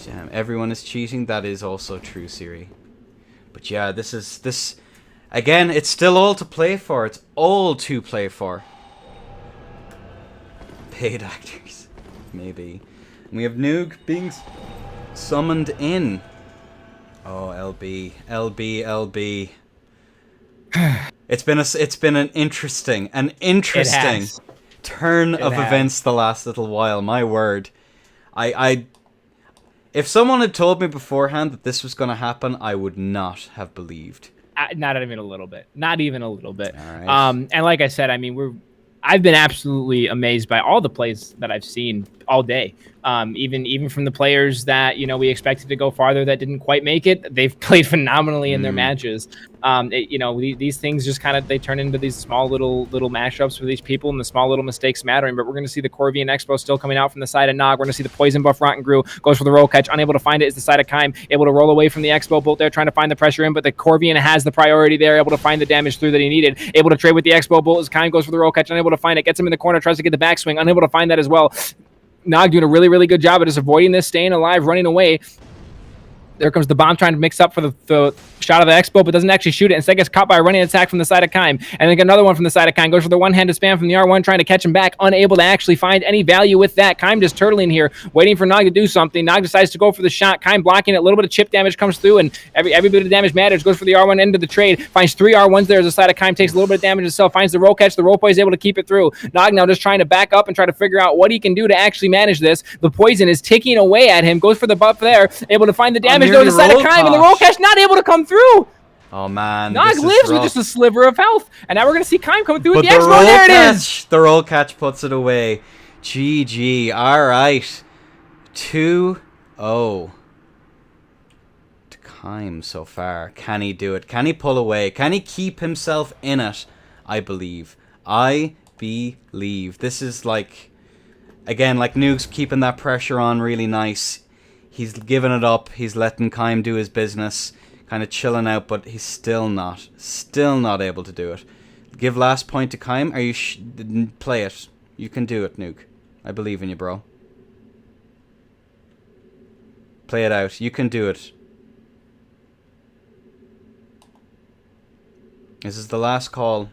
Damn, everyone is cheating. That is also true, Siri. But yeah, this again. It's still all to play for. It's all to play for. Paid actors, maybe. And we have Noog being summoned in. Oh, LB. It's been an interesting turn of events the last little while. My word, if someone had told me beforehand that this was going to happen, I would not have believed. Not even a little bit. Not even a little bit. All right. And like I said, I mean, I've been absolutely amazed by all the plays that I've seen all day. Even from the players that, we expected to go farther that didn't quite make it. They've played phenomenally in their matches. These things just they turn into these small little mashups for these people, and the small little mistakes mattering. But we're going to see the Corvian Expo still coming out from the side of Nog. We're going to see the poison buff Rotten Grew goes for the roll catch, unable to find it is the side of Kime, able to roll away from the Expo bolt there, trying to find the pressure in, but the Corvian has the priority there, able to find the damage through that he needed, able to trade with the Expo bolt as Kime goes for the roll catch, unable to find it, gets him in the corner, tries to get the backswing, unable to find that as well. Nog doing a really, really good job of just avoiding this, staying alive, running away. There comes the bomb trying to mix up for the shot of the Expo, but doesn't actually shoot it. Instead gets caught by a running attack from the side of Kime. And then another one from the side of Kime. Goes for the one-handed spam from the R1, trying to catch him back. Unable to actually find any value with that. Kime just turtling here, waiting for Nog to do something. Nog decides to go for the shot. Kime blocking it. A little bit of chip damage comes through, and every bit of damage matters. Goes for the R1 end of the trade. Finds 3 R1s there as the side of Kime. Takes a little bit of damage himself. Finds the roll catch. The roll boy is able to keep it through. Nog now just trying to back up and try to figure out what he can do to actually manage this. The poison is ticking away at him. Goes for the buff there. Able to find the damage though to the side of Kime. And the roll catch not able to come through. Oh man, Nog lives with just a sliver of health, and now we're gonna see Kime coming through with the Expo. There it is. The roll catch puts it away. GG. All right, 2-0 to Kime so far. Can he do it? Can he pull away? Can he keep himself in it? I believe. This is again, Noog's keeping that pressure on really nice. He's giving it up. He's letting Kime do his business, kind of chilling out, but he's still not able to do it. Give last point to Kime. Are you play it? You can do it, Noog. I believe in you, bro. Play it out. You can do it. This is the last call.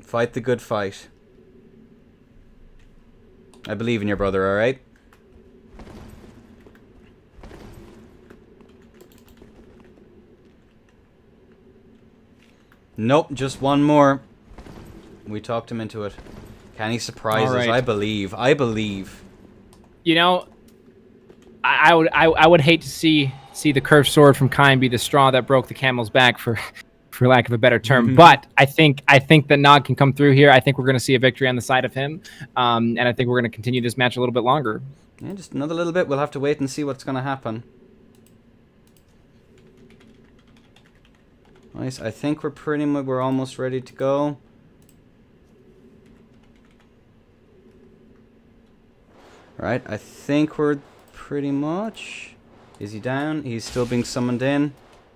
Fight the good fight. I believe in your brother, alright? Nope, just one more. We talked him into it. Can he surprise us? I believe. I would hate to see the curved sword from Kime be the straw that broke the camel's back, for lack of a better term. But I think that Nog can come through here. I think we're going to see a victory on the side of him. And I think we're going to continue this match a little bit longer. Yeah, just another little bit. We'll have to wait and see what's going to happen. Nice. I think we're almost ready to go. Right. I think we're pretty much. Is he down? He's still being summoned in.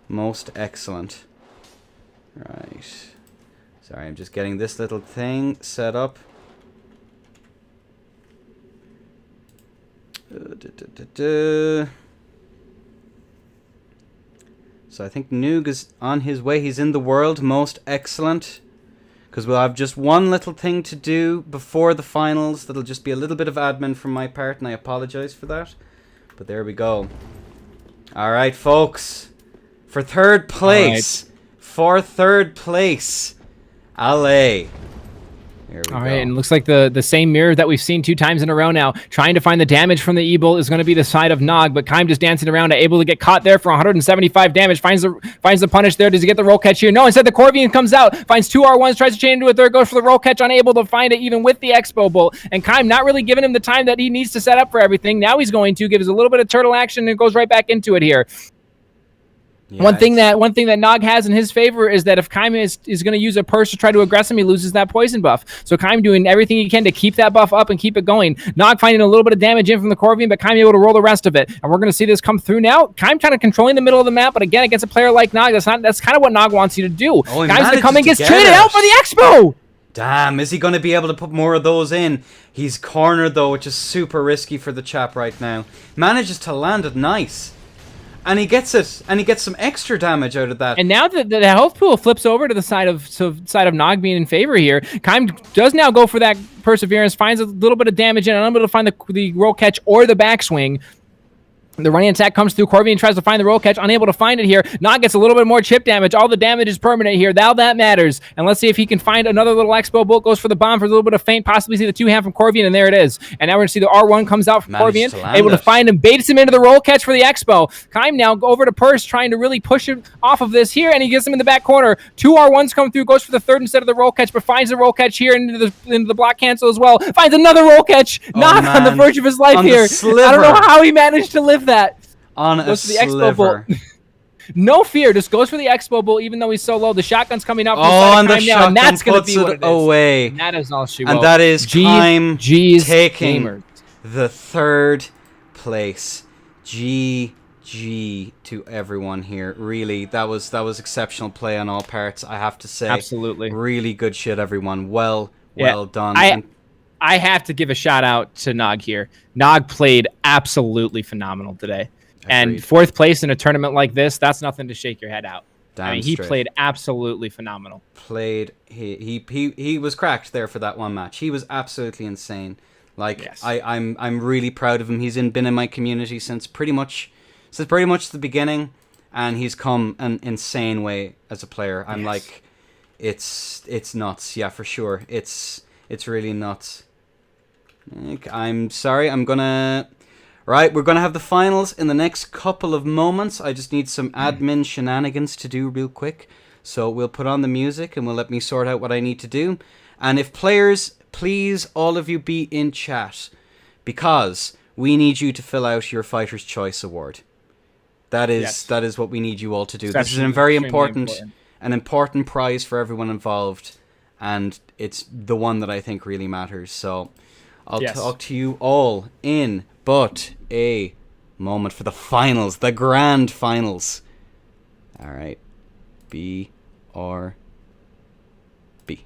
Most excellent. Right. Sorry, I'm just getting this little thing set up. So I think Noog is on his way. He's in the world. Most excellent. Because we'll have just one little thing to do before the finals. That'll just be a little bit of admin from my part, and I apologize for that. But there we go. Alright, folks. For third place. For third place. LA. All right, and it looks like the same mirror that we've seen 2 times in a row now. Trying to find the damage from the E-Bolt is going to be the side of Nog, but Kime just dancing around, able to get caught there for 175 damage. Finds the punish there. Does he get the roll catch here? No, instead the Corvian comes out, finds 2 R1s, tries to chain into a third, goes for the roll catch, unable to find it even with the Expo Bolt. And Kime not really giving him the time that he needs to set up for everything. Now he's going to give us a little bit of turtle action and goes right back into it here. One thing that Nog has in his favor is that if Kaim is going to use a purse to try to aggress him, he loses that poison buff. So Kaim doing everything he can to keep that buff up and keep it going. Nog finding a little bit of damage in from the Corvian, but Kaim able to roll the rest of it. And we're going to see this come through now. Kaim kind of controlling the middle of the map, but again, against a player like Nog, that's kind of what Nog wants you to do. Kaim's going to come and gets traded out for the Expo! Damn, is he going to be able to put more of those in? He's cornered though, which is super risky for the chap right now. Manages to land it nice. And he gets it, and he gets some extra damage out of that. And now the health pool flips over to the side of Nog being in favor here. Kaim does now go for that Perseverance, finds a little bit of damage in, unable to find the roll catch or the backswing. The running attack comes through. Corvian tries to find the roll catch, unable to find it here. Nog gets a little bit more chip damage. All the damage is permanent here. Now that matters. And let's see if he can find another little Expo bolt. Goes for the bomb for a little bit of feint. Possibly see the two-hand from Corvian, and there it is. And now we're going to see the R1 comes out from Corvian. Able to find him, baits him into the roll catch for the Expo. Kaim now over to Purse, trying to really push him off of this here, and he gets him in the back corner. Two R1s come through. Goes for the third instead of the roll catch, but finds the roll catch here into the block cancel as well. Finds another roll catch. Nog on the verge of his life here. I don't know how he managed to live that. On a sliver. No fear, just goes for the Expo bolt, even though he's so low. The shotgun's coming out from the side of Kaim now, and that's going to be what it is. Away. And that is all she wrote. And wrote. that is Kaim taking gamers. the third place. GG to everyone here. Really, that was exceptional play on all parts, I have to say. Absolutely. Really good shit, everyone. Well done. I have to give a shout out to Nog here. Nog played absolutely phenomenal today. And fourth place in a tournament like this, that's nothing to shake your head out. He played absolutely phenomenal. He was cracked there for that one match. He was absolutely insane. I'm really proud of him. He's been in my community since pretty much the beginning, and he's come an insane way as a player. I'm like, it's nuts. Yeah, for sure. It's really nuts. I'm sorry. Right, we're going to have the finals in the next couple of moments. I just need some admin shenanigans to do real quick. So we'll put on the music and we'll let me sort out what I need to do. And if players, please, all of you be in chat. Because we need you to fill out your Fighter's Choice Award. That is what we need you all to do. This is a very important prize for everyone involved. And it's the one that I think really matters. So I'll talk to you all in but a moment for the finals, the grand finals. All right. B or B.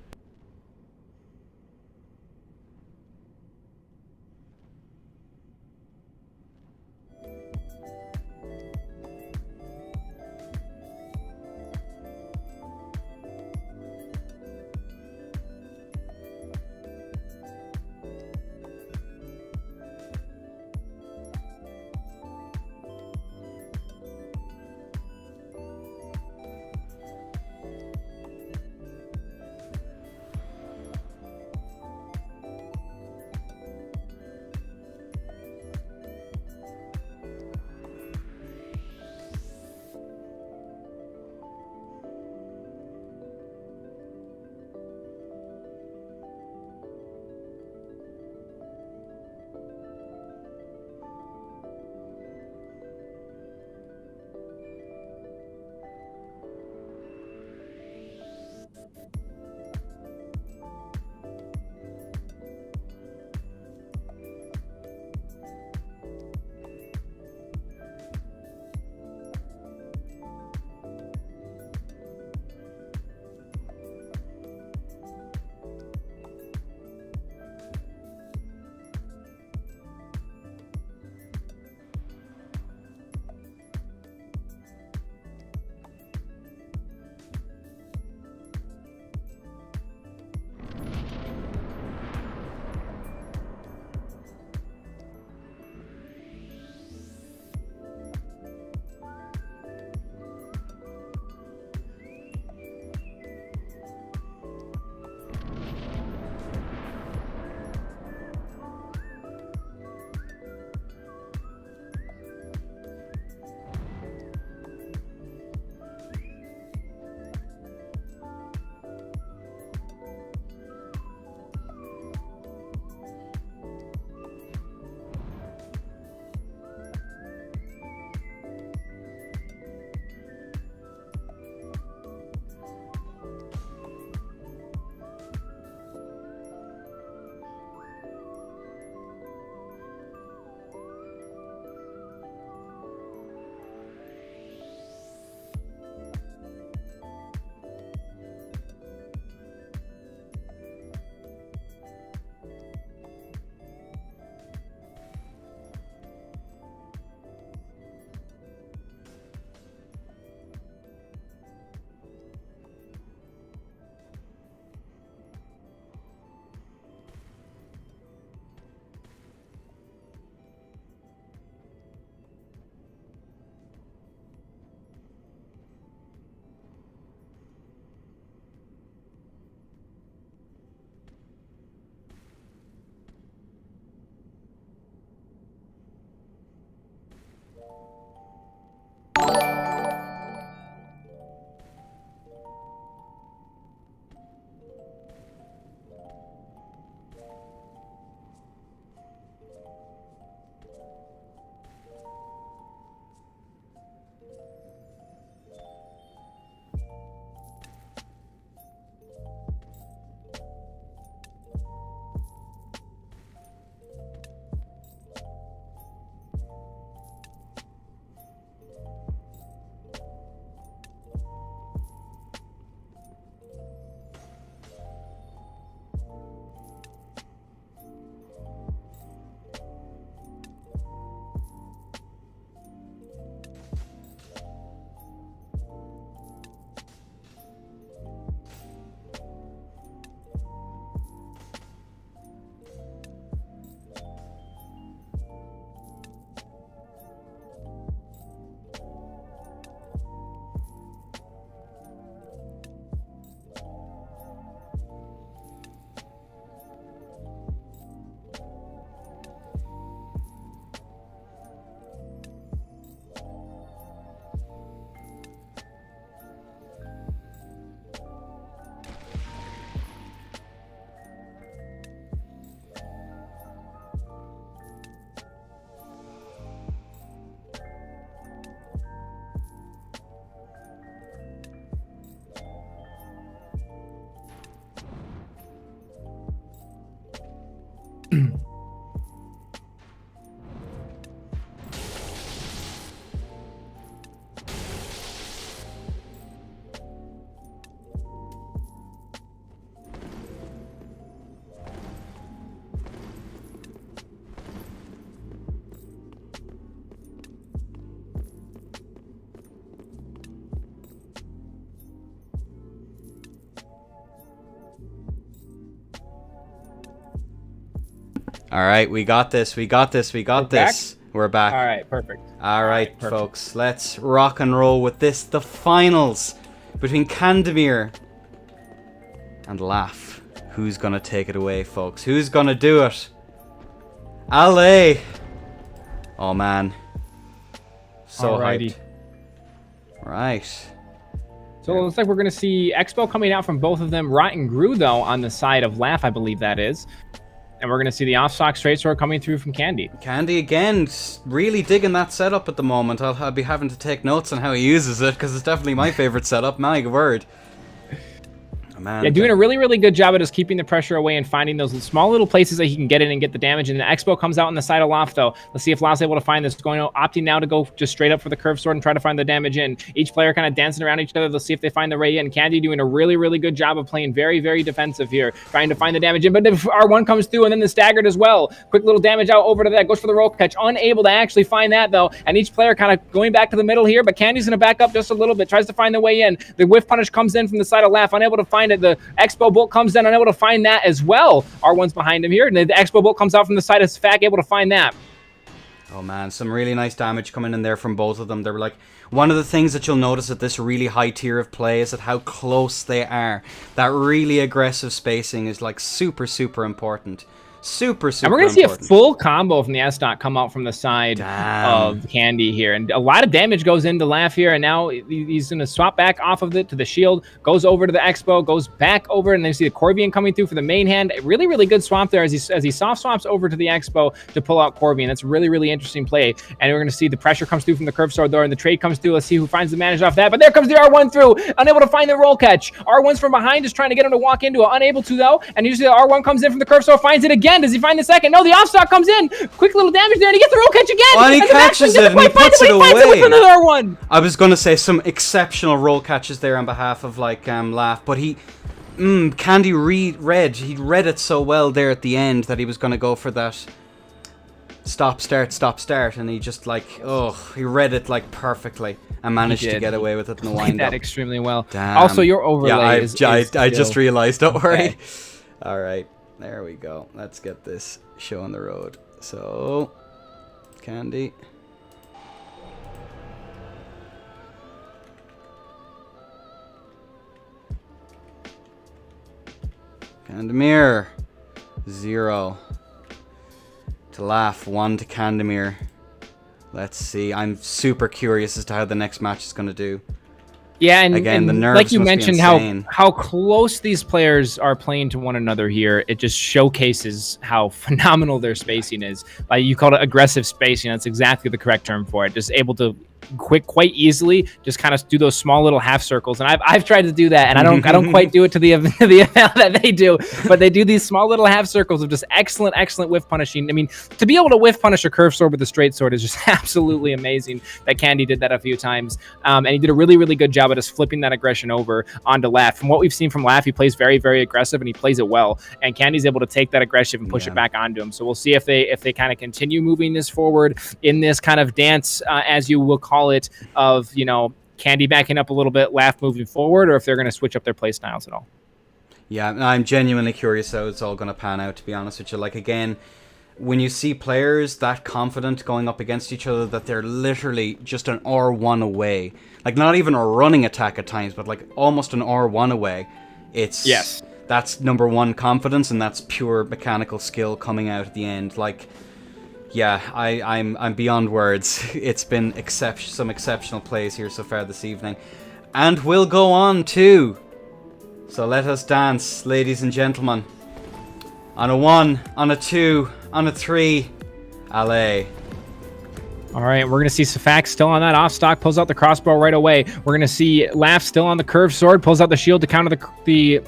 All right, we got this. We got this. We got this. We're back. All right, perfect. All right, folks. Let's rock and roll with this. The finals between Candemir and Laugh. Who's going to take it away, folks? Who's going to do it? Ale. Oh, man. So Alrighty. hyped. Right. So it looks like we're going to see Expo coming out from both of them. Rot and Gru, though, on the side of Laugh, I believe that is. And we're going to see the off-stock straight sword coming through from Candy. Candy, again, really digging that setup at the moment. I'll be having to take notes on how he uses it, because it's definitely my favorite setup. My word. Oh, man. Yeah, doing a really, really good job at just keeping the pressure away and finding those small little places that he can get in and get the damage. And the Expo comes out on the side of Loft, though. Let's see if Loft's able to find this. Opting now to go just straight up for the curved sword and try to find the damage in. Each player kind of dancing around each other. Let's see if they find the ray in. Candy doing a really, really good job of playing very, very defensive here, trying to find the damage in. But if R1 comes through and then the staggered as well. Quick little damage out over to that. Goes for the roll catch. Unable to actually find that, though. And each player kind of going back to the middle here. But Candy's going to back up just a little bit. Tries to find the way in. The whiff punish comes in from the side of Laugh. Unable to find it. The Expo bolt comes in, unable to find that as well. R1's behind him here, and the Expo bolt comes out from the side of Sfak, able to find that. Oh man, some really nice damage coming in there from both of them. They were like, one of the things that you'll notice at this really high tier of play is at how close they are. That really aggressive spacing is like super, super important. Super, super And we're going to see a important. full combo from the S-Dot come out from the side of Candy here. And a lot of damage goes into Laugh here. And now he's going to swap back off of it to the shield. Goes over to the Expo. Goes back over. And then you see the Corbian coming through for the main hand. Really, really good swap there as he soft swaps over to the Expo to pull out Corbian. That's a really, really interesting play. And we're going to see the pressure comes through from the curved sword door. And the trade comes through. Let's see who finds the manage off that. But there comes the R1 through. Unable to find the roll catch. R1's from behind, just trying to get him to walk into it. Unable to, though. And you see the R1 comes in from the curved sword. Finds it again. Does he find the second? No, the offstock comes in. Quick little damage there, and he gets the roll catch again. Oh, and he catches it, and he puts it away. Another one. I was going to say some exceptional roll catches there on behalf of like Laugh, but he, Candy he read it so well there at the end that he was going to go for that stop start, and he just like, he read it like perfectly and managed to get away with it in the wind up. That extremely well. Damn. Also, your overlay I just realized. Don't worry. Okay. All right. There we go. Let's get this show on the road. So, Candy. Candemir. 0 to Laugh. 1 to Candemir. Let's see. I'm super curious as to how the next match is going to do. Yeah, and again, the nerves like you must be mentioned, insane. how close these players are playing to one another here. It just showcases how phenomenal their spacing is. Like you called it aggressive spacing. That's exactly the correct term for it. Just able to quite easily just kind of do those small little half circles, and I've tried to do that, and I don't quite do it to the amount that they do, but they do these small little half circles of just excellent whiff punishing. I mean, to be able to whiff punish a curved sword with a straight sword is just absolutely amazing. That Candy did that a few times, and he did a really, really good job at just flipping that aggression over onto Laugh. From what we've seen from Laugh, he plays very, very aggressive, and he plays it well, and Candy's able to take that aggression and push it back onto him. So we'll see if they kind of continue moving this forward in this kind of dance, as you will call it, of, you know, Candy backing up a little bit, Laugh moving forward, or if they're going to switch up their play styles at all. Yeah, I'm genuinely curious how it's all going to pan out, to be honest with you. Like, again, when you see players that confident going up against each other that they're literally just an R1 away, like not even a running attack at times, but like almost an R1 away, that's number one, confidence, and that's pure mechanical skill coming out at the end. Like, yeah, I'm beyond words. It's been some exceptional plays here so far this evening, and we'll go on too. So let us dance, ladies and gentlemen. On a 1, on a 2, on a 3, Ale. All right, we're going to see Safak still on that off stock, pulls out the crossbow right away. We're going to see Laugh still on the curved sword, pulls out the shield to counter the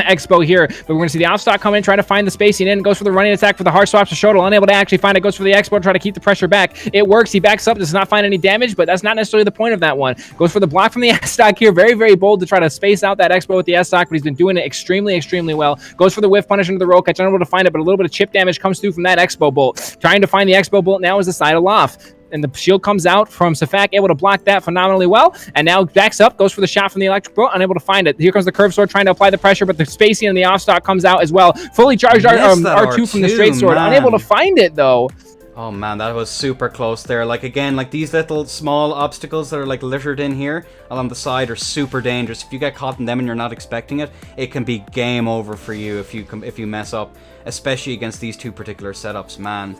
Expo here. But we're going to see the off-stock come in, trying to find the spacing in. Goes for the running attack for the hard swaps to Shotel. Unable to actually find it. Goes for the Expo to try to keep the pressure back. It works. He backs up. Does not find any damage, but that's not necessarily the point of that one. Goes for the block from the S-stock here. Very, very bold to try to space out that Expo with the S-stock, but he's been doing it extremely, extremely well. Goes for the whiff punish into the roll catch. Unable to find it, but a little bit of chip damage comes through from that Expo bolt. Trying to find the Expo bolt now is the side of Loft. And the shield comes out from Safak, able to block that phenomenally well. And now backs up, goes for the shot from the electric bolt, unable to find it. Here comes the curved sword trying to apply the pressure, but the spacing and the off-stock comes out as well. Fully charged R2 from the straight sword, man. unable to find it though. Oh man, that was super close there. Like again, like these little small obstacles that are like littered in here along the side are super dangerous. If you get caught in them and you're not expecting it, it can be game over for you if you mess up, especially against these two particular setups, man.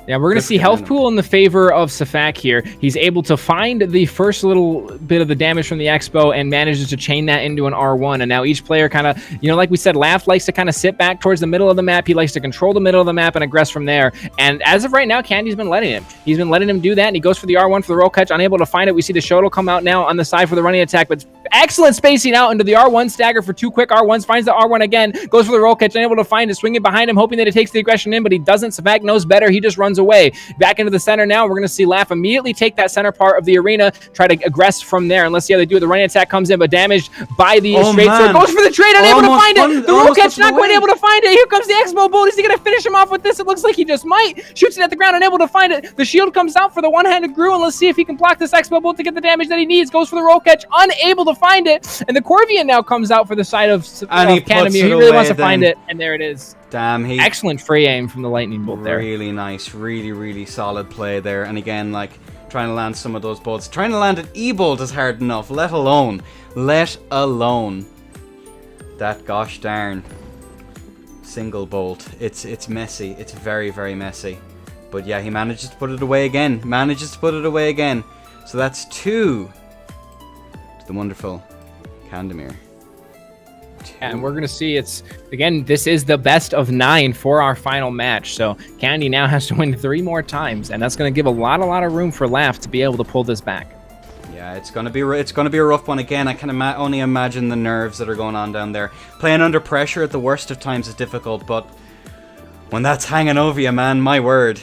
Yeah, we're going to see health pool in the favor of Safak here. He's able to find the first little bit of the damage from the Expo and manages to chain that into an R1. And now each player kind of, like we said, Laugh likes to kind of sit back towards the middle of the map. He likes to control the middle of the map and aggress from there. And as of right now, Candy's been letting him. He's been letting him do that, and he goes for the R1 for the roll catch, unable to find it. We see the Shotel come out now on the side for the running attack, but excellent spacing out into the R1 stagger for 2 quick R1s. Finds the R1 again, goes for the roll catch, unable to find it, swinging behind him, hoping that it takes the aggression in, but he doesn't. Safak knows better. He just runs away. Back into the center now. We're going to see Laugh immediately take that center part of the arena, try to aggress from there, and let's see how they do it. The running attack comes in, but damaged by the straight sword. Goes for the trade, unable to find it. The roll catch not quite able to find it. Here comes the Expo bolt. Is he going to finish him off with this? It looks like he just might. Shoots it at the ground, unable to find it. The shield comes out for the one-handed Grew, and let's see if he can block this Expo bolt to get the damage that he needs. Goes for the roll catch, unable to find it, and the Corvian now comes out for the side of Canamir. He really wants to find it, and there it is. Damn, excellent free aim from the lightning bolt there. Really nice, really solid play there. And again, like trying to land some of those bolts. Trying to land an E-bolt is hard enough, let alone that gosh darn single bolt. It's messy. It's very, very messy. But yeah, he manages to put it away again. So that's 2 to the wonderful Candemir. And we're going to see this is the best of 9 for our final match. So Candy now has to win 3 more times, and that's going to give a lot of room for Laugh to be able to pull this back. Yeah, it's going to be a rough one again. I can only imagine the nerves that are going on down there. Playing under pressure at the worst of times is difficult, but when that's hanging over you, man, my word.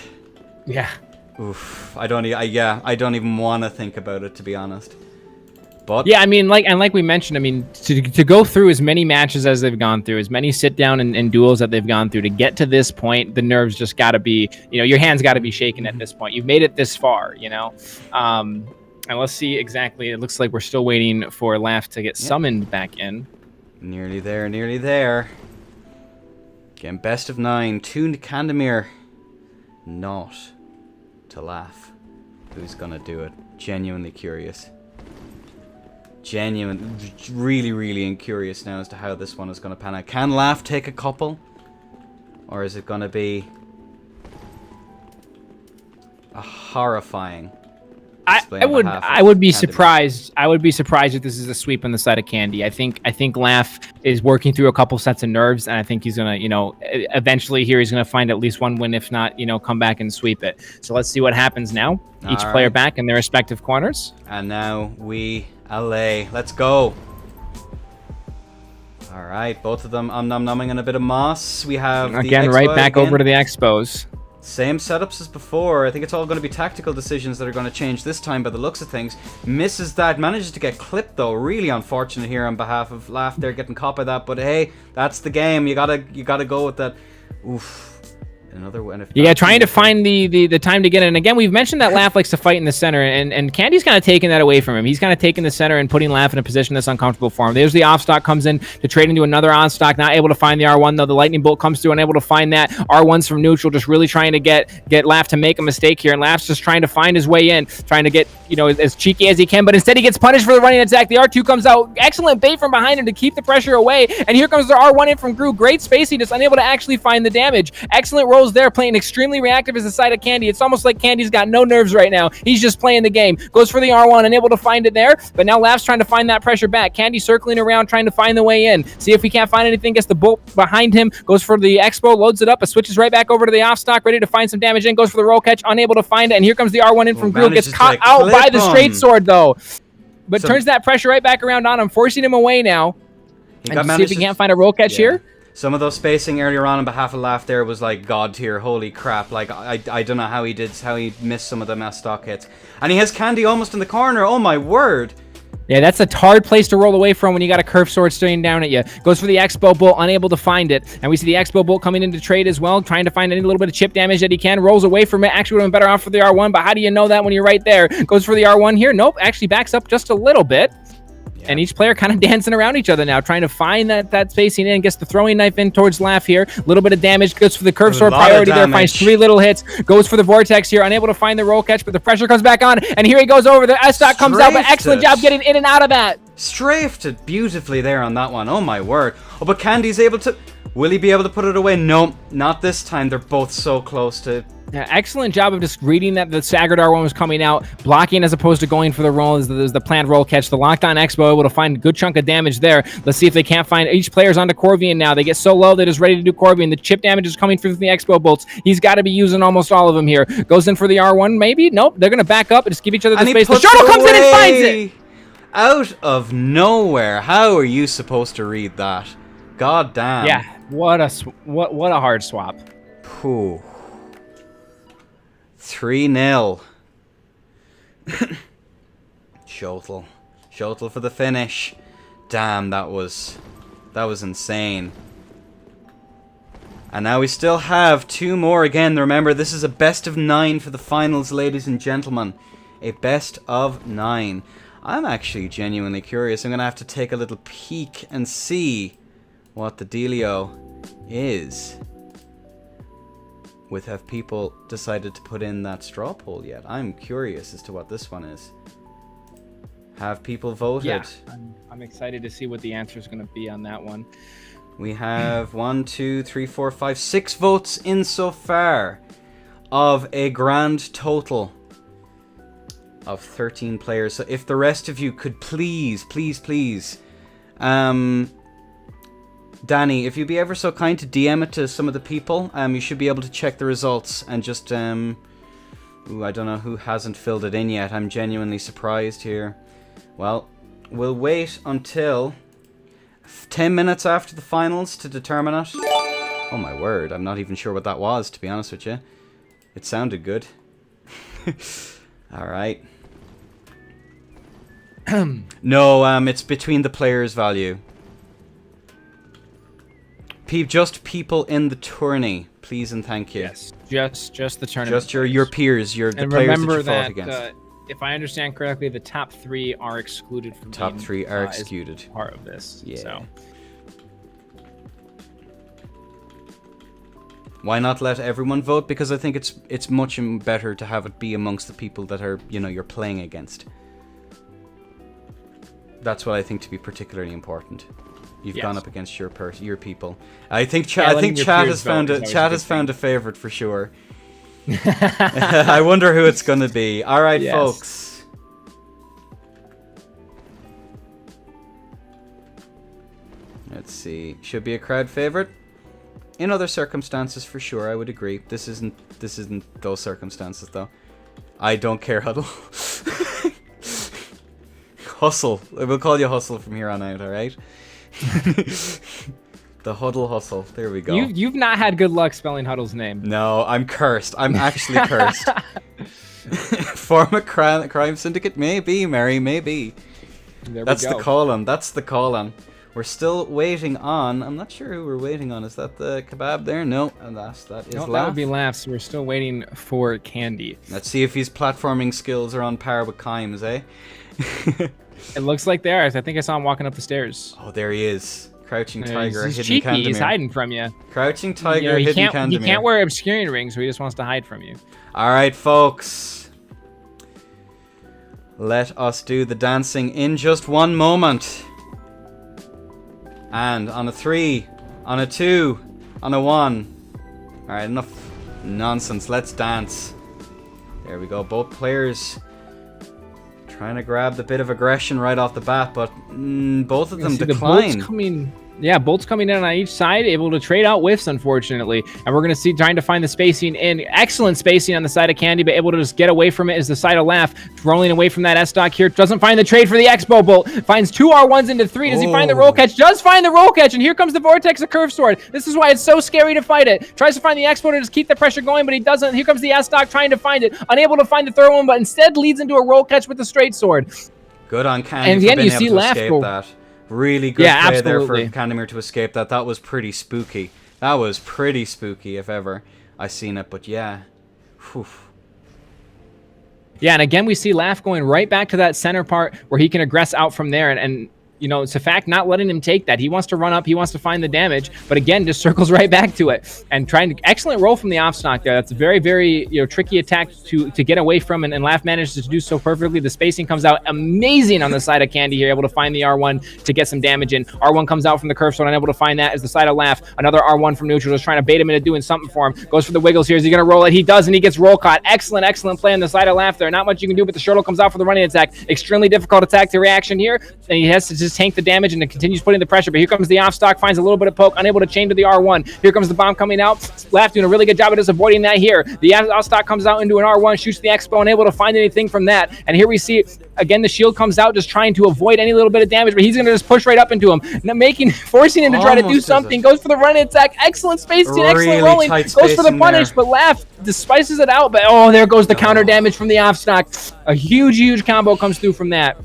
Yeah. Oof. I don't even want to think about it, to be honest. But yeah, I mean, like we mentioned, I mean, to go through as many matches as they've gone through, as many sit down and duels that they've gone through, to get to this point, the nerves just got to be, your hands got to be shaking at this point. You've made it this far, and let's see exactly. It looks like we're still waiting for Laugh to get summoned back in. Nearly there. Again, best of 9, 2 to Candemir, not to Laugh. Who's gonna do it? Genuinely curious. Really curious now as to how this one is going to pan out. Can Laugh take a couple? Or is it going to be a horrifying I would be surprised. I would be surprised if this is a sweep on the side of Candy. I think Laugh is working through a couple sets of nerves, and I think he's gonna, eventually here he's gonna find at least one win, if not, come back and sweep it. So let's see what happens now. Each player back in their respective corners. And now we allay. Let's go. All right, both of them numbing on a bit of moss. We have again right back over to the Expos. Same setups as before. I think it's all going to be tactical decisions that are going to change this time by the looks of things. Misses that. Manages to get clipped though. Really unfortunate here on behalf of Laugh. They're getting caught by that. But hey, that's the game. You gotta go with that. Oof. Another one. Yeah, trying to find the time to get in. And again, we've mentioned that Laugh likes to fight in the center, and Candy's kind of taking that away from him. He's kind of taking the center and putting Laugh in a position that's uncomfortable for him. There's the off stock comes in to trade into another on stock, not able to find the R1 though. The lightning bolt comes through, unable to find that. R1's from neutral, just really trying to get Laugh to make a mistake here, and Laugh's just trying to find his way in, trying to get as cheeky as he can, but instead he gets punished for the running attack. The R2 comes out, excellent bait from behind him to keep the pressure away, and here comes the R1 in from Grew. Great spacing, just unable to actually find the damage. Excellent rolls there, playing extremely reactive as the side of Candy. It's almost like Candy's got no nerves right now. He's just playing the game. Goes for the R1, unable to find it there, but now Laugh's trying to find that pressure back. Candy circling around, trying to find the way in. See if he can't find anything, gets the bolt behind him, goes for the Expo, loads it up, but switches right back over to the off stock, ready to find some damage in, goes for the roll catch, unable to find it, and here comes the R1 in from Grew, gets caught out by the straight sword though, but turns that pressure right back around on him, forcing him away now. And see if he can't find a roll catch here. Some of those spacing earlier on behalf of Laugh there was like god tier. Holy crap! Like I don't know how he missed some of the mass stock hits, and he has Candy almost in the corner. Oh my word! Yeah, that's a hard place to roll away from when you got a curved sword staring down at you. Goes for the Expo Bolt, unable to find it. And we see the Expo Bolt coming into trade as well, trying to find any little bit of chip damage that he can. Rolls away from it. Actually would have been better off for the R1, but how do you know that when you're right there? Goes for the R1 here. Nope, actually backs up just a little bit. And each player kind of dancing around each other now, trying to find that spacing in. Gets the throwing knife in towards Laugh here. A little bit of damage. Goes for the curved sword priority there. Finds 3 little hits. Goes for the vortex here. Unable to find the roll catch, but the pressure comes back on. And here he goes over. The S-Stock comes out, but excellent job getting in and out of that. Strafed it beautifully there on that one. Oh my word. Oh, but Candy's able to... Will he be able to put it away? No, not this time. They're both so close to... Yeah, excellent job of just reading that the staggered R1 was coming out, blocking as opposed to going for the roll as the planned roll catch. The lockdown Expo able to find a good chunk of damage there. Let's see if they can't find... Each player's onto Corvian now. They get so low, they're just ready to do Corvian. The chip damage is coming through from the Expo bolts. He's got to be using almost all of them here. Goes in for the R1, maybe? Nope. They're going to back up and just give each other the space. The shuttle comes in and finds it! Out of nowhere. How are you supposed to read that? God damn. Yeah, what a hard swap. Phew. 3-0. Shotel for the finish. Damn, that was insane. And now we still have 2 more again. Remember, this is a best of 9 for the finals, ladies and gentlemen. A best of 9. I'm actually genuinely curious. I'm going to have to take a little peek and see what the dealio is. With have people decided to put in that straw poll yet? I'm curious as to what this one is. Have people voted? Yeah, I'm excited to see what the answer is going to be on that one. We have 1, 2, 3, 4, 5, 6 votes in so far of a grand total of 13 players. So if the rest of you could please, Danny, if you'd be ever so kind to DM it to some of the people, you should be able to check the results and just, ooh, I don't know who hasn't filled it in yet. I'm genuinely surprised here. Well, we'll wait until 10 minutes after the finals to determine it. Oh my word, I'm not even sure what that was, to be honest with you. It sounded good. Alright. No, it's between the players' value. Just people in the tourney, please and thank you. Yes, just the tournament. Just your peers, the players that you fought against. If I understand correctly, the top 3 are excluded from top 3 are excluded. Part of this. Yeah. So. Why not let everyone vote? Because I think it's much better to have it be amongst the people that are, you know, you're playing against. That's what I think to be particularly important. You've gone up against your people. I think chat has found a favorite for sure. I wonder who it's gonna be. All right, folks. Let's see. Should be a crowd favorite. In other circumstances, for sure, I would agree. This isn't those circumstances, though. I don't care, Huddle. Hustle. We'll call you Hustle from here on out. All right. The Huddle Hustle. There we go. You've not had good luck spelling Huddle's name. No, I'm cursed. I'm actually cursed. Form a crime syndicate? Maybe, Mary, maybe. That's the call-on. That's the call-on. We're still waiting on... I'm not sure who we're waiting on. Is that the kebab there? No, that is Laugh. That would be Laugh, so we're still waiting for Candy. Let's see if his platforming skills are on par with Kime's, eh? It looks like they are. I think I saw him walking up the stairs. Oh, there he is. Crouching Tiger, he's hidden cheeky. Candomir. He's hiding from you. Crouching Tiger, hidden Candomir. He can't wear obscuring rings, so he just wants to hide from you. All right, folks. Let us do the dancing in just one moment. And on a 3, on a 2, on a 1. All right, enough nonsense. Let's dance. There we go. Both players trying to grab the bit of aggression right off the bat, but both of them decline. The bolts coming Yeah, bolts coming in on each side, able to trade out whiffs, unfortunately. And we're going to see trying to find the spacing in. Excellent spacing on the side of Candy, but able to just get away from it is the side of Laugh. Rolling away from that S-Stock here. Doesn't find the trade for the Expo Bolt. Finds 2 R1s into 3. Does he find the roll catch? Does find the roll catch, and here comes the Vortex of Curve Sword. This is why it's so scary to fight it. Tries to find the Expo to just keep the pressure going, but he doesn't. Here comes the S-Stock trying to find it. Unable to find the third one, but instead leads into a roll catch with the straight sword. Good on Candy and for again, being you see able to Laugh escape go. that. Really good Yeah, play there for absolutely. Candemir to escape that. That was pretty spooky. That was pretty spooky if ever I seen it. But yeah. Whew. Yeah, and again, we see Laugh going right back to that center part where he can aggress out from there. And you know, it's a fact not letting him take that. He wants to run up. He wants to find the damage. But again, just circles right back to it. And trying to... Excellent roll from the off stock there. That's a very, very tricky attack to get away from. And Laugh manages to do so perfectly. The spacing comes out amazing on the side of Candy here. Able to find the R1 to get some damage in. R1 comes out from the curve sword. Unable to find that as the side of Laugh. Another R1 from neutral. Just trying to bait him into doing something for him. Goes for the wiggles here. Is he going to roll it? He does, and he gets roll caught. Excellent, excellent play on the side of Laugh there. Not much you can do, but the shuttle comes out for the running attack. Extremely difficult attack to reaction here. And he has to just tank the damage and continues putting the pressure, but here comes the off stock, finds a little bit of poke, unable to chain to the R1. Here comes the bomb coming out. Laugh doing a really good job of just avoiding that here. The off stock comes out into an R1, shoots the Expo, unable to find anything from that. And here we see, again, the shield comes out, just trying to avoid any little bit of damage, but he's going to just push right up into him, forcing him to try to do something. Goes for the run attack. Excellent spacing, excellent rolling. Goes for the punish, but Laugh spices it out, but oh, there goes the counter damage from the off stock. A huge, huge combo comes through from that.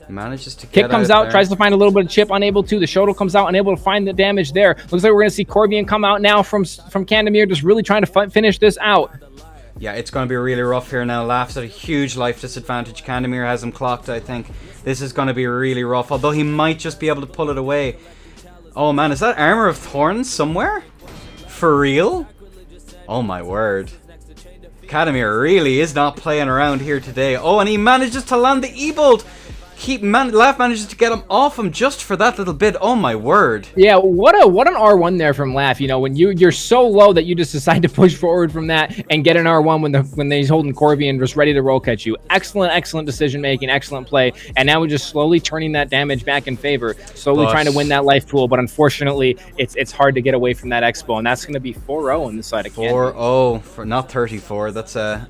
Manages to Kick comes out, tries to find a little bit of chip, unable to. The shuttle comes out, unable to find the damage there. Looks like we're going to see Corbian come out now from Candemir, just really trying to finish this out. Yeah, it's going to be really rough here now. Laugh's at a huge life disadvantage. Candemir has him clocked, I think. This is going to be really rough, although he might just be able to pull it away. Oh man, is that Armor of Thorns somewhere? For real? Oh my word. Candemir really is not playing around here today. Oh, and he manages to land the E-Bolt! Laugh manages to get him off him just for that little bit. Oh my word. Yeah, what an R1 there from Laugh. You know, when you're so low that you just decide to push forward from that and get an R1 when he's holding Corby and just ready to roll catch you. Excellent decision making, excellent play. And now we're just slowly turning that damage back in favor, slowly trying to win that life pool. But unfortunately, it's hard to get away from that Expo, and that's going to be 4-0 on the side of Candy. 4-0 for not 34. That's a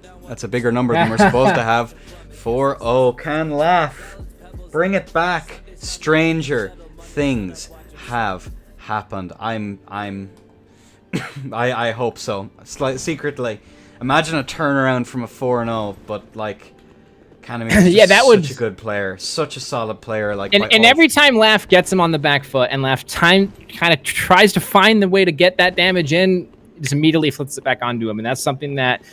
bigger number than we're supposed to have. 4-0. Can Laugh bring it back? Stranger things have happened. I hope so. Secretly, imagine a turnaround from a 4-0, but like, Candemir is such a good player, such a solid player. Like, and every time Laugh gets him on the back foot, and Laugh kind of tries to find the way to get that damage in, just immediately flips it back onto him, and that's something that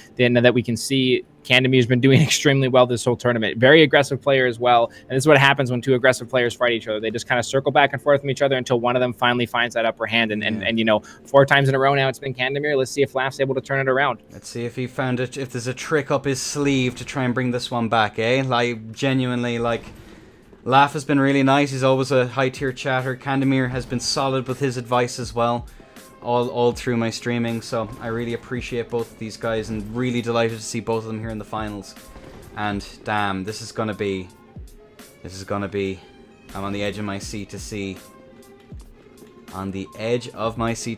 we can see Candemir's been doing extremely well this whole tournament. Very aggressive player as well, and this is what happens when two aggressive players fight each other. They just kind of circle back and forth from each other until one of them finally finds that upper hand, and you know, 4 times in a row now it's been Candemir. Let's see if Laugh's able to turn it around. Let's see if he found it, if there's a trick up his sleeve to try and bring this one back, eh? Like, genuinely, like, Laugh has been really nice. He's always a high-tier chatter. Candemir has been solid with his advice as well, all through my streaming, so I really appreciate both of these guys and really delighted to see both of them here in the finals. And damn, this is gonna be I'm on the edge of my seat to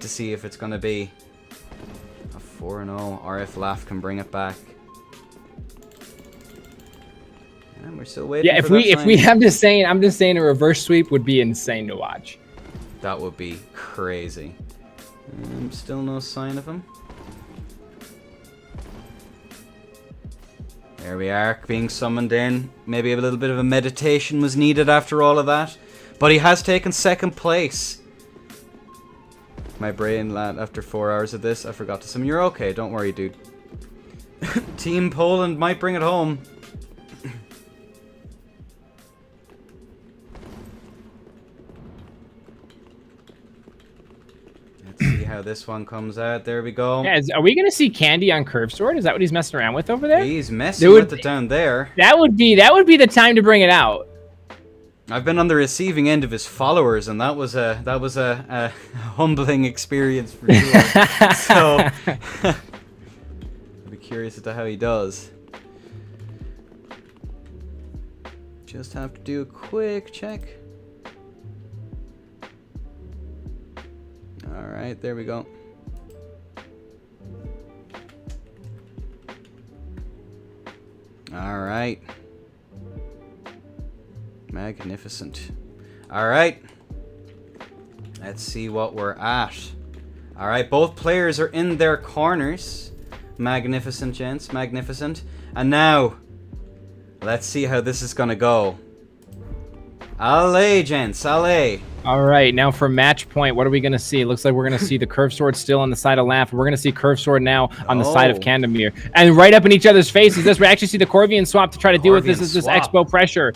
see if it's gonna be a 4-0 or if Laugh can bring it back. And we're still waiting. Yeah, if we I'm just saying a reverse sweep would be insane to watch. That would be crazy. Still no sign of him. There we are, being summoned in. Maybe a little bit of a meditation was needed after all of that. But he has taken second place. My brain, lad, after 4 hours of this, I forgot to summon. You're okay, don't worry, dude. Team Poland might bring it home. See how this one comes out. There we go. Yeah, are we gonna see Candy on Curve Sword? Is that what he's messing around with over there? He's messing with it down there. That would be the time to bring it out. I've been on the receiving end of his followers, and that was a humbling experience for sure. So I'll be curious as to how he does. Just have to do a quick check. right, there we go. All right. Magnificent. All right. Let's see what we're at. All right, both players are in their corners. Magnificent, gents. Magnificent. And now, let's see how this is going to go. Allez, gents. Allez. All right, now for match point, what are we going to see? It looks like we're going to see the Curve Sword still on the side of Laugh. We're going to see Curve Sword now on the side of Candemir. And right up in each other's faces, this we actually see the Corvian swap to try to deal with this Expo pressure.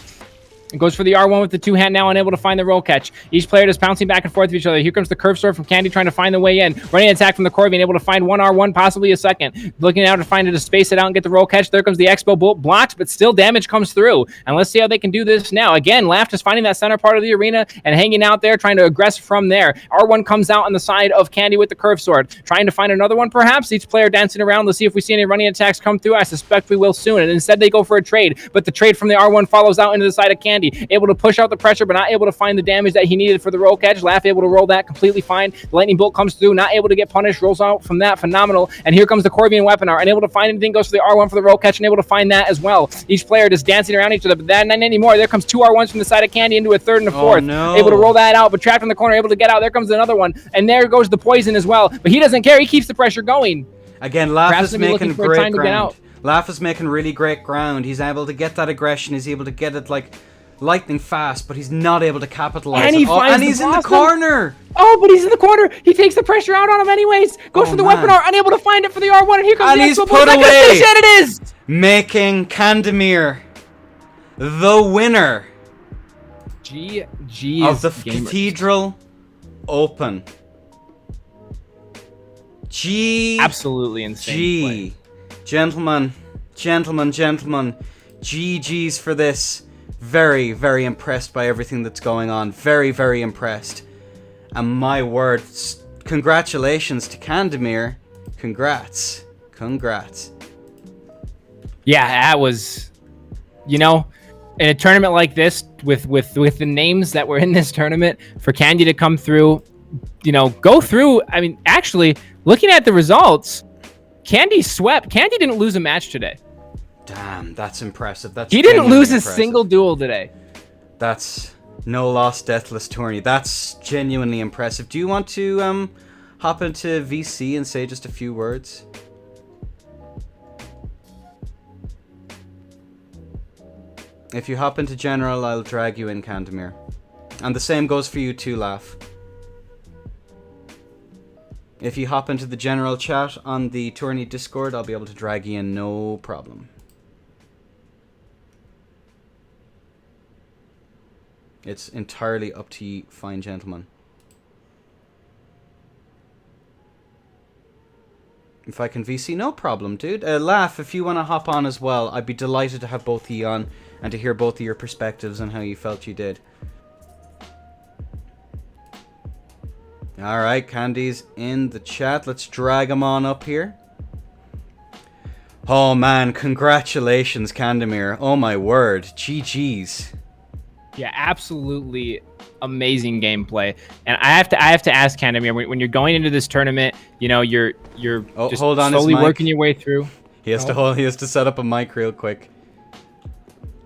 It goes for the R1 with the two-hand, now unable to find the roll catch. Each player just bouncing back and forth with each other. Here comes the Curve Sword from Candy trying to find the way in. Running attack from the Corvian, able to find one R1, possibly a second. Looking out to find it to space it out and get the roll catch. There comes the Expo bolt, blocked, but still damage comes through. And let's see how they can do this now. Again, Laugh just finding that center part of the arena and hanging out there, trying to aggress from there. R1 comes out on the side of Candy with the Curve Sword. Trying to find another one, perhaps. Each player dancing around. Let's see if we see any running attacks come through. I suspect we will soon. And instead they go for a trade. But the trade from the R1 follows out into the side of Candy. Able to push out the pressure, but not able to find the damage that he needed for the roll catch. Laugh able to roll that completely fine. The lightning bolt comes through, not able to get punished, rolls out from that, phenomenal. And here comes the Corvian weaponar, unable to find anything, goes for the R1 for the roll catch, and able to find that as well. Each player just dancing around each other, but that not anymore. There comes two R1s from the side of Candy into a third and a fourth. Oh, no. Able to roll that out, but trapped in the corner, able to get out. There comes another one, and there goes the poison as well. But he doesn't care. He keeps the pressure going. Again, Laugh is making great ground. Laugh is making really great ground. He's able to get that aggression. He's able to get it like lightning fast, but he's not able to capitalize. And, and he's in the corner. Oh, but he's in the corner. He takes the pressure out on him anyways. Goes for the weaponar, unable to find it for the R1, and here comes the he's Expo put away. And it is making Candemir the winner of the Cathedral Open. Absolutely insane play. Gentlemen, GG's for this. Very, very impressed by everything that's going on. Very, very impressed. And my word, congratulations to Candemir. Congrats. Yeah, that was, in a tournament like this, with the names that were in this tournament, for Candy to come through, go through. I mean, actually, looking at the results, Candy swept. Candy didn't lose a match today. Damn, that's impressive. He didn't lose a single duel today. That's no loss, deathless tourney. That's genuinely impressive. Do you want to hop into VC and say just a few words? If you hop into general, I'll drag you in, Candemir. And the same goes for you too, Laugh. If you hop into the general chat on the tourney Discord, I'll be able to drag you in, no problem. It's entirely up to you, fine gentlemen. If I can VC, no problem, dude. Laugh, if you want to hop on as well, I'd be delighted to have both of you on and to hear both of your perspectives on how you felt you did. Alright, Candy's in the chat. Let's drag him on up here. Oh man, congratulations, Candemir. Oh my word, GG's. Yeah, absolutely amazing gameplay. And I have to ask Candemir, when you're going into this tournament, you're just slowly working your way through. He has to set up a mic real quick.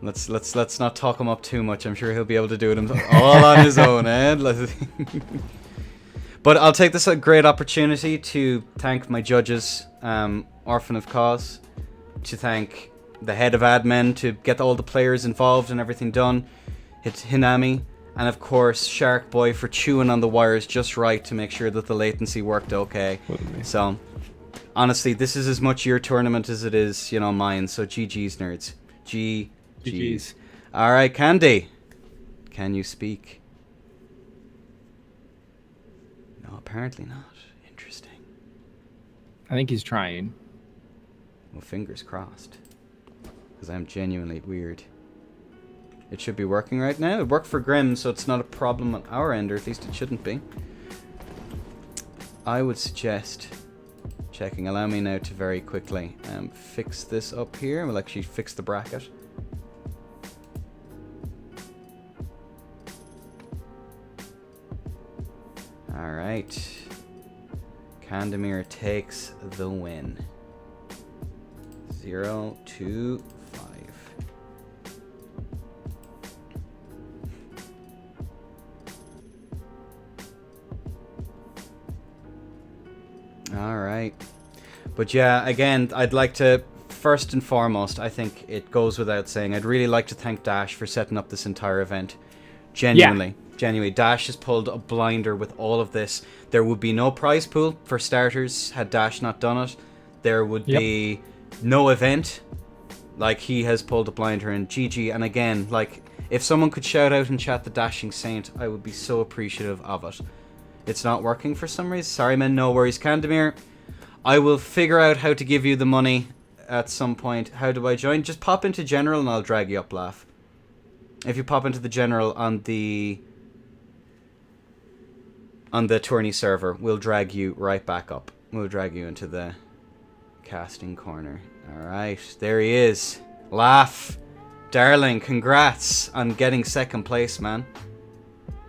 Let's not talk him up too much. I'm sure he'll be able to do it all on his own, But I'll take this as a great opportunity to thank my judges, Orphan of Cause, to thank the head of admin, to get all the players involved and everything done. It's Hinami, and of course Shark Boy for chewing on the wires just right to make sure that the latency worked okay. So honestly, this is as much your tournament as it is, mine. So GG's, nerds. GG's. All right, Candy, can you speak? No, apparently not. Interesting. I think he's trying. Well, fingers crossed, because I'm genuinely weird. It should be working right now. It worked for Grim, so it's not a problem on our end, or at least it shouldn't be. I would suggest checking. Allow me now to very quickly fix this up here. We'll actually fix the bracket. Alright. Candemir takes the win. 0-5. All right. But yeah, again, I'd like to, first and foremost, I think it goes without saying, I'd really like to thank Dash for setting up this entire event. Genuinely. Genuinely. Dash has pulled a blinder with all of this. There would be no prize pool, for starters, had Dash not done it. There would be no event. Like, he has pulled a blinder, and GG. And again, like, if someone could shout out in chat the Dashing Saint, I would be so appreciative of it. It's not working for some reason. Sorry, man. No worries, Candemir. I will figure out how to give you the money at some point. How do I join? Just pop into general and I'll drag you up, Laugh. If you pop into the general on the tourney server, we'll drag you right back up. We'll drag you into the casting corner. Alright, there he is. Laugh. Darling, congrats on getting second place, man.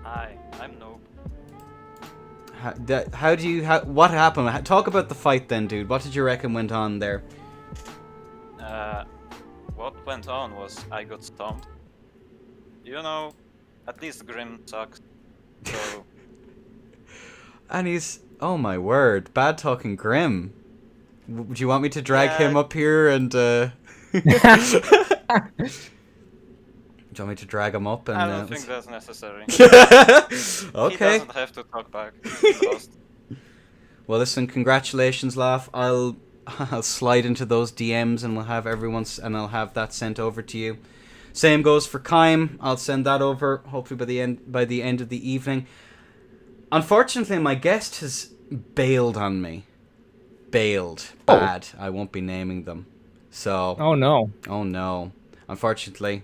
Hi, I'm Noob. What happened? Talk about the fight then, dude. What did you reckon went on there? What went on was I got stomped. You know, at least Grim sucks. So... And he's... Oh my word. Bad talking Grim. Would you want me to drag him up here and... Do you want me to drag him up? And, I don't think that's necessary. Okay. He doesn't have to talk back. Well, listen, congratulations, Laugh. I'll slide into those DMs and we'll have and I'll have that sent over to you. Same goes for Kime. I'll send that over hopefully by the end of the evening. Unfortunately, my guest has bailed on me. Bailed. Bad. I won't be naming them. So. Oh no. Oh no. Unfortunately,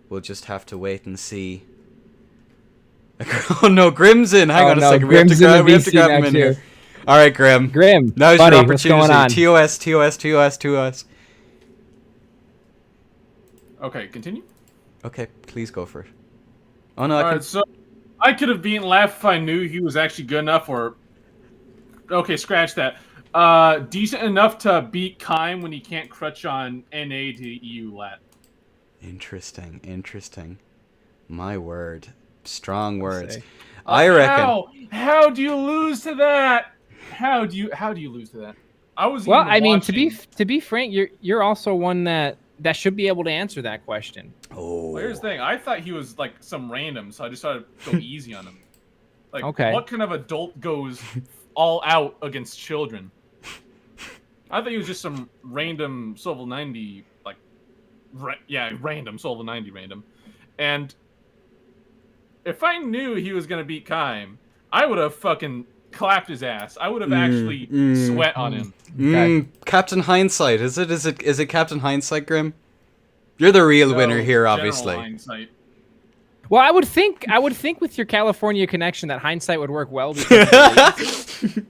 we'll just have to wait and see. Oh no, Grim's in. Hang on a second. We have to grab him in here. All right, Grim. Grim. Now's buddy, your opportunity. what's going on? TOS. Okay, continue. Okay, please go for it. Oh no, Alright, so I could have beaten Laugh if I knew he was actually good enough, or... Okay, scratch that. Decent enough to beat Kime when he can't crutch on NA to EU lat. Interesting. My word. Strong words. I reckon... How do you lose to that? How do you lose to that? I was Well, even I mean, watching... to be frank, you're also one that should be able to answer that question. Oh. Well, here's the thing. I thought he was like some random, so I just started to go easy on him. Like, Okay. What kind of adult goes all out against children? I thought he was just some random Silver 90, like, random Silver 90 random. And if I knew he was gonna beat Kime, I would have fucking clapped his ass. I would have actually sweat on him. Okay. Captain Hindsight, is it Captain Hindsight, Grim? You're the real winner here, General obviously. Hindsight. Well, I would think with your California connection that hindsight would work well. Because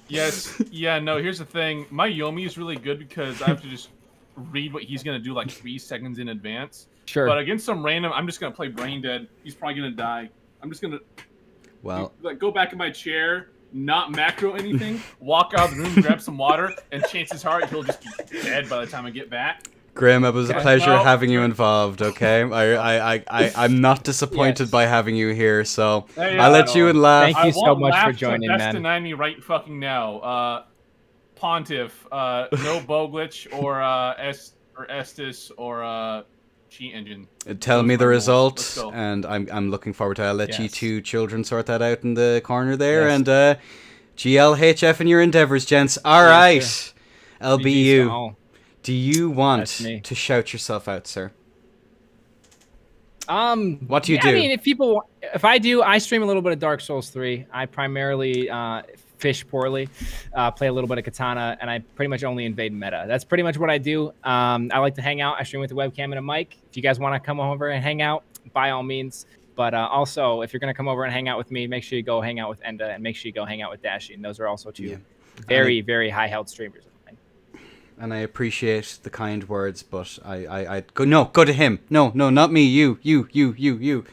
Yes. Yeah. No. Here's the thing. My Yomi is really good because I have to just read what he's gonna do like 3 seconds in advance. Sure. But against some random, I'm just gonna play brain dead. He's probably gonna die. I'm just gonna like go back in my chair, not macro anything, walk out of the room, grab some water, and chances are he'll just be dead by the time I get back. Grim, it was a pleasure having you involved, okay? I'm not disappointed by having you here, so I'll let you and Laugh. Thank you so much for joining, man. Best deny me right fucking now. Pontiff, no Boglitch or Estes or Cheat Engine. Tell me the result, and I'm looking forward to it. I'll let you two children sort that out in the corner there, and GLHF in your endeavors, gents. All right, LBU. Do you want to shout yourself out, sir? What do you do? I mean, if I do, I stream a little bit of Darksouls3. I primarily fish poorly, play a little bit of Katana, and I pretty much only invade meta. That's pretty much what I do. I like to hang out. I stream with a webcam and a mic. If you guys want to come over and hang out, by all means. But also, if you're going to come over and hang out with me, make sure you go hang out with Enda, and make sure you go hang out with Dashing. Those are also two very, very high-held streamers. And I appreciate the kind words, but I go to him. No, not me. You.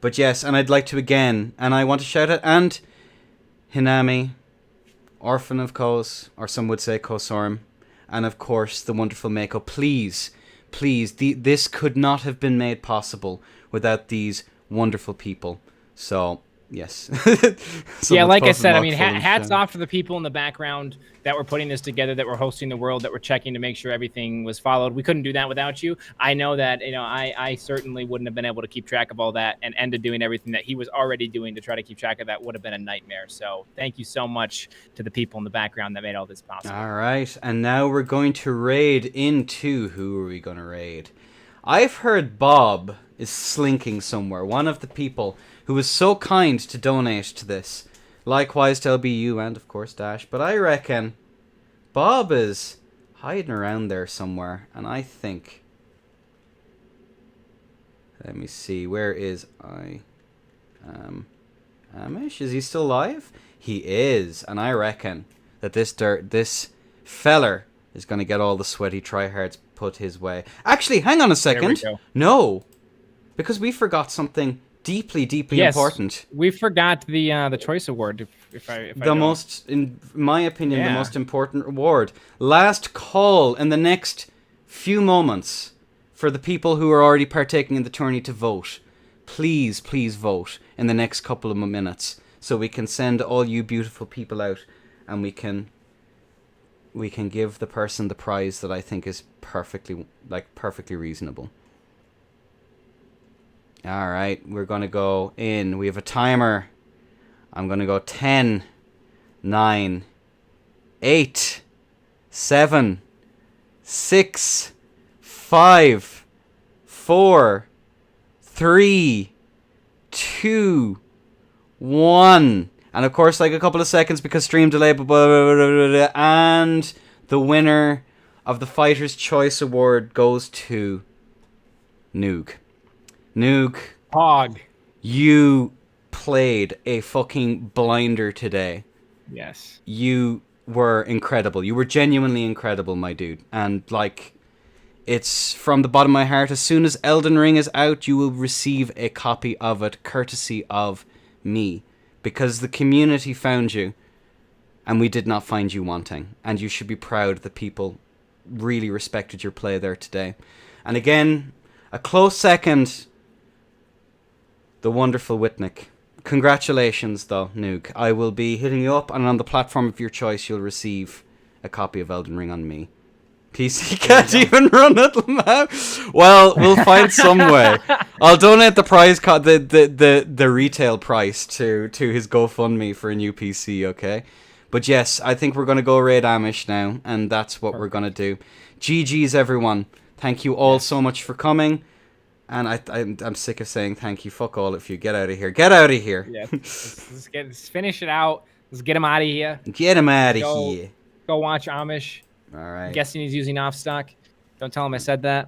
But yes, and I'd like to again, and I want to shout out, and Hinami, Orphan of Kos, or some would say Kosorm, and of course the wonderful Mako. Please, this could not have been made possible without these wonderful people. So, yes. Yeah, like I said, I mean, hats off to the people in the background that were putting this together, that were hosting the world, that were checking to make sure everything was followed. We couldn't do that without you. I know that, I certainly wouldn't have been able to keep track of all that, and Enda doing everything that he was already doing to try to keep track of that would have been a nightmare. So thank you so much to the people in the background that made all this possible. All right, and now we're going to raid into, who are we going to raid? I've heard Bob is slinking somewhere, one of the people who was so kind to donate to this. Likewise to LBU and, of course, Dash. But I reckon Bob is hiding around there somewhere. And I think... Let me see. Where is Amish? Is he still alive? He is. And I reckon that this feller is going to get all the sweaty tryhards put his way. Actually, hang on a second. No. Because we forgot something deeply important. We forgot the choice award. In my opinion, the most important award. Last call in the next few moments for the people who are already partaking in the tourney to vote. Please vote in the next couple of minutes so we can send all you beautiful people out, and we can give the person the prize that I think is perfectly reasonable. Alright, we're going to go in. We have a timer. I'm going to go 10, 9, 8, 7, 6, 5, 4, 3, 2, 1. And of course, like a couple of seconds because stream delay. And the winner of the Fighter's Choice Award goes to Noog. Noog, Hog, you played a fucking blinder today. Yes. You were incredible. You were genuinely incredible, my dude. And, it's from the bottom of my heart. As soon as Elden Ring is out, you will receive a copy of it, courtesy of me. Because the community found you, and we did not find you wanting. And you should be proud that people really respected your play there today. And again, a close second... the wonderful Whitnick. Congratulations, though, Noog. I will be hitting you up, and on the platform of your choice, you'll receive a copy of Elden Ring on me. PC can't even run it, Lamau. Well, we'll find some way. I'll donate the prize, the retail price to his GoFundMe for a new PC, okay? But yes, I think we're going to go raid Amish now, and that's what we're going to do. GG's, everyone. Thank you all so much for coming. And I'm sick of saying thank you. Fuck all of you. Get out of here. Get out of here. Yeah, let's finish it out. Let's get him out of here. Get him out of here. Go watch Amish. All right. I'm guessing he's using off stock. Don't tell him I said that.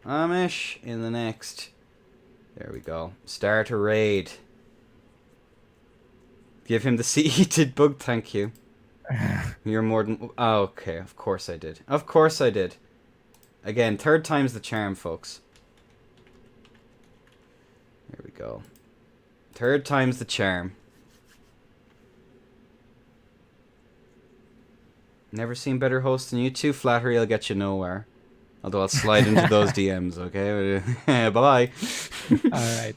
Amish in the next. There we go. Start a raid. Give him the seated bug. Thank you. You're more than... Oh, okay. Of course I did. Of course I did. Again, third time's the charm, folks. There we go. Third time's the charm. Never seen better hosts than you two. Flattery will get you nowhere. Although I'll slide into those DMs, okay? Bye-bye. Alright.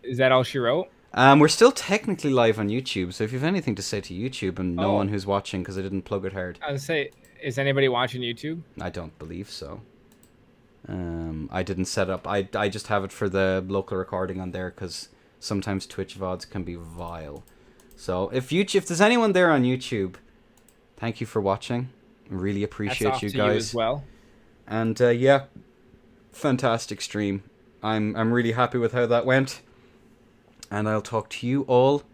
Is that all she wrote? We're still technically live on YouTube, so if you have anything to say to YouTube and no one who's watching because I didn't plug it hard. I was say, is anybody watching YouTube? I don't believe so. I didn't set up. I just have it for the local recording on there because sometimes Twitch VODs can be vile. So if there's anyone there on YouTube, thank you for watching. I really appreciate you guys. You as well. And yeah, fantastic stream. I'm really happy with how that went. And I'll talk to you all